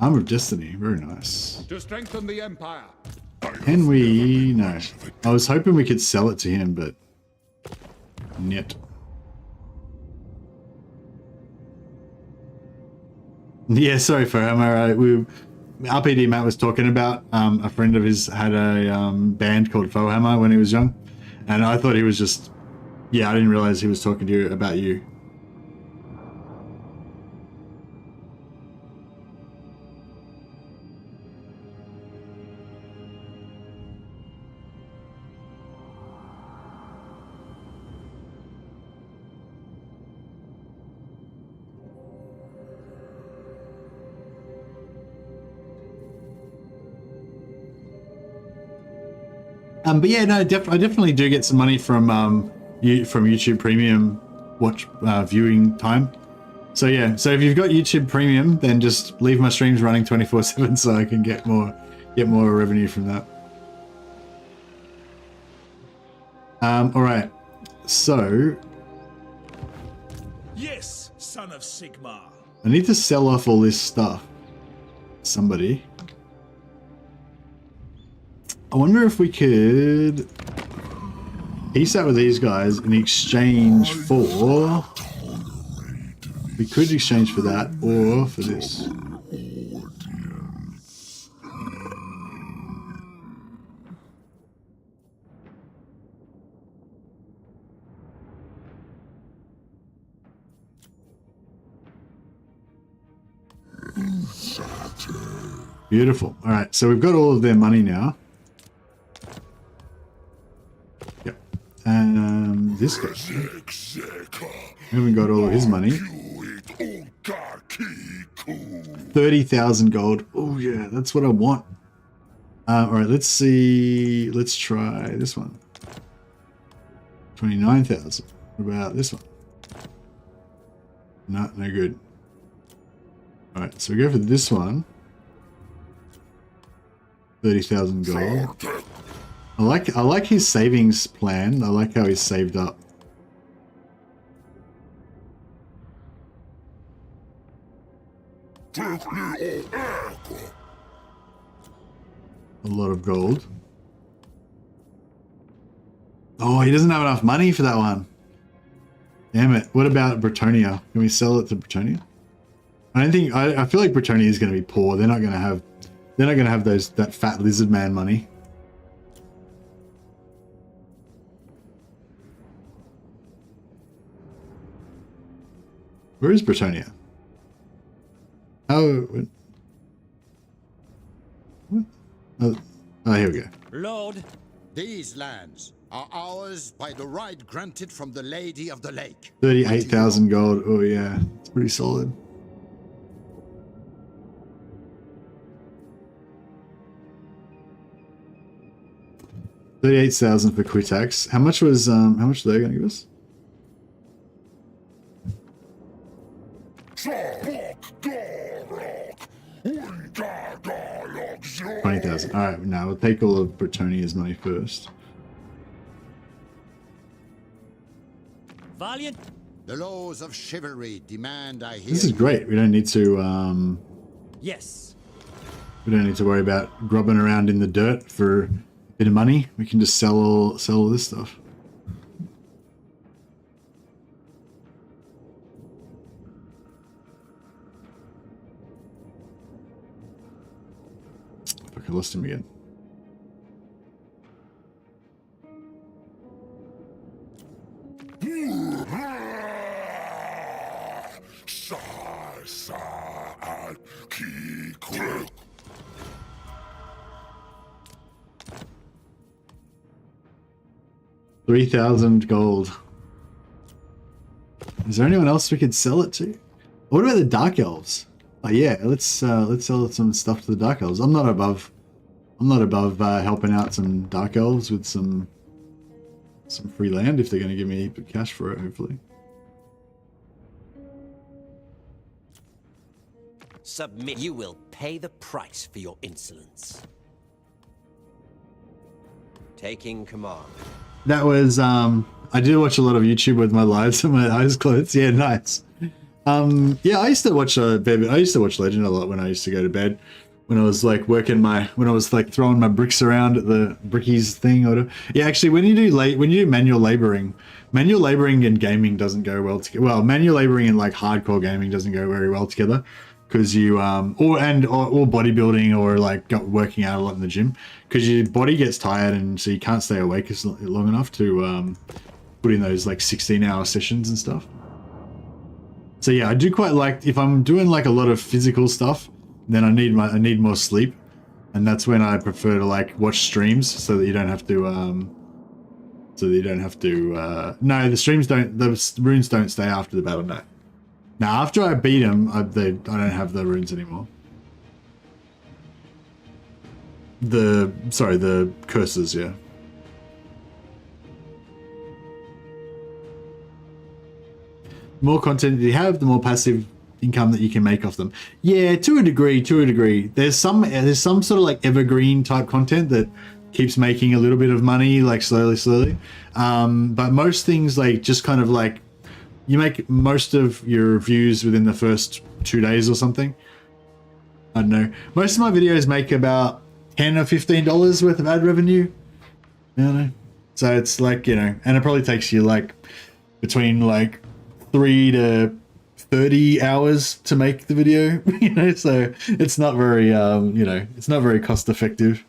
Armor of Destiny, very nice. To strengthen the Empire. Can we? No. I was hoping we could sell it to him, but... Niet. Yeah, sorry for him. RPD Matt was talking about a friend of his had a band called Fohammer when he was young. And I thought he was just... Yeah, I didn't realize he was talking to you about you. But yeah, no, I definitely do get some money from YouTube Premium viewing time. So yeah, so if you've got YouTube Premium, then just leave my streams running 24/7 so I can get more revenue from that. All right, so yes, son of Sigmar. I need to sell off all this stuff. Somebody. I wonder if we could peace out with these guys in exchange for... We could exchange for that or for this. Beautiful. All right, so we've got all of their money now. And this guy. We haven't got all of his money. 30,000 gold. Oh yeah, that's what I want. All right, let's see. Let's try this one. 29,000. What about this one? No, no good. All right, so we go for this one. 30,000 gold. I like his savings plan. I like how he's saved up. A lot of gold. Oh, he doesn't have enough money for that one. Damn it. What about Bretonia? Can we sell it to Bretonia? I don't think... I feel like Bretonia is going to be poor. They're not going to have... They're not going to have that fat lizard man money. Where is Bretonia? Oh, what? Oh, here we go. Lord, these lands are ours by the right granted from the Lady of the Lake. 38,000 gold. Oh yeah, it's pretty solid. $38,000 for Quitax. How much was how much are they going to give us? 20,000. All right, now we'll take all of Bretonia's money first. Valiant. The laws of chivalry demand I hear. This is great. We don't need to Yes. we don't need to worry about grubbing around in the dirt for a bit of money. We can just sell all this stuff. I lost him again. $3,000 gold. Is there anyone else we could sell it to? What about the Dark Elves? Oh yeah, let's sell some stuff to the Dark Elves. I'm not above helping out some Dark Elves with some free land if they're going to give me a heap of cash for it, hopefully. Submit. You will pay the price for your insolence. Taking command. That was I do watch a lot of YouTube with my lives and my eyes closed. Yeah, nice. Yeah, I used to watch Legend a lot when I used to go to bed. When I was like when I was like throwing my bricks around at the brickies thing or whatever. Yeah, actually when you do manual laboring and gaming doesn't go well together. Well, manual laboring and like hardcore gaming doesn't go very well together because you or bodybuilding or like working out a lot in the gym because your body gets tired and so you can't stay awake long enough to put in those like 16-hour sessions and stuff. So yeah, I do quite like if I'm doing like a lot of physical stuff, then I need more sleep, and that's when I prefer to like watch streams so that you don't have to no, the runes don't stay after the battle. No. Now after I beat them, I don't have the runes anymore. The curses, yeah. The more content you have, the more passive income that you can make off them. Yeah, to a degree. There's some sort of like evergreen type content that keeps making a little bit of money, like slowly. But most things like just kind of like you make most of your views within the first 2 days or something. I don't know. Most of my videos make about $10 or $15 worth of ad revenue. I don't know. So it's like, you know, and it probably takes you like between like 3 to 30 hours to make the video, you know, so it's not very, you know, it's not very cost effective,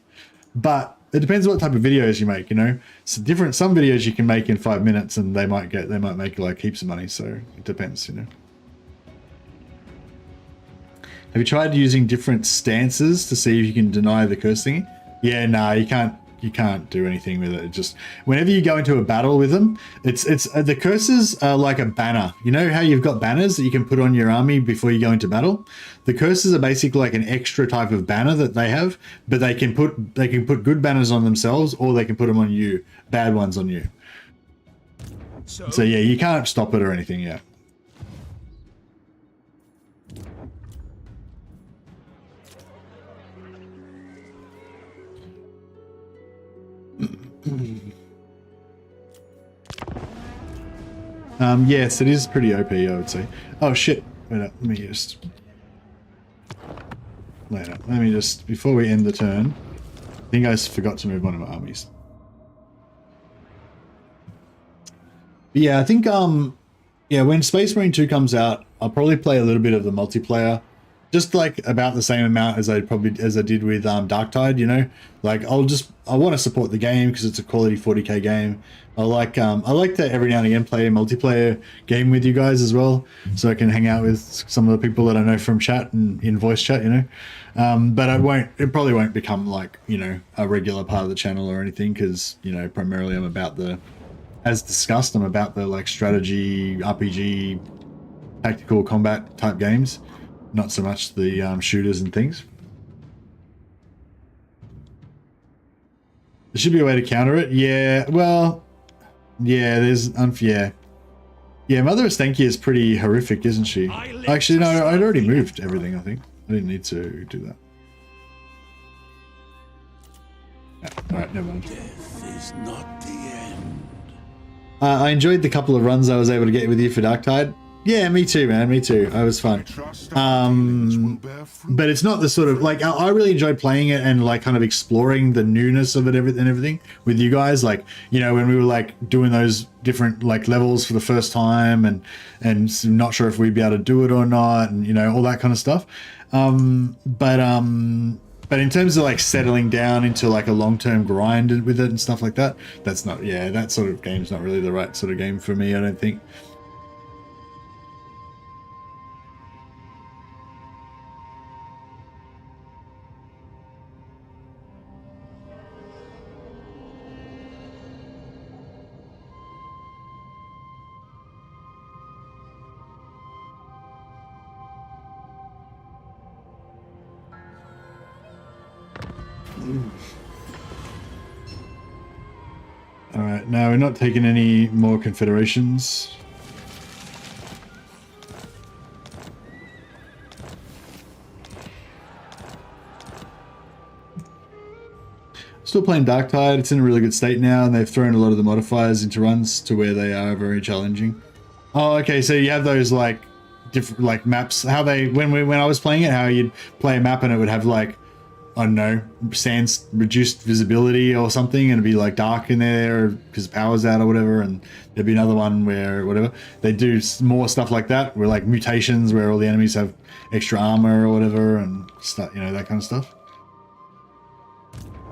but it depends what type of videos you make, you know. So some videos you can make in 5 minutes and they might make like heaps of money. So it depends, you know. Have you tried using different stances to see if you can deny the curse thingy? Yeah, no, you can't do anything with it. It just whenever you go into a battle with them, it's the curses are like a banner. You know how you've got banners that you can put on your army before you go into battle? The curses are basically like an extra type of banner that they have, but they can put good banners on themselves or they can put them on you, bad ones on you. So yeah, you can't stop it or anything yet. Yes, it is pretty OP, I would say. Oh shit! Wait up, let me just before we end the turn. I think I forgot to move one of my armies. But yeah, I think yeah, when Space Marine 2 comes out, I'll probably play a little bit of the multiplayer just like about the same amount as I did with Darktide, you know. Like I want to support the game because it's a quality 40k game. I like to every now and again play a multiplayer game with you guys as well, so I can hang out with some of the people that I know from chat and in voice chat, you know. But it probably won't become like, you know, a regular part of the channel or anything, because, you know, primarily I'm about as discussed, I'm about the like strategy, RPG, tactical combat type games, not so much the shooters and things. There should be a way to counter it. Yeah, well, yeah, there's yeah, Mother of Stanky is pretty horrific, isn't she? Actually, no, I'd already moved everything. I think I didn't need to do that. Yeah, all right, never mind. Death is not the end. I enjoyed the couple of runs I was able to get with you for Darktide. Yeah, me too, man. Me too. It was fun. But it's not the sort of like I really enjoyed playing it and like kind of exploring the newness of it and everything with you guys. Like, you know, when we were like doing those different like levels for the first time and not sure if we'd be able to do it or not, and you know, all that kind of stuff. But in terms of like settling down into like a long-term grind with it and stuff like that, that's not. Yeah, that sort of game's not really the right sort of game for me, I don't think. All right, now we're not taking any more confederations. Still playing Darktide. It's in a really good state now, and they've thrown a lot of the modifiers into runs to where they are very challenging. Oh, okay. So you have those like different like maps. How they when I was playing it, how you'd play a map and it would have like, I don't know, sans reduced visibility or something, and it'd be like dark in there because power's out or whatever, and there'd be another one where whatever. They do more stuff like that, where like mutations where all the enemies have extra armor or whatever, and stuff, you know, that kind of stuff.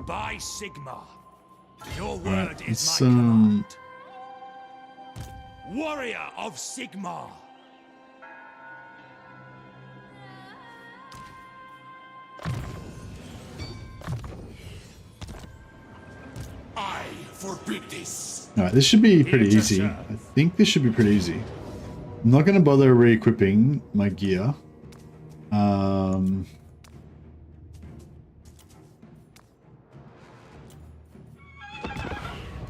By Sigma, your word is my command. Warrior of Sigma. I forbid this. All right, this should be pretty easy. I think this should be pretty easy. I'm not going to bother re-equipping my gear.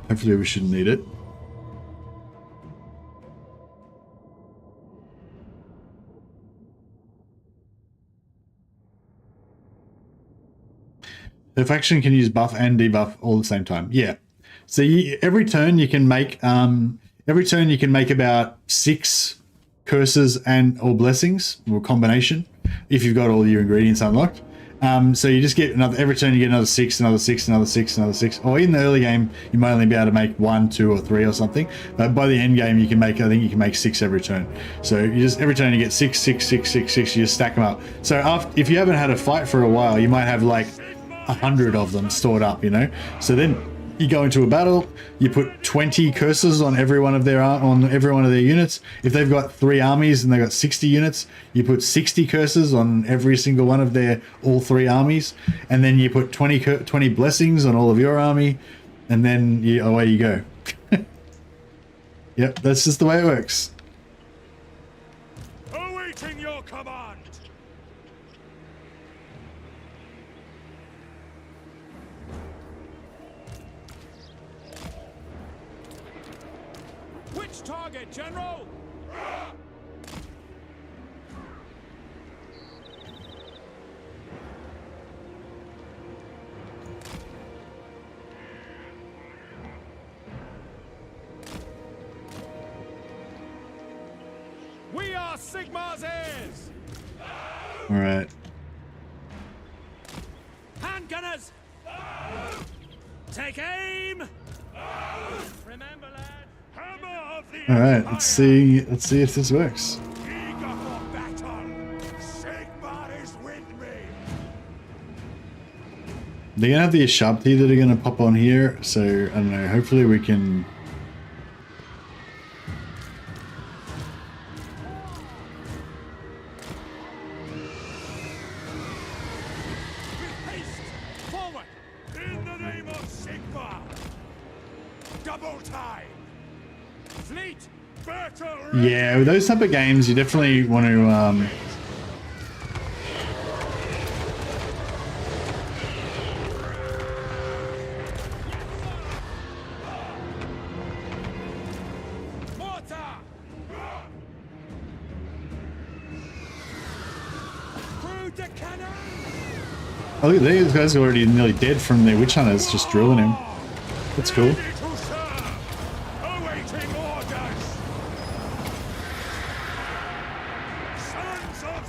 Hopefully we shouldn't need it. The faction can use buff and debuff all at the same time. Yeah. So every turn you can make about 6 curses and or blessings or combination if you've got all your ingredients unlocked. So you just get every turn you get another 6, another 6, another 6, another 6. Or in the early game you might only be able to make 1, 2, or 3 or something. But by the end game you can make, I think you can make 6 every turn. So you just every turn you get 6, 6, 6, 6, 6. You just stack them up. So if you haven't had a fight for a while, you might have like 100 of them stored up, you know. So then you go into a battle, you put 20 curses on every one of their units. If they've got 3 armies and they've got 60 units, you put 60 curses on every single one of their all 3 armies, and then you put 20 blessings on all of your army, and then away you go. Yep, that's just the way it works. Awaiting your command. Which target, General? We are Sigma's heirs. All right. Handgunners, take aim. Remember, lad. Hammer of the All right. Let's see if this works. eager for battle. Sigma is They're gonna have the Sharpti that are gonna pop on here, so I don't know, hopefully we can. Haste! Forward! In the name of Sigmar! Double time! Fleet! Battle! Yeah, with those type of games, you definitely want to. Oh, look, these guys are already nearly dead from their witch hunters just drilling him. That's cool.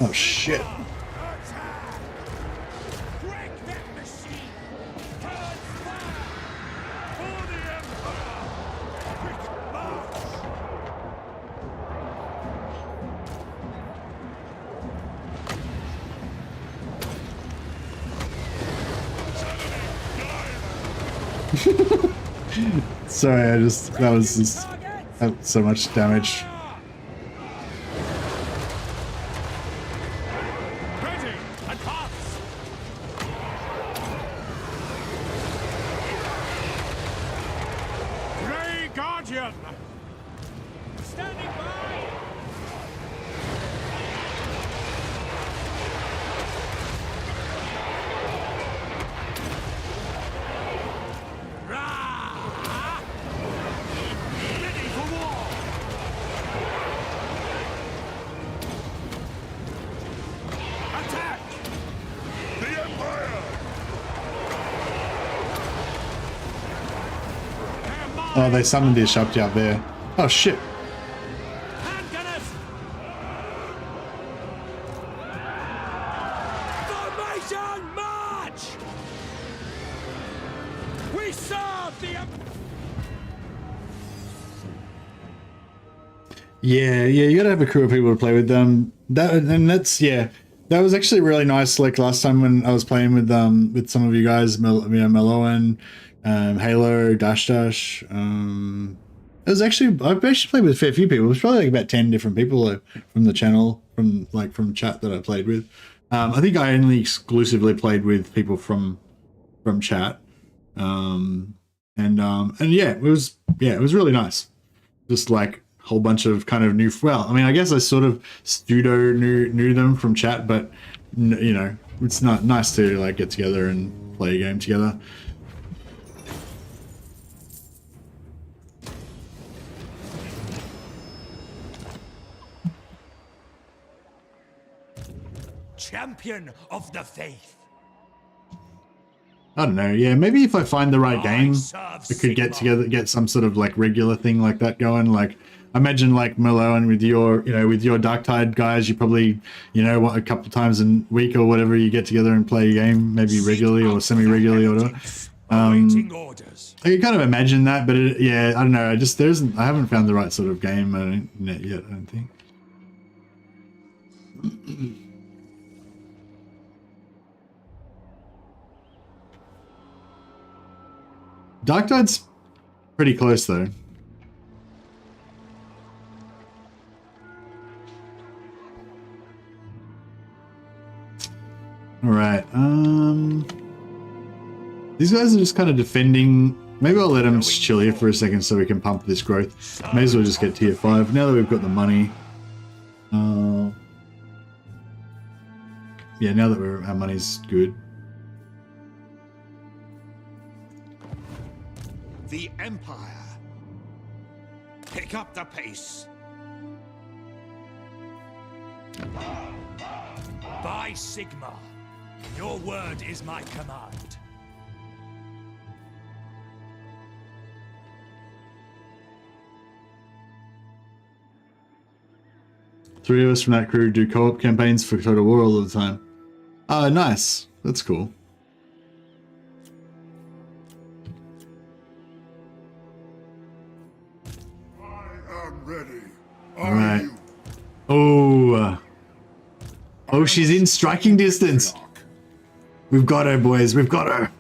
Oh shit. Sorry, that was just so much damage. Ready! Advance! Grey Guardian! Standing by! Oh, they summoned the Sharpti out there. Oh shit. Formation march! We serve the Yeah, you gotta have a crew of people to play with them. That was actually really nice. Like last time when I was playing with some of you guys, Meloan, Halo, Dash. It was actually I've actually played with a fair few people. It was probably like about 10 different people from the channel, from chat that I played with. I think I only exclusively played with people from chat. And yeah, it was really nice. Just like whole bunch of kind of new. Well, I mean, I guess I sort of pseudo knew them from chat, but you know, it's not nice to like get together and play a game together. champion of the faith. I don't know. Yeah, maybe if I find the right game, we could get some sort of like regular thing like that going. Like, imagine like Milo and with your Darktide guys, you probably, a couple times a week or whatever, you get together and play a game, maybe regularly or semi-regularly or whatever. I can kind of imagine that, but yeah, I don't know. I haven't found the right sort of game yet. I don't think. Darktide's pretty close though. All right. These guys are just kind of defending. Maybe I'll let them chill here for a second so we can pump this growth. May as well just get tier 5 now that we've got the money. Yeah, now that our money's good. The Empire. Pick up the pace. By Sigmar, your word is my command. Three of us from that crew do co-op campaigns for Total War all the time. Oh, nice. That's cool. All right. Oh, she's in striking distance. We've got her, boys. We've got her.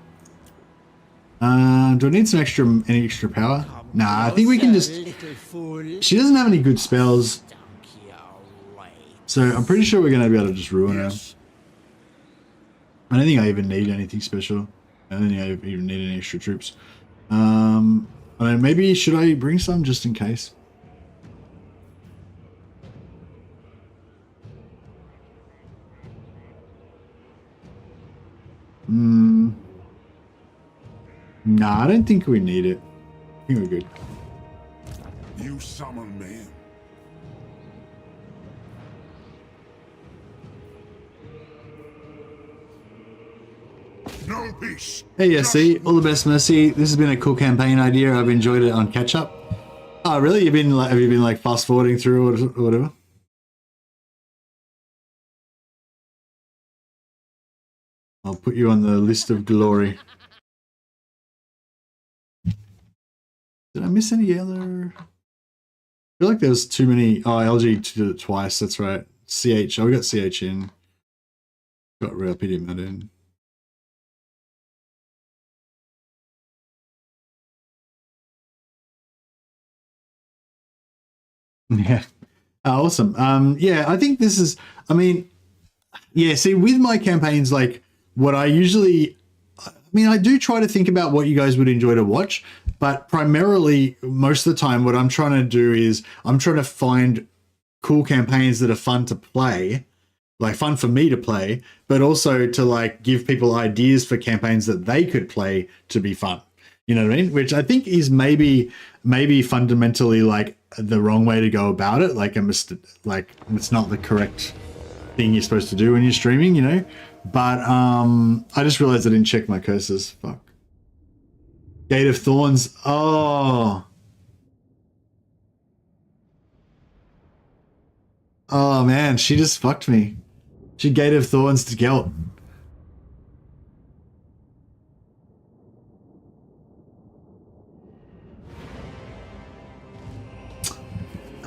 Do I need any extra power? Nah, I think we can just... She doesn't have any good spells. So I'm pretty sure we're going to be able to just ruin her. I don't think I even need anything special. I don't think I even need any extra troops. I mean, maybe should I bring some just in case? Nah, I don't think we need it. I think we're good. You summon me. No peace. Hey, yeah, see, all the best, Mercy. This has been a cool campaign idea. I've enjoyed it on catch up. Oh, really? Have you been like fast forwarding through or whatever? I'll put you on the list of glory. Did I miss any other? I feel like there's too many. Oh, LG did it twice. That's right. CH. Oh, we got CH in. Got Rapid that in. Yeah. Oh, awesome. Yeah, I think this is, I mean, yeah, see, with my campaigns, like what I usually, I mean, I do try to think about what you guys would enjoy to watch, but primarily most of the time what I'm trying to do is I'm trying to find cool campaigns that are fun to play, like fun for me to play, but also to like give people ideas for campaigns that they could play to be fun. You know what I mean? Which I think is maybe fundamentally like the wrong way to go about it. Like it's not the correct thing you're supposed to do when you're streaming, you know? But I just realized I didn't check my cursors. Fuck. Gate of Thorns. Oh. Oh man, she just fucked me. She Gate of Thorns to Gelt.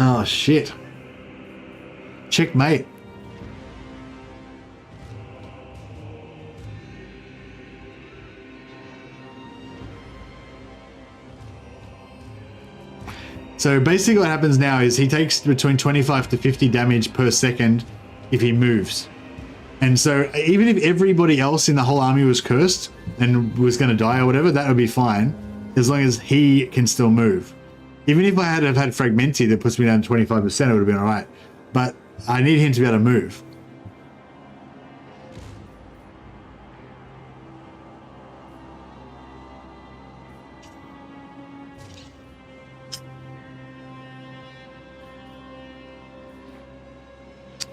Oh shit. Checkmate. So basically what happens now is he takes between 25 to 50 damage per second if he moves. And so even if everybody else in the whole army was cursed and was going to die or whatever, that would be fine as long as he can still move. Even if I had Fragmenti that puts me down to 25%, it would have been all right. But I need him to be able to move.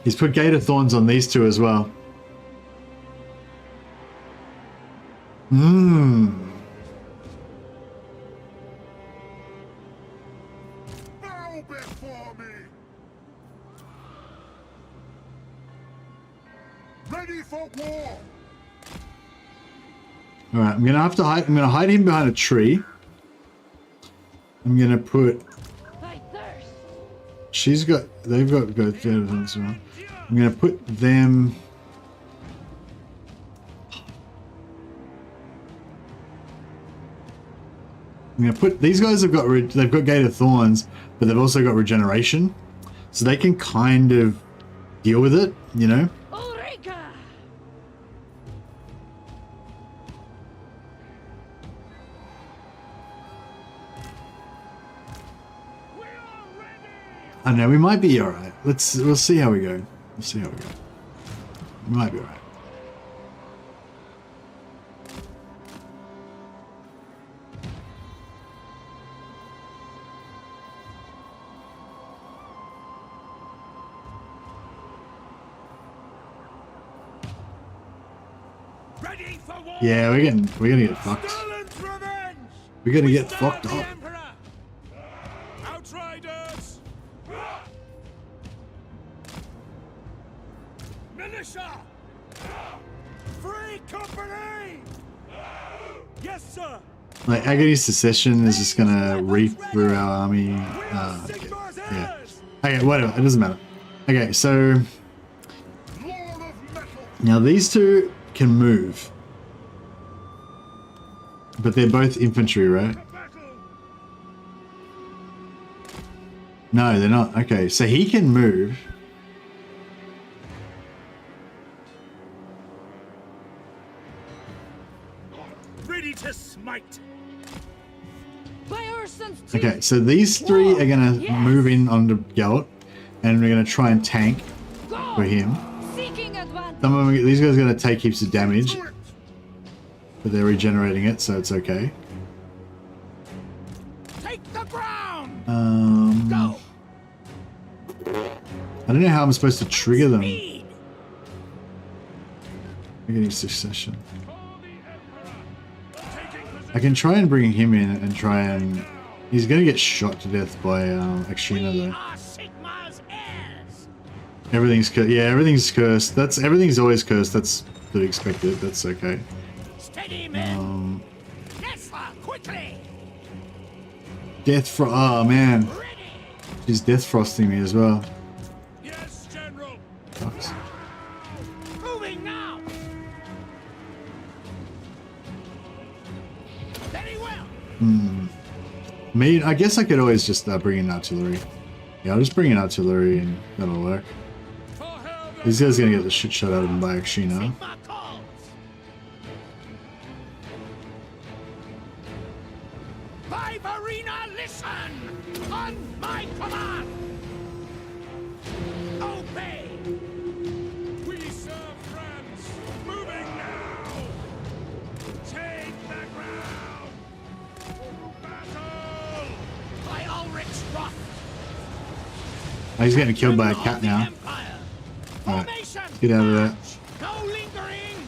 He's put Gate of Thorns on these two as well. Mmm. Ready for war. All right, I'm gonna have to hide. I'm gonna hide him behind a tree. I'm gonna put. She's got. They've got good things as well. I'm gonna put them. I'm gonna put these guys have got. They've got Gate of Thorns, but they've also got regeneration, so they can kind of deal with it, you know. I don't know, we might be alright. We'll see how we go. We'll see how we go. We might be alright. Yeah, we're gonna get fucked. We're gonna get fucked up. Outriders! Militia! Free company! Yes, sir! Like Agony's Secession is just gonna reap through our army. Yeah. Okay, whatever. It doesn't matter. Okay, so now these two can move. But they're both infantry, right? No, they're not. Okay, so he can move. Ready to smite. Okay, so these three are gonna move in onto Gelt, and we're gonna try and tank for him. Some of them, these guys are gonna take heaps of damage, but they're regenerating it, so it's okay. Take the ground. I don't know how I'm supposed to trigger them. Beginning succession. I can try and bring him in and try and... He's gonna get shot to death by Akshina though. Everything's cursed. Yeah, everything's cursed. Everything's always cursed. That's to be expected. That's okay. Death Frost. Oh man, she's Death Frosting me as well. Yes, General. Sucks. Moving now. Very well. I guess I could always just bring in artillery. Yeah, I'll just bring in artillery and that'll work. These guys are gonna get the shit shot out of them by Akshina. Arena, listen! On my command! Obey! We serve France! Moving now! Take the ground! Battle! By Ulrich's wrath! Oh, he's getting killed by a cat now. Alright, get out of there. No lingering!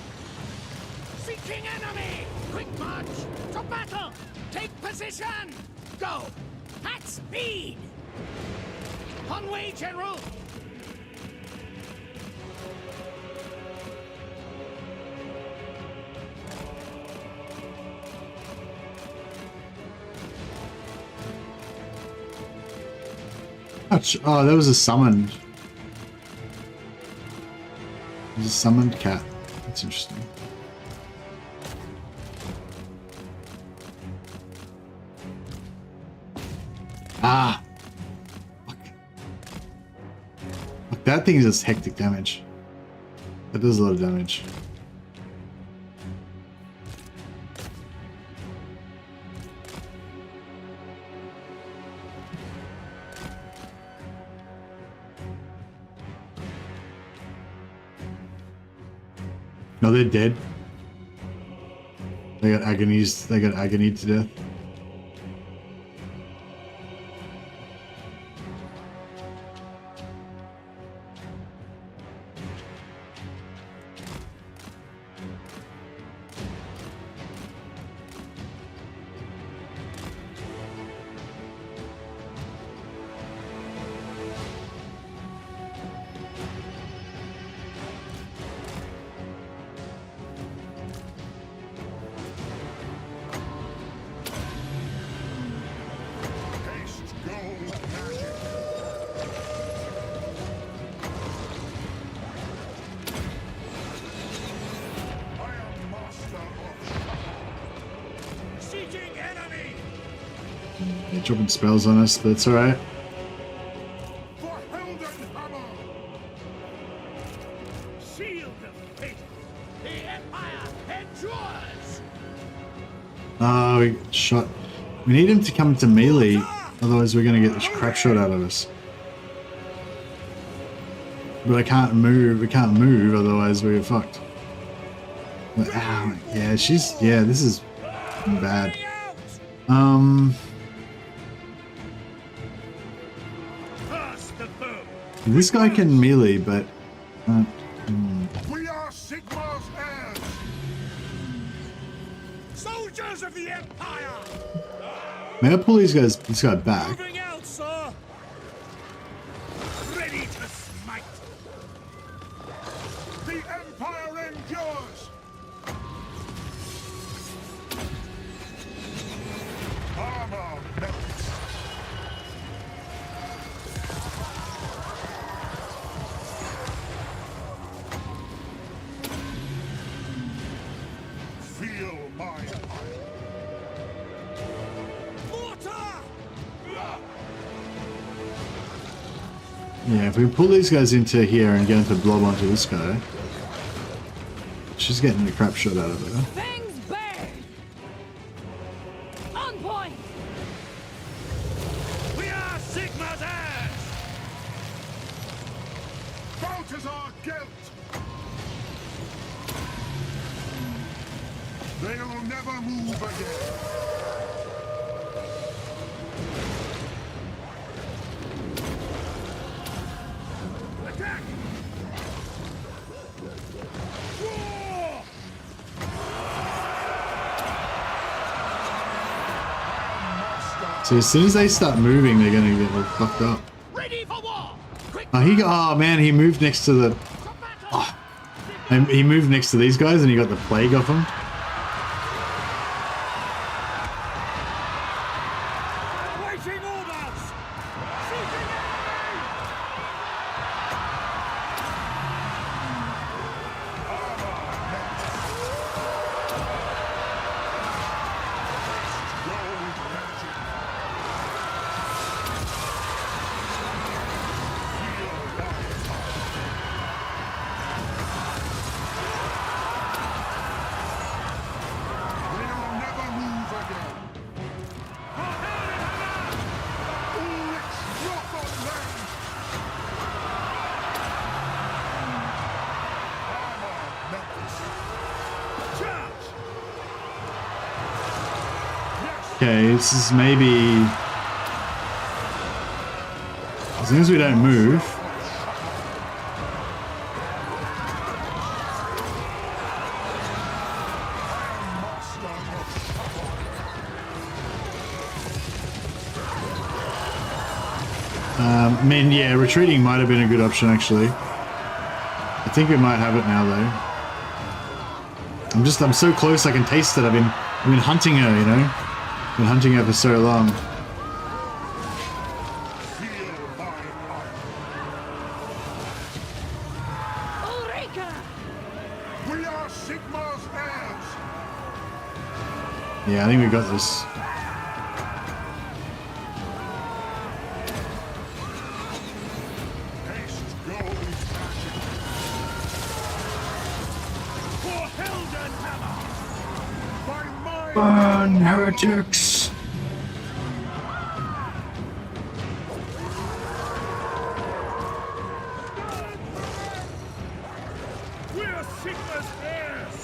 Seeking enemy! Quick march! To battle! Take position! Go! At speed! On way, General! Oh, that was a summoned. It was a summoned cat. That's interesting. Ah! Fuck. Fuck, that thing does hectic damage. That does a lot of damage. No, they're dead. They got agonies. They got agony to death. They're dropping spells on us, but it's alright. Oh, we got shot. We need him to come to melee, otherwise we're gonna get this crap shot out of us. But I can't move, we can't move, otherwise we're fucked. But, ow, yeah, yeah, this is bad. This guy can melee, but... We are Sigmar's heirs! Soldiers of the Empire! May I pull this guy back? Moving out, sir! Ready to smite! The Empire endures! Armor melts! Feel my eye. Yeah, if we pull these guys into here and get them to blob onto this guy, she's getting a crap shot out of her. Fangs bared! On point! We are Sigma's heirs! Balthasar Gelt! They'll never move again. Attack! War! So as soon as they start moving, they're gonna get all fucked up. Ready for war! Quick! Oh man, he moved next to the. Oh, and he moved next to these guys, and he got the plague off them. Waiting orders! Seeking aid! They'll never move again. Ulrich's wrath on land. Armor melts. Charge! Okay, this is maybe. As long as we don't move. I mean, yeah, retreating might have been a good option, actually. I think we might have it now, though. I'm so close, I can taste it. I've been hunting her, you know? Been hunting her for so long. Ulrika! We are Sigma's heirs. Yeah, I think we got this. Haste goes crashing. For Heldenhammer! By my Burn, heretics! We're Sigma's heirs!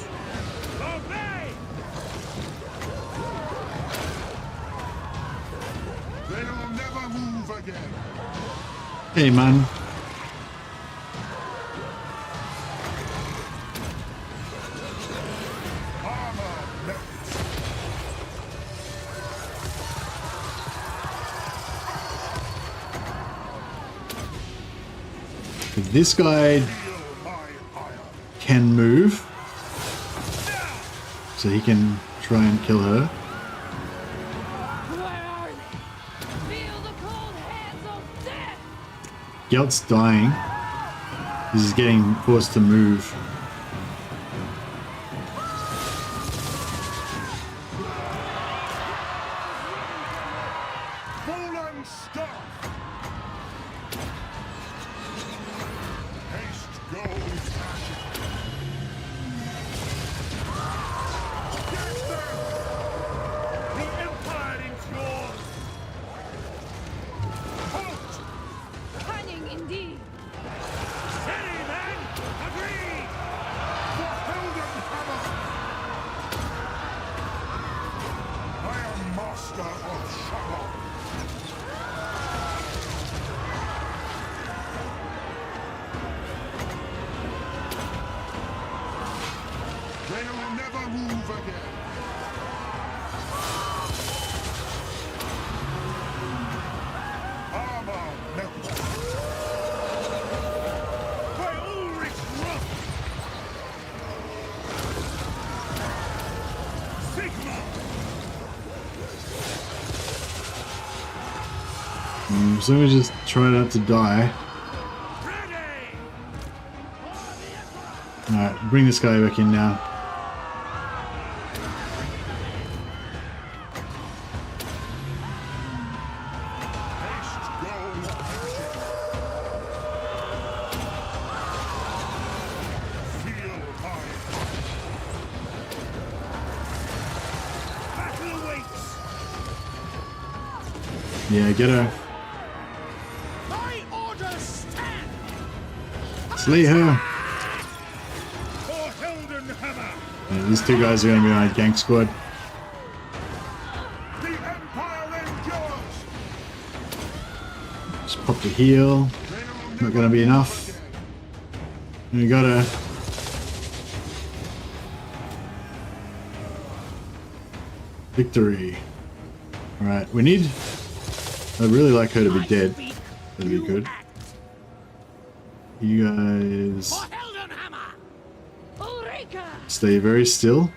Obey! They'll never move again. Hey, man. Armor melts. This guy Feel my ire. can move. So he can try and kill her. Where are they? Feel the cold hands of death! Gelt's dying. He's getting forced to move. Fallen star. Haste goes crashing. Get them! The Empire endures! Halt! Cunning indeed! Steady, men! Agreed! For Heldenhammer! I am master of Shalom. They'll never move again. Armor melts. By Ulrich's wrath! Sigma! So we just try not to die. Ready! Alright, bring this guy back in now. Haste goes crashing. Yeah, get her. My orders stand. Slay her. For Heldenhammer! Yeah, these two guys are going to be my gank squad. The Empire endures! Just pop the heal. Not going to be enough. We got her. Victory. Alright, we need... I'd really like her to be dead. That'd be good. You guys... Ulrika! Stay very still.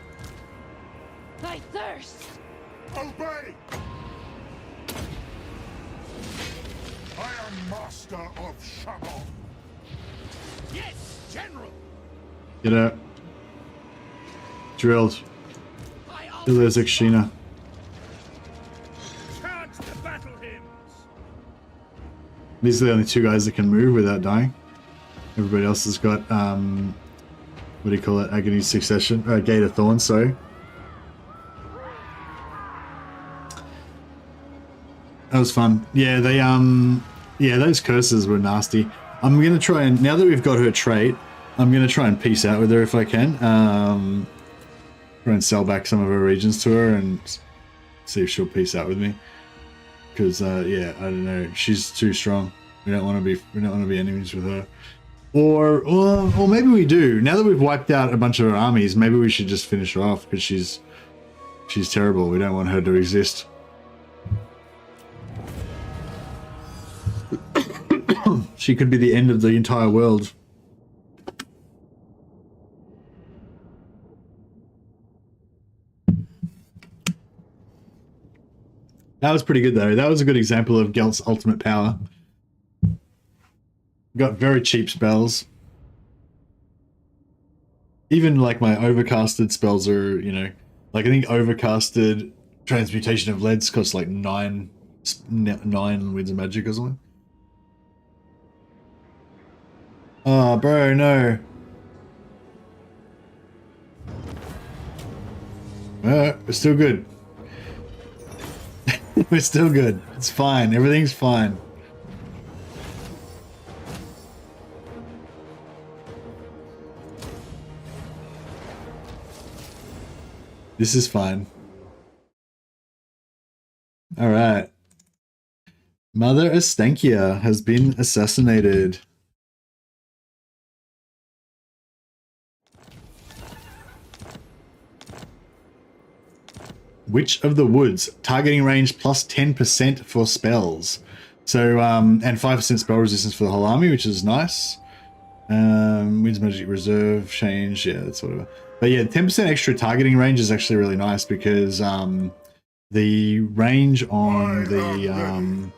Thy thirst! Obey! I am master of Shamon. Yes, General. Get out. Drilled. Kill those Sheena. Chant the battle hymns. These are the only two guys that can move without dying. Everybody else has got, what do you call it? Agony Succession. Gate of Thorns, sorry. That was fun. Yeah, they, yeah, those curses were nasty. I'm gonna try and, now that we've got her trait, I'm gonna try and peace out with her if I can. Try and sell back some of her regions to her and see if she'll peace out with me. Because, yeah, I don't know. She's too strong. We don't want to be enemies with her. Or maybe we do. Now that we've wiped out a bunch of her armies, maybe we should just finish her off because she's terrible. We don't want her to exist. She could be the end of the entire world. That was pretty good though. That was a good example of Gelt's ultimate power. Got very cheap spells. Even like my overcasted spells are, you know, like I think overcasted transmutation of leads costs like 9 winds of magic or something. Oh, bro, no. We're still good. We're still good. It's fine. Everything's fine. This is fine. All right. Mother Estankia has been assassinated. Witch of the Woods, targeting range plus 10% for spells. So, and 5% spell resistance for the whole army, which is nice. Winds Magic Reserve, change, yeah, that's whatever. But yeah, 10% extra targeting range is actually really nice because the range on the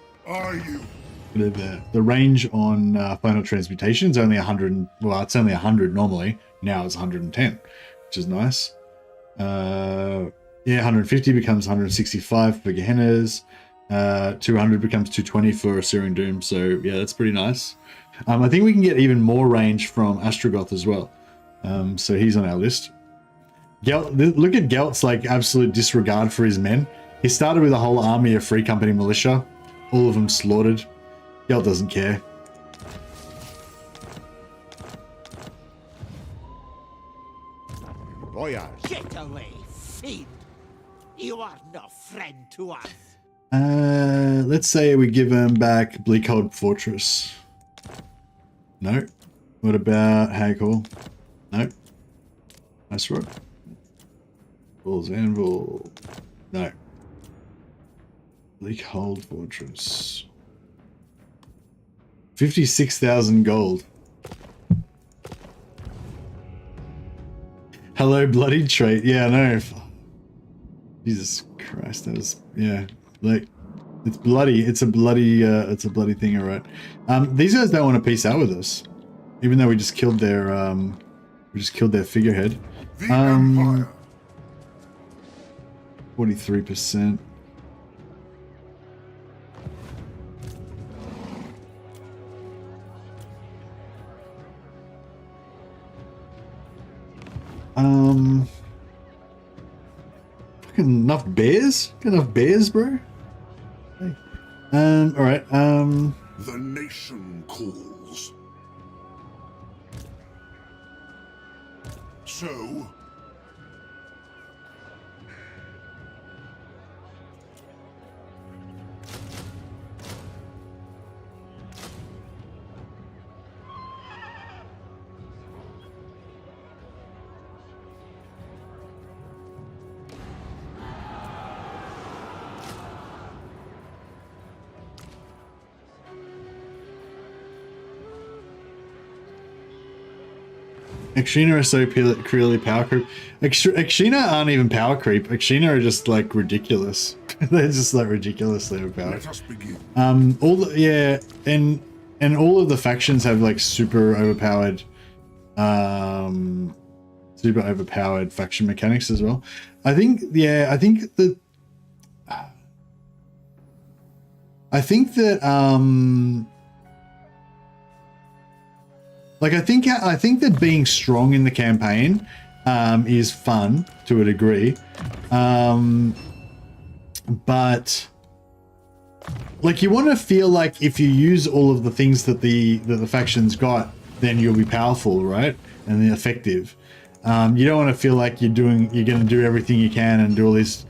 range on Final Transmutation is only 100, well, it's only 100 normally. Now it's 110, which is nice. Yeah, 150 becomes 165 for Gehennas. 200 becomes 220 for Searing Doom. So yeah, that's pretty nice. I think we can get even more range from Astrogoth as well. So he's on our list. Gelt, look at Gelt's like absolute disregard for his men. He started with a whole army of Free Company militia, all of them slaughtered. Gelt doesn't care. Voyage. Get away, fiend. You are no friend to us. Let's say we give him back Bleakhold Fortress. No. What about Hagel? No. Nice rock. Bull's Anvil. No. Bleakhold Fortress. 56,000 gold. Hello, bloody trait. Yeah, I know. Jesus Christ, that was, yeah, like, it's bloody. It's a bloody thing, alright. These guys don't want to peace out with us, even though we just killed their figurehead. 43%. Fucking enough bears? Got enough bears, bro? Hey. All right. The nation calls. So, Akshina are so clearly power creep. Akshina aren't even power creep. Akshina are just like ridiculous. They're just like ridiculously overpowered. let us begin. And all of the factions have like super overpowered faction mechanics as well. I think that like I think that being strong in the campaign is fun to a degree, but like you want to feel like if you use all of the things that the factions got, then you'll be powerful, right? And effective. You don't want to feel like you're going to do everything you can and do these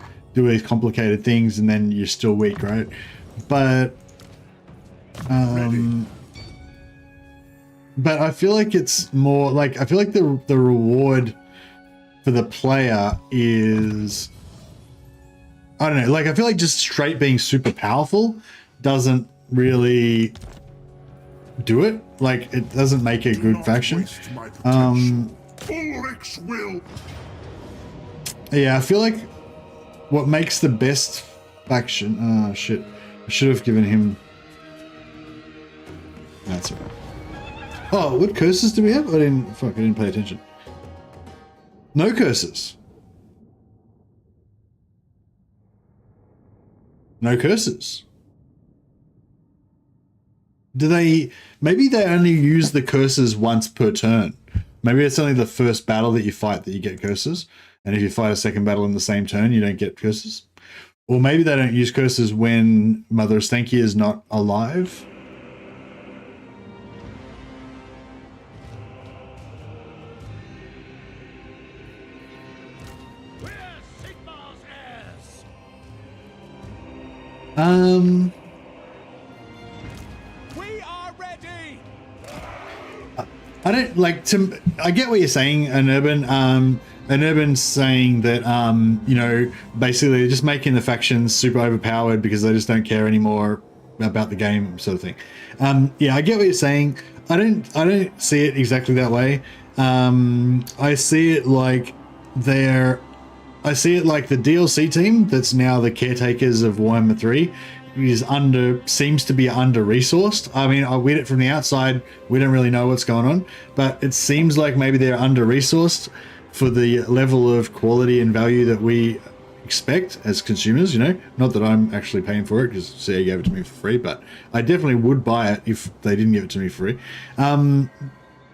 complicated things and then you're still weak, right? But I feel like it's more like, I feel like the reward for the player is, I don't know, like I feel like just straight being super powerful doesn't really do it. Like it doesn't make a good faction. Ulrich's will. Yeah, I feel like what makes the best faction, oh shit, I should have given him, that's all right. Oh, what curses do we have? I didn't pay attention. No curses. No curses. Maybe they only use the curses once per turn. Maybe it's only the first battle that you fight that you get curses. And if you fight a second battle in the same turn, you don't get curses. Or maybe they don't use curses when Mother Stanky is not alive. We are ready. I don't like to. I get what you're saying, an urban saying that you know, basically they're just making the factions super overpowered because they just don't care anymore about the game, sort of thing. Yeah, I get what you're saying. I don't see it exactly that way. I see it like the DLC team that's now the caretakers of Warhammer 3 seems to be under-resourced. I mean, we from the outside, we don't really know what's going on, but it seems like maybe they're under-resourced for the level of quality and value that we expect as consumers, you know? Not that I'm actually paying for it because CA gave it to me for free, but I definitely would buy it if they didn't give it to me for free.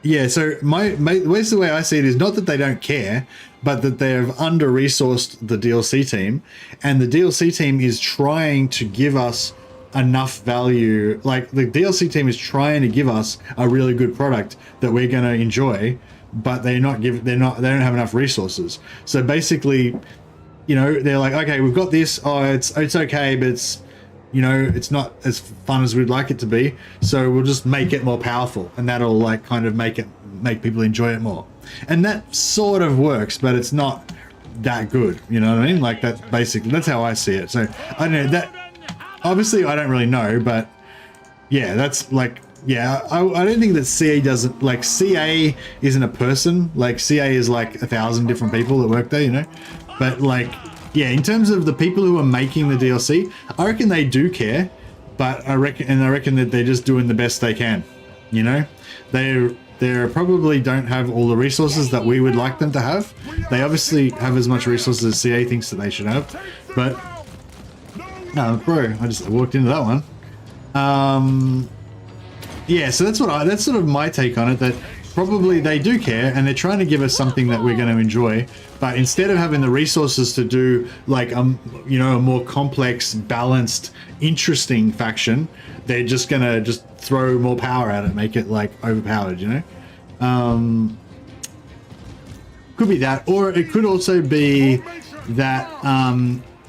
Yeah, so the way I see it is not that they don't care, but that they have under-resourced the DLC team, and the DLC team is trying to give us enough value. Like the DLC team is trying to give us a really good product that we're going to enjoy, but they don't have enough resources. So basically, you know, they're like, okay, we've got this. Oh, it's okay, but it's, you know, it's not as fun as we'd like it to be. So we'll just make it more powerful, and that'll like kind of make people enjoy it more. And that sort of works, but it's not that good. You know what I mean? Like that's how I see it. So I don't know that. Obviously, I don't really know, but yeah, that's like, yeah, I don't think that CA doesn't, like, CA isn't a person. Like CA is like 1,000 different people that work there, you know. But like, yeah, in terms of the people who are making the DLC, I reckon they do care, but I reckon that they're just doing the best they can. You know, they probably don't have all the resources that we would like them to have. They obviously have as much resources as CA thinks that they should have, but no, bro, I just walked into that one. Yeah, so that's sort of my take on it. That probably they do care, and they're trying to give us something that we're going to enjoy. But instead of having the resources to do like you know, a more complex, balanced, interesting faction, they're just gonna just throw more power at it, make it like overpowered, you know. Could be that, or it could also be that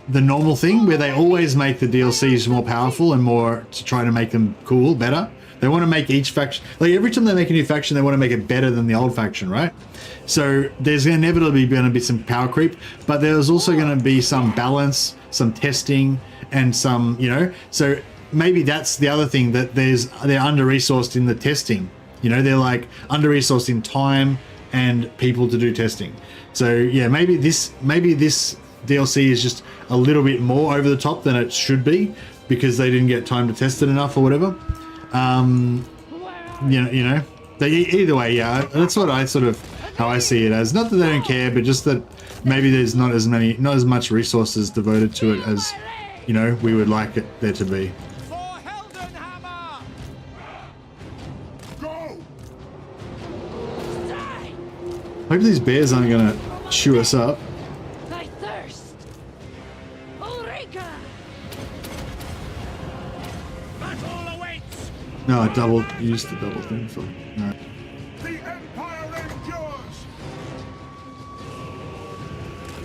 the normal thing where they always make the DLCs more powerful and more to try to make them cool, better. They want to make each faction, like every time they make a new faction, they want to make it better than the old faction, right? So there's inevitably going to be some power creep, but there's also going to be some balance, some testing, and some, you know, so maybe that's the other thing, that they're under-resourced in the testing. You know, they're like under-resourced in time and people to do testing. So yeah, maybe this DLC is just a little bit more over the top than it should be because they didn't get time to test it enough or whatever. You know, either way, yeah, that's what I sort of, how I see it as. Not that they don't care, but just that maybe there's not as much resources devoted to it as, you know, we would like it there to be. Hope these bears aren't gonna chew us up. I thirst. Ulrika! Battle awaits! No, I used the double thing for. No. The Empire endures!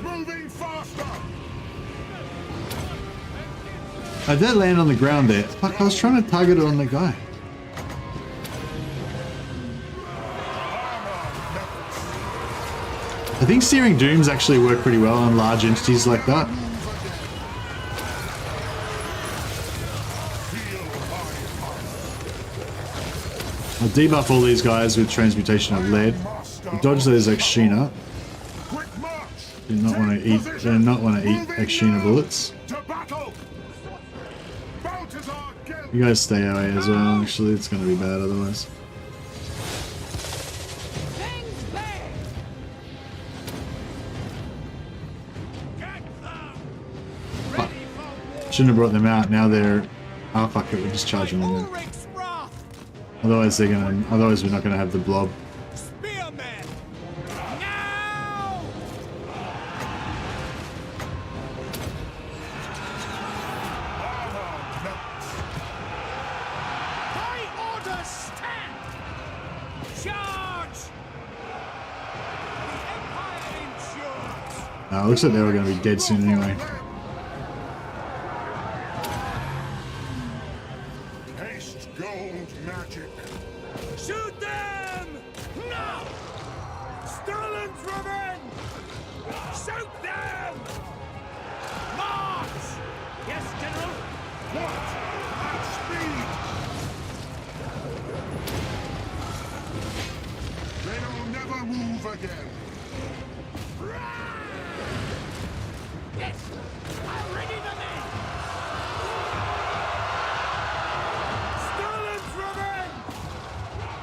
Moving faster! I did land on the ground there. Fuck, I was trying to target it on the guy. I think Searing Dooms actually work pretty well on large entities like that. I'll debuff all these guys with Transmutation of Lead. Dodge those Exshina. Do not want to eat. Do not want to eat Exshina bullets. You guys stay away as well. Actually, it's going to be bad otherwise. Shouldn't have brought them out. Now they're. Oh fuck it! We'll just charge them in there. Otherwise they're gonna. Otherwise we're not gonna have the blob. It looks like they were going to be dead soon anyway. Taste gold magic. Shoot them! No! Stolen's revenge! Shoot them! March! Yes, General? What? At speed! They'll never move again. Yes! I'll ready them in! Stolen's revenge!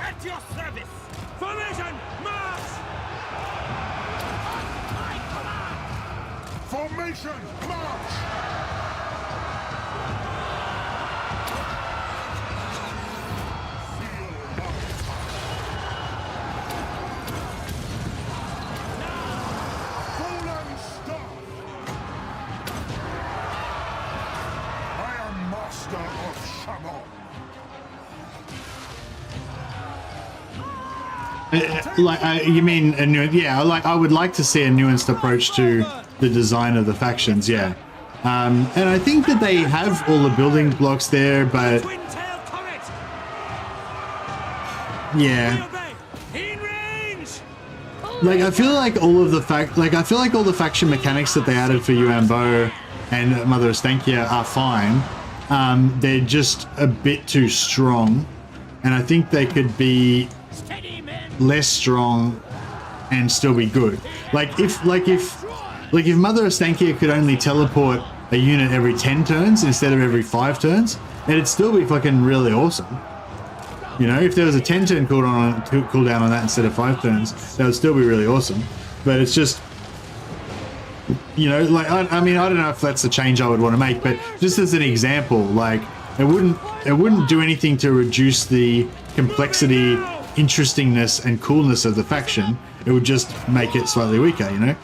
At your service! Formation! March! On my command! Formation! March! Like, you mean a new? Yeah, like I would like to see a nuanced approach to the design of the factions. Yeah, and I think that they have all the building blocks there, but yeah, like I feel like all of the faction mechanics that they added for Yuan Bo and Mother Estankia are fine. They're just a bit too strong, and I think they could be less strong and still be good. Like if Mother Estankia could only teleport a unit every 10 turns instead of every 5 turns, it'd still be fucking really awesome. You know, if there was a 10-turn cooldown on that instead of 5 turns, that would still be really awesome. But it's just, you know, like I mean, I don't know if that's a change I would want to make, but just as an example, like it wouldn't do anything to reduce the complexity interestingness and coolness of the faction. It would just make it slightly weaker, you know.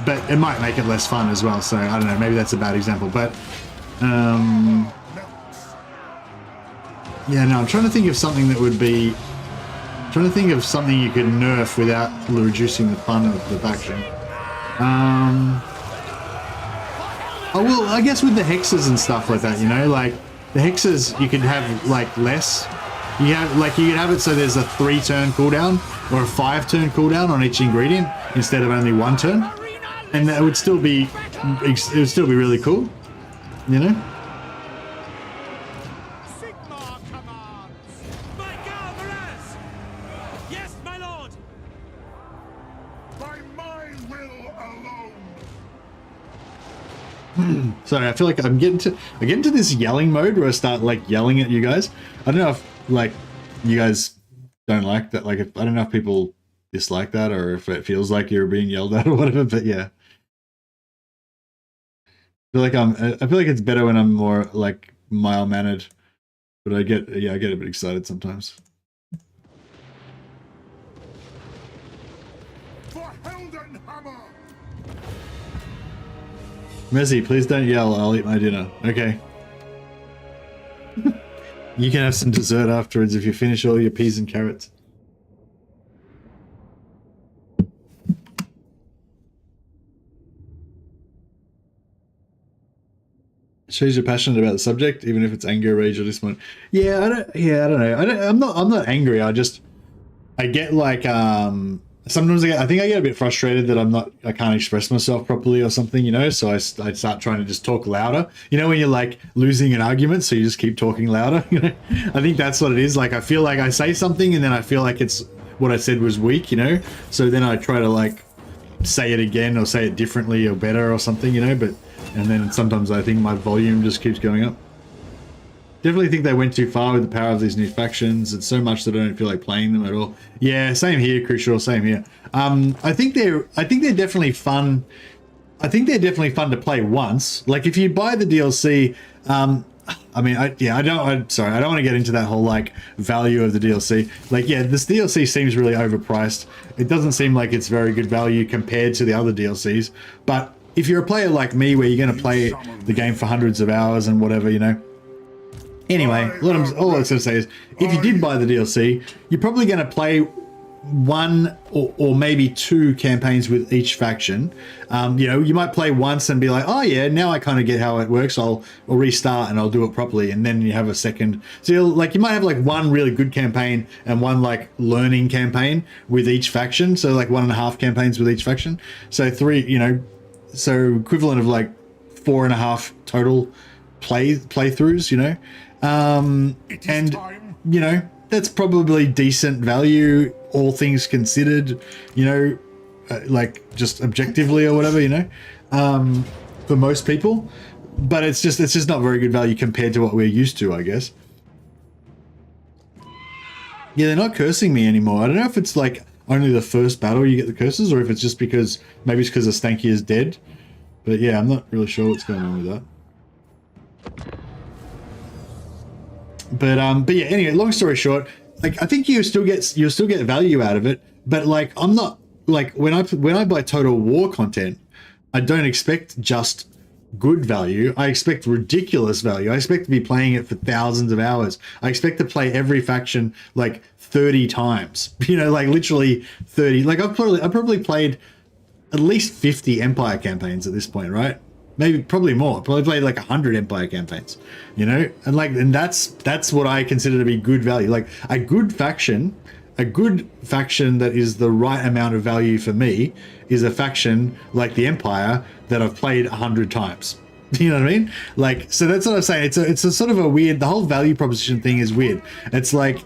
But it might make it less fun as well. So I don't know. Maybe that's a bad example, but yeah. No, I'm trying to think of something that would be. Trying to think of something you could nerf without reducing the fun of the faction. Oh well, I guess with the hexes and stuff like that, you know, like the hexes you could have like less. You could have it so there's a 3-turn cooldown or a 5-turn cooldown on each ingredient instead of only 1 turn, and that would still be really cool, you know. Sorry, I feel like I'm getting to this yelling mode where I start like yelling at you guys. I don't know if like you guys don't like that. Like, I don't know if people dislike that or if it feels like you're being yelled at or whatever. But yeah, I feel like it's better when I'm more like mild mannered. But I get a bit excited sometimes. Messi, please don't yell. I'll eat my dinner. Okay. You can have some dessert afterwards if you finish all your peas and carrots. Shows you're passionate about the subject, even if it's anger, rage, or disappointment. Yeah, I don't know. I'm not angry. I get like sometimes I think I get a bit frustrated that I can't express myself properly or something, you know, so I start trying to just talk louder. You know, when you're like losing an argument, so you just keep talking louder, you know. I think that's what it is. Like, I feel like I say something and then I feel like it's what I said was weak, you know, so then I try to like say it again or say it differently or better or something, you know, and then sometimes I think my volume just keeps going up. Definitely think they went too far with the power of these new factions. It's so much that I don't feel like playing them at all. Yeah, same here, Crucial. Same here. I think they're definitely fun. I think they're definitely fun to play once. Like if you buy the DLC, I mean, I don't want to get into that whole like value of the DLC. Like, yeah, this DLC seems really overpriced. It doesn't seem like it's very good value compared to the other DLCs. But if you're a player like me, where you're going to play the game for hundreds of hours and whatever, you know. Anyway, all I was going to say is, if you did buy the DLC, you're probably going to play one or maybe 2 campaigns with each faction. You know, you might play once and be like, oh yeah, now I kind of get how it works. I'll restart and I'll do it properly, and then you have a second. So you might have like one really good campaign and one like learning campaign with each faction. So like 1.5 campaigns with each faction. So 3, you know, so equivalent of like 4.5 total playthroughs, you know. And you know, that's probably decent value, all things considered, you know, like just objectively or whatever, you know, for most people. But it's just not very good value compared to what we're used to, I guess. Yeah, they're not cursing me anymore. I don't know if it's like only the first battle you get the curses, or if it's just because maybe it's because the Stanky is dead. But yeah, I'm not really sure what's going on with that. But yeah, anyway, long story short, like I think you'll still get value out of it, but like I'm not like when I buy Total War content, I don't expect just good value. I expect ridiculous value. I expect to be playing it for thousands of hours. I expect to play every faction like 30 times. You know, like literally 30. Like I've probably played at least 50 Empire campaigns at this point, right? Probably more. Probably played like 100 Empire campaigns, you know, and that's what I consider to be good value. Like a good faction that is the right amount of value for me is a faction like the Empire that I've played 100 times. You know what I mean? Like, so that's what I'm saying. It's a sort of a weird. The whole value proposition thing is weird. It's like,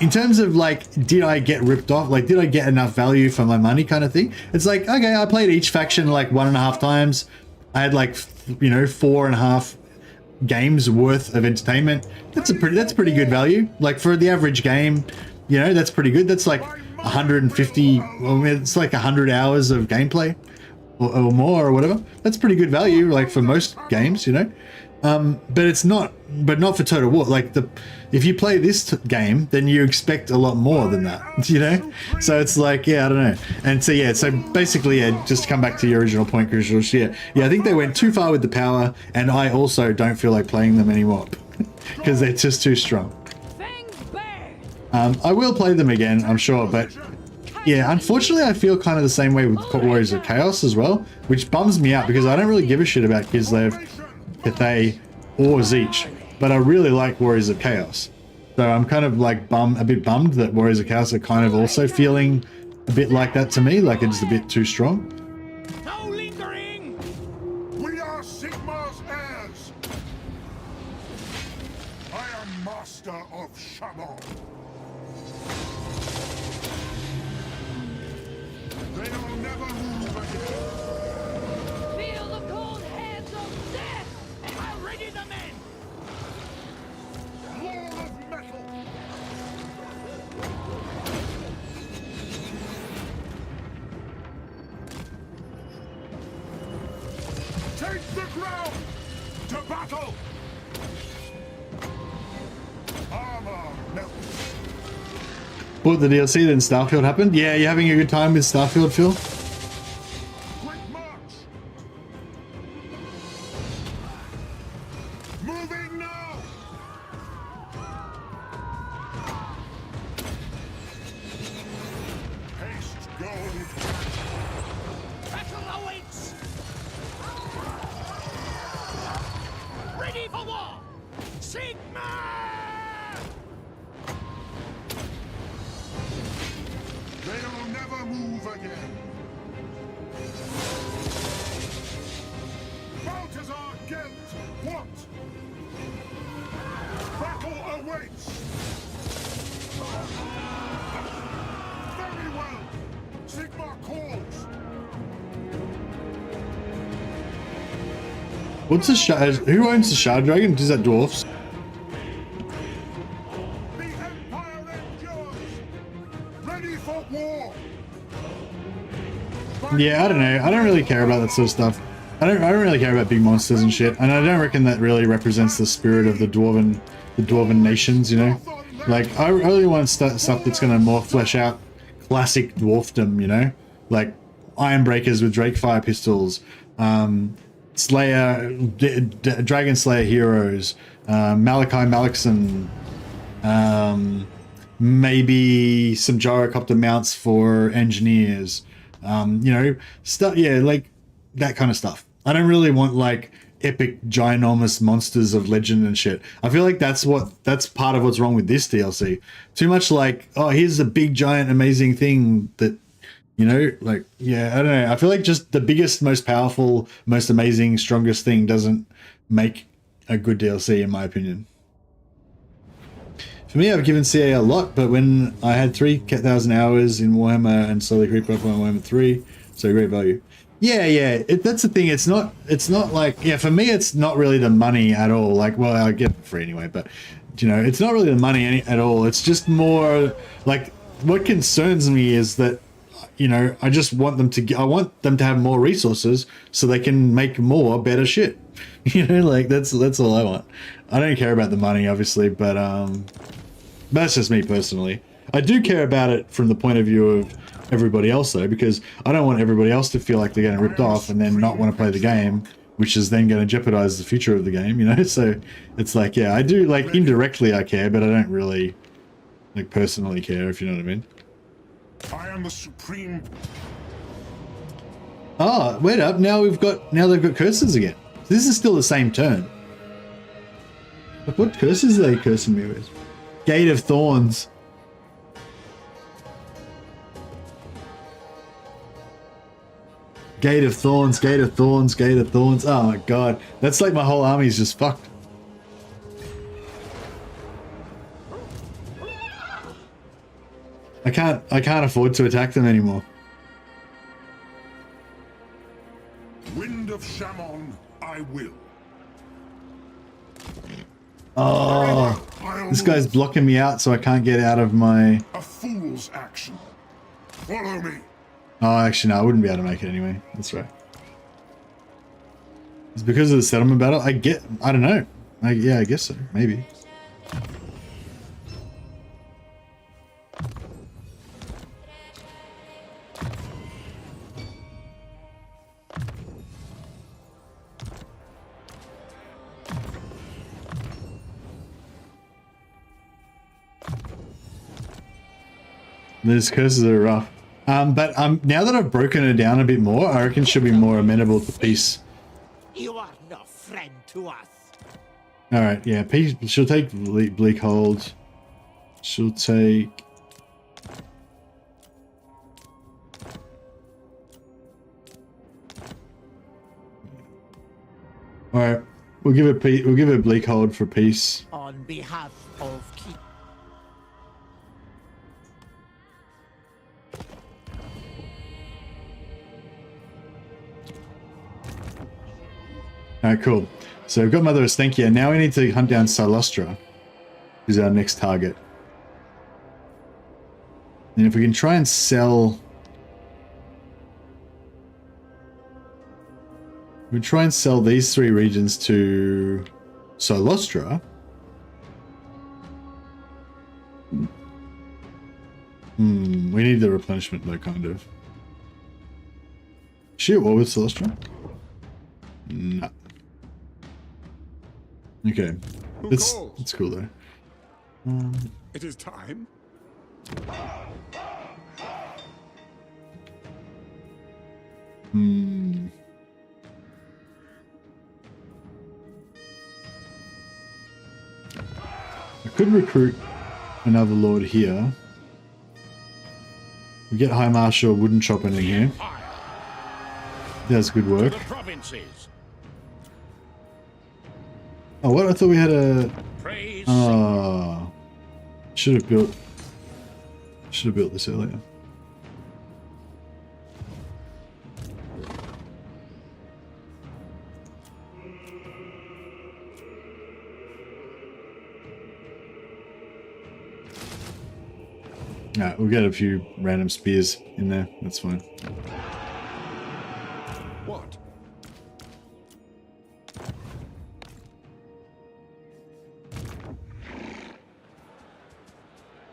in terms of like, did I get ripped off? Like, did I get enough value for my money kind of thing? It's like, okay, I played each faction like 1.5 times. I had like, you know, 4.5 games worth of entertainment. That's pretty good value. Like for the average game, you know, that's pretty good. That's like 150, well, it's like 100 hours of gameplay or more or whatever. That's pretty good value, like for most games, you know. But it's not. But not for Total War. Like if you play this game, then you expect a lot more than that. You know. So it's like, yeah, I don't know. And so yeah, so basically, yeah, just to come back to your original point, Crucial. Yeah, I think they went too far with the power, and I also don't feel like playing them anymore because they're just too strong. I will play them again, I'm sure, but yeah, unfortunately I feel kind of the same way with Warriors of Chaos as well, which bums me out because I don't really give a shit about Kislev, Cathay, or Zeech, but I really like Warriors of Chaos. So I'm kind of like a bit bummed that Warriors of Chaos are kind of also feeling a bit like that to me, like it's a bit too strong. No lingering! We are Sigmar's heirs! I am master of Shamon. They will never move again. Feel the cold hands of death! I'll ready the men! Wall of metal! Take the ground! To battle! Armor melts. Bought the DLC, then Starfield happened. Yeah, you having a good time with Starfield, Phil? Quick march! Moving now! Haste gold! Battle awaits! Ready for war! Sigma! They will never move again. Balthasar Gelt, what? Battle awaits. Very well. Sigmar calls. What's the shard? Who owns the Shard Dragon? Is that dwarfs? The Empire endures. Ready for war. Yeah, I don't know. I don't really care about that sort of stuff. I don't really care about big monsters and shit, and I don't reckon that really represents the spirit of the dwarven nations. You know, like I really want stuff that's gonna more flesh out classic dwarfdom. You know, like Ironbreakers with Drakefire pistols, Slayer, Dragon Slayer heroes, Malachi Malakson, maybe some gyrocopter mounts for engineers. You know, stuff, yeah, like that kind of stuff. I don't really want like epic ginormous monsters of legend and shit. I feel like that's part of what's wrong with this DLC. Too much like, oh, here's a big giant amazing thing that, you know, like, yeah, I don't know. I feel like just the biggest, most powerful, most amazing, strongest thing doesn't make a good DLC in my opinion. For me, I've given CA a lot, but when I had 3,000 hours in Warhammer and slowly creep up on Warhammer 3, so great value. Yeah, that's the thing. It's not like, yeah, for me, it's not really the money at all. Like, well, I get it for free anyway, but, you know, it's not really the money at all. It's just more like, what concerns me is that, you know, I just want them to, I want them to have more resources so they can make more better shit. You know, like that's all I want. I don't care about the money, obviously, but that's just me personally. I do care about it from the point of view of everybody else, though, because I don't want everybody else to feel like they're getting ripped off and then not want to play the game, which is then going to jeopardize the future of the game, you know? So it's like, yeah, I do, like, indirectly I care, but I don't really, like, personally care, if you know what I mean. I am the supreme. Oh, wait up, now they've got curses again. This is still the same turn. Like, what curses are they cursing me with? Gate of Thorns. Gate of Thorns, Gate of Thorns, Gate of Thorns. Oh my god. That's like my whole army's just fucked. I can't afford to attack them anymore. Wind of Shamon, I will. Oh, this guy's blocking me out so I can't get out of my... A fool's action. Follow me. Oh, actually, no, I wouldn't be able to make it anyway. That's right. It's because of the settlement battle. I don't know. Yeah, I guess so. Maybe. These curses are rough. But now that I've broken her down a bit more, I reckon she'll be more amenable to peace. You are no friend to us. Alright, yeah, peace. She'll take Bleak Hold. She'll take... Alright, we'll give her Bleak Hold for peace. On behalf of Keep. Alright, cool. So we've got Mother Ostenkia. Now we need to hunt down Silostra, who's our next target. And if we can try and sell... We try and sell these 3 regions to Silostra. We need the replenishment though, kind of. Is she at war with Silostra? No. Okay. It's cool though. It is time. I could recruit another lord here. We get High Marshal Wooden Chopper in here. That's good work. Oh, what? I thought we had a... Oh. Should have built this earlier. Alright, we'll get a few random spears in there. That's fine. What?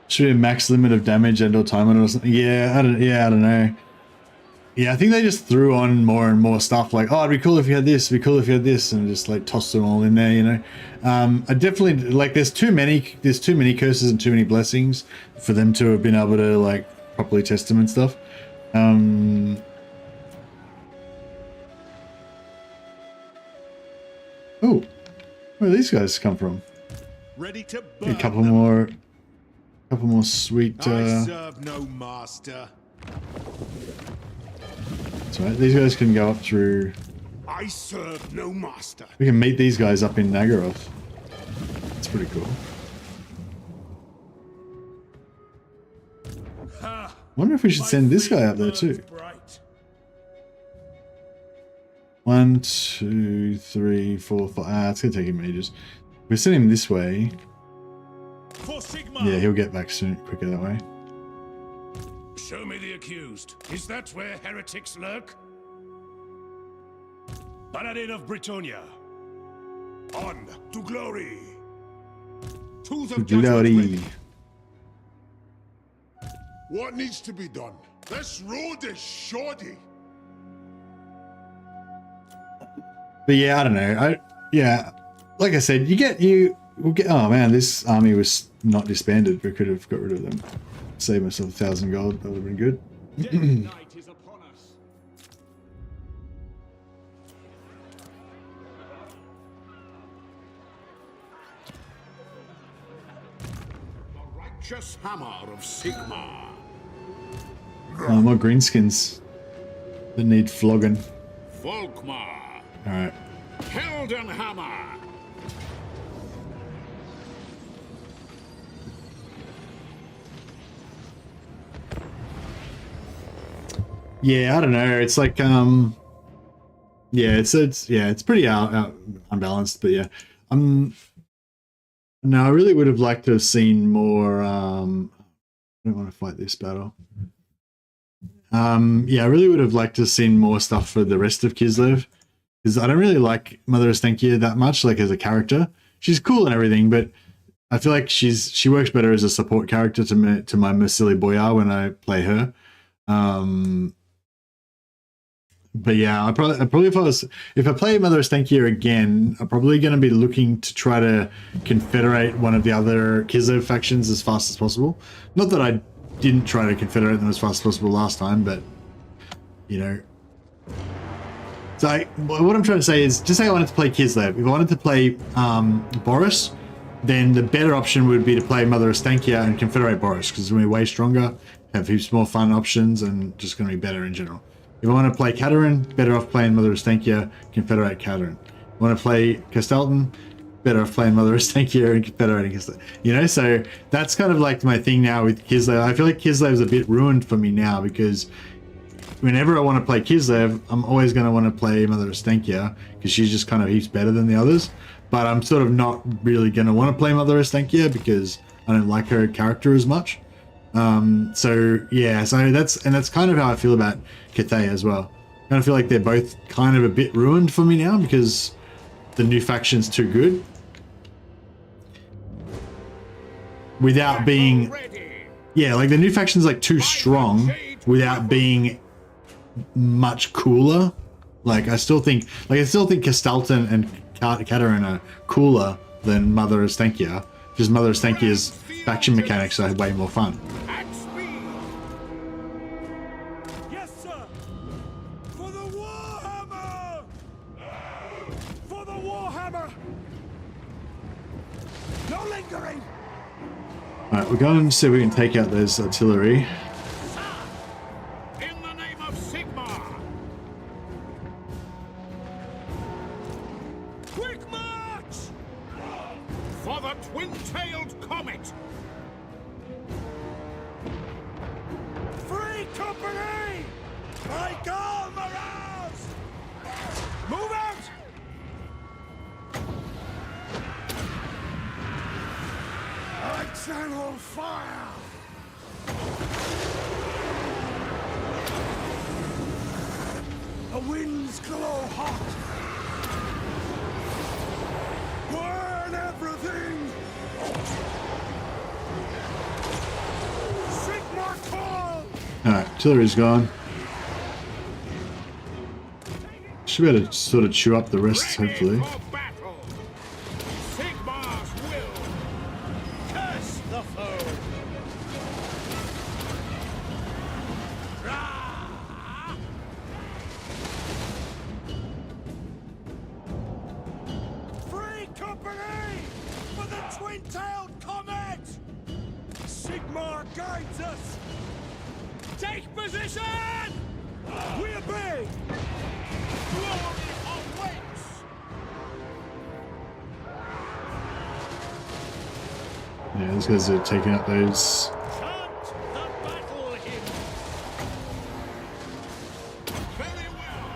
Should be a max limit of damage and or time on it or something. Yeah, I don't know. Yeah, I think they just threw on more and more stuff like, oh, it'd be cool if you had this, it'd be cool if you had this, and just like tossed them all in there, you know. I definitely like there's too many curses and too many blessings for them to have been able to like properly test them and stuff. Oh, where do these guys come from? Ready to burn A couple more sweet I serve no master. That's right, these guys can go up through. I serve no master. We can meet these guys up in Nagaroth. That's pretty cool. Wonder if we should send this guy up there too. 1, 2, 3, 4, 5. It's gonna take him ages. If we send him this way. Yeah, he'll get back soon, quicker that way. Show me the accused. Is that where heretics lurk? Paladin of Britannia. On to glory. Tools To of judgment glory. ready. What needs to be done? Let's roll this shorty. But yeah, I don't know. Like I said, we'll get. Oh man, this army was not disbanded. We could have got rid of them. Save myself 1,000 gold. That would have been good. Night is upon us. The righteous hammer of Sigmar. More greenskins that need flogging. Volkmar. Alright. Heldenhammer. Yeah, I don't know. It's like yeah, it's pretty out unbalanced, but yeah. No, I really would have liked to have seen more I don't want to fight this battle. Yeah, I really would have liked to have seen more stuff for the rest of Kislev. because I don't really like Mother Ostenkia that much, like as a character. She's cool and everything, but I feel like she works better as a support character to my Masili Boyar when I play her. But yeah, I probably if I play Mother Ostenkia again, I'm probably going to be looking to try to confederate one of the other Kislev factions as fast as possible. Not that I didn't try to confederate them as fast as possible last time, but you know. So what I'm trying to say is, just say I wanted to play Kislev. If I wanted to play Boris, then the better option would be to play Mother Ostenkia and confederate Boris, because it's going to be way stronger, have heaps more fun options, and just going to be better in general. If I want to play Katerin, better off playing Mother Ostenkia, confederate Katerin. If I want to play Castelton, better off playing Mother Ostenkia and confederating Kislev. You know, so that's kind of like my thing now with Kislev. I feel like Kislev's a bit ruined for me now, because whenever I want to play Kislev, I'm always going to want to play Mother Ostenkia, because she's just kind of heaps better than the others. But I'm sort of not really going to want to play Mother Ostenkia because I don't like her character as much. So yeah, so that's kind of how I feel about Cathay as well. I kind of feel like they're both kind of a bit ruined for me now because the new faction's too good. Without being, yeah, like the new faction's like too strong without being much cooler. Like I still think Castelton and Katerin are cooler than Mother Ostenkia, because Mother Ostenkia's faction mechanics are way more fun. Yes, sir. For the Warhammer! For the Warhammer! No lingering! Alright, we're going to see if we can take out those artillery. In the name of Sigmar! Quick march! For the twin-tailed comet! Free company! Like all morals! Move out! I channel fire! The winds glow hot! Burn everything! Sigmar call! Alright, artillery's gone. Should be able to sort of chew up the rest, hopefully. Sigmar's will! Curse the foe! Free company! For the twin-tailed comet! Sigmar guides us! Take position! We obey! Glory awaits! Yeah, those guys are taking out those. Chant the battle hymn! Very well!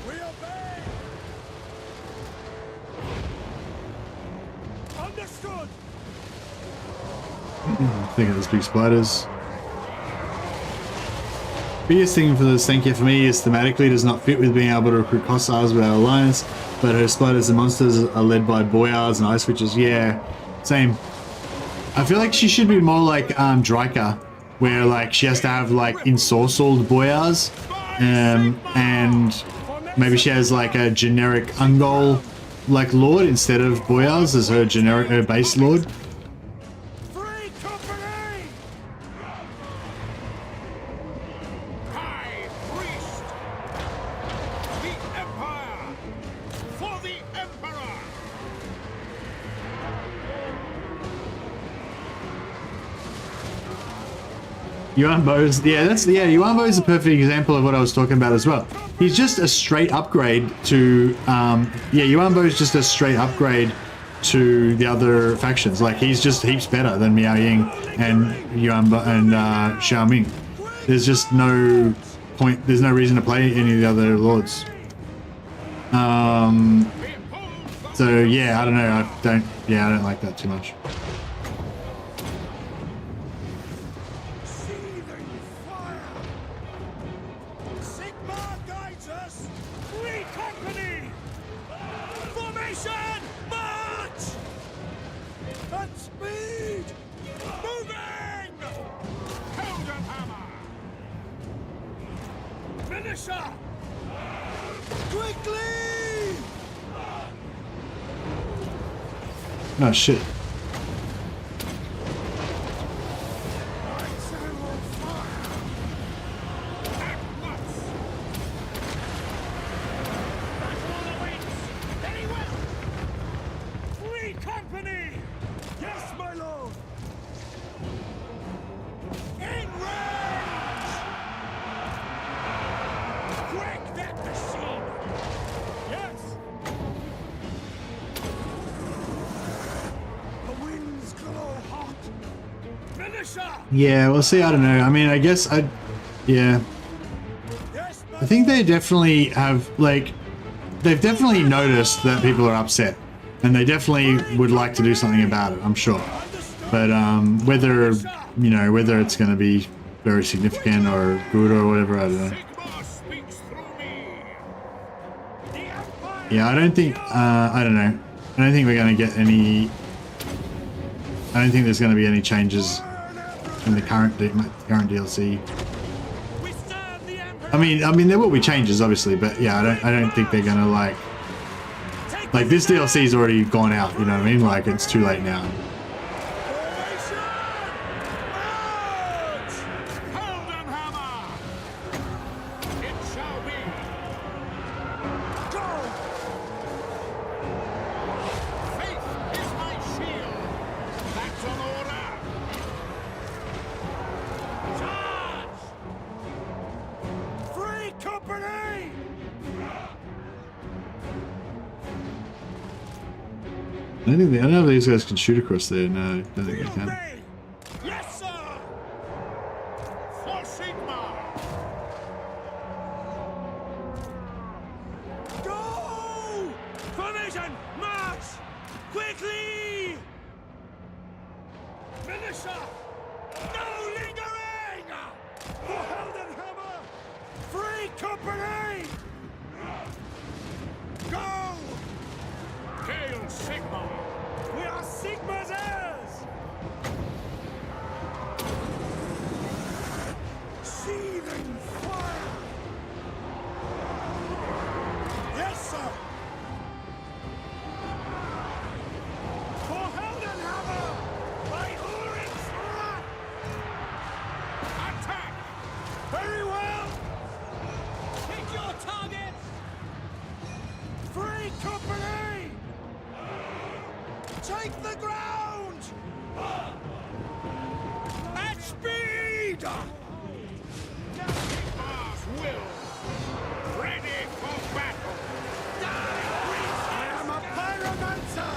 We obey! Understood! Think of those big spiders. Biggest thing for the Ostenkia for me is thematically does not fit with being able to recruit Kossars without alliance, but her spiders and monsters are led by Boyars and Ice Witches. Yeah, same. I feel like she should be more like Dryka, where like she has to have like ensorcelled Boyars, and maybe she has like a generic Ungol like lord instead of Boyars as her base lord. Free company! High Priest! The Empire! For the Emperor! Yuan Bo's, Yuan Bo is a perfect example of what I was talking about as well. He's just a straight upgrade to, Yuan Bo is just a straight upgrade to the other factions. Like, he's just heaps better than Miao Ying and Yuan Bo and Xiao Ming. There's just no point, there's no reason to play any of the other lords. So yeah, I don't know, I don't like that too much. Seething fire! Sigmar guides us! Free Finisher! Quickly! Oh shit. Free company! Yes, my lord! In range! Crack that machine! Yes! The winds glow hot! Finisher! Yeah, we'll see. I don't know. I mean, I guess yeah. Yes, my I think they definitely have, like, they've definitely noticed that people are upset, and they definitely would like to do something about it, I'm sure. But whether, you know, whether it's going to be very significant or good or whatever, I don't know. Sigmar speaks through me. Yeah, I don't think, I don't know. I don't think we're going to get any, I don't think there's going to be any changes in the current DLC. We serve the Emperor! I mean, there will be changes, obviously, but yeah, I don't think they're gonna like this DLC's already gone out. You know what I mean? Like, it's too late now. Formation! March! Heldenhammer! It shall be. Go! Faith is my shield. That's an order. Charge! Free company! I don't know if these guys can shoot across there. No, I don't think they can. Obey! Yes, sir! For Sigmar. Go! Formation! March! Quickly! Finisher! No lingering! For Heldenhammer! Free company! Go! Hail Sigmar. We are Sigma's heirs! Seething fire! Yes, sir! For Heldenhammer! By Ulrich's wrath! Attack. Very well! Hit your target! Free company! Take the ground! At speed! Sigmar's will. Ready for battle. I am a pyromancer!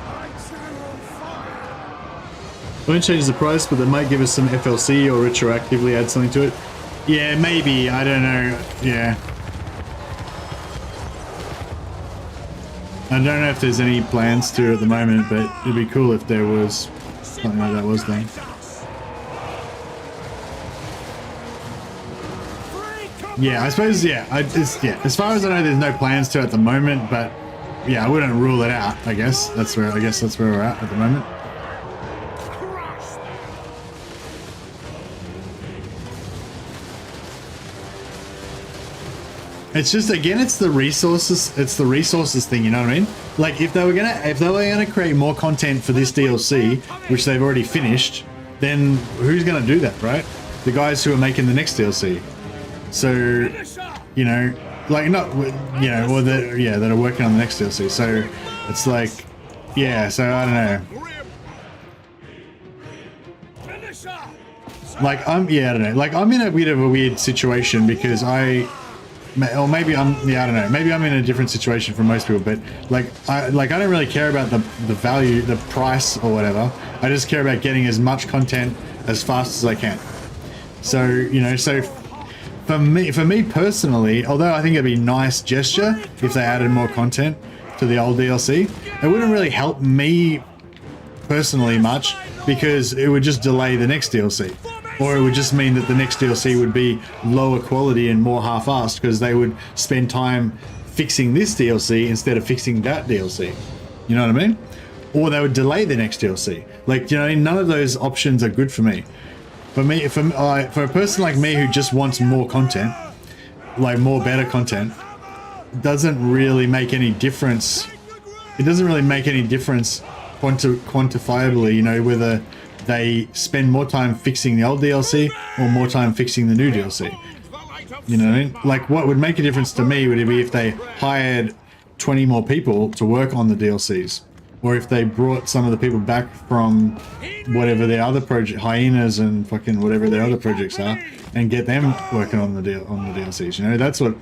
I channel fire! Won't change the price, but they might give us some FLC or retroactively add something to it. Yeah, maybe. I don't know. Yeah. I don't know if there's any plans to at the moment, but it'd be cool if there was something like that was done. Yeah, I suppose, yeah, yeah, as far as I know, there's no plans to at the moment, but yeah, I wouldn't rule it out, I guess. That's where we're at the moment. It's just, again, it's the resources thing, you know what I mean? Like, if they were gonna create more content for this DLC, which they've already finished, then who's gonna do that, right? The guys who are making the next DLC. So, you know, like, not, you know, or that are working on the next DLC. So it's like, yeah, so I don't know. Like, I don't know. Like, I'm in a bit of a weird situation because I don't know. Maybe I'm in a different situation from most people, but I don't really care about the value, the price or whatever. I just care about getting as much content as fast as I can. So, you know, so for me personally, although I think it'd be a nice gesture if they added more content to the old DLC, it wouldn't really help me personally much because it would just delay the next DLC. Or it would just mean that the next DLC would be lower quality and more half-assed because they would spend time fixing this DLC instead of fixing that DLC. You know what I mean? Or they would delay the next DLC. Like, you know, none of those options are good for me. for a person like me who just wants more content, like more better content, doesn't really make any difference. It doesn't really make any difference quantifiably, you know, whether they spend more time fixing the old DLC or more time fixing the new DLC. You know, like what would make a difference to me would be if they hired 20 more people to work on the DLCs, or if they brought some of the people back from whatever their other project, Hyenas and fucking whatever their other projects are, and get them working on the DLCs. You know, that's what.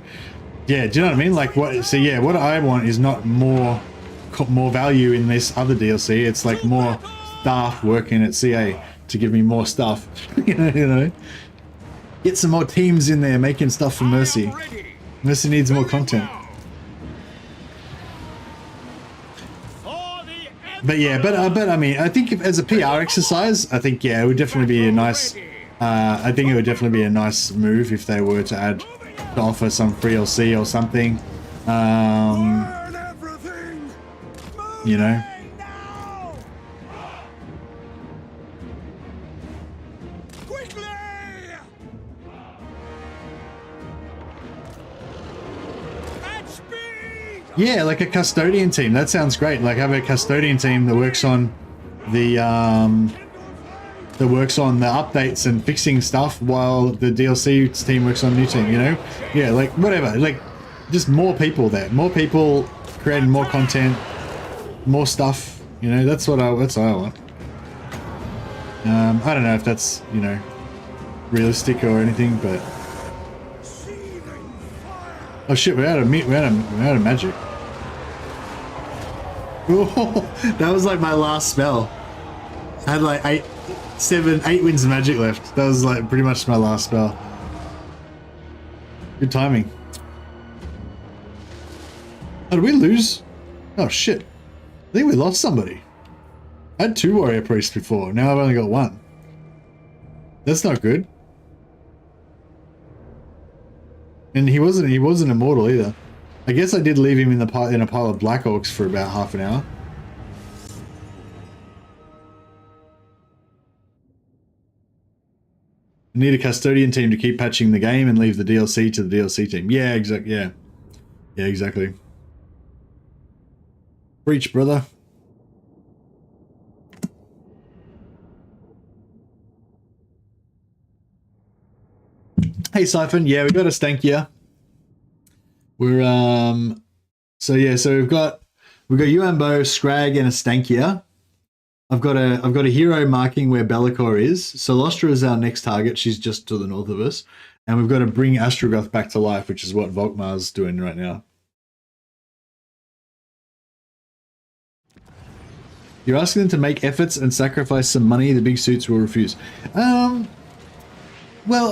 Yeah, do you know what I mean? Like what? So yeah, what I want is not more value in this other DLC. It's like more staff working at CA to give me more stuff. You know, get some more teams in there making stuff for Mercy. Mercy needs more content. But yeah, but I mean, I think as a PR exercise, I think yeah, it would definitely be a nice. I think it would definitely be a nice move if they were to offer some free DLC or something. You know. Yeah, like a custodian team. That sounds great. Like have a custodian team that works on the updates and fixing stuff while the DLC team works on new team, you know? Yeah, like whatever. Like just more people there. More people creating more content, more stuff, you know, that's what I want. I don't know if that's, you know, realistic or anything, but oh shit, we're out of magic. Oh, that was like my last spell. I had like 8 wins of magic left. That was like pretty much my last spell. Good timing. Oh, did we lose? Oh shit. I think we lost somebody. I had 2 warrior priests before. Now I've only got 1. That's not good. And he wasn't immortal either. I guess I did leave him in a pile of black orcs for about half an hour. I need a custodian team to keep patching the game and leave the DLC to the DLC team. Yeah, exactly. Yeah, exactly. Breach, brother. Hey, Siphon. Yeah, we got a stankier. We're so we've got Yuan Bo, Skrag, and a stankier. I've got a hero marking where Be'lakor is. Solostra is our next target. She's just to the north of us, and we've got to bring Astragoth back to life, which is what Volkmar's doing right now. You're asking them to make efforts and sacrifice some money. The big suits will refuse. Well,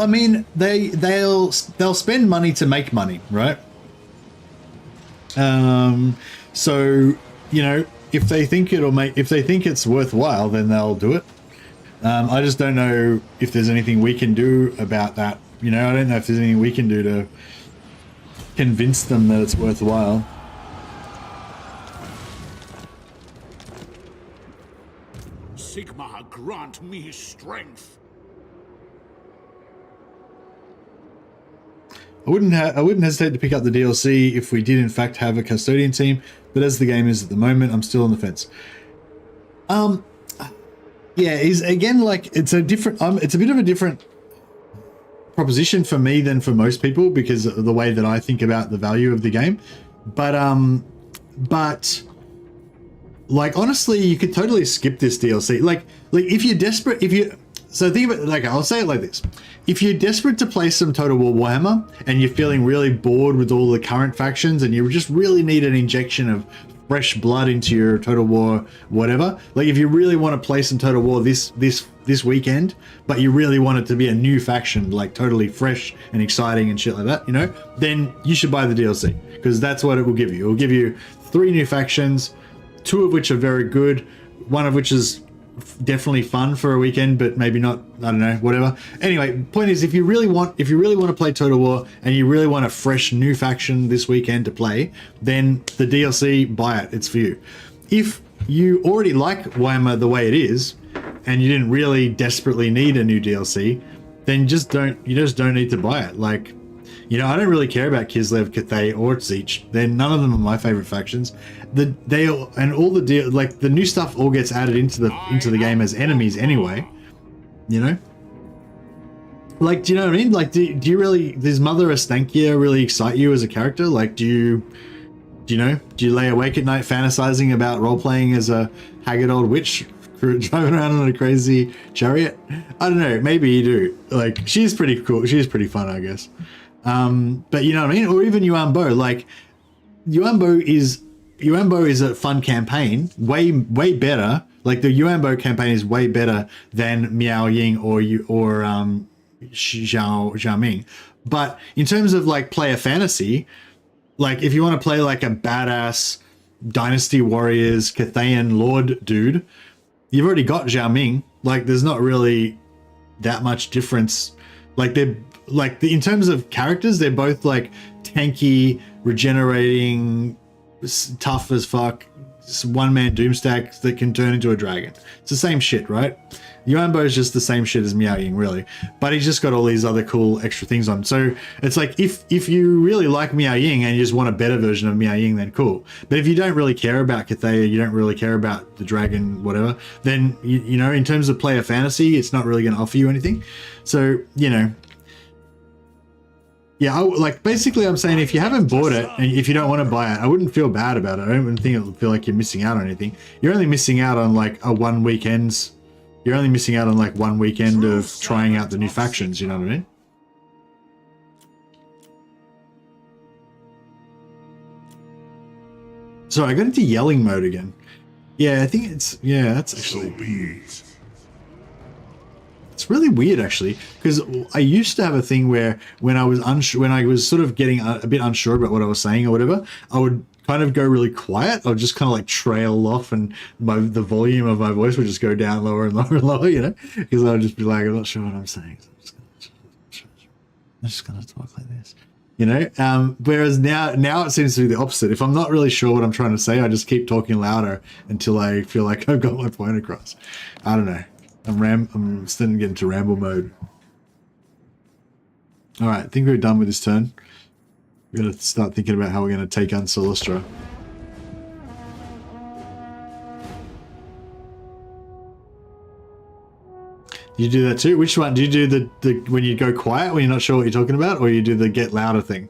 I mean, they'll spend money to make money, right? So you know, if they think it's worthwhile, then they'll do it. I just don't know if there's anything we can do about that. You know, I don't know if there's anything we can do to convince them that it's worthwhile. Sigmar, grant me strength. I wouldn't hesitate to pick up the DLC if we did in fact have a custodian team, but as the game is at the moment, I'm still on the fence. Yeah, is again like it's a bit of a different proposition for me than for most people because of the way that I think about the value of the game. But like honestly, you could totally skip this DLC. Like if you're desperate, so think about it, like I'll say it like this. If you're desperate to play some Total War Warhammer and you're feeling really bored with all the current factions and you just really need an injection of fresh blood into your Total War whatever, like if you really want to play some Total War this weekend, but you really want it to be a new faction, like totally fresh and exciting and shit like that, you know, then you should buy the DLC because that's what it will give you. It will give you 3 new factions, 2 of which are very good, 1 of which is definitely fun for a weekend, but maybe not, I don't know, whatever. Anyway, point is, if you really want to play Total War and you really want a fresh new faction this weekend to play, then the DLC, buy it, it's for you. If you already like Warhammer the way it is, and you didn't really desperately need a new DLC, then you just don't need to buy it. Like, you know, I don't really care about Kislev, Cathay, or Tzeentch. None of them are my favorite factions. All the new stuff all gets added into the game as enemies anyway. You know, like, do you know what I mean? Like, do you really, does Mother Astankia really excite you as a character? Like, do you lay awake at night fantasizing about role playing as a haggard old witch driving around on a crazy chariot? I don't know. Maybe you do. Like, she's pretty cool. She's pretty fun, I guess. But you know what I mean? Or even Yuan Bo. Like, Yuan Bo is a fun campaign. Way better. Like, the Yuan Bo campaign is way better than Miao Ying or Xiao Ming. But in terms of like player fantasy, like if you want to play like a badass Dynasty Warriors Cathayan Lord dude, you've already got Xiao Ming. Like, there's not really that much difference. Like, in terms of characters, they're both like tanky, regenerating, tough as fuck, one-man doomstack that can turn into a dragon. It's the same shit, right? Yuan Bo is just the same shit as Miao Ying, really, but he's just got all these other cool extra things on. So it's like, if you really like Miao Ying and you just want a better version of Miao Ying, then cool. But if you don't really care about Cathaya, you don't really care about the dragon, whatever, then you know, in terms of player fantasy, it's not really going to offer you anything. So, you know, yeah, like, basically I'm saying, if you haven't bought it and if you don't want to buy it, I wouldn't feel bad about it. I don't even think it would feel like you're missing out on anything. You're only missing out on like you're only missing out on like one weekend of trying out the new factions, you know what I mean? So I got into yelling mode again. Yeah, I think that's actually... It's really weird, actually, because I used to have a thing where when I was sort of getting a bit unsure about what I was saying or whatever, I would kind of go really quiet. I would just kind of like trail off, and the volume of my voice would just go down lower and lower and lower, you know, because I would just be like, I'm not sure what I'm saying. So I'm just gonna talk like this, you know. Whereas now it seems to be the opposite. If I'm not really sure what I'm trying to say, I just keep talking louder until I feel like I've got my point across. I don't know. I'm starting to get into ramble mode. All right, I think we're done with this turn. We're going to start thinking about how we're going to take on Solustra. Do you do that too? Which one? Do you do the when you go quiet when you're not sure what you're talking about, or you do the get louder thing?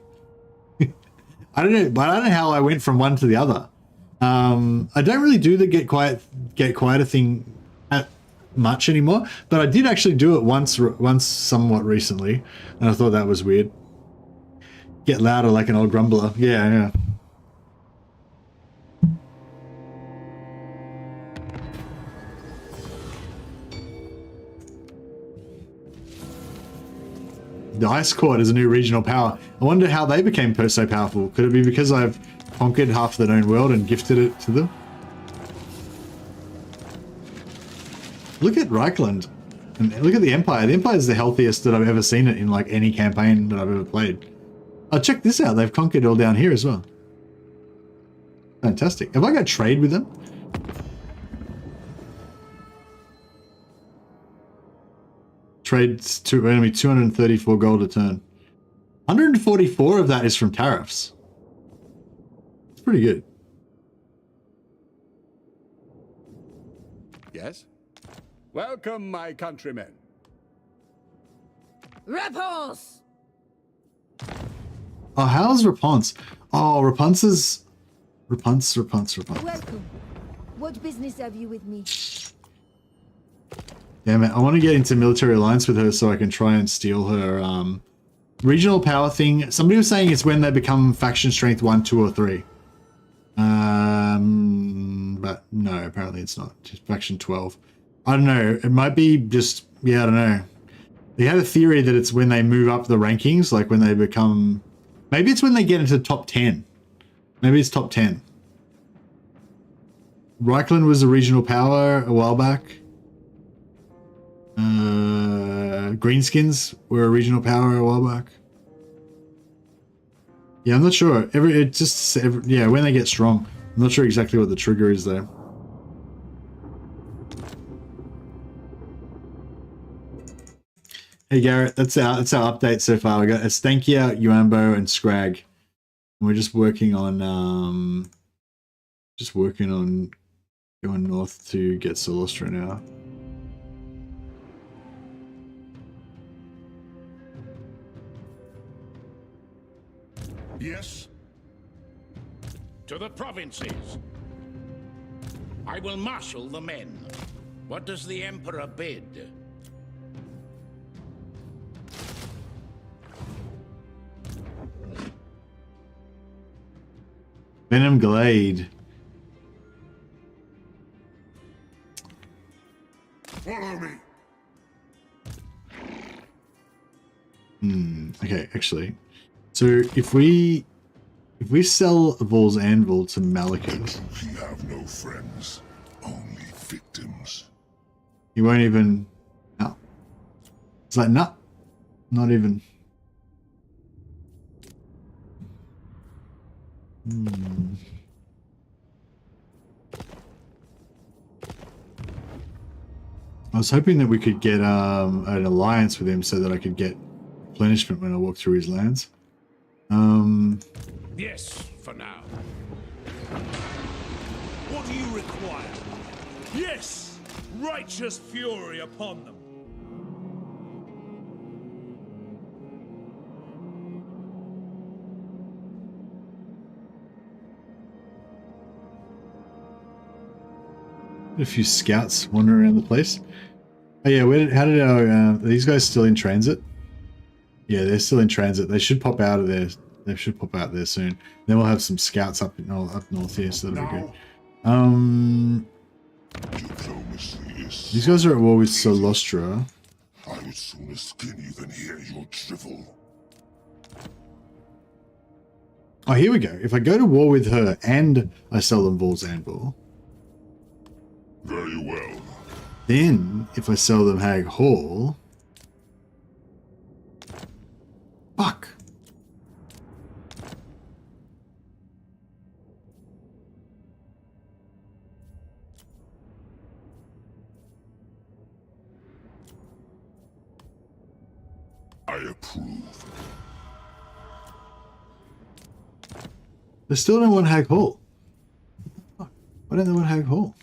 I don't know, but I don't know how I went from one to the other. I don't really do the get quieter thing much anymore, but I did actually do it once somewhat recently, and I thought that was weird. Get louder like an old grumbler. Yeah. The Ice Court is a new regional power. I wonder how they became so powerful. Could it be because I've conquered half the known world and gifted it to them? Look at Reichland, and look at the Empire. The Empire is the healthiest that I've ever seen it in like any campaign that I've ever played. Oh, check this out. They've conquered all down here as well. Fantastic. Have I got trade with them? Trade's going to be 234 gold a turn. 144 of that is from tariffs. It's pretty good. Yes? Welcome, my countrymen. Repulse! Oh, how's Rapunce? Oh, Rapunce is... Rapunce. Welcome. What business have you with me? Damn it, I want to get into military alliance with her so I can try and steal her regional power thing. Somebody was saying it's when they become faction strength 1, 2, or 3. But no, apparently it's not. Just faction 12. I don't know. It might be just... Yeah, I don't know. They had a theory that it's when they move up the rankings, like when they become... Maybe it's when they get into top 10. Maybe it's top 10. Reichland was a regional power a while back. Greenskins were a regional power a while back. Yeah, I'm not sure. Yeah, when they get strong. I'm not sure exactly what the trigger is there. Hey Garrett, that's our update so far. We got Estankia, Yuan Bo, and Skrag. And we're just working on going north to get Solustra now. Yes? To the provinces. I will marshal the men. What does the Emperor bid? Venom Glade. Follow me. Okay, actually. So if we sell Vol's Anvil to Malekith, We have no friends, only victims. he won't even. No. It's like, no, not even. I was hoping that we could get an alliance with him so that I could get replenishment when I walk through his lands. Yes, for now. What do you require? Yes! Righteous fury upon them. A few scouts wandering around the place. Oh yeah, how did our are these guys still in transit? Yeah, they're still in transit. They should pop out of there. They should pop out there soon. Then we'll have some scouts up north here, so that'll be good. Diplomacy is These guys are at war with Solustra. I would sooner skin you than hear your drivel. Oh, here we go. If I go to war with her and I sell them Vol's Anvil, Very well. then if I sell them Hag Hall, fuck. I approve. They still don't want Hag Hall. Fuck. Why don't they want Hag Hall?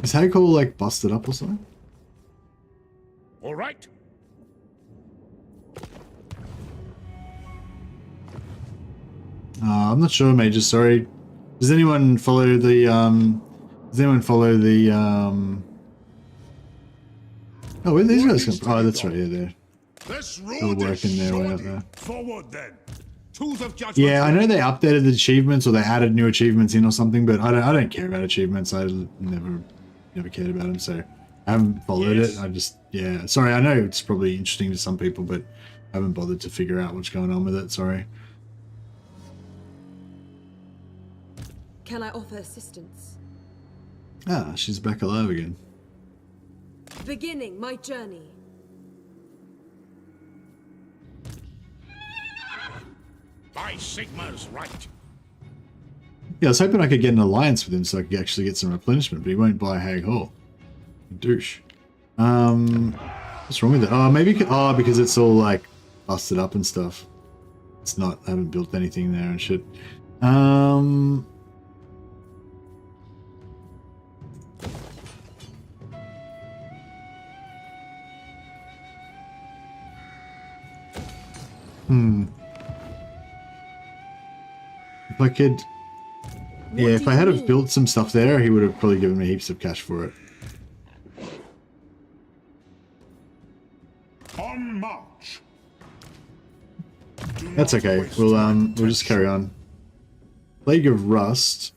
Is Hag Hall like busted up or something? All right. I'm not sure, Major. Sorry. Does anyone follow the Oh, where are these guys come from? Oh, that's right. Yeah, they're still working their way up there. Forward then. Tools of judgment. Yeah, I know they updated the achievements or they added new achievements in or something, but I don't care about achievements. I never cared about them, so I haven't followed it. I just, yeah. Sorry, I know it's probably interesting to some people, but I haven't bothered to figure out what's going on with it. Sorry. Can I offer assistance? Ah, she's back alive again. Beginning my journey. By Sigma's right. Yeah, I was hoping I could get an alliance with him so I could actually get some replenishment, but he won't buy Hag Hall. Douche. What's wrong with it? Oh, maybe because it's all like busted up and stuff. It's not. I haven't built anything there and shit. If I could... Yeah, if I had have built some stuff there, he would have probably given me heaps of cash for it. On march. That's okay. We'll just carry on. Plague of Rust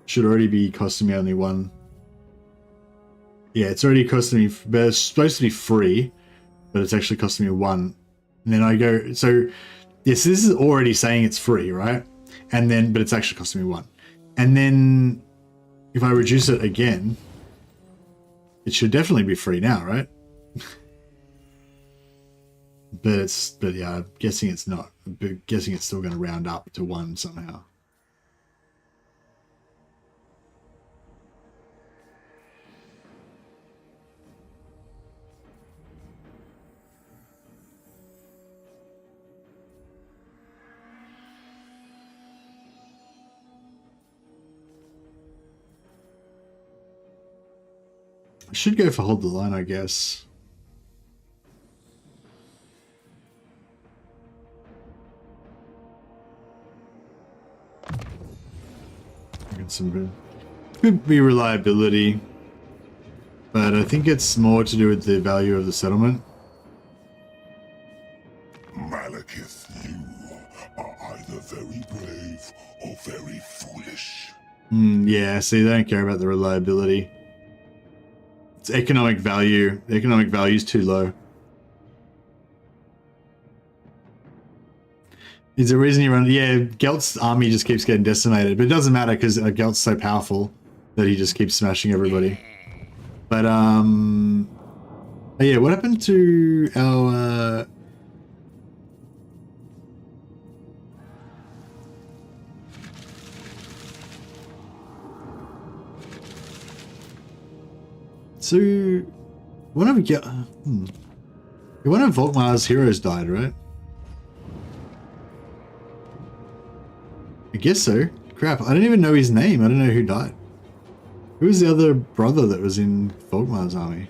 should already be costing me only one. Yeah, it's already costing me, but it's supposed to be free, but it's actually costing me one. And then I go, so yes, this is already saying it's free, right? And then, but it's actually costing me one. And then if I reduce it again, it should definitely be free now, right? but yeah, I'm guessing it's not. I'm guessing it's still going to round up to one somehow. I should go for hold the line, I guess. Get some could be reliability, but I think it's more to do with the value of the settlement. Malekith, you are either very brave or very foolish. Yeah, see, they don't care about the reliability. It's economic value. The economic value is too low. Is there a reason you run? Yeah, Gelt's army just keeps getting decimated, but it doesn't matter because Gelt's so powerful that he just keeps smashing everybody. But oh yeah, what happened to our? So one of Volkmar's heroes died, right? I guess so. Crap, I don't even know his name. I don't know who died. Who was the other brother that was in Volkmar's army?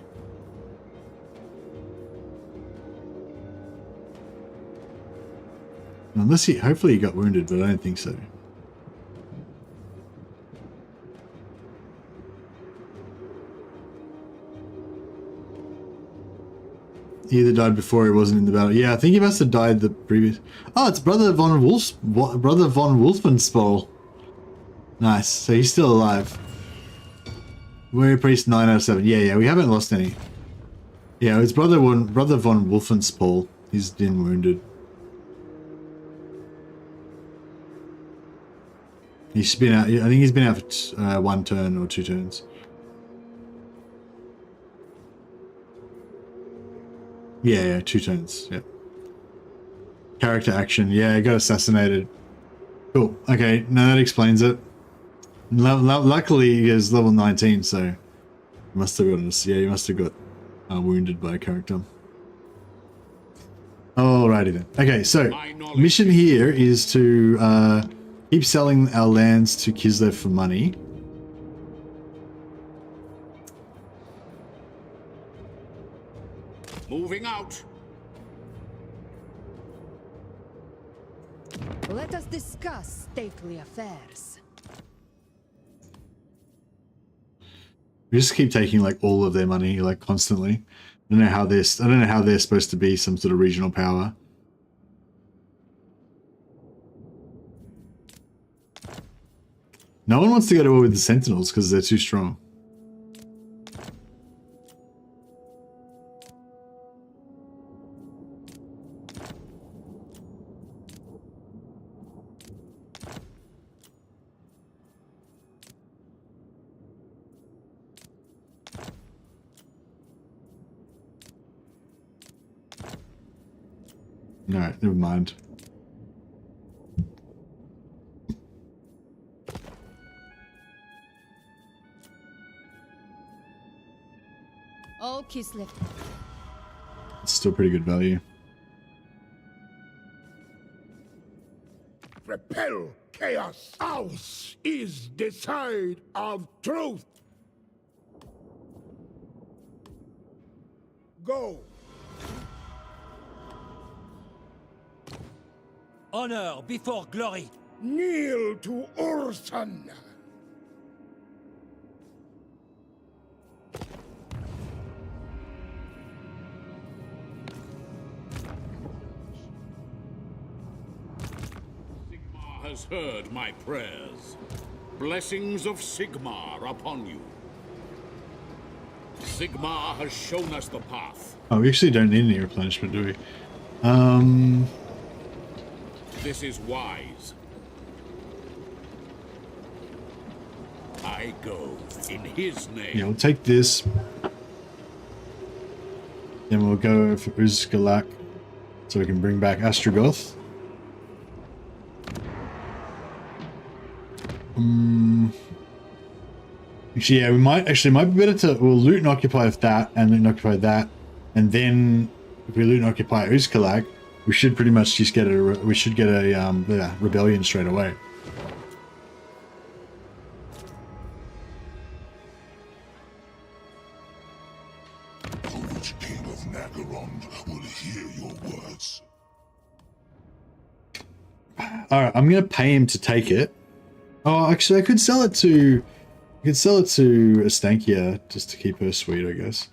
Unless hopefully he got wounded, but I don't think so. He either died before he wasn't in the battle. Yeah, I think he must have died the previous. Oh, it's Brother von Wolfenspol. Nice. So he's still alive. Warrior Priest 9 out of 7. Yeah, we haven't lost any. Yeah, it's Brother von Wolfenspol. He's been wounded. He's been out. I think he's been out for 1 turn or 2 turns. Yeah, 2 turns. Yep. Character action. Yeah, I got assassinated. Cool. Okay, now that explains it. Luckily, he is level 19, so he must have gotten. Yeah, he must have got wounded by a character. Alrighty then. Okay, so mission here is to keep selling our lands to Kislev for money. Moving out. Let us discuss stately affairs. We just keep taking like all of their money, like constantly. I don't know how they're supposed to be some sort of regional power. No one wants to go to war with the Sentinels because they're too strong. Alright, never mind. All Kislev. It's still pretty good value. Repel chaos. Ours is the side of truth. Go. Honor before glory. Kneel to Urson. Sigmar has heard my prayers. Blessings of Sigmar upon you. Sigmar has shown us the path. Oh, we actually don't need any replenishment, do we? This is wise. I go in his name. Yeah, we'll take this. Then we'll go for Uzgalak so we can bring back Astrogoth. Actually, yeah, might be better to we'll loot and occupy with that, and loot and occupy that, and then if we loot and occupy Uzgalak, we should pretty much just get a rebellion straight away. Alright, I'm gonna pay him to take it. Oh, actually I could sell it to Estankia just to keep her sweet, I guess.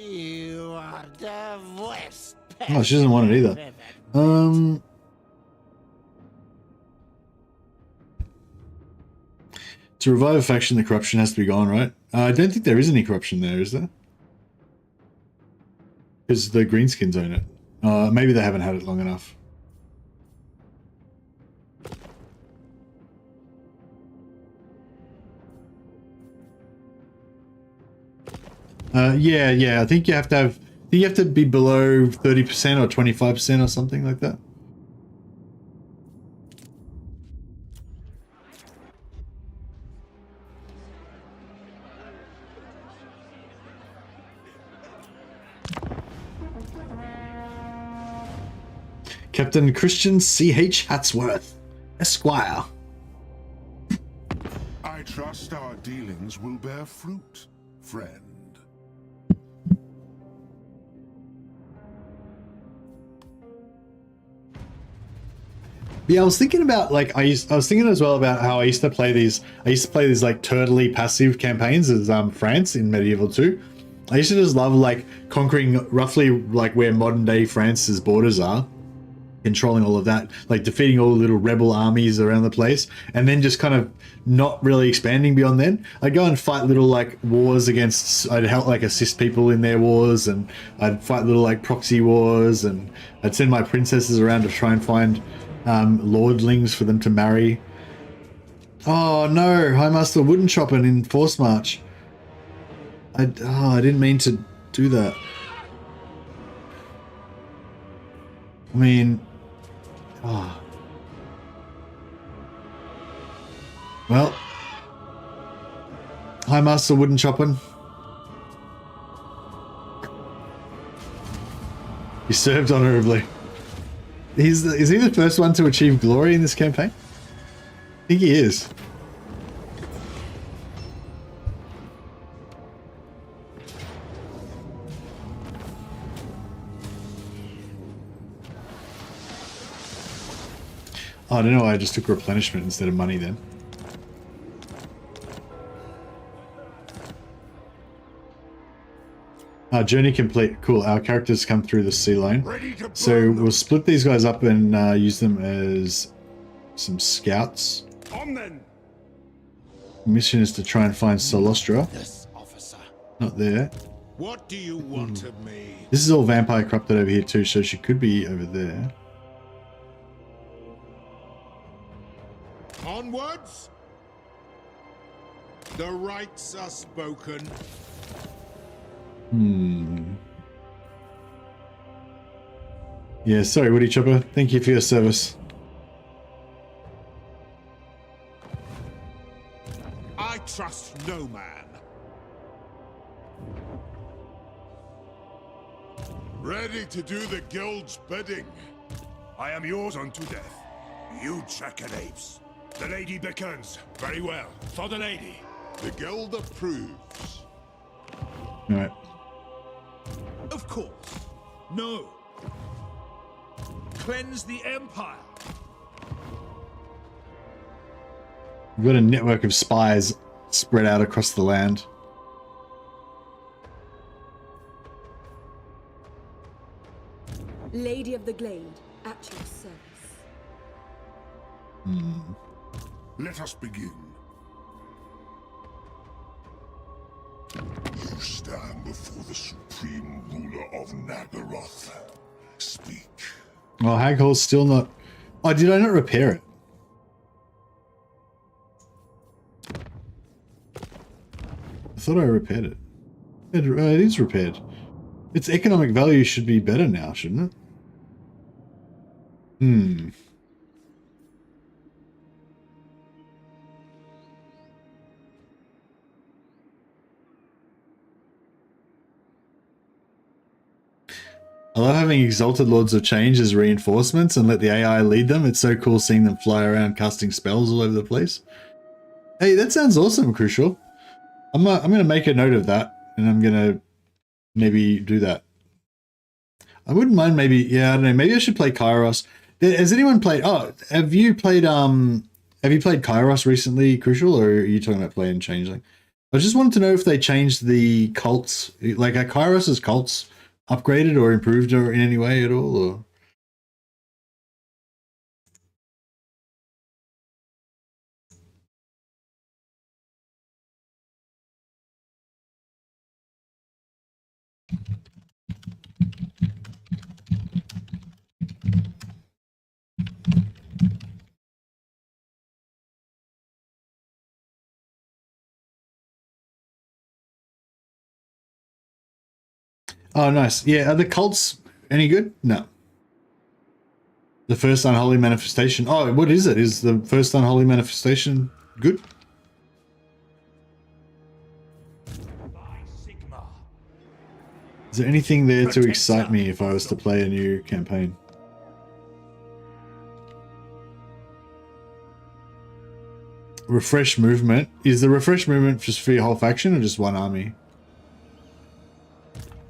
You are the worst. Oh, she doesn't want it either. To revive a faction, the corruption has to be gone, right? I don't think there is any corruption there, is there? Because the greenskins own it. Maybe they haven't had it long enough. Yeah. I think you have to have. You have to be below 30% or 25% or something like that. Captain Christian C.H. Hatsworth, Esquire. I trust our dealings will bear fruit, friend. Yeah, I was thinking about like I was thinking as well about how I used to play these like turtley passive campaigns as France in Medieval 2. I used to just love like conquering roughly like where modern day France's borders are, controlling all of that, like defeating all the little rebel armies around the place, and then just kind of not really expanding beyond then. I'd go and fight little like wars against, I'd help like assist people in their wars, and I'd fight little like proxy wars, and I'd send my princesses around to try and find lordlings for them to marry. Oh no, High Master Wooden Choppin in Force March. I didn't mean to do that. I mean, well, High Master Wooden Choppin. He served honorably. Is he the first one to achieve glory in this campaign? I think he is. Oh, I don't know why I just took replenishment instead of money then. Journey complete. Cool. Our characters come through the sea lane. So we'll split these guys up and use them as some scouts. On then. Mission is to try and find Solostra. Yes, officer. Not there. What do you want of me? This is all vampire corrupted over here too, so she could be over there. Onwards. The rights are spoken. Yeah, sorry, Woody Chopper. Thank you for your service. I trust no man. Ready to do the guild's bidding. I am yours unto death. You jackanapes. The lady beckons. Very well. For the lady. The guild approves. All right. Of course. No. Cleanse the Empire. We've got a network of spies spread out across the land. Lady of the Glade, at your service. Let us begin. You stand before the supreme ruler of Nagaroth. Speak. Oh, Haghall's still not... Oh, did I not repair it? I thought I repaired it. It is repaired. Its economic value should be better now, shouldn't it? I love having Exalted Lords of Change as reinforcements and let the AI lead them. It's so cool seeing them fly around casting spells all over the place. Hey, that sounds awesome, Crucial. I'm going to make a note of that, and I'm going to maybe do that. I wouldn't mind maybe, yeah, I don't know, maybe I should play Kairos. Has anyone played, have you played Kairos recently, Crucial, or are you talking about playing Changeling? I just wanted to know if they changed the cults, like are Kairos's cults upgraded or improved or in any way at all, or? Oh, nice. Yeah, are the cults any good? No. The first unholy manifestation. Oh, what is it? Is the first unholy manifestation good? Is there anything there to excite me if I was to play a new campaign? Refresh movement. Is the refresh movement just for your whole faction or just one army?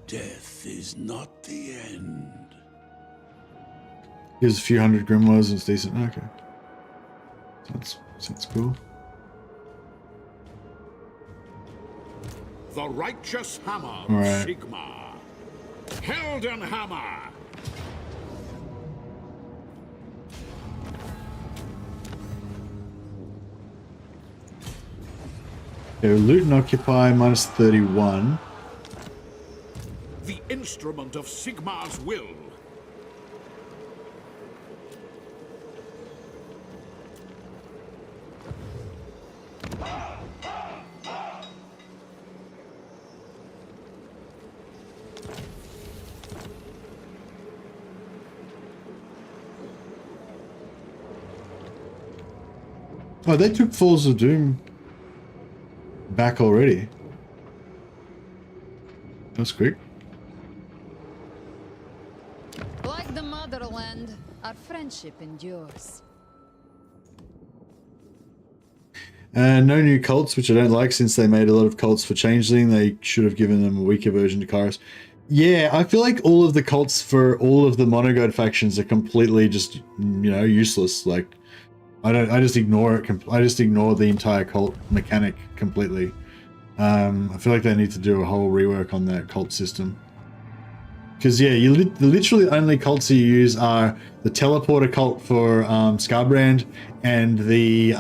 Death is not the end. There's a few hundred grimoires and it's decent. Okay. Sounds cool. The righteous hammer, right. Sigma. Helden hammer. Okay, loot and occupy minus 31. The instrument of Sigma's will. Oh, they took Falls of Doom back already. That's quick. Like the motherland, our friendship endures. No new cults, which I don't like since they made a lot of cults for Changeling. They should have given them a weaker version to Kairos. Yeah, I feel like all of the cults for all of the monogod factions are completely just, you know, useless. Like, I just ignore it. I just ignore the entire cult mechanic completely. I feel like they need to do a whole rework on that cult system. Because yeah, the literally only cults you use are the teleporter cult for Skarbrand and the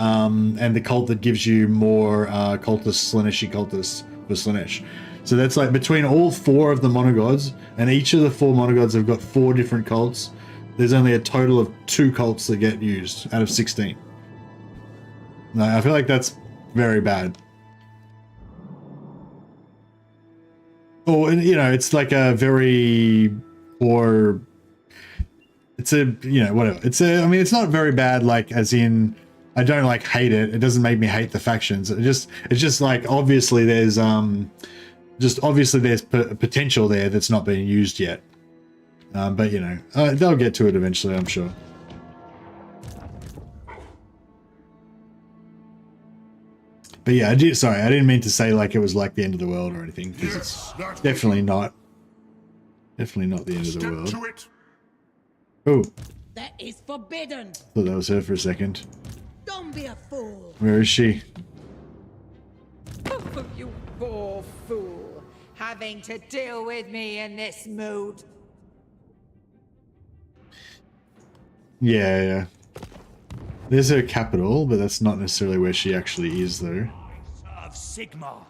cult that gives you more cultists, Slaaneshi cultists for Slaanesh. So that's like between all four of the monogods, and each of the four monogods have got 4 different cults. There's only a total of 2 cults that get used out of 16. No, I feel like that's very bad. Oh, and you know, it's like a very poor. It's a, you know, whatever. It's a. I mean, it's not very bad. Like, as in, I don't like hate it. It doesn't make me hate the factions. It's just like obviously there's potential there that's not being used yet. But you know, they'll get to it eventually, I'm sure. But yeah, I didn't mean to say like it was like the end of the world or anything, because it's definitely not. Definitely not the end of the world. Oh. That is forbidden. Thought that was her for a second. Don't be a fool. Where is she? Oh, you poor fool. Having to deal with me in this mood. Yeah. There's her capital, but that's not necessarily where she actually is, though. Of Sigma,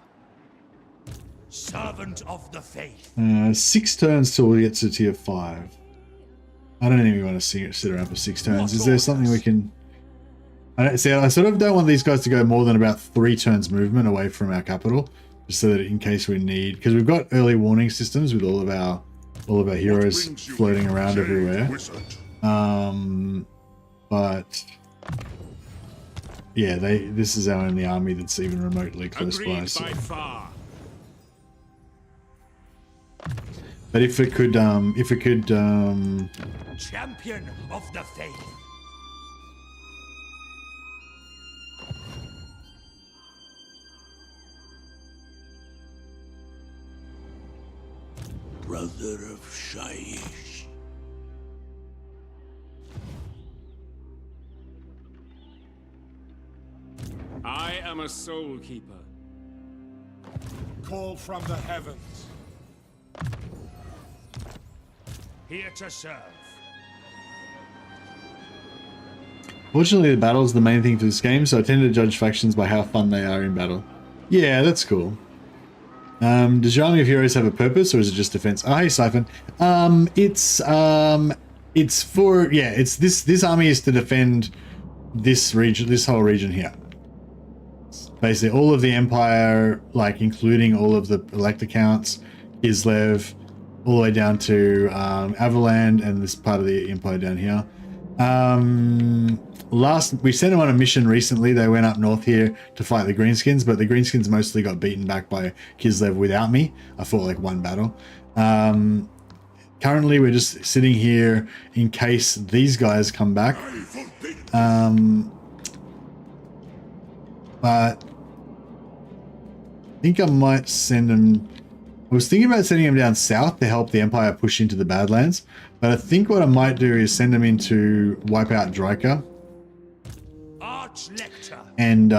servant of the faith. 6 turns till we get to tier 5. I don't even want to sit around for 6 turns. Is there something we can... I sort of don't want these guys to go more than about 3 turns movement away from our capital, just so that in case we need... Because we've got early warning systems with all of our heroes floating around everywhere. But... Yeah, this is our only army that's even remotely close by. So. But if it could, champion of the faith. brother of Shaiish. I am a soul keeper. Call from the heavens. Here to serve. Fortunately, the battle is the main thing for this game, so I tend to judge factions by how fun they are in battle. Yeah, that's cool. Does your army of heroes have a purpose, or is it just defense? Oh, hey, Siphon. It's for, yeah, it's this army is to defend this region, this whole region here. Basically, all of the Empire, like including all of the elect accounts, Kislev, all the way down to Avaland and this part of the Empire down here. We sent them on a mission recently. They went up north here to fight the Greenskins, but the Greenskins mostly got beaten back by Kislev without me. I fought like one battle. Currently, we're just sitting here in case these guys come back. But I think I might send them. I was thinking about sending them down south to help the Empire push into the Badlands, but I think what I might do is send them in to wipe out Draika. And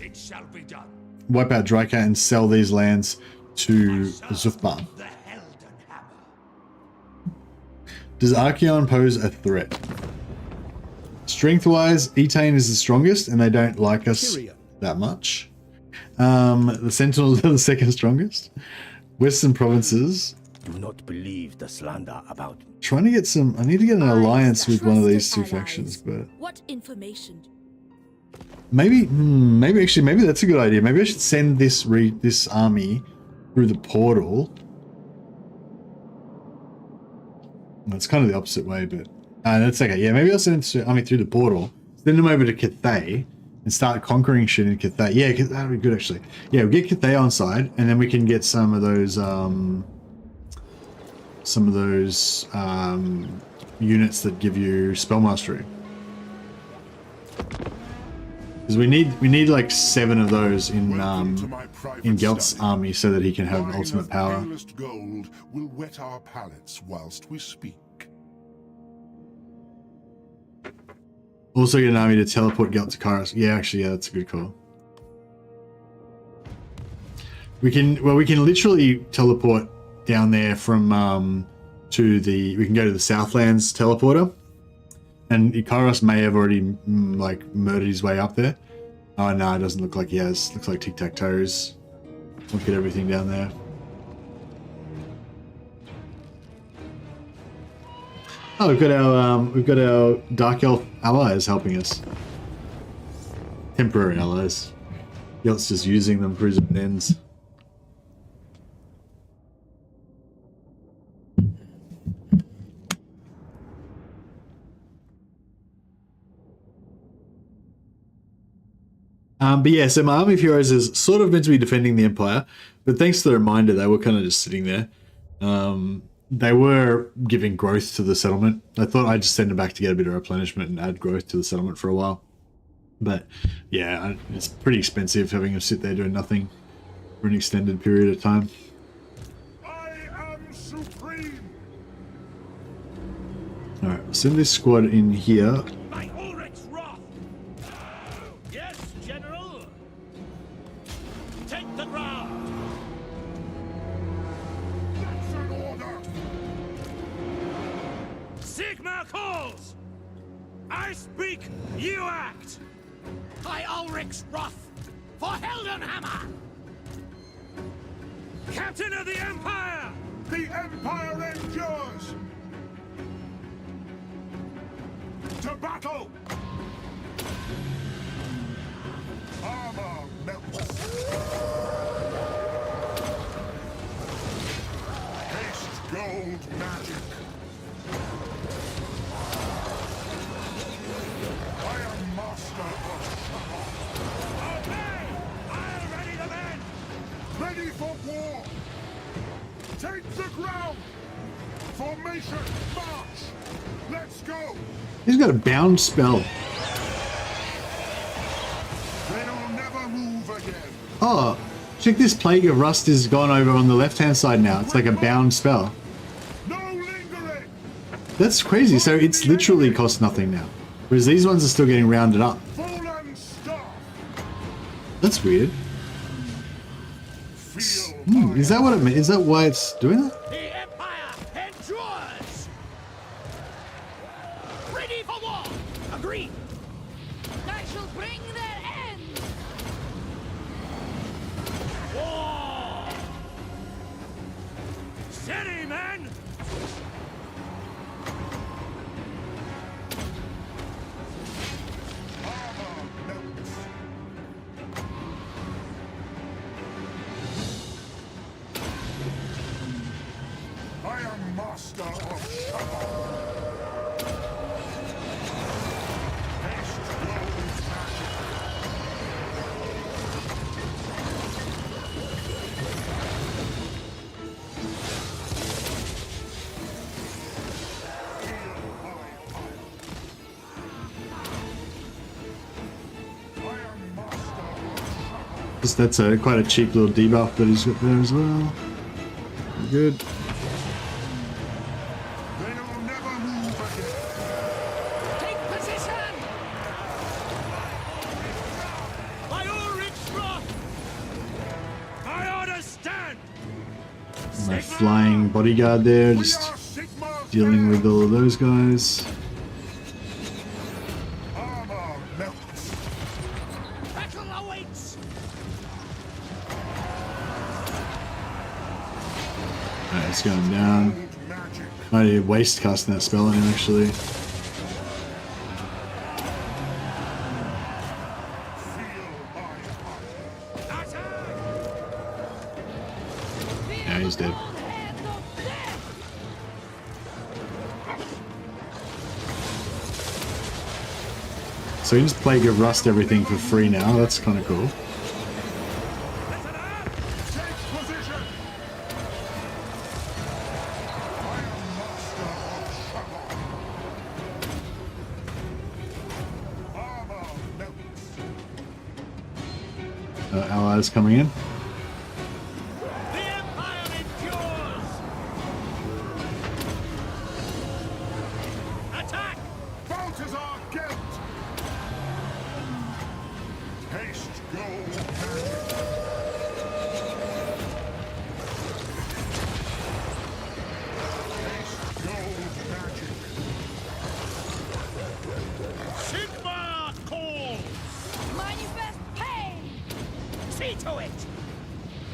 It shall be done. wipe out Draika and sell these lands to Zufbar. Does Archeon pose a threat? Strength-wise, Etain is the strongest, and they don't like us that much. The Sentinels are the second strongest. Western provinces. Do not believe the slander about me. Trying to get some. I need to get an alliance with one of these two factions, but What information? maybe that's a good idea. Maybe I should send this army through the portal. Well, it's kind of the opposite way, but that's okay. Yeah, maybe I'll send the army through the portal, send them over to Cathay, and start conquering shit in Cathay. Yeah, that would be good actually. Yeah, we'll get Cathay on side, and then we can get some of those units that give you spell mastery. Because we need like 7 of those in Gelt's army so that he can have ultimate power. Gold will whet our palates whilst we speak. Also get an army to teleport Gelt to Kairos. Yeah, actually, yeah, that's a good call. We can literally teleport down there from we can go to the Southlands teleporter, and Kairos may have already like murdered his way up there. Oh no, it doesn't look like he has. Looks like tic-tac-toes. Look at everything down there. Oh, we've got our Dark Elf allies helping us. Temporary allies. Gelt's just using them for his own ends. But yeah, so my army of heroes is sort of meant to be defending the Empire, but thanks to the reminder, they were kind of just sitting there. They were giving growth to the settlement. I thought I'd just send them back to get a bit of replenishment and add growth to the settlement for a while. But yeah, it's pretty expensive having them sit there doing nothing for an extended period of time. I am supreme. Alright, I'll send this squad in here. Yes, General. Take the ground. That's an order. Sigma calls. I speak, you act. By Ulrich's wrath, for Heldenhammer. Captain of the Empire. The Empire endures. To battle. Armor melts. Haste gold magic. I am master of Obey! I'll ready the men. ready for war. Take the ground. Formation, march. Let's go. He's got a bound spell. They'll never move again. Oh, Check this, Plague of Rust is gone over on the left-hand side now. It's like a bound spell. That's crazy. So it's literally cost nothing now. Whereas these ones are still getting rounded up. That's weird. Is that what it means? Is that why it's doing that? The Empire endures! Ready for war! Agreed! I shall bring their end! War! Steady, men! I am master of Skrag. That's quite a cheap little debuff that he's got there as well. Good. Take position! By Ulrich's wrath! My orders stand! My flying bodyguard there, just dealing with all of those guys. Battle awaits! Alright, it's going down. Might need waste casting that spell on him actually. Yeah, he's dead. So you just Plague of Rust everything for free now. That's kind of cool. Allies coming in. The Empire endures! Attack! Balthasar Gelt! Haste gold magic! Haste gold magic! Sigma calls! Manifest pain! See to it!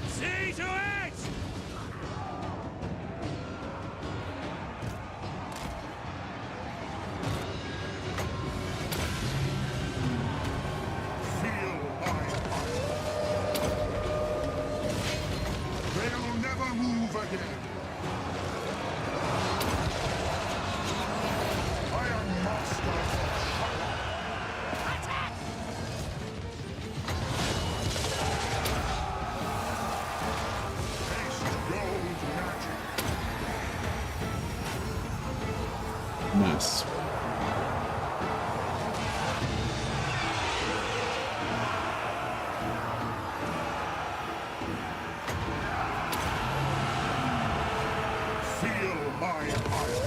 See to it! Feel my fire! They'll never move again! I am master of Skrag. Attack! Haste gold magic! Nice. Feel my fire!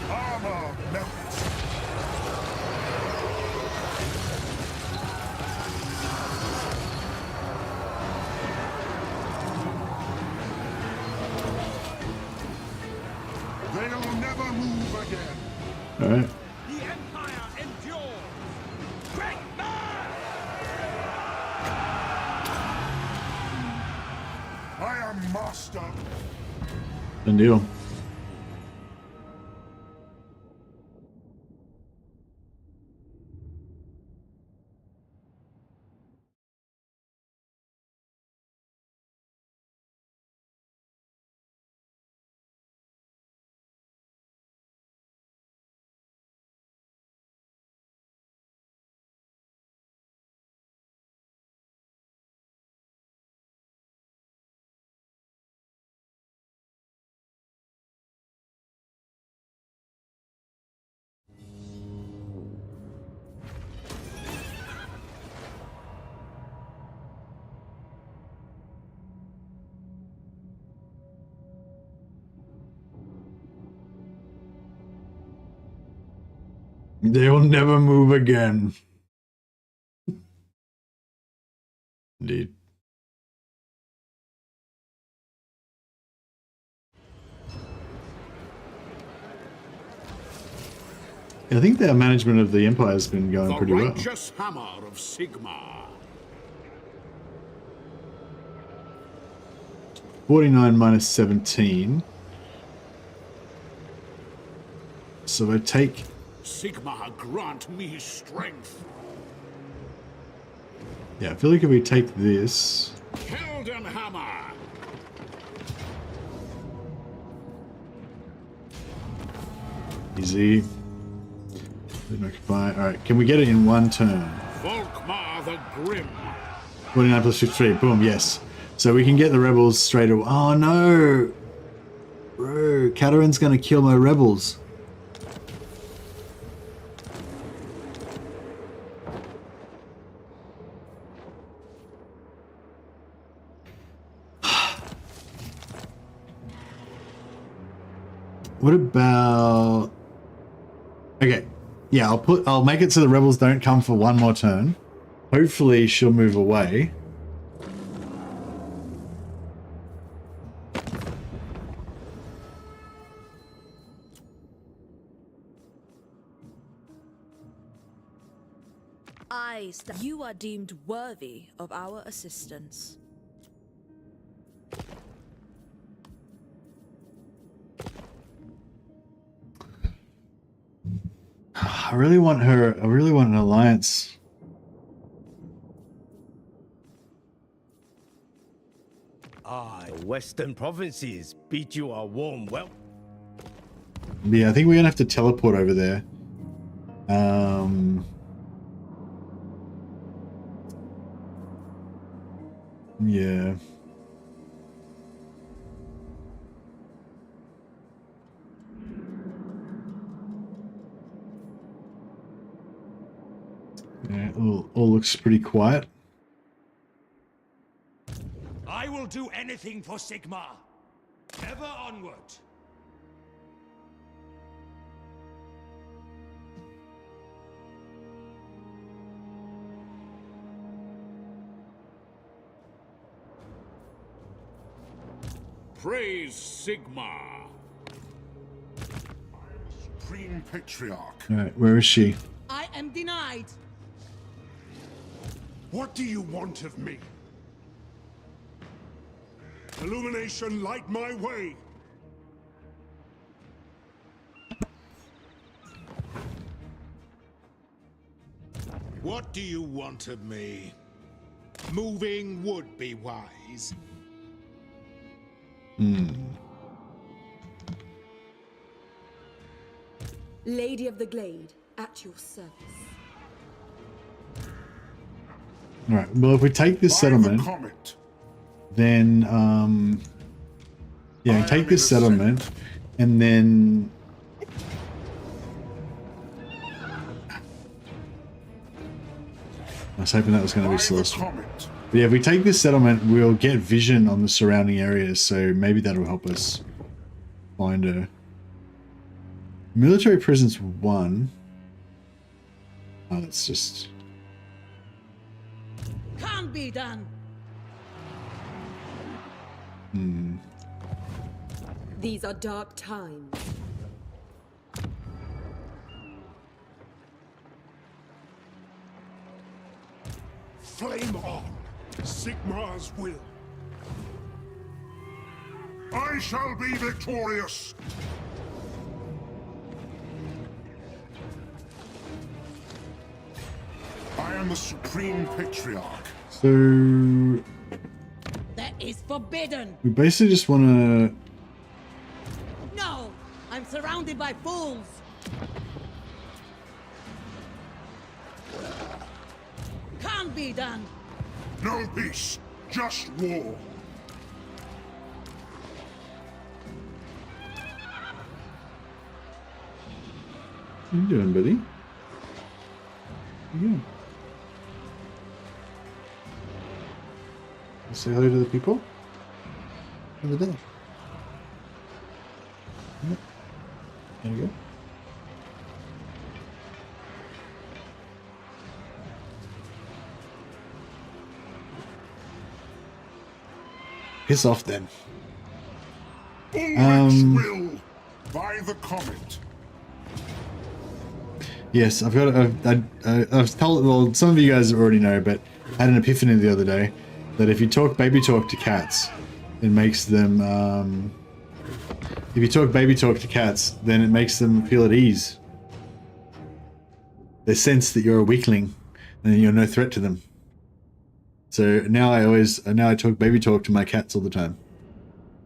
Armor melts! They'll never move again! Alright. The Empire endures! Great man! I am master! Done deal. They'll never move again. Indeed. I think their management of the Empire has been going pretty well. The righteous hammer of Sigmar. 49 minus 17. So I take... Sigmar, grant me strength. Yeah, I feel like if we take this... Helden hammer. Easy. Alright, can we get it in one turn? Volkmar the Grim. 49 plus 53. Boom, yes. So we can get the rebels straight away. Oh no! Bro, Katarin's gonna kill my rebels. What about... Okay. Yeah, I'll make it so the rebels don't come for one more turn. Hopefully she'll move away. You are deemed worthy of our assistance. I really want an alliance. Western provinces beat you a warm well. Yeah, I think we're gonna have to teleport over there. Yeah. Yeah, all looks pretty quiet. I will do anything for Sigmar. Ever onward. Praise Sigmar. Supreme Patriarch. Alright, where is she? I am denied. What do you want of me? Illumination, light my way. What do you want of me? Moving would be wise. Lady of the Glade, at your service. Alright, well if we take this settlement, then yeah, take this settlement and then I was hoping that was going to be Celestial. But yeah, if we take this settlement, we'll get vision on the surrounding areas, so maybe that'll help us find her. Military presence 1. Oh, that's just... Can't be done. These are dark times. Flame on, Sigmar's will. I shall be victorious. I am the Supreme Patriarch. So... That is forbidden. we basically just want to... No, I'm surrounded by fools. Can't be done. No peace, just war. What are you doing, buddy? Yeah. Say hello to the people. Over there. Yep. There you go. Piss off then. Ulrich's will by the comet. Yes, I've told, well, some of you guys already know, but I had an epiphany the other day that if you talk baby talk to cats, it makes them, if you talk baby talk to cats, then it makes them feel at ease. They sense that you're a weakling and you're no threat to them. So now I talk baby talk to my cats all the time.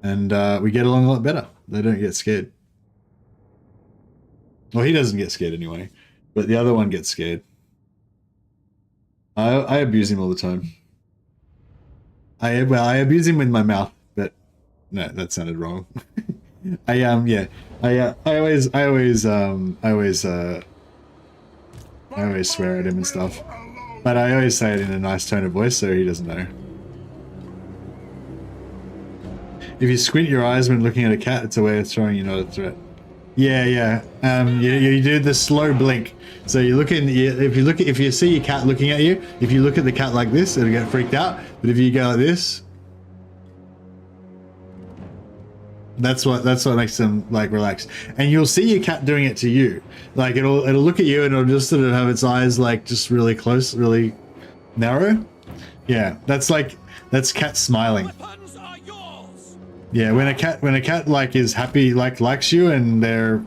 And we get along a lot better. They don't get scared. Well, he doesn't get scared anyway, but the other one gets scared. I abuse him all the time. I abuse him with my mouth, but no, that sounded wrong. I always swear at him and stuff, but I always say it in a nice tone of voice so he doesn't know. If you squint your eyes when looking at a cat, it's a way of showing you're not a threat. Yeah. You do the slow blink. So you look in. If you see your cat looking at you, if you look at the cat like this, it'll get freaked out. But if you go like this, that's what makes them like relax. And you'll see your cat doing it to you. Like it'll look at you and it'll just sort of have its eyes like just really close, really narrow. Yeah, that's cat smiling. Yeah, when a cat like is happy, like likes you and they're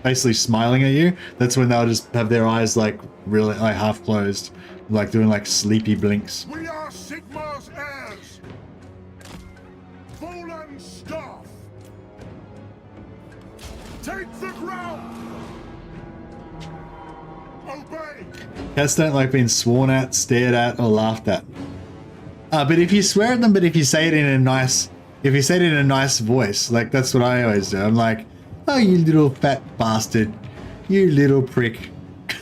basically smiling at you, that's when they'll just have their eyes like really like half closed, like doing like sleepy blinks. We are Sigmar's heirs. Fallen staff. Take the ground. Obey. Cats don't like being sworn at, stared at, or laughed at. But if you swear at them, but if you say it in a nice voice, like that's what I always do. I'm like, oh, you little fat bastard, you little prick,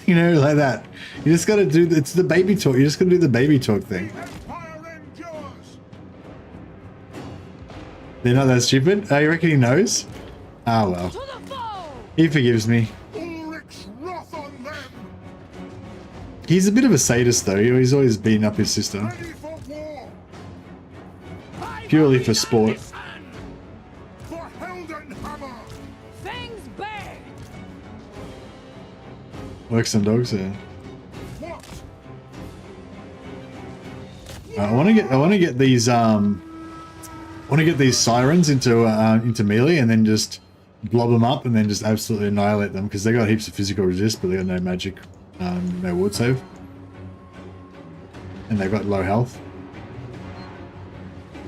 you know, like that. You just gotta do, it's the baby talk. You just gotta do the baby talk thing. They're not that stupid. Oh, you reckon he knows? Ah, well. He forgives me. He's a bit of a sadist though. He's always beating up his sister. Purely for sport. Works on dogs, yeah. I want to get these sirens into melee and then just blob them up and then just absolutely annihilate them because they got heaps of physical resist, but they got no magic, no ward save, and they've got low health.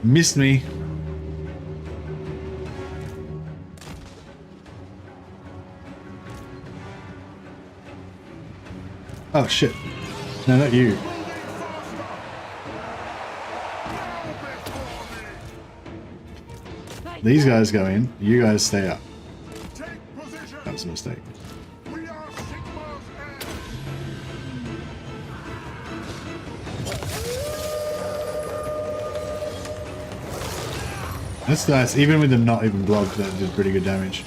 Missed me. Oh shit. No, not you. These guys go in, you guys stay up. That was a mistake. That's nice, even with them not even blocked, that did pretty good damage.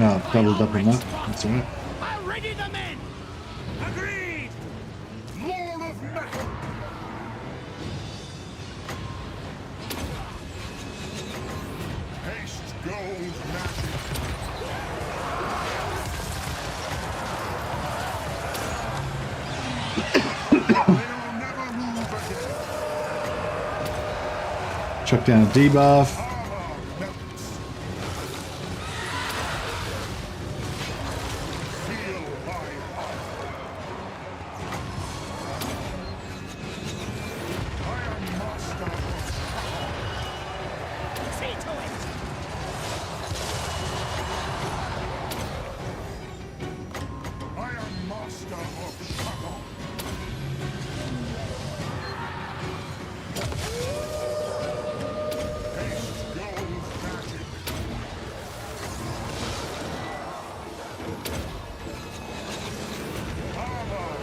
Oh, doubled up on that. That's alright. I'll ready the men. Agreed. Lord of metal. Haste gold magic. They'll never move again. Chuck down a debuff.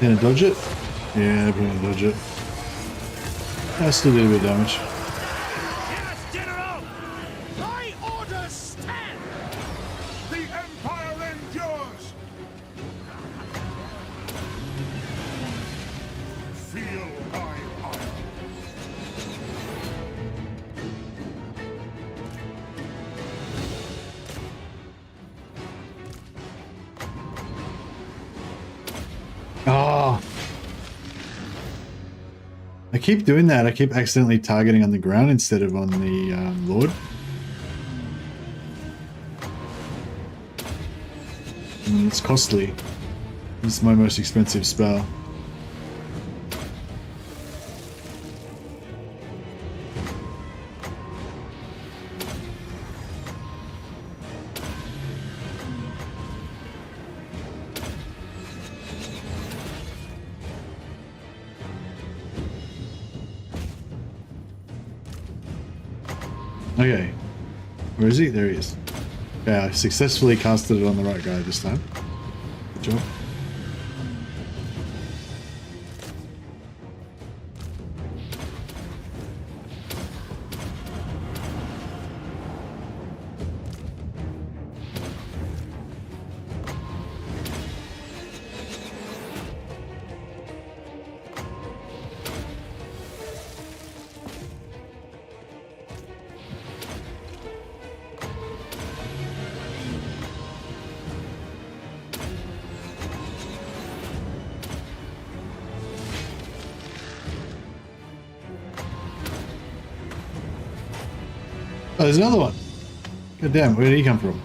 Gonna dodge it? Yeah, they're gonna dodge it. I still did a bit of damage. Yes, General! My orders stand! The Empire endures! Feel my ire. Oh. I keep doing that. I keep accidentally targeting on the ground instead of on the Lord. And it's costly. It's my most expensive spell. Okay. Where is he? There he is. Yeah, I successfully casted it on the right guy this time. Good job. Oh, there's another one. God damn, where did he come from?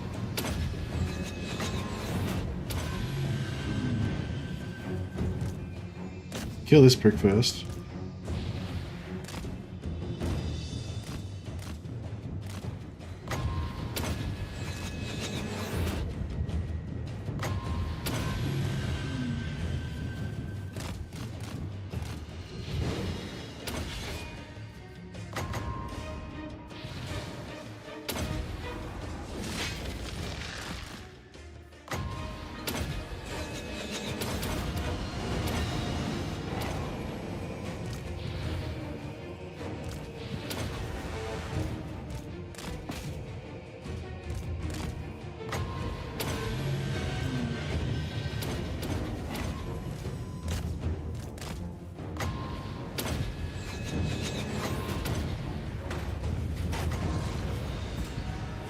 Kill this prick first.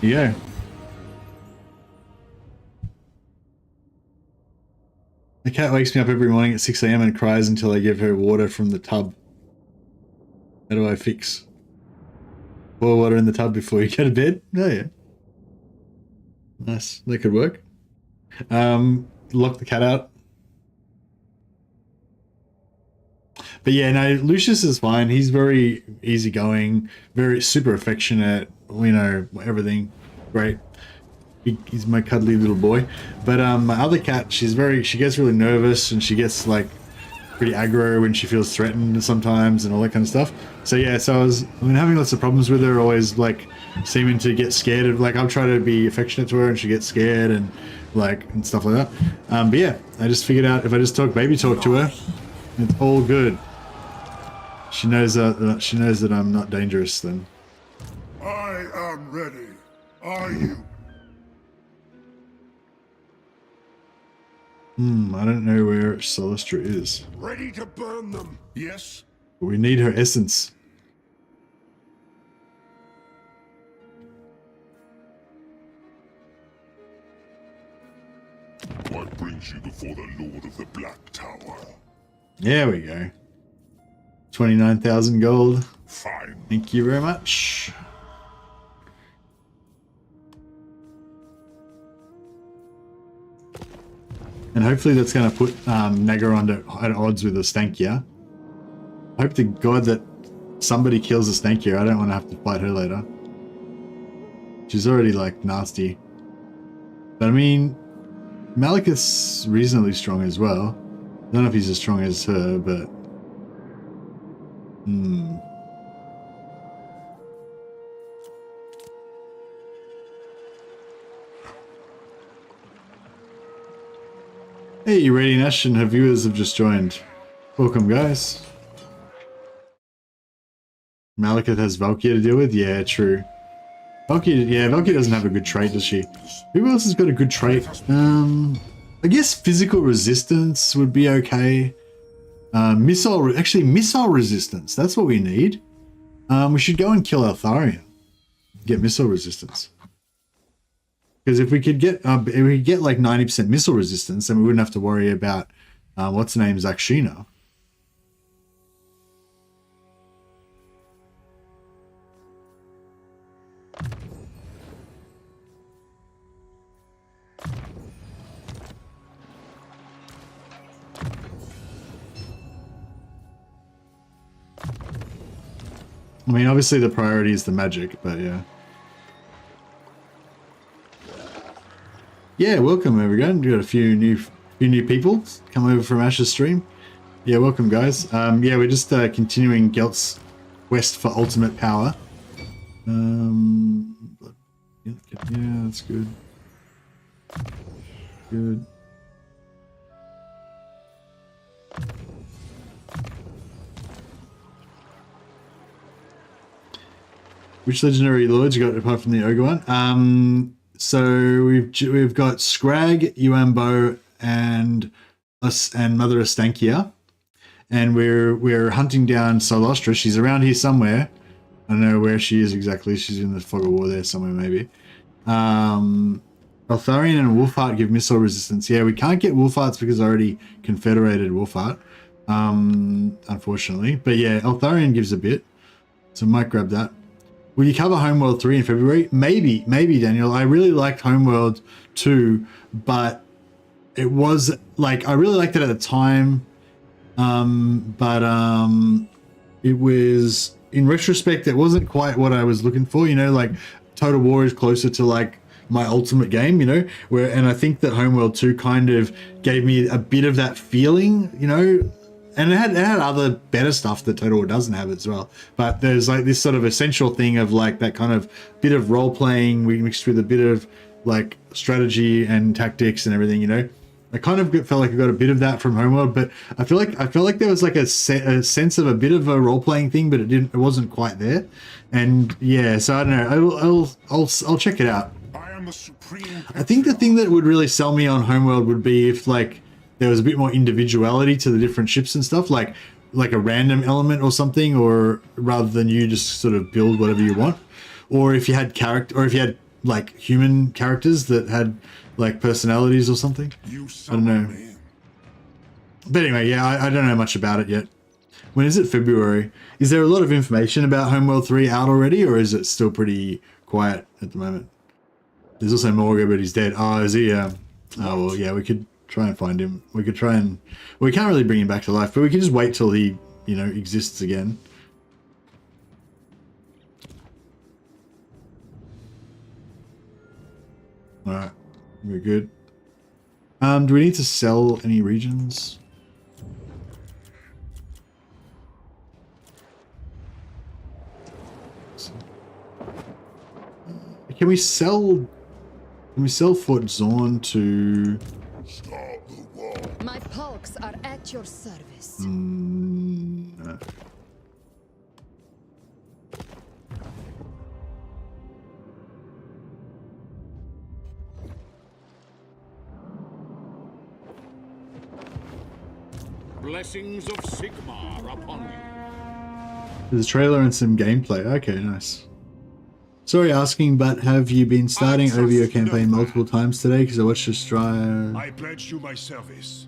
Yeah. The cat wakes me up every morning at 6 AM and cries until I give her water from the tub. How do I fix? Pour water in the tub before you go to bed? Oh yeah. Nice. That could work. Lock the cat out. But yeah, no, Lucius is fine. He's very easygoing, very super affectionate, you know, everything. Great. He's my cuddly little boy. But my other cat, she gets really nervous and she gets like pretty aggro when she feels threatened sometimes and all that kind of stuff. So yeah, so I've been having lots of problems with her, always like seeming to get scared of, like I'll try to be affectionate to her and she gets scared and like and stuff like that. But yeah, I just figured out if I just baby talk to her, it's all good. She knows that I'm not dangerous then. I am ready. Are you? I don't know where Solistra is. Ready to burn them? Yes? We need her essence. What brings you before the Lord of the Black Tower? There we go. 29,000 gold. Fine. Thank you very much. And hopefully that's going to put Nagar at odds with the Stankia. I hope to God that somebody kills the Stankia. I don't want to have to fight her later. She's already like nasty. But I mean, Malekith's reasonably strong as well. I don't know if he's as strong as her, but... Hey, Rady Nash and her viewers have just joined. Welcome, guys. Malekith has Valkyrie to deal with? Yeah, true. Valkyrie doesn't have a good trait, does she? Who else has got a good trait? I guess physical resistance would be okay. Missile resistance. That's what we need. We should go and kill Altharian. Get missile resistance. Because if we could get like 90% missile resistance, then we wouldn't have to worry about what's her name, Zakshina. I mean, obviously the priority is the magic, but yeah. Yeah, welcome everyone. We got a few new people come over from Ash's stream. Yeah, welcome guys. Yeah, we're just continuing Gelt's quest for ultimate power. Yeah, that's good. Good. Which legendary lords you got apart from the ogre one? So we've got Skrag, Yuan Bo, and us and Mother Estankia, and we're hunting down Solostra. She's around here somewhere. I don't know where she is exactly. She's in the fog of war there somewhere maybe. Baltharian and Wolfheart give missile resistance. Yeah, we can't get Wolfhearts because I already confederated Wolfheart, unfortunately. But yeah, Altharian gives a bit, so might grab that. Will you cover Homeworld 3 in February? Maybe, Daniel. I really liked Homeworld 2, but it was like, I really liked it at the time. It was, in retrospect, it wasn't quite what I was looking for, you know, like Total War is closer to like my ultimate game, you know, and I think that Homeworld 2 kind of gave me a bit of that feeling, you know. And it had other better stuff that Total War doesn't have as well. But there's like this sort of essential thing of like that kind of bit of role playing mixed with a bit of like strategy and tactics and everything, you know. I kind of felt like I got a bit of that from Homeworld, but I felt like there was like a sense of a bit of a role playing thing, but it wasn't quite there. And yeah, so I don't know. I'll check it out. I think the thing that would really sell me on Homeworld would be if like there was a bit more individuality to the different ships and stuff, like a random element or something, or rather than you just sort of build whatever you want, or if you had like human characters that had like personalities or something. I don't know. But anyway, yeah, I don't know much about it yet. When is it? February? Is there a lot of information about Homeworld 3 out already, or is it still pretty quiet at the moment? There's also Morga, but he's dead. Oh, is he? Oh, well, yeah, we could try and find him. We could try and... Well, we can't really bring him back to life, but we can just wait till he, you know, exists again. Alright, we're good. Do we need to sell any regions? Can we sell Fort Zorn to... My pulks are at your service. No. Blessings of Sigmar upon you. There's a trailer and some gameplay. Okay, nice. Sorry asking, but have you been starting over your campaign multiple times today? Because I watched your stream. I pledge you my service.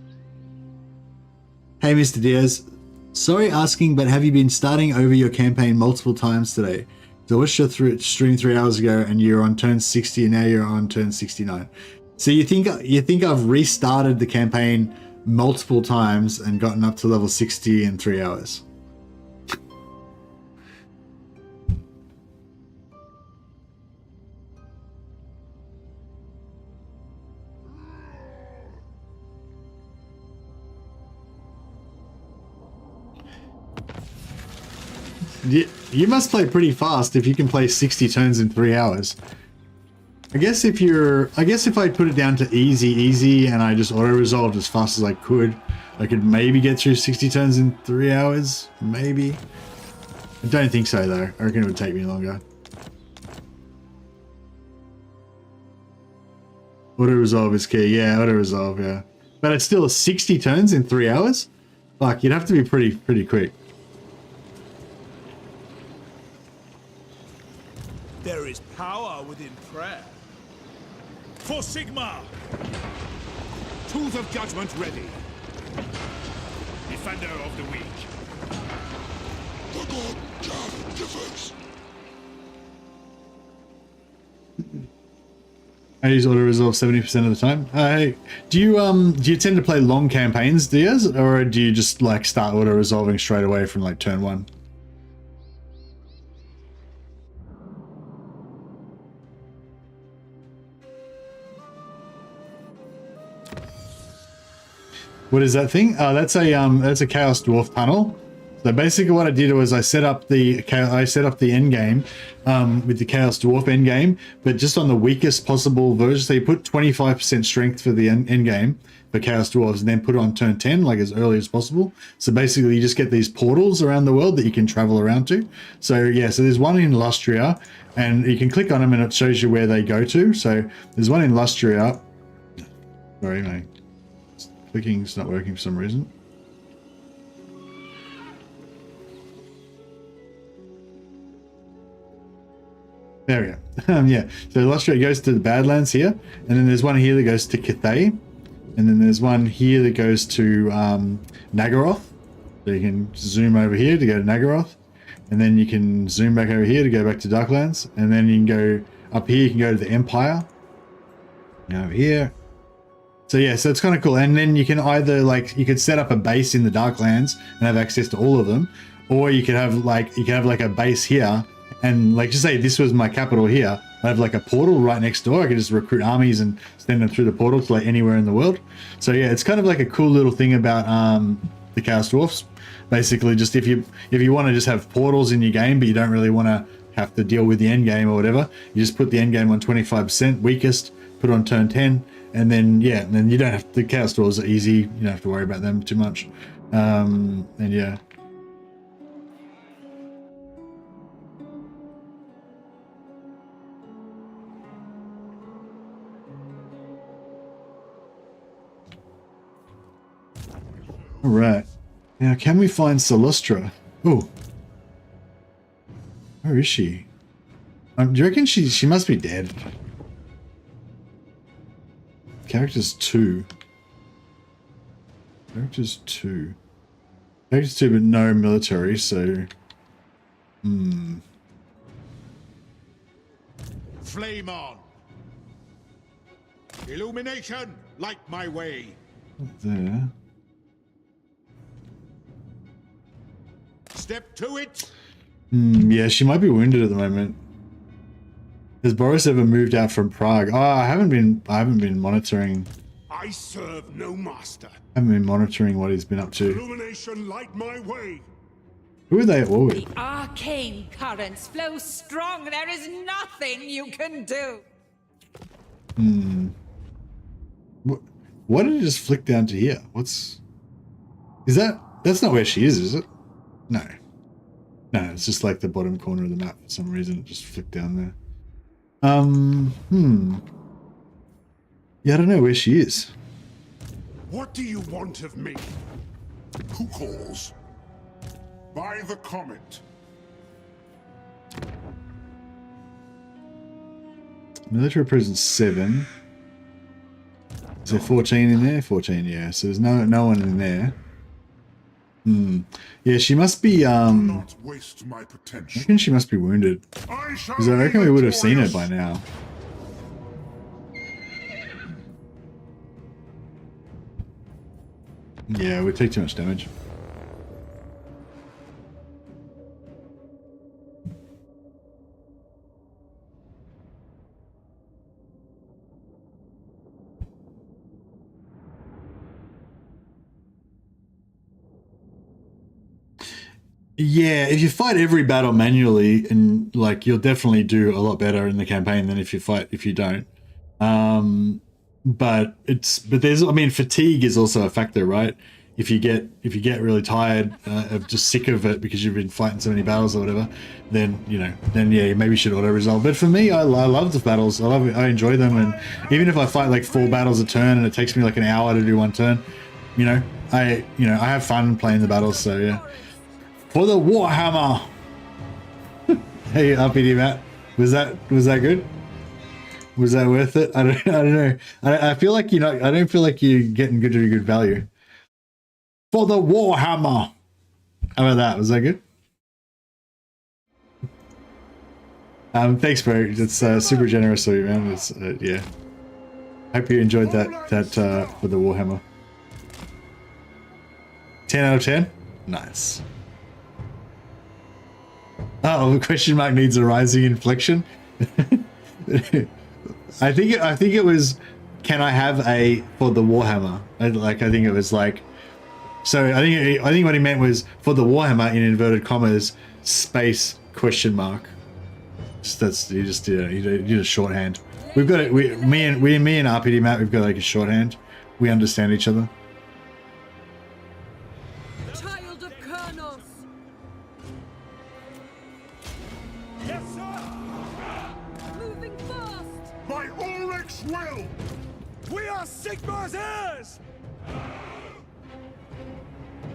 Hey, Mr. Diaz. Sorry asking, but have you been starting over your campaign multiple times today? So I watched your stream 3 hours ago, and you're on turn 60, and now you're on turn 69. So you think I've restarted the campaign multiple times and gotten up to level 60 in 3 hours? You must play pretty fast if you can play 60 turns in 3 hours. I guess if I put it down to easy, and I just auto-resolved as fast as I could maybe get through 60 turns in 3 hours, maybe. I don't think so though. I reckon it would take me longer. Auto-resolve is key. Yeah, auto-resolve, yeah. But it's still 60 turns in 3 hours? Fuck, you'd have to be pretty quick. There is power within prayer. For Sigma! Tools of judgment ready. Defender of the weak. The god can defense. I use auto resolve 70% of the time. Hey, do you tend to play long campaigns, Diaz, or do you just like start auto resolving straight away from like turn 1? What is that thing? Oh, that's a Chaos Dwarf tunnel. So basically, what I did was I set up the end game with the Chaos Dwarf end game, but just on the weakest possible version. So you put 25% strength for the end game for Chaos Dwarves, and then put it on turn 10, like as early as possible. So basically, you just get these portals around the world that you can travel around to. So yeah, so there's one in Lustria, and you can click on them, and it shows you where they go to. So there's one in Lustria. Sorry, my clicking's not working for some reason. There we go. Yeah, so Lustria goes to the Badlands here, and then there's one here that goes to Cathay, and then there's one here that goes to Nagaroth. So you can zoom over here to go to Nagaroth, and then you can zoom back over here to go back to Darklands, and then you can go up here, you can go to the Empire, over here. So yeah, so it's kind of cool. And then you can either you could set up a base in the Darklands and have access to all of them, or you could have like a base here, and like just say this was my capital here. I have like a portal right next door. I could just recruit armies and send them through the portal to like anywhere in the world. So yeah, it's kind of like a cool little thing about the Chaos Dwarfs. Basically, just if you want to just have portals in your game, but you don't really want to have to deal with the end game or whatever, you just put the end game on 25% weakest, put it on turn 10. And then, yeah, and then you don't have, the Chaos Dwarves are easy. You don't have to worry about them too much. And yeah. All right. Now, can we find Solustra? Oh. Where is she? Do you reckon she must be dead? Characters 2. Characters 2. Characters 2, but no military, so... Flame on! Illumination! Light my way! There. Step to it! Yeah, she might be wounded at the moment. Has Boris ever moved out from Prague? Oh, I haven't been monitoring. I serve no master. I haven't been monitoring what he's been up to. Illumination light my way. Who are they at war with? The arcane currents flow strong. There is nothing you can do. What did it just flick down to here? What's... That's not where she is it? No. No, it's just like the bottom corner of the map for some reason. It just flicked down there. Yeah, I don't know where she is. What do you want of me? Who calls? By the comet. Military presence 7. Is there 14 in there? 14, yeah. So there's no one in there. Yeah, she must be Not waste my potential. I reckon she must be wounded. Because I reckon we would have seen her by now. Yeah, we take too much damage. Yeah, if you fight every battle manually, and like you'll definitely do a lot better in the campaign than if you don't. But there's, I mean, fatigue is also a factor, right? If you get really tired, just sick of it because you've been fighting so many battles or whatever, then yeah, you maybe should auto resolve. But for me, I love the battles. I enjoy them, and even if I fight like 4 battles a turn and it takes me like an hour to do 1 turn, I have fun playing the battles. So yeah, for the Warhammer. Hey, RPD Matt, was that good? Was that worth it? I don't know. I feel like I don't feel like you're getting good value. For the Warhammer. How about that? Was that good? Thanks, bro. That's super generous of you, man. It's yeah. Hope you enjoyed that for the Warhammer. 10 out of 10. Nice. Oh, the question mark needs a rising inflection. I think it was, can I have a for the Warhammer? I think it was like, so I think what he meant was for the Warhammer in inverted commas space question mark. You did a shorthand. We've got it. Me and RPD Matt, we've got like a shorthand. We understand each other. Child of Kronos. Yes, sir. Moving fast. By Ulrich's will. We are Sigmar's heirs.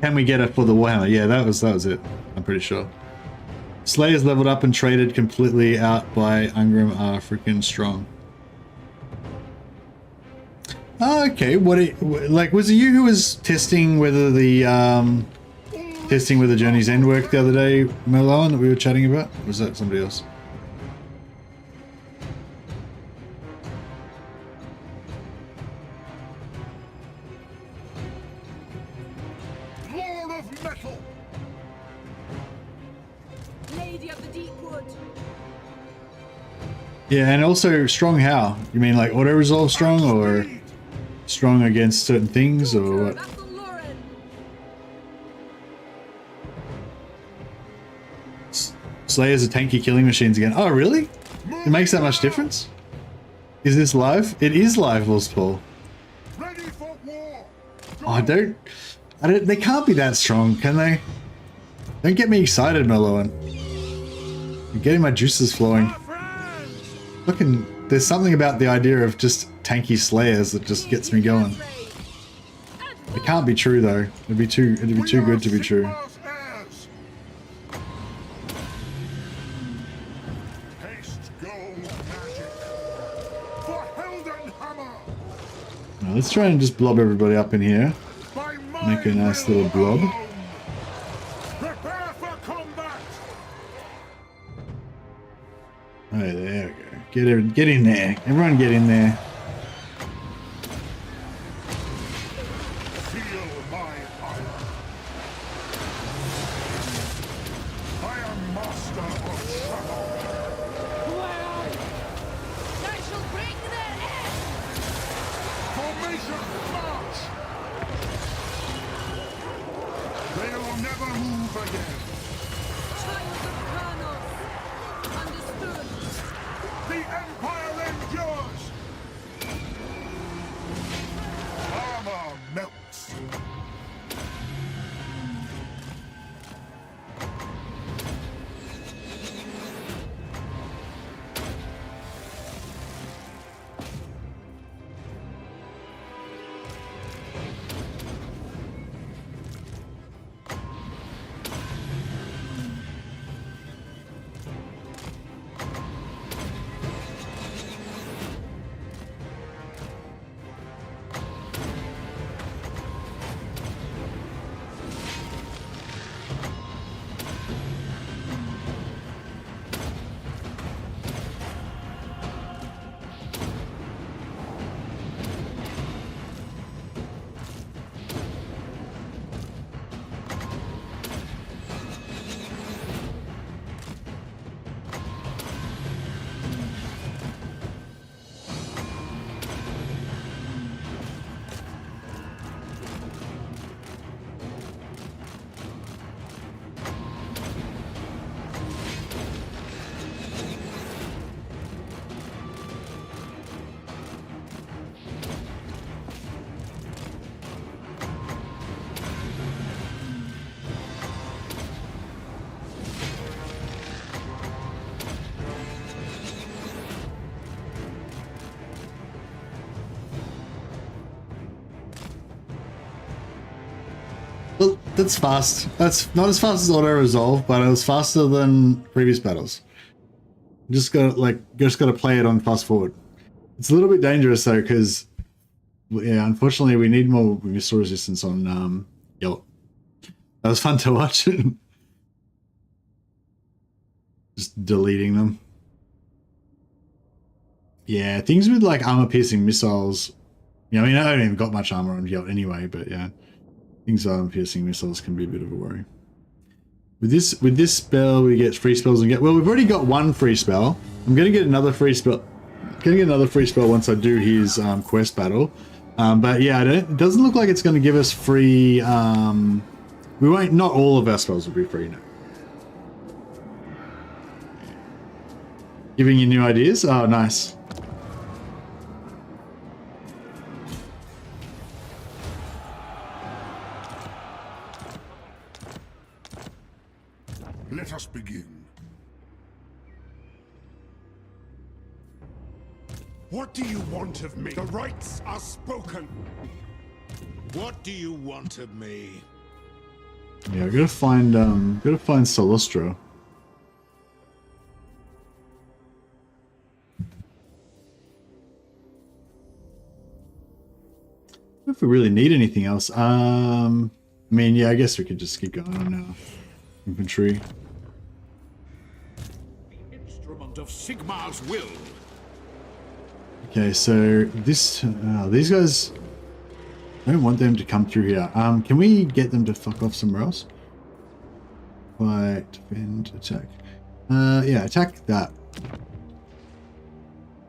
Can we get it for the Warhammer? Yeah, that was it. I'm pretty sure. Slayers leveled up and traded completely out by Ungrim are freaking strong. Oh, okay. Was it you who was testing whether the Journey's End worked the other day, Merlon, that we were chatting about? Or was that somebody else? Lord of Metal. Lady of the Deepwood. Yeah, and also strong how? You mean like auto resolve strong, or strong against certain things, or what? Slayers are tanky killing machines again. Oh, really? It makes that much difference? Is this live? It is live, Wolfspaul. Oh, they can't be that strong, can they? Don't get me excited, Meloan. I'm getting my juices flowing. There's something about the idea of just tanky Slayers that just gets me going. It can't be true though. It'd be too good to be true. Now, let's try and just blob everybody up in here. Make a nice little blob. Oh, there we go. Get in there. Everyone get in there. well, that's fast. That's not as fast as auto resolve, but it was faster than previous battles. Just gotta play it on fast forward. It's a little bit dangerous though, because yeah, unfortunately we need more missile resistance on Gelt. That was fun to watch. Just deleting them. Yeah, things with like armor piercing missiles. I mean, I haven't even got much armor on Gelt anyway, but yeah, things with armor piercing missiles can be a bit of a worry. With this spell, we get free spells and get. Well, we've already got one free spell. I'm gonna get another free spell. Once I do his quest battle. But yeah, it doesn't look like it's going to give us free. We won't. Not all of our spells will be free now. Giving you new ideas. Oh, nice. Let us begin. What do you want of me? The rights are spoken. What do you want of me? Yeah, I gotta find Solostro. If we really need anything else, I mean, yeah, I guess we could just keep going on now. Infantry. The instrument of Sigmar's will. Okay, so this these guys, I don't want them to come through here. Can we get them to fuck off somewhere else? Fight, defend, attack. Yeah, attack that.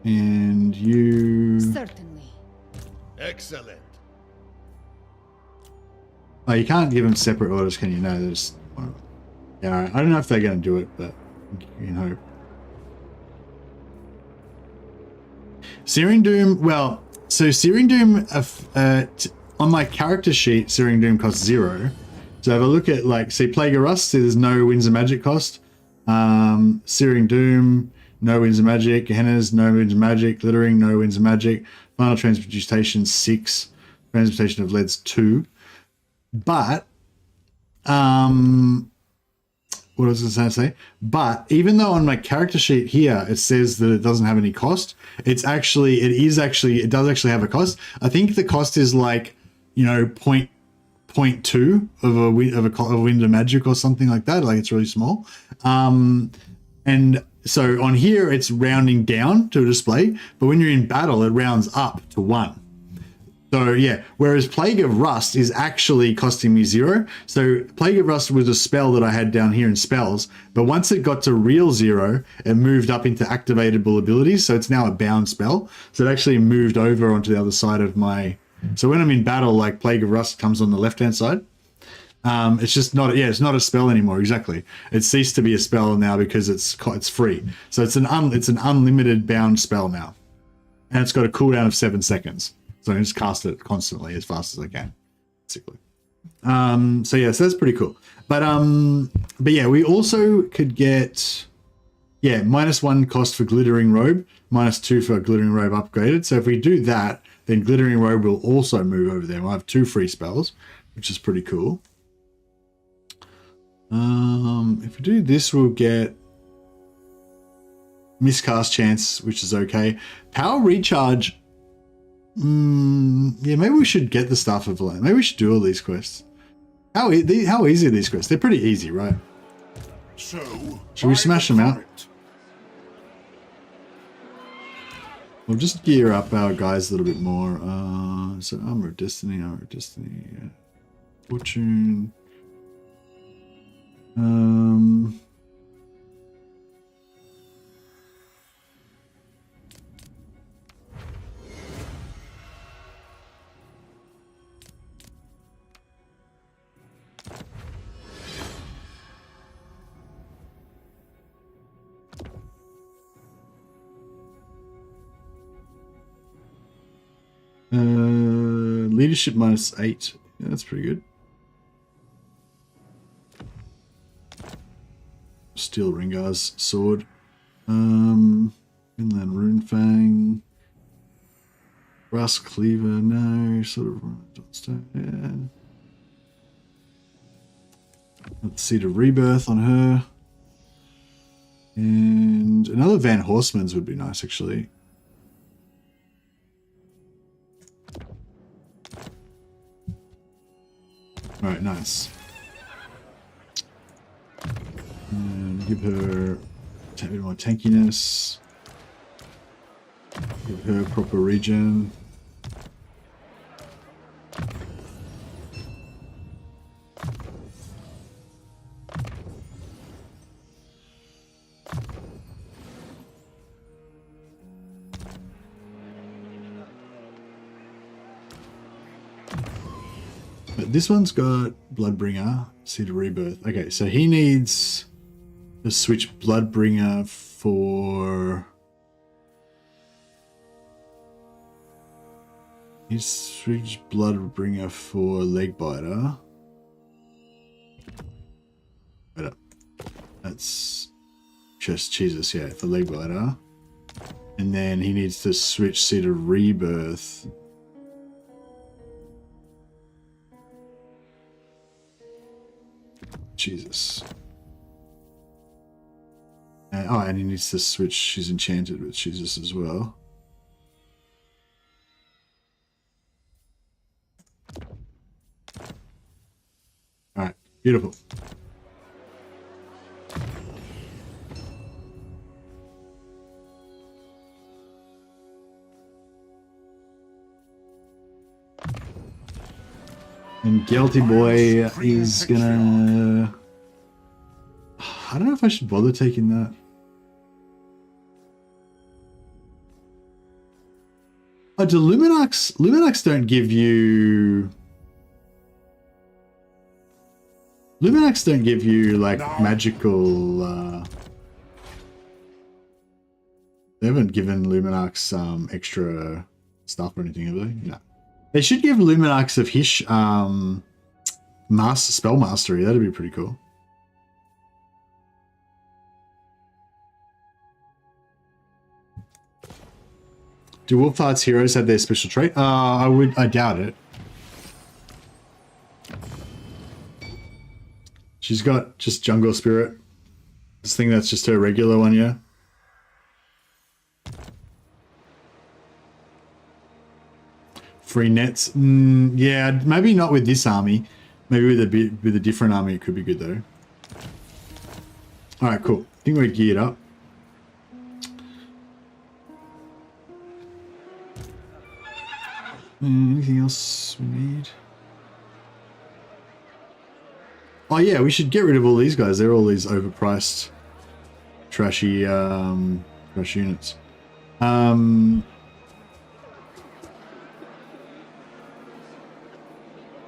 And you. Certainly. Excellent. Oh, you can't give them separate orders, can you? No, there's. Yeah, all right. I don't know if they're going to do it, but you can hope. Searing Doom, well, so Searing Doom, on my character sheet, Searing Doom costs 0. So have a look at, like, see Plague of Rust, there's no Winds of Magic cost. Searing Doom, no Winds of Magic. Gehenna's, no Winds of Magic. Glittering, no Winds of Magic. Final Transmutation, 6. Transmutation of Lead's 2. But, what was I going to say? But even though on my character sheet here it says that it doesn't have any cost, it does actually have a cost. I think the cost is like, you know, 0.2 of a Wind of Magic or something like that. Like it's really small. And so on here it's rounding down to a display, but when you're in battle it rounds up to 1. So yeah, whereas Plague of Rust is actually costing me 0. So Plague of Rust was a spell that I had down here in spells, but once it got to real 0, it moved up into activatable abilities. So it's now a bound spell. So it actually moved over onto the other side of my. So when I'm in battle, like Plague of Rust comes on the left-hand side. It's just not. Yeah, it's not a spell anymore. Exactly. It ceased to be a spell now because it's free. So it's an unlimited bound spell now, and it's got a cooldown of 7 seconds. So I just cast it constantly as fast as I can, basically. So yeah, so that's pretty cool. But yeah, we also could get -1 cost for Glittering Robe, -2 for Glittering Robe upgraded. So if we do that, then Glittering Robe will also move over there. We'll have 2 free spells, which is pretty cool. If we do this, we'll get miscast chance, which is okay. Power recharge. Yeah, maybe we should get the Staff of Land. Maybe we should do all these quests. How easy are these quests? They're pretty easy, right? So, should we smash them out? We'll just gear up our guys a little bit more. So Armor of Destiny, Fortune. Leadership -8. Yeah, that's pretty good. Steel Ringar's sword. Inland Runefang. Brass Cleaver, no. Sort of. Yeah. Let's see the rebirth on her. And another Van Horseman's would be nice, actually. Alright, nice. And give her a bit more tankiness. Give her proper regen. But this one's got Bloodbringer, Seed of Rebirth. Okay, so he needs to switch Bloodbringer for... He's switch Bloodbringer for Legbiter. Wait up. That's just Jesus, yeah, for Legbiter. And then he needs to switch Seed of Rebirth. Jesus. And he needs to switch. She's enchanted with Jesus as well. Alright, beautiful. And Gelty Boy is gonna... I don't know if I should bother taking that. Oh, do Luminax... Luminax don't give you... Luminax don't give you, like, magical... They haven't given Luminax extra stuff or anything, have they? No. They should give Luminax of Hish spell mastery. That'd be pretty cool. Do Wolfheart's heroes have their special trait? I doubt it. She's got just Jungle Spirit. This thing that's just her regular one, yeah. Free nets, yeah, maybe not with this army. Maybe with a different army, it could be good though. All right, cool. I think we're geared up. Anything else we need? Oh yeah, we should get rid of all these guys. They're all these overpriced, trashy trash units.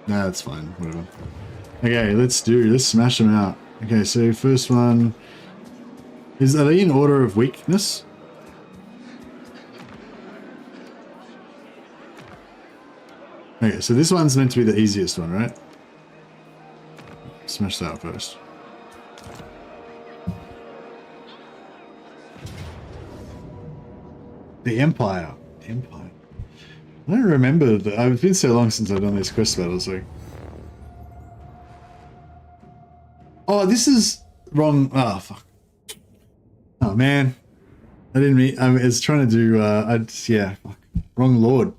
Nah, that's fine. Whatever. Okay, let's smash them out. Okay, so first one are they in order of weakness? Okay, so this one's meant to be the easiest one, right? Smash that out first. The Empire. The Empire. I don't remember I've been so long since I've done these quest battles, like. Oh, this is wrong. Oh, fuck. Oh, man. I didn't mean, I was trying to do, yeah, fuck. Wrong lord.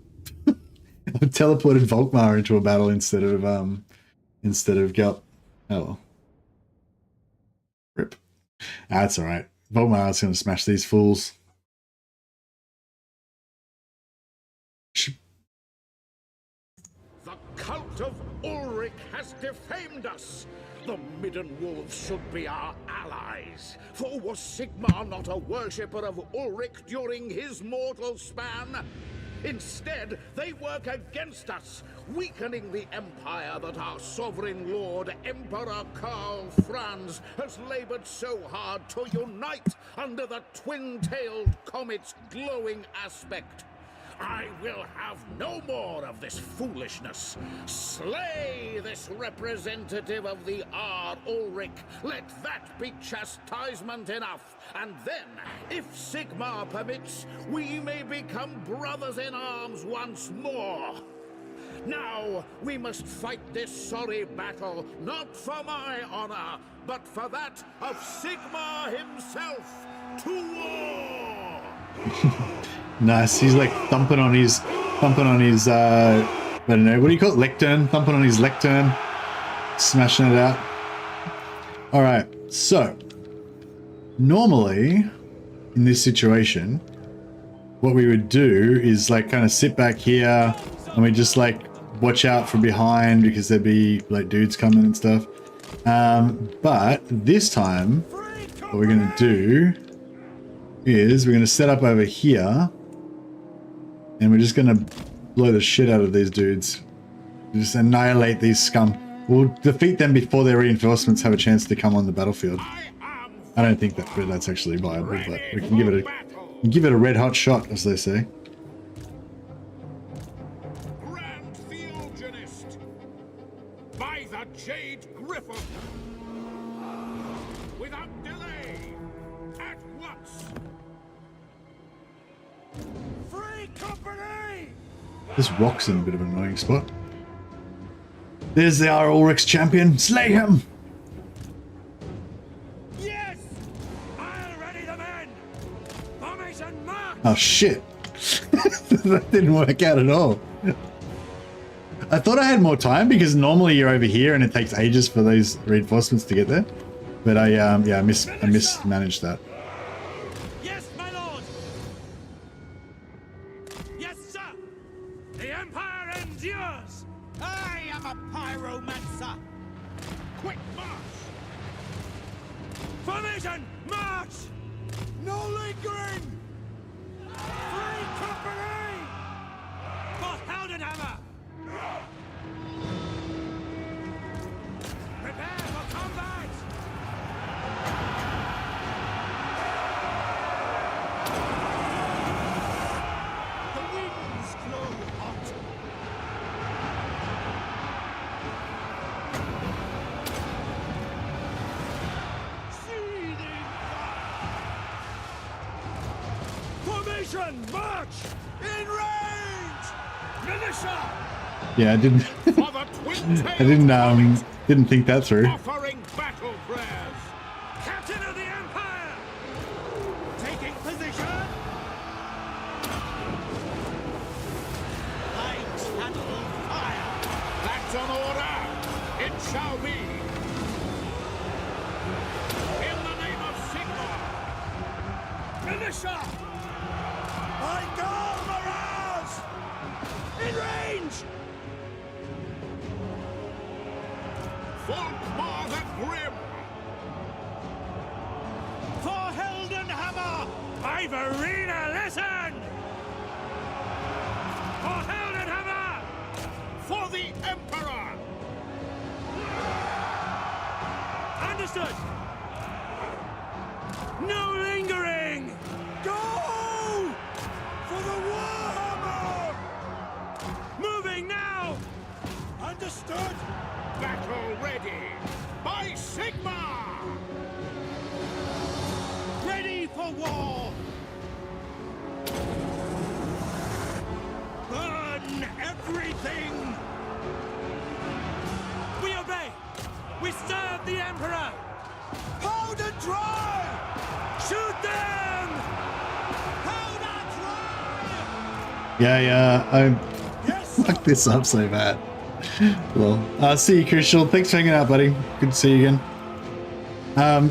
I teleported Volkmar into a battle instead of Gelt. Oh, well. Rip. That's alright. Volkmar's gonna smash these fools. The cult of Ulrich has defamed us. The Midden Wolves should be our allies. For was Sigmar not a worshipper of Ulrich during his mortal span? Instead, they work against us, weakening the empire that our sovereign lord, Emperor Karl Franz, has labored so hard to unite under the twin-tailed comet's glowing aspect. I will have no more of this foolishness. Slay this representative of the Ard Ulrich. Let that be chastisement enough. And then, if Sigmar permits, we may become brothers in arms once more. Now we must fight this sorry battle, not for my honor, but for that of Sigmar himself. To war! Nice. He's like thumping on his I don't know, what do you call it? Lectern. Thumping on his lectern. Smashing it out. Alright, so normally in this situation, what we would do is like kind of sit back here and we just like watch out from behind because there'd be like dudes coming and stuff. But this time, what we're gonna do is we're gonna set up over here and we're just gonna blow the shit out of these dudes. Just annihilate these scum. We'll defeat them before their reinforcements have a chance to come on the battlefield. I don't think that's actually viable, but we can give it a red hot shot, as they say. Grand Theogenist, by the Jade Griffin, without delay, at once. Free company! This rock's in a bit of an annoying spot. There's our Ulrich's champion. Slay him! Yes! I'll ready the men! Formation march! Oh shit. That didn't work out at all. I thought I had more time because normally you're over here and it takes ages for these reinforcements to get there. But I mismanaged that. Yes, my lord! Yes, sir! The Empire endures! I am a pyromancer! Quick march! Formation march! No lingering! Free company! For Heldenhammer! Prepare for combat! The winds blow hot! Seething fire! Formation march! In range! Militia! Yeah, I didn't didn't think that through. Offering battle prayers. Captain of the Empire! Taking position! Light and fire! That's an order. It shall be. In the name of Sigmar. Militia! By Galmaraz! In range! Volkmar the Grim. For Heldenhammer! By Verena, listen! For Heldenhammer! For the Emperor. Understood! No lingering! Go! For the Warhammer! Moving now! Understood! Battle ready. By Sigmar. Ready for war! Burn everything! We obey! We serve the Emperor! Hold and try! Shoot them! Hold and try! Yeah, I fucked this up so bad. Well, see you, Crucial. Thanks for hanging out, buddy. Good to see you again.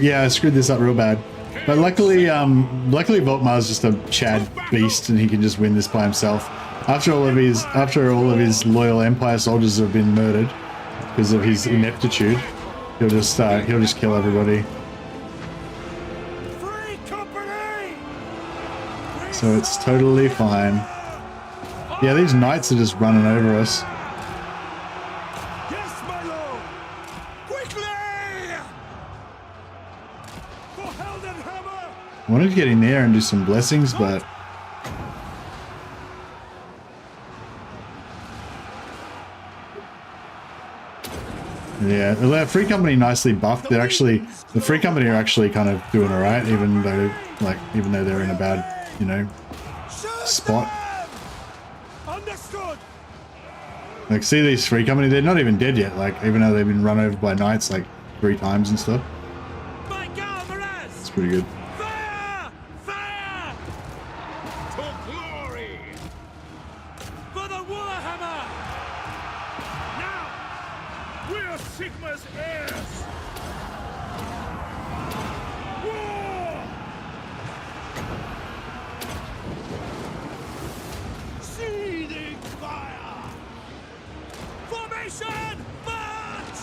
Yeah, I screwed this up real bad. But luckily Volkmar's just a Chad beast and he can just win this by himself. After all of his loyal Empire soldiers have been murdered because of his ineptitude, he'll just kill everybody. So it's totally fine. Yeah, these knights are just running over us. Yes, my lord! Quickly! For Heldenhammer! I wanted to get in there and do some blessings, but yeah, the Free Company nicely buffed. The Free Company are actually kind of doing alright, even though they're in a bad, spot. Understood! Like, see these three coming? They're not even dead yet. Like, even though they've been run over by knights like 3 times and stuff. It's pretty good. Fire! Fire! To glory! For the Warhammer! Now, we're Sigma's heirs! War! Seething fire! Formation! March!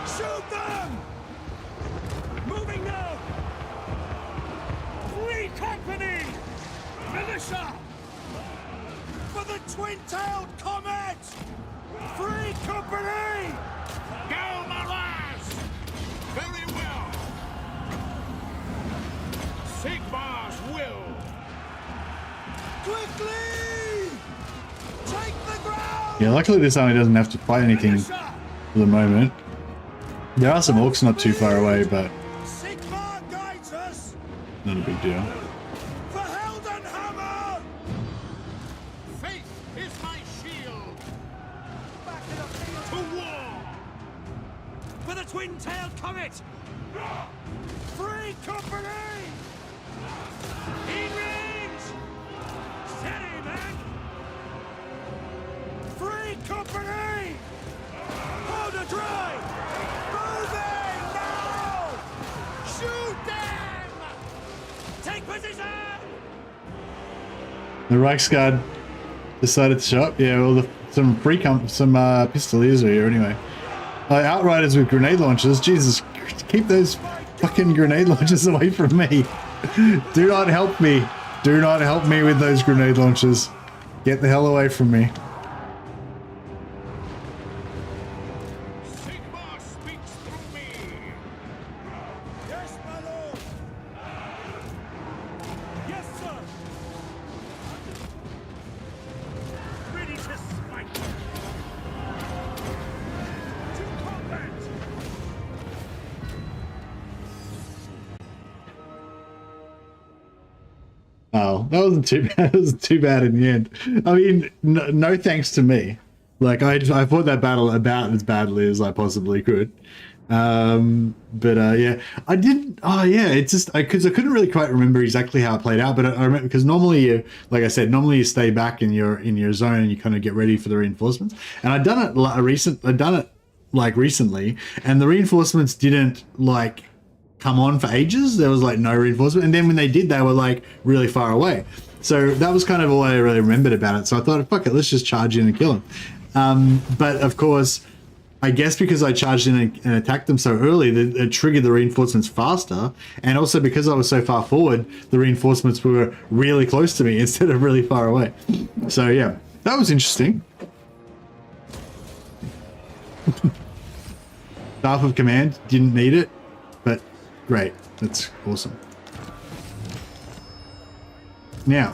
Shoot them! Moving now! Free company! Militia! For the twin-tailed comet! Free company! Go, Maraz! Very well! Sigmar's will! Quickly! Take the ground! Yeah, luckily this army doesn't have to fight anything for the moment. There are some orcs not too far away, but Sigmar guides us! not a big deal. For Heldenhammer! Faith is my shield! To war! For the twin-tailed comet! Free company! In range! Steady, man! Free company! Hold a dry! Moving now! Shoot them! Take position! The Reichsguard decided to show up. Yeah, well, some pistoliers are here anyway. Outriders with grenade launchers. Jesus, keep those fucking grenade launchers away from me. Do not help me. Do not help me with those grenade launchers. Get the hell away from me. Sigmar speaks through me! Yes, my lord! Yes, sir! Ready to smite! To combat! Oh, that wasn't too bad. It wasn't too bad in the end. I mean, no thanks to me. Like, I fought that battle about as badly as I possibly could. Yeah, I didn't. Oh yeah, it's just because I couldn't really quite remember exactly how it played out. But I remember because normally you, like I said, normally you stay back in your zone and you kind of get ready for the reinforcements. And I'd done it recently, and the reinforcements didn't like come on for ages. There was like no reinforcement, and then when they did, they were like really far away. So that was kind of all I really remembered about it. So I thought, fuck it, let's just charge in and kill them. But of course, I guess because I charged in and attacked them so early, it triggered the reinforcements faster. And also because I was so far forward, the reinforcements were really close to me instead of really far away. So yeah, that was interesting. Staff of Command, didn't need it, but great. That's awesome. Now,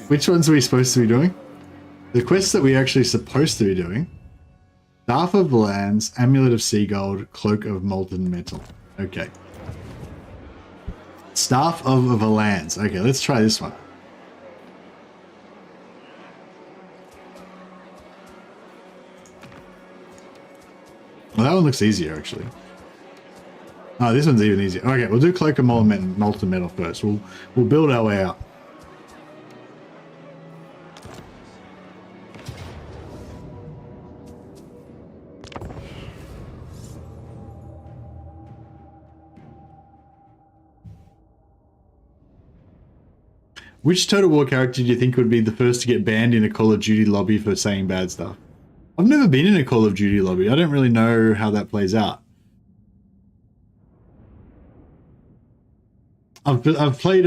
which ones are we supposed to be doing? The quests that we're actually supposed to be doing. Staff of Lands, Amulet of Sea Gold, Cloak of Molten Metal. Okay. Staff of Lands. Okay, let's try this one. Well, that one looks easier, actually. Oh, this one's even easier. Okay, we'll do Cloak of Molten Metal first. We'll build our way out. Which Total War character do you think would be the first to get banned in a Call of Duty lobby for saying bad stuff? I've never been in a Call of Duty lobby. I don't really know how that plays out. I've played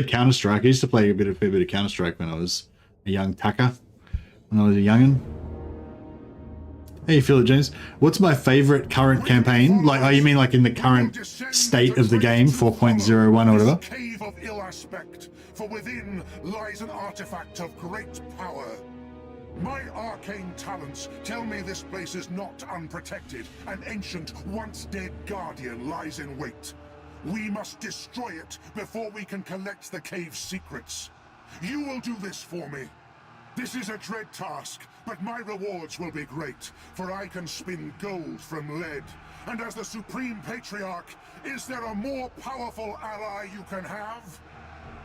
Counter-Strike. I used to play a fair bit of Counter-Strike when I was a young tacker, when I was a youngin'. How you feel it, James? What's my favorite current campaign? Like, oh, you mean like in the current state of the game, 4.01 or whatever? Cave of ill aspect, for within lies an artifact of great power. My arcane talents tell me this place is not unprotected. An ancient, once-dead guardian lies in wait. We must destroy it before we can collect the cave's secrets. You will do this for me. This is a dread task, but my rewards will be great, for I can spin gold from lead. And as the Supreme Patriarch, is there a more powerful ally you can have?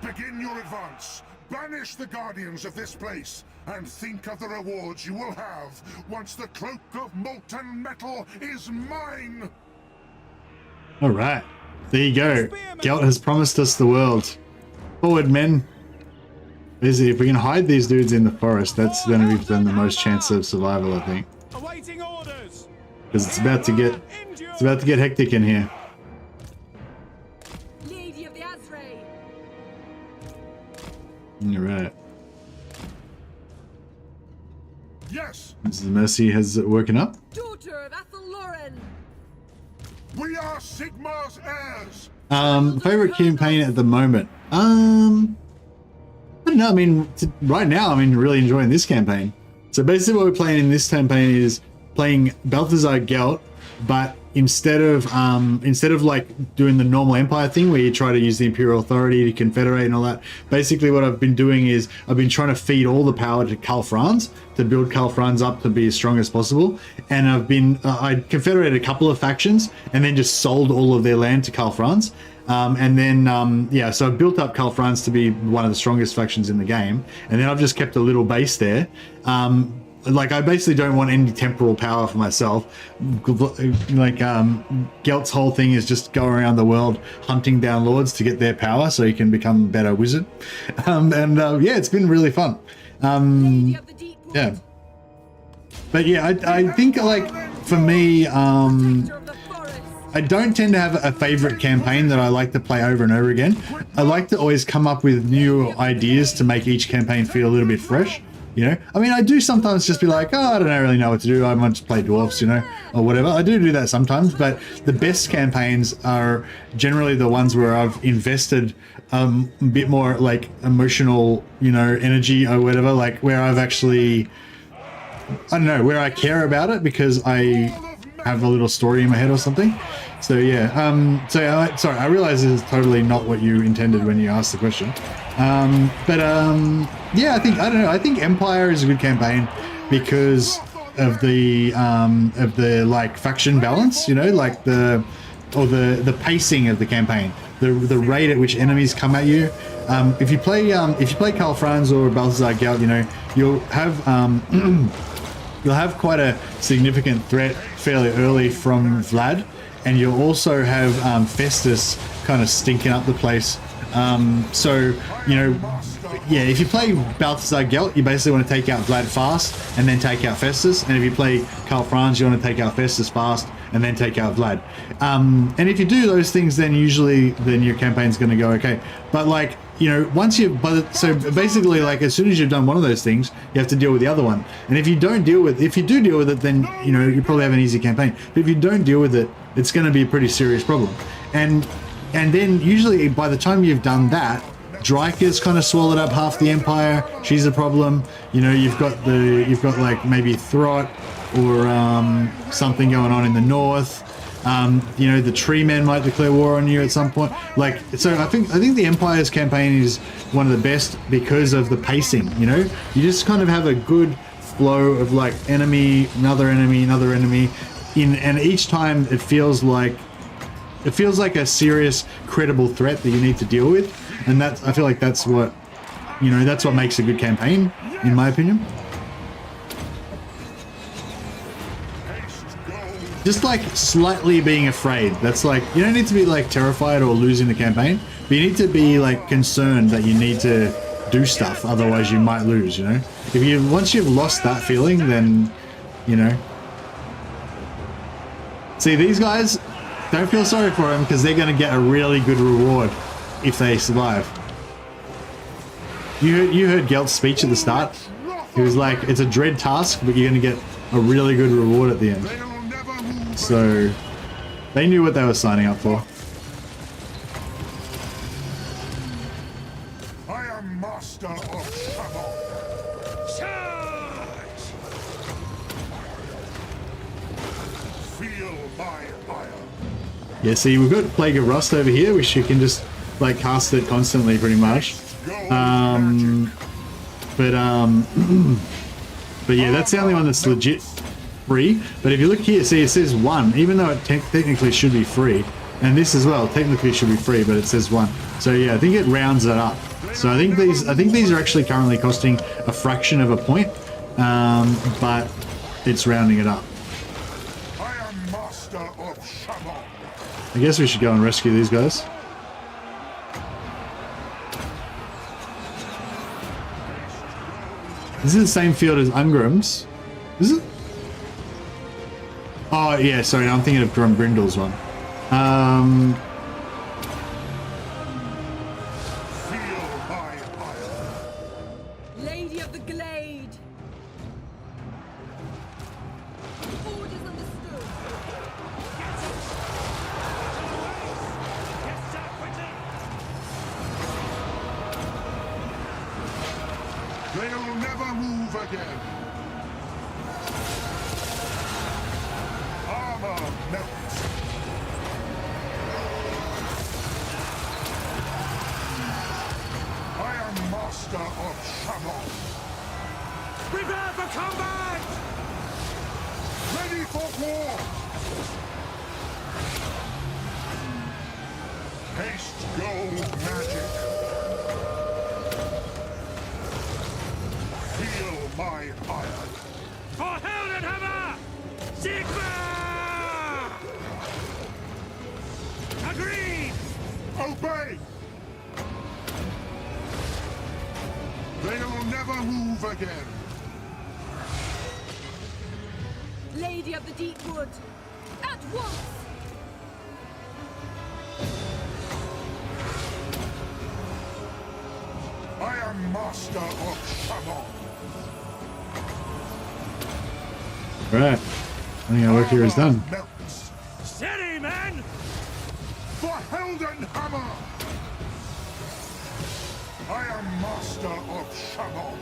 Begin your advance. Banish the guardians of this place, and think of the rewards you will have once the cloak of molten metal is mine! Alright, there you go. Gelt has promised us the world. Forward, men. Basically, if we can hide these dudes in the forest, that's going to give them the most chance of survival, I think. Because it's about to get hectic in here. Lady of the Azray. Alright. Yes. Mrs. Mercy has woken up. Daughter of Athelloren. We are Sigmar's heirs. Favorite campaign at the moment. I don't know, I mean, right now, I'm really enjoying this campaign. So basically what we're playing in this campaign is playing Balthasar Gelt, but instead of like doing the normal Empire thing where you try to use the Imperial Authority to confederate and all that, basically what I've been doing is I've been trying to feed all the power to Karl Franz, to build Karl Franz up to be as strong as possible. And I've been, I confederated a couple of factions and then just sold all of their land to Karl Franz. And then, yeah, so I've built up Karl Franz to be one of the strongest factions in the game. And then I've just kept a little base there. Like, I basically don't want any temporal power for myself. Like, Gelt's whole thing is just go around the world hunting down lords to get their power so he can become a better wizard. Yeah, it's been really fun. Yeah. But yeah, I think, like, for me, I don't tend to have a favorite campaign that I like to play over and over again. I like to always come up with new ideas to make each campaign feel a little bit fresh, you know? I mean, I do sometimes just be like, oh, I don't really know what to do. I might just play dwarfs, you know, or whatever. I do that sometimes, but the best campaigns are generally the ones where I've invested a bit more like emotional, you know, energy or whatever, like where I've actually, I don't know, where I care about it because I have a little story in my head or something. So yeah, sorry, I realize this is totally not what you intended when you asked the question. Yeah, I think Empire is a good campaign because of the like faction balance, you know, like the pacing of the campaign, the rate at which enemies come at you. If you play Karl Franz or Balthasar Gelt, you know, you'll have quite a significant threat fairly early from Vlad, and you'll also have Festus kind of stinking up the place. So, you know, yeah, if you play Balthasar Gelt, you basically want to take out Vlad fast and then take out Festus. And if you play Karl Franz, you want to take out Festus fast and then take out Vlad. And if you do those things, then usually your campaign's going to go okay. But like, you know, so basically, like, as soon as you've done one of those things, you have to deal with the other one. And if you do deal with it, then, you know, you probably have an easy campaign. But if you don't deal with it, it's going to be a pretty serious problem. And then usually by the time you've done that, Dryka's kind of swallowed up half the Empire. She's a problem. You know, you've got like maybe Throt or something going on in the north. You know, the Tree Men might declare war on you at some point. Like, so I think the Empire's campaign is one of the best because of the pacing. You know, you just kind of have a good flow of like enemy, another enemy, and each time it feels like a serious, credible threat that you need to deal with, and I feel like that's what, you know, that's what makes a good campaign, in my opinion. Just like slightly being afraid. That's like, you don't need to be like terrified or losing the campaign, but you need to be like concerned that you need to do stuff, otherwise you might lose, you know? Once you've lost that feeling, then, you know. See, these guys, don't feel sorry for them because they're going to get a really good reward if they survive. You heard Gelt's speech at the start? He was like, it's a dread task, but you're going to get a really good reward at the end. So, they knew what they were signing up for. I am master of Shamon. Charge! Feel my ire. Yeah, see, we've got Plague of Rust over here, which you can just like cast it constantly, pretty much. But but yeah, that's the only one that's legit free. But if you look here, see it says 1, even though it technically should be free. And this as well technically should be free, but it says 1. So yeah, I think it rounds it up. So I think these are actually currently costing a fraction of a point, but it's rounding it up. I am master of Shaman. I guess we should go and rescue these guys. This is the same field as Ungrim's. Is it? Oh yeah, sorry, I'm thinking of Grindle's one. Lady of the Glade. Orders understood. They'll never move again. Armor melts. I am master of Shaman. Prepare for combat! Ready for war! Haste gold magic. Feel my iron. For Heldenhammer! Sigma! Agreed! Obey! They'll never move again. Lady of the Deepwood. At once! I am master of Shaman. Right. I think our work here is done. Steady, men! For Heldenhammer! I am master of Shaman.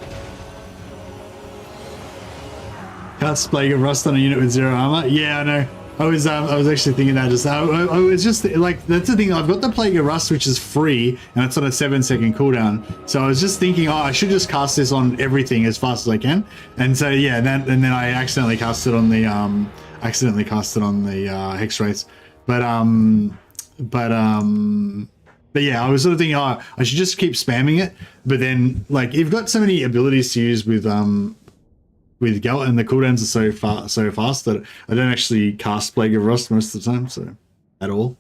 Cast Plague of Rust on a unit with 0 armor. Yeah, I know. I was actually thinking that just now. I was just like, that's the thing. I've got the Plague of Rust, which is free, and it's on a 7-second cooldown. So I was just thinking, oh, I should just cast this on everything as fast as I can. And so yeah, and then I accidentally cast it on the Hex Wraiths. But yeah, I was sort of thinking, oh, I should just keep spamming it. But then, like, you've got so many abilities to use with Gelt, and the cooldowns are so fast that I don't actually cast Plague of Rust most of the time, so at all.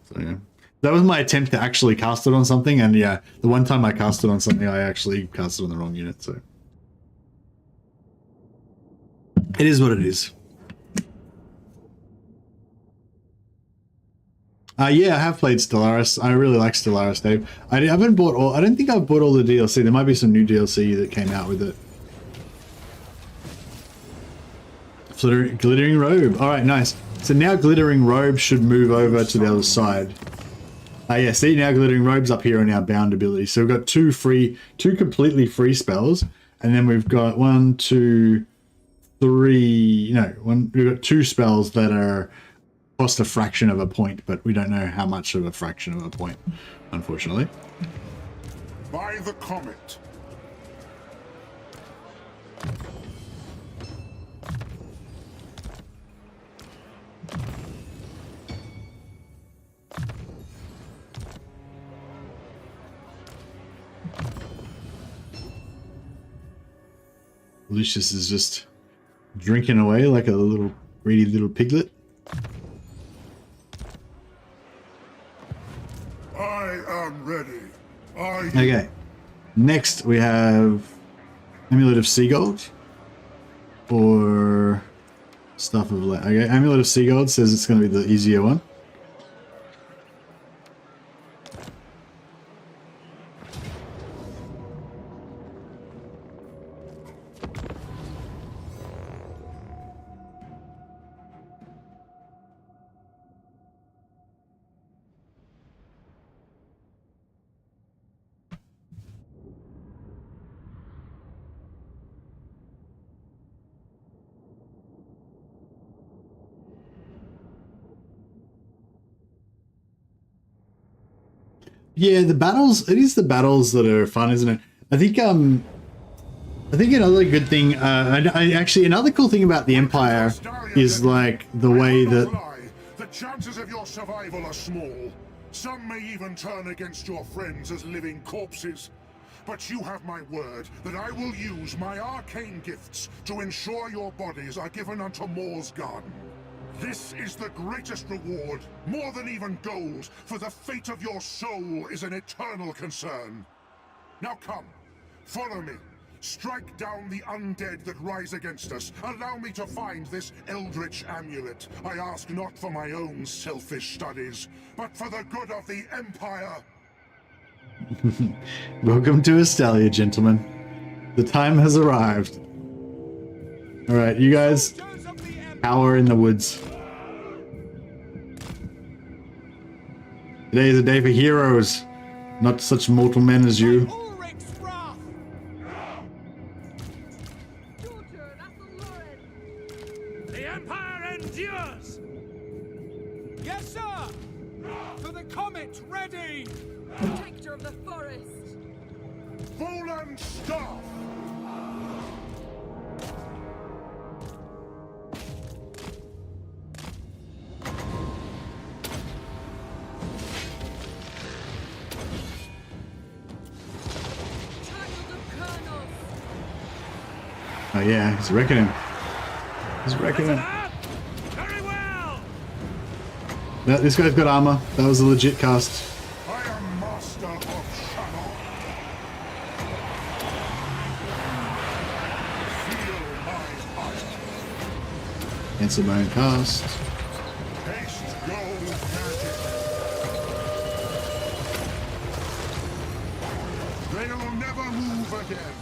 So yeah, that was my attempt to actually cast it on something, and yeah, the one time I cast it on something, I actually cast it on the wrong unit. So it is what it is. Yeah, I have played Stellaris. I really like Stellaris, Dave. I haven't bought all. I don't think I've bought all the DLC. There might be some new DLC that came out with it. Glittering Robe. All right, nice. So now Glittering Robe should move over to the other side. Yeah, see, now Glittering Robe's up here on our bound ability. So we've got two completely free spells, and then we've got 1, 2, 3. No, we've got 2 spells that are cost a fraction of a point, but we don't know how much of a fraction of a point, unfortunately. By the comet. Lucius is just drinking away like a little greedy little piglet. I am ready. Okay. Next we have Amulet of Seagold or Stuff of Light. Okay, Amulet of Seagold says it's going to be the easier one. Yeah, the battles, it is the battles that are fun, isn't it? I think I think another good thing, actually another cool thing about the Empire is like the way that The chances of your survival are small. Some may even turn against your friends as living corpses. But you have my word that I will use my arcane gifts to ensure your bodies are given unto Mor's garden. This is the greatest reward, more than even gold, for the fate of your soul is an eternal concern. Now come, follow me. Strike down the undead that rise against us. Allow me to find this eldritch amulet. I ask not for my own selfish studies, but for the good of the Empire. Welcome to Estalia, gentlemen. The time has arrived. Alright, you guys, power in the woods. Today is a day for heroes, not such mortal men as you. The Empire endures! Yes, sir! For the comet, ready! Protector of the forest! Fallen staff! Oh yeah, he's wrecking him. He's wrecking him. Very well! Yeah, this guy's got armor. That was a legit cast. I am master of Shannon. Feel my fire. Cancel my own cast. Haste gold magic. They'll never move again.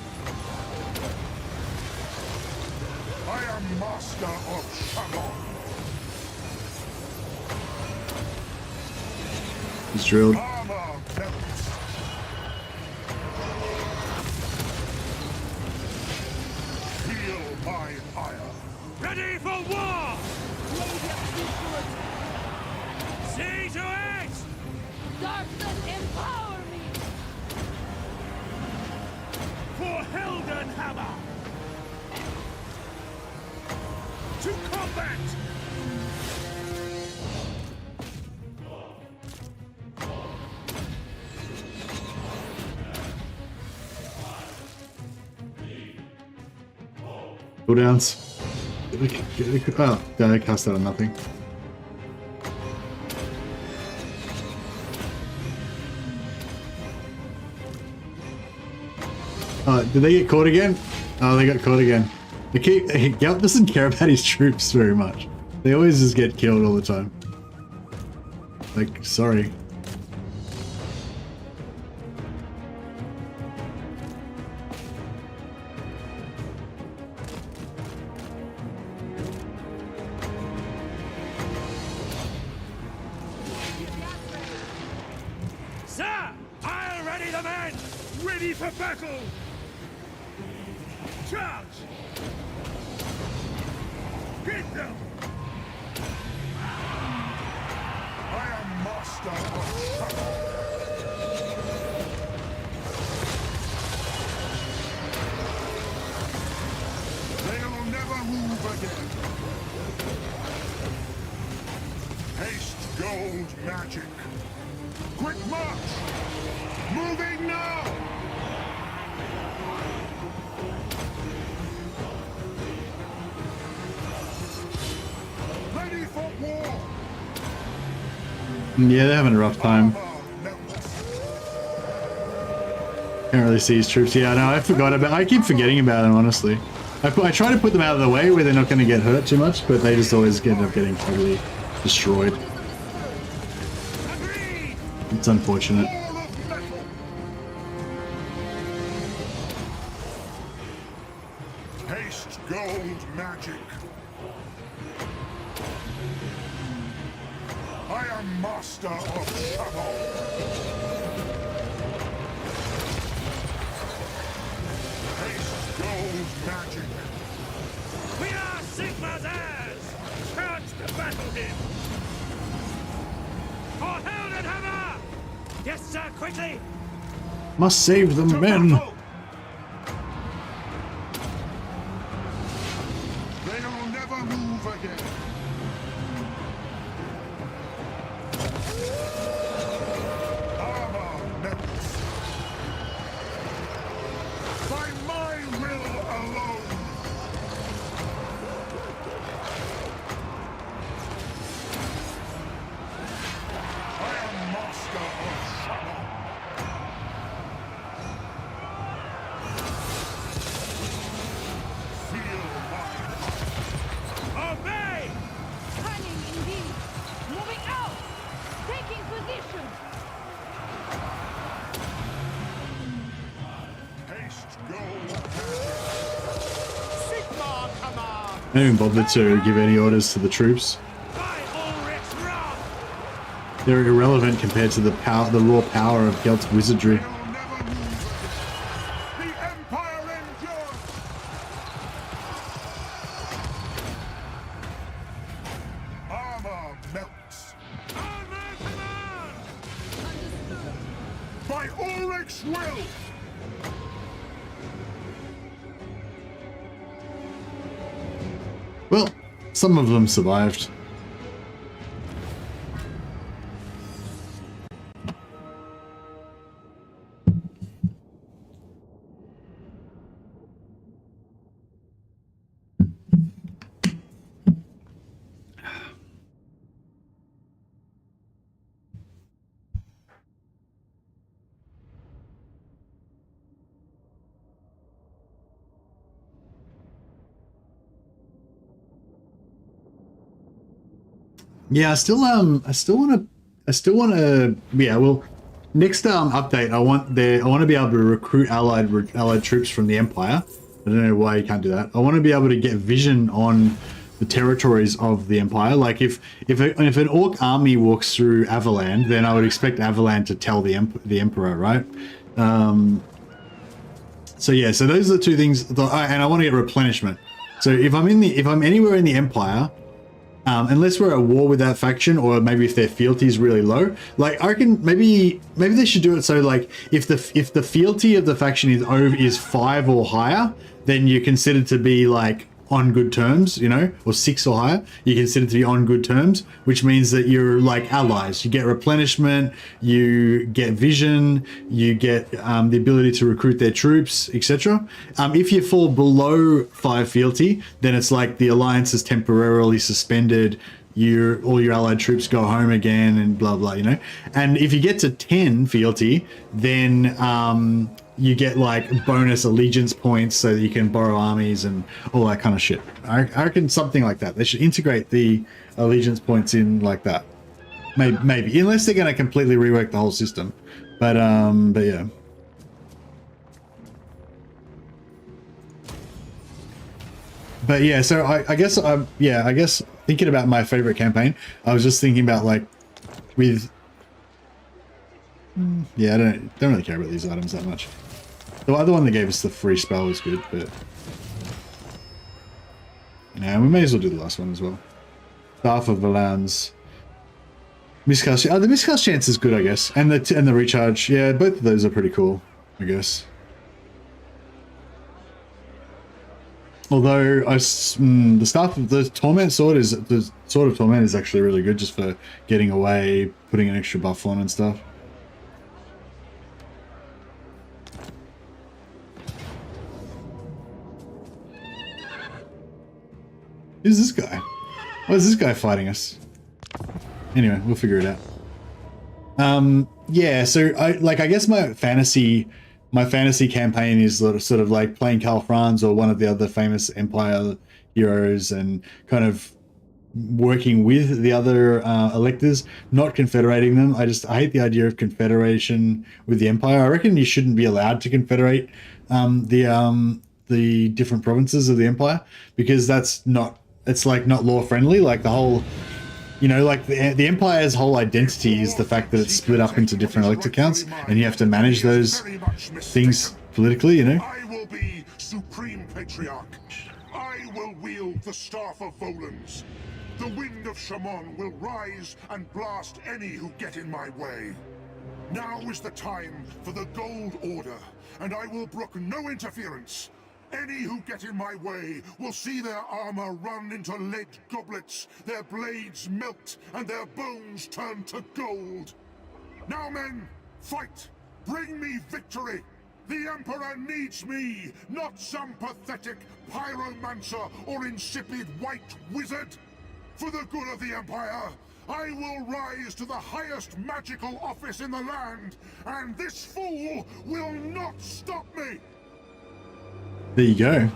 I am master of Shannon. He's drilled. Armor melts. Feel my ire. Ready for war! See to it! Darkness, empower me! For Heldenhammer! To combat! Cooldowns. Oh, yeah, I cast that on nothing. Did they get caught again? Oh, they got caught again. Gelt doesn't care about his troops very much. They always just get killed all the time. Like, sorry. Sir! I'll ready the men! Ready for battle! Charge! Hit them! I am master of Shannon. They'll never move again. Haste gold magic. Quick march! Moving now! Ready for war! Yeah, they're having a rough time. Can't really see his troops. Yeah, no, I forgot about. I keep forgetting about them, honestly. I try to put them out of the way where they're not going to get hurt too much, but they just always end up getting totally destroyed. It's unfortunate. Haste gold magic. I am master of Shannon. Haste gold magic. We are Sigma's heirs! Charge to battle him! For Heldenhammer! Yes, sir, quickly! Must save the men. I don't even bother to give any orders to the troops. They're irrelevant compared to the raw power of Gelt's wizardry. Well, some of them survived. Yeah, I still want to. Yeah, well, next update, I want to be able to recruit allied troops from the Empire. I don't know why you can't do that. I want to be able to get vision on the territories of the Empire. Like if an Orc army walks through Avaland, then I would expect Avaland to tell the Emperor, right? So yeah, so those are the two things. And I want to get replenishment. So if I'm anywhere in the Empire. Unless we're at war with that faction, or maybe if their fealty is really low, like I reckon maybe they should do it so like if the fealty of the faction is 5 or higher, then you're considered to be like on good terms, you know, or 6 or higher, you're considered to be on good terms, which means that you're like allies. You get replenishment, you get vision, you get the ability to recruit their troops, etc. If you fall below 5 fealty, then it's like the alliance is temporarily suspended. All your allied troops go home again, and blah blah, you know. And if you get to 10 fealty, then you get like bonus allegiance points so that you can borrow armies and all that kind of shit. I reckon something like that. They should integrate the allegiance points in like that. Maybe unless they're going to completely rework the whole system. But yeah. But yeah, so I guess thinking about my favorite campaign, I was just thinking about like with yeah, I don't really care about these items that much. The other one that gave us the free spell was good, but yeah, we may as well do the last one as well. Staff of Valan's miscast. Oh, the miscast chance is good, I guess, and the recharge. Yeah, both of those are pretty cool, I guess. Although the staff of the torment sword is the sword of torment is actually really good just for getting away, putting an extra buff on and stuff. Who's this guy? Why is this guy fighting us? Anyway, we'll figure it out. Yeah, so I guess my fantasy campaign is sort of like playing Karl Franz or one of the other famous Empire heroes and kind of working with the other electors, not confederating them. I hate the idea of confederation with the Empire. I reckon you shouldn't be allowed to confederate the different provinces of the Empire, because it's like not law friendly. Like the whole, you know, like the Empire's whole identity is the fact that it's split up into different elector counts, and you have to manage those things politically, you know. I will be Supreme Patriarch. I will wield the Staff of Volans. The wind of Shaman will rise and blast any who get in my way. Now is the time for the Gold Order, and I will brook no interference. Any who get in my way will see their armor run into lead goblets, their blades melt, and their bones turn to gold. Now, men, fight! Bring me victory! The Emperor needs me, not some pathetic pyromancer or insipid white wizard! For the good of the Empire, I will rise to the highest magical office in the land, and this fool will not stop me! There you go.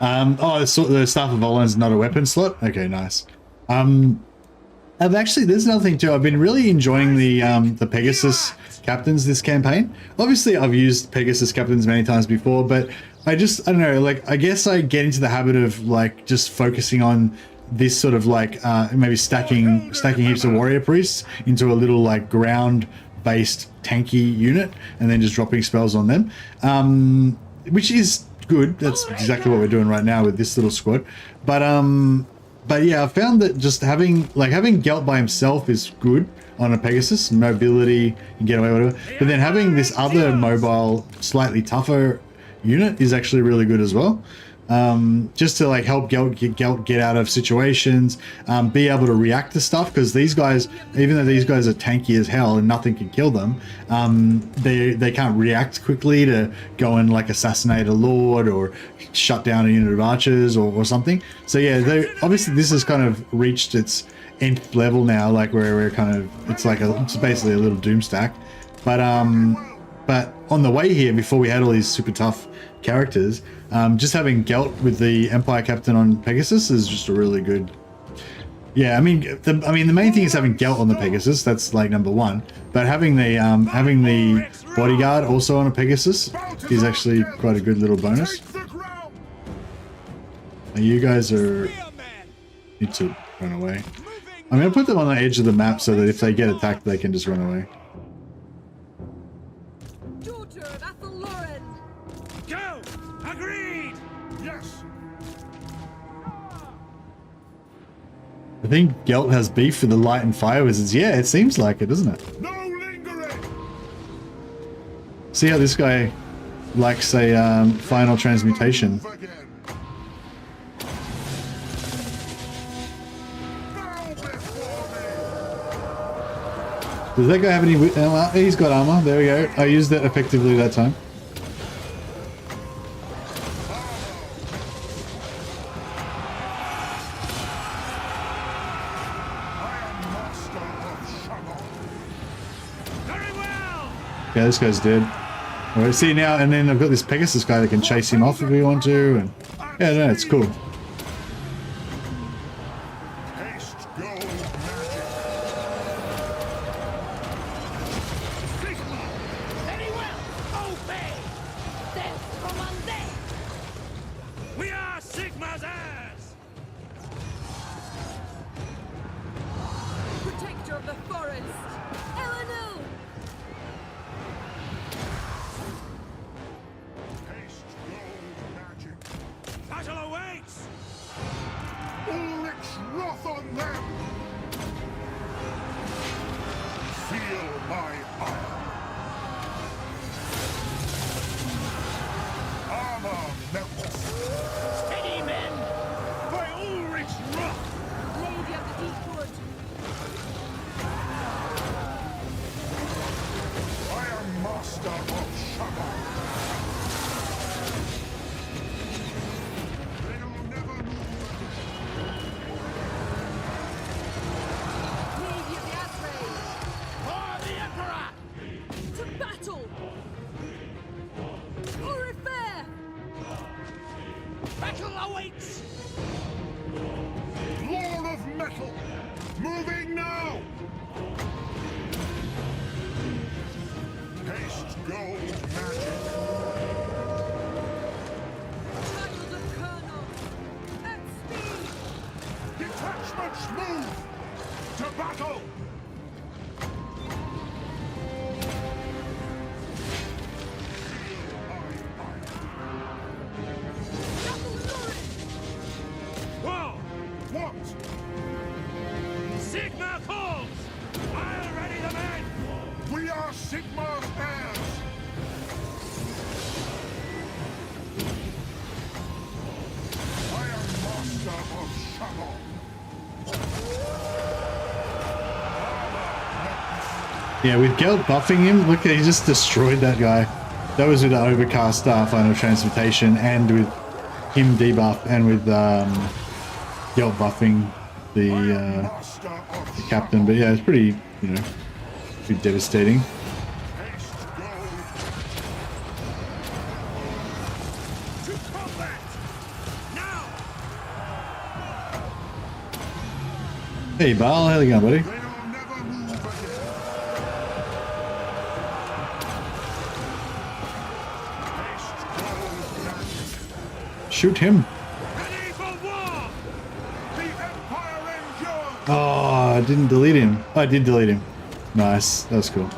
Oh, the Staff of Volan is not a weapon slot? Okay, nice. I've actually, there's another thing too. I've been really enjoying the Pegasus captains this campaign. Obviously, I've used Pegasus captains many times before, but I don't know, like, I guess I get into the habit of like just focusing on this sort of like maybe stacking heaps of warrior priests into a little like ground based tanky unit and then just dropping spells on them, which is good. That's exactly what we're doing right now with this little squad. But yeah, I found that just having Gelt by himself is good on a Pegasus, mobility, and get away whatever. But then having this other mobile, slightly tougher unit is actually really good as well. Just to like help Gelt get out of situations, be able to react to stuff, because these guys, even though these guys are tanky as hell and nothing can kill them, they can't react quickly to go and like assassinate a lord or shut down a unit of archers or something. So yeah, obviously this has kind of reached its nth level now, like where we're kind of, it's basically a little doom stack. But on the way here, before we had all these super tough characters, just having Gelt with the Empire Captain on Pegasus is just a really good. Yeah, I mean the main thing is having Gelt on the Pegasus. That's like number one. But having the bodyguard also on a Pegasus is actually quite a good little bonus. Now you guys need to run away. I'm gonna put them on the edge of the map so that if they get attacked, they can just run away. I think Gelt has beef with the light and fire wizards. Yeah, it seems like it, doesn't it? No lingering. See how this guy likes a final transmutation. Does that guy have any? He's got armor. There we go. I used it effectively that time. Yeah, this guy's dead. All right, see now, and then I've got this Pegasus guy that can chase him off if we want to, and yeah, no, it's cool. We are Sigma's heirs! Protector of the forest! Eleanor! Battle awaits! Ulrich's wrath on them! Feel my ire! Armor melts! Steady, men! By Ulrich's wrath! Lady of the Deep Wood! I am master of Shabbat! Battle awaits! Lord of Metal! Moving now! Haste gold magic! Child of Colonel! At speed! Detachments move! To battle! What? Sigma calls! I'll ready the men! We are Sigma's heirs! I am master of Shabbat! Yeah, with Gelt buffing him, look, he just destroyed that guy. That was with the Overcast final transmutation, and with him debuff, and with Gelt buffing the captain. But yeah, it's pretty, pretty devastating. Hey, Bal, how you going, buddy? shoot him. Oh, I didn't delete him. Oh, I did delete him. Nice. That was cool.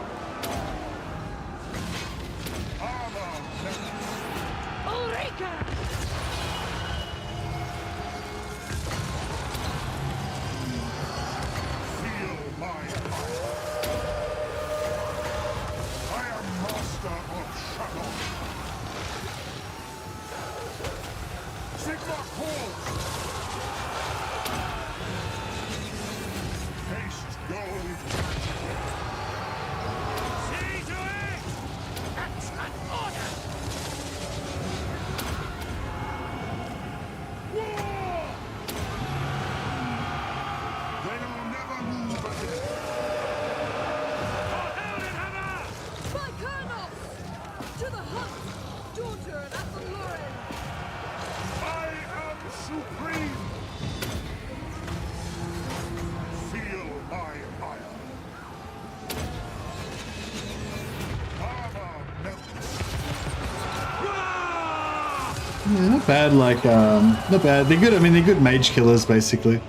Yeah, not bad, like, not bad. They're good, I mean, they're good mage killers, basically.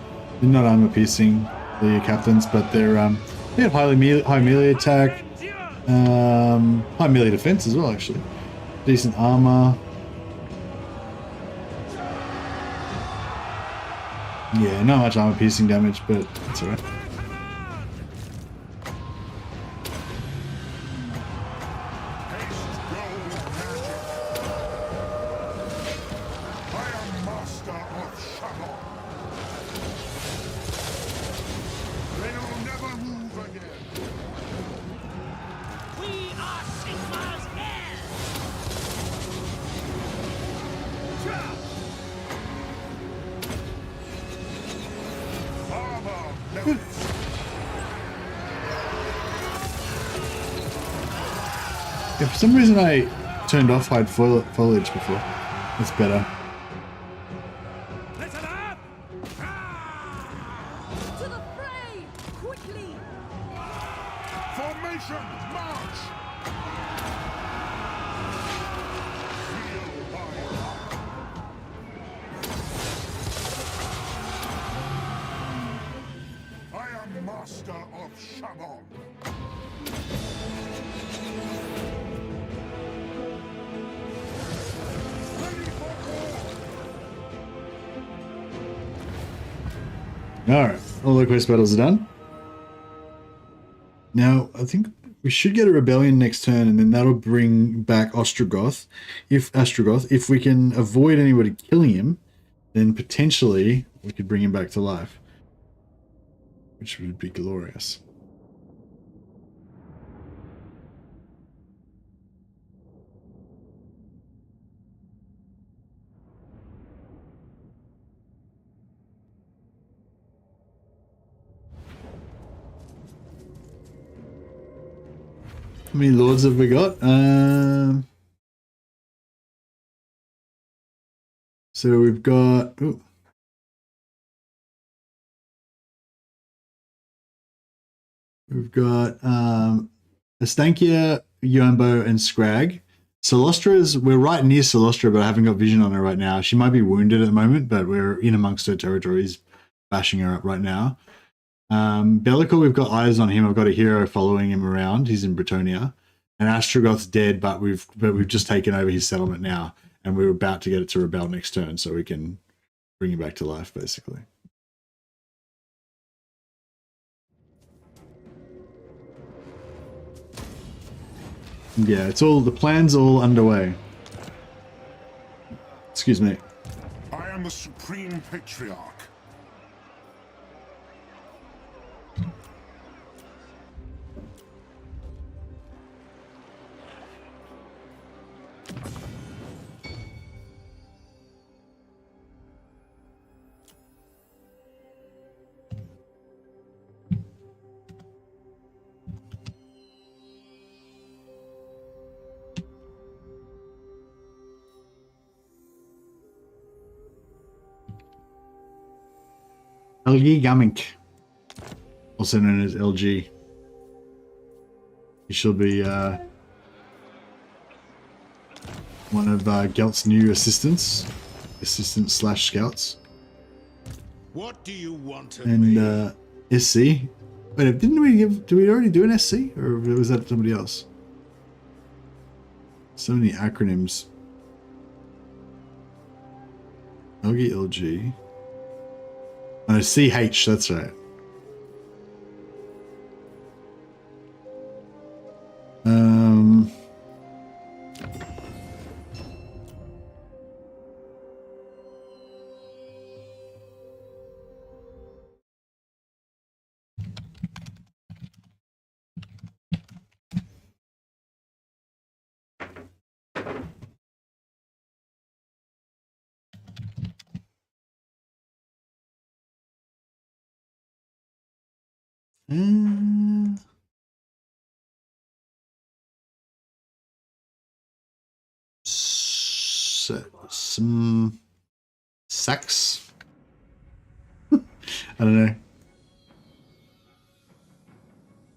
They're not armor piercing, the captains, but they're, they have high melee attack, high melee defense as well, actually. Decent armor. Yeah, not much armor piercing damage, but it's alright. Yeah, for some reason I turned off hide foliage before. That's better. Listen up! To the fray! Quickly! Formation, march! I am master of Shamon. Alright, all the quest battles are done. Now, I think we should get a rebellion next turn, and then that'll bring back Ostrogoth. If we can avoid anybody killing him, then potentially we could bring him back to life, which would be glorious. How many lords have we got? So we've got... Ooh. We've got Estankia, Yuan Bo, and Skrag. Solostra's, we're right near Solostra, but I haven't got vision on her right now. She might be wounded at the moment, but we're in amongst her territories, bashing her up right now. Bellical, we've got eyes on him. I've got a hero following him around. He's in Bretonia. And Astrogoth's dead, but we've just taken over his settlement now, and we're about to get it to rebel next turn, so we can bring him back to life, basically. Yeah, it's all, the plan's all underway. Excuse me. I am the Supreme Patriarch. LG Gamink, also known as LG. He shall be one of Gelt's new assistants. assistant / scouts. What do you want of And me? SC. Wait, did we already do an SC? Or was that somebody else? So many acronyms. LG. Oh, CH, that's right. Some sex. I don't know.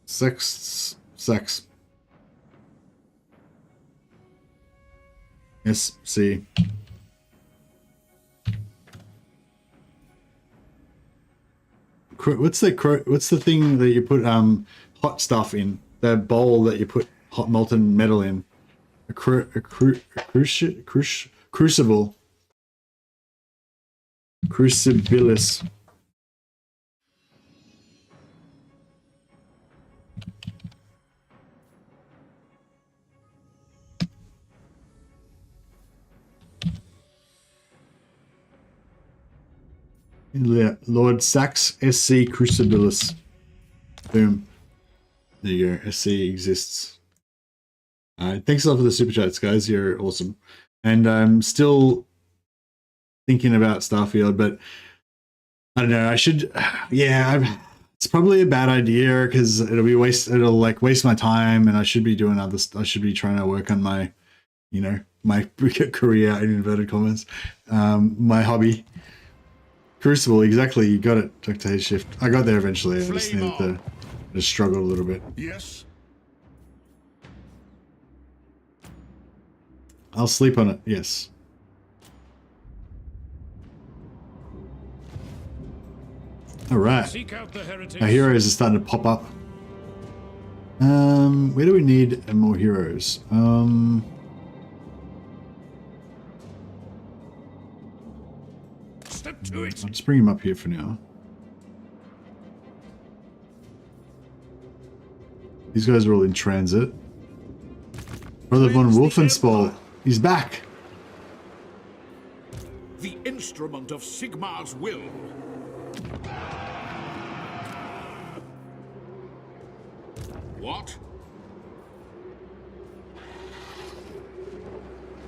Sex. SC. What's the thing that you put hot stuff in? The bowl that you put hot molten metal in? A crucible. Crucibilis. Lord Sax SC Crucibilis. Boom. There you go. SC exists. Thanks a lot for the super chats, guys. You're awesome. And I'm still thinking about Starfield, but I don't know. I should. Yeah, it's probably a bad idea because it'll like waste my time, and I should be doing other. I should be trying to work on my, my career in inverted commas, my hobby. Crucible, exactly. You got it, Dr. Shift. I got there eventually. I just needed to struggle a little bit. Yes. I'll sleep on it. Yes. All right. Our heroes are starting to pop up. Where do we need more heroes? I'll just bring him up here for now. These guys are all in transit. Brother von Wolfenspall, he's back. The instrument of Sigmar's will. What?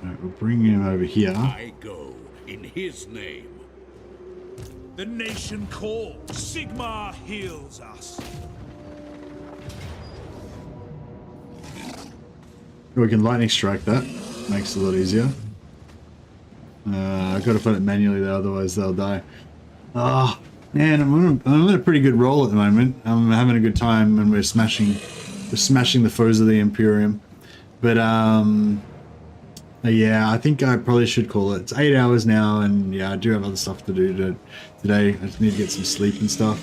Alright, we'll bring him over here. I go in his name. The nation calls. Sigmar heals us. We can lightning strike that. Makes it a lot easier. I've got to put it manually though, otherwise they'll die. Oh, man, I'm in a pretty good roll at the moment. I'm having a good time, and we're smashing the foes of the Imperium. But yeah, I think I probably should call it. It's 8 hours now, and yeah, I do have other stuff to do today. I just need to get some sleep and stuff.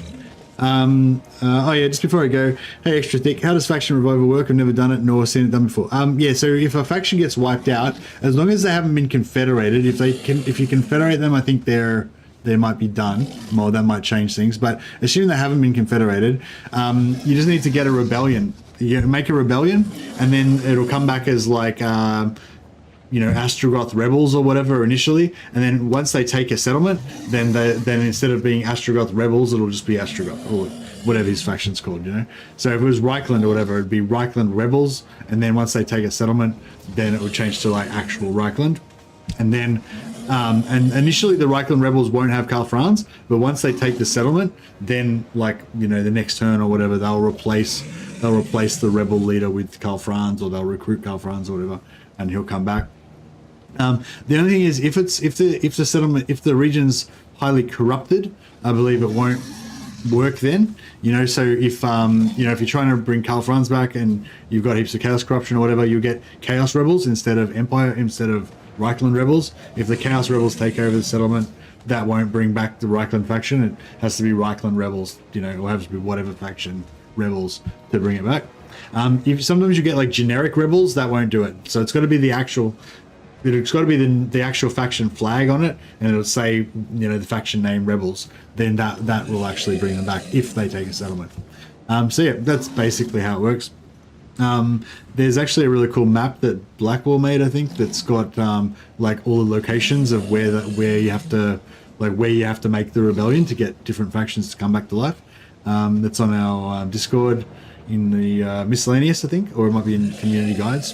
Oh yeah, just before I go, hey Extra Thick, how does faction revival work? I've never done it nor seen it done before. Yeah, so if a faction gets wiped out, as long as they haven't been confederated, if you confederate them, I think they might be done. Well, that might change things, but assuming they haven't been confederated, you just need to get a rebellion. You make a rebellion, and then it'll come back as like Astrogoth rebels or whatever initially, and then once they take a settlement, then instead of being Astrogoth rebels, it'll just be Astrogoth or whatever his faction's called, So if it was Reichland or whatever, it'd be Reichland rebels, and then once they take a settlement, then it would change to like actual Reichland, and then and initially the Reichland rebels won't have Karl Franz, but once they take the settlement, then like the next turn or whatever, they'll replace the rebel leader with Karl Franz, or they'll recruit Karl Franz or whatever, and he'll come back. The only thing is, if the region's highly corrupted, I believe it won't work then. So if if you're trying to bring Karl Franz back and you've got heaps of chaos corruption or whatever, you'll get chaos rebels instead of empire, instead of Reichland rebels. If the Chaos rebels take over the settlement, that won't bring back the Reichland faction. It has to be Reichland rebels, you know, or has to be whatever faction rebels to bring it back. If sometimes you get like generic rebels, that won't do it. So it's got to be the actual. It's got to be the actual faction flag on it, and it'll say, you know, the faction name Rebels. Then that will actually bring them back if they take a settlement. So yeah, that's basically how it works. There's actually a really cool map that Blackwall made, I think, that's got like all the locations of where you have to make the rebellion to get different factions to come back to life. That's on our Discord in the miscellaneous, I think, or it might be in community guides.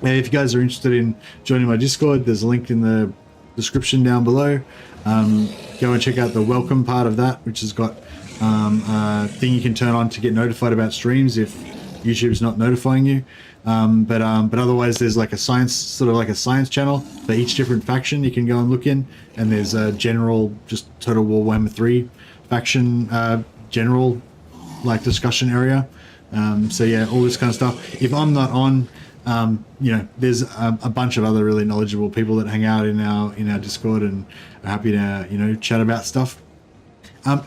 And if you guys are interested in joining my Discord, there's a link in the description down below. Go and check out the welcome part of that, which has got a thing you can turn on to get notified about streams if YouTube's not notifying you. But otherwise, there's like a science channel for each different faction you can go and look in. And there's a general, just Total War Warhammer 3 faction general like discussion area. So yeah, all this kind of stuff. If I'm not on, you know, there's a bunch of other really knowledgeable people that hang out in our Discord and are happy to, you know, chat about stuff.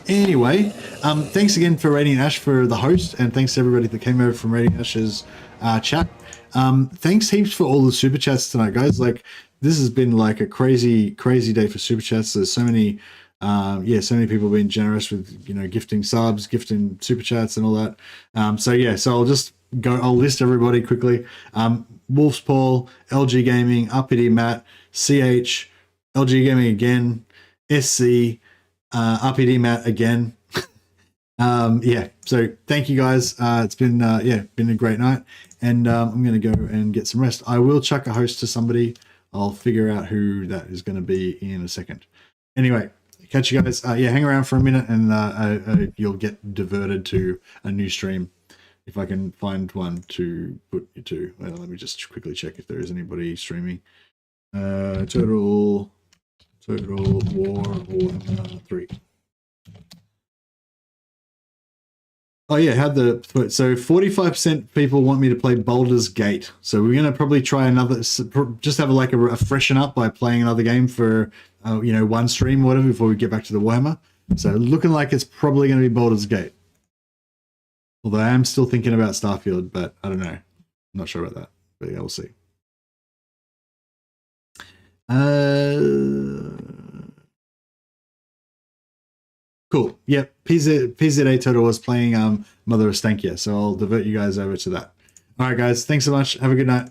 Anyway, thanks again for Radiant Ash for the host, and thanks to everybody that came over from Radiant Ash's chat. Thanks heaps for all the super chats tonight, guys. Like, this has been like a crazy day for super chats. There's so many so many people being generous with, you know, gifting subs, gifting super chats and all that. So I'll list everybody quickly. Wolf's Paul, LG Gaming, Uppity Matt, CH, LG Gaming again, SC, Uppity Matt again. So thank you guys. It's been been a great night, and I'm gonna go and get some rest. I will chuck a host to somebody. I'll figure out who that is going to be in a second. Anyway, catch you guys. Hang around for a minute, and you'll get diverted to a new stream. If I can find one to put you to. Well, let me just quickly check if there is anybody streaming. Total War Warhammer 3. Oh yeah, so 45% people want me to play Baldur's Gate. So we're gonna probably try another, just have a freshen up by playing another game for one stream or whatever before we get back to the Warhammer. So looking like it's probably gonna be Baldur's Gate. Although I am still thinking about Starfield, but I don't know. I'm not sure about that, but yeah, we'll see. Cool. Yep. PZA Total was playing Mother of Stankia, so I'll divert you guys over to that. All right, guys. Thanks so much. Have a good night.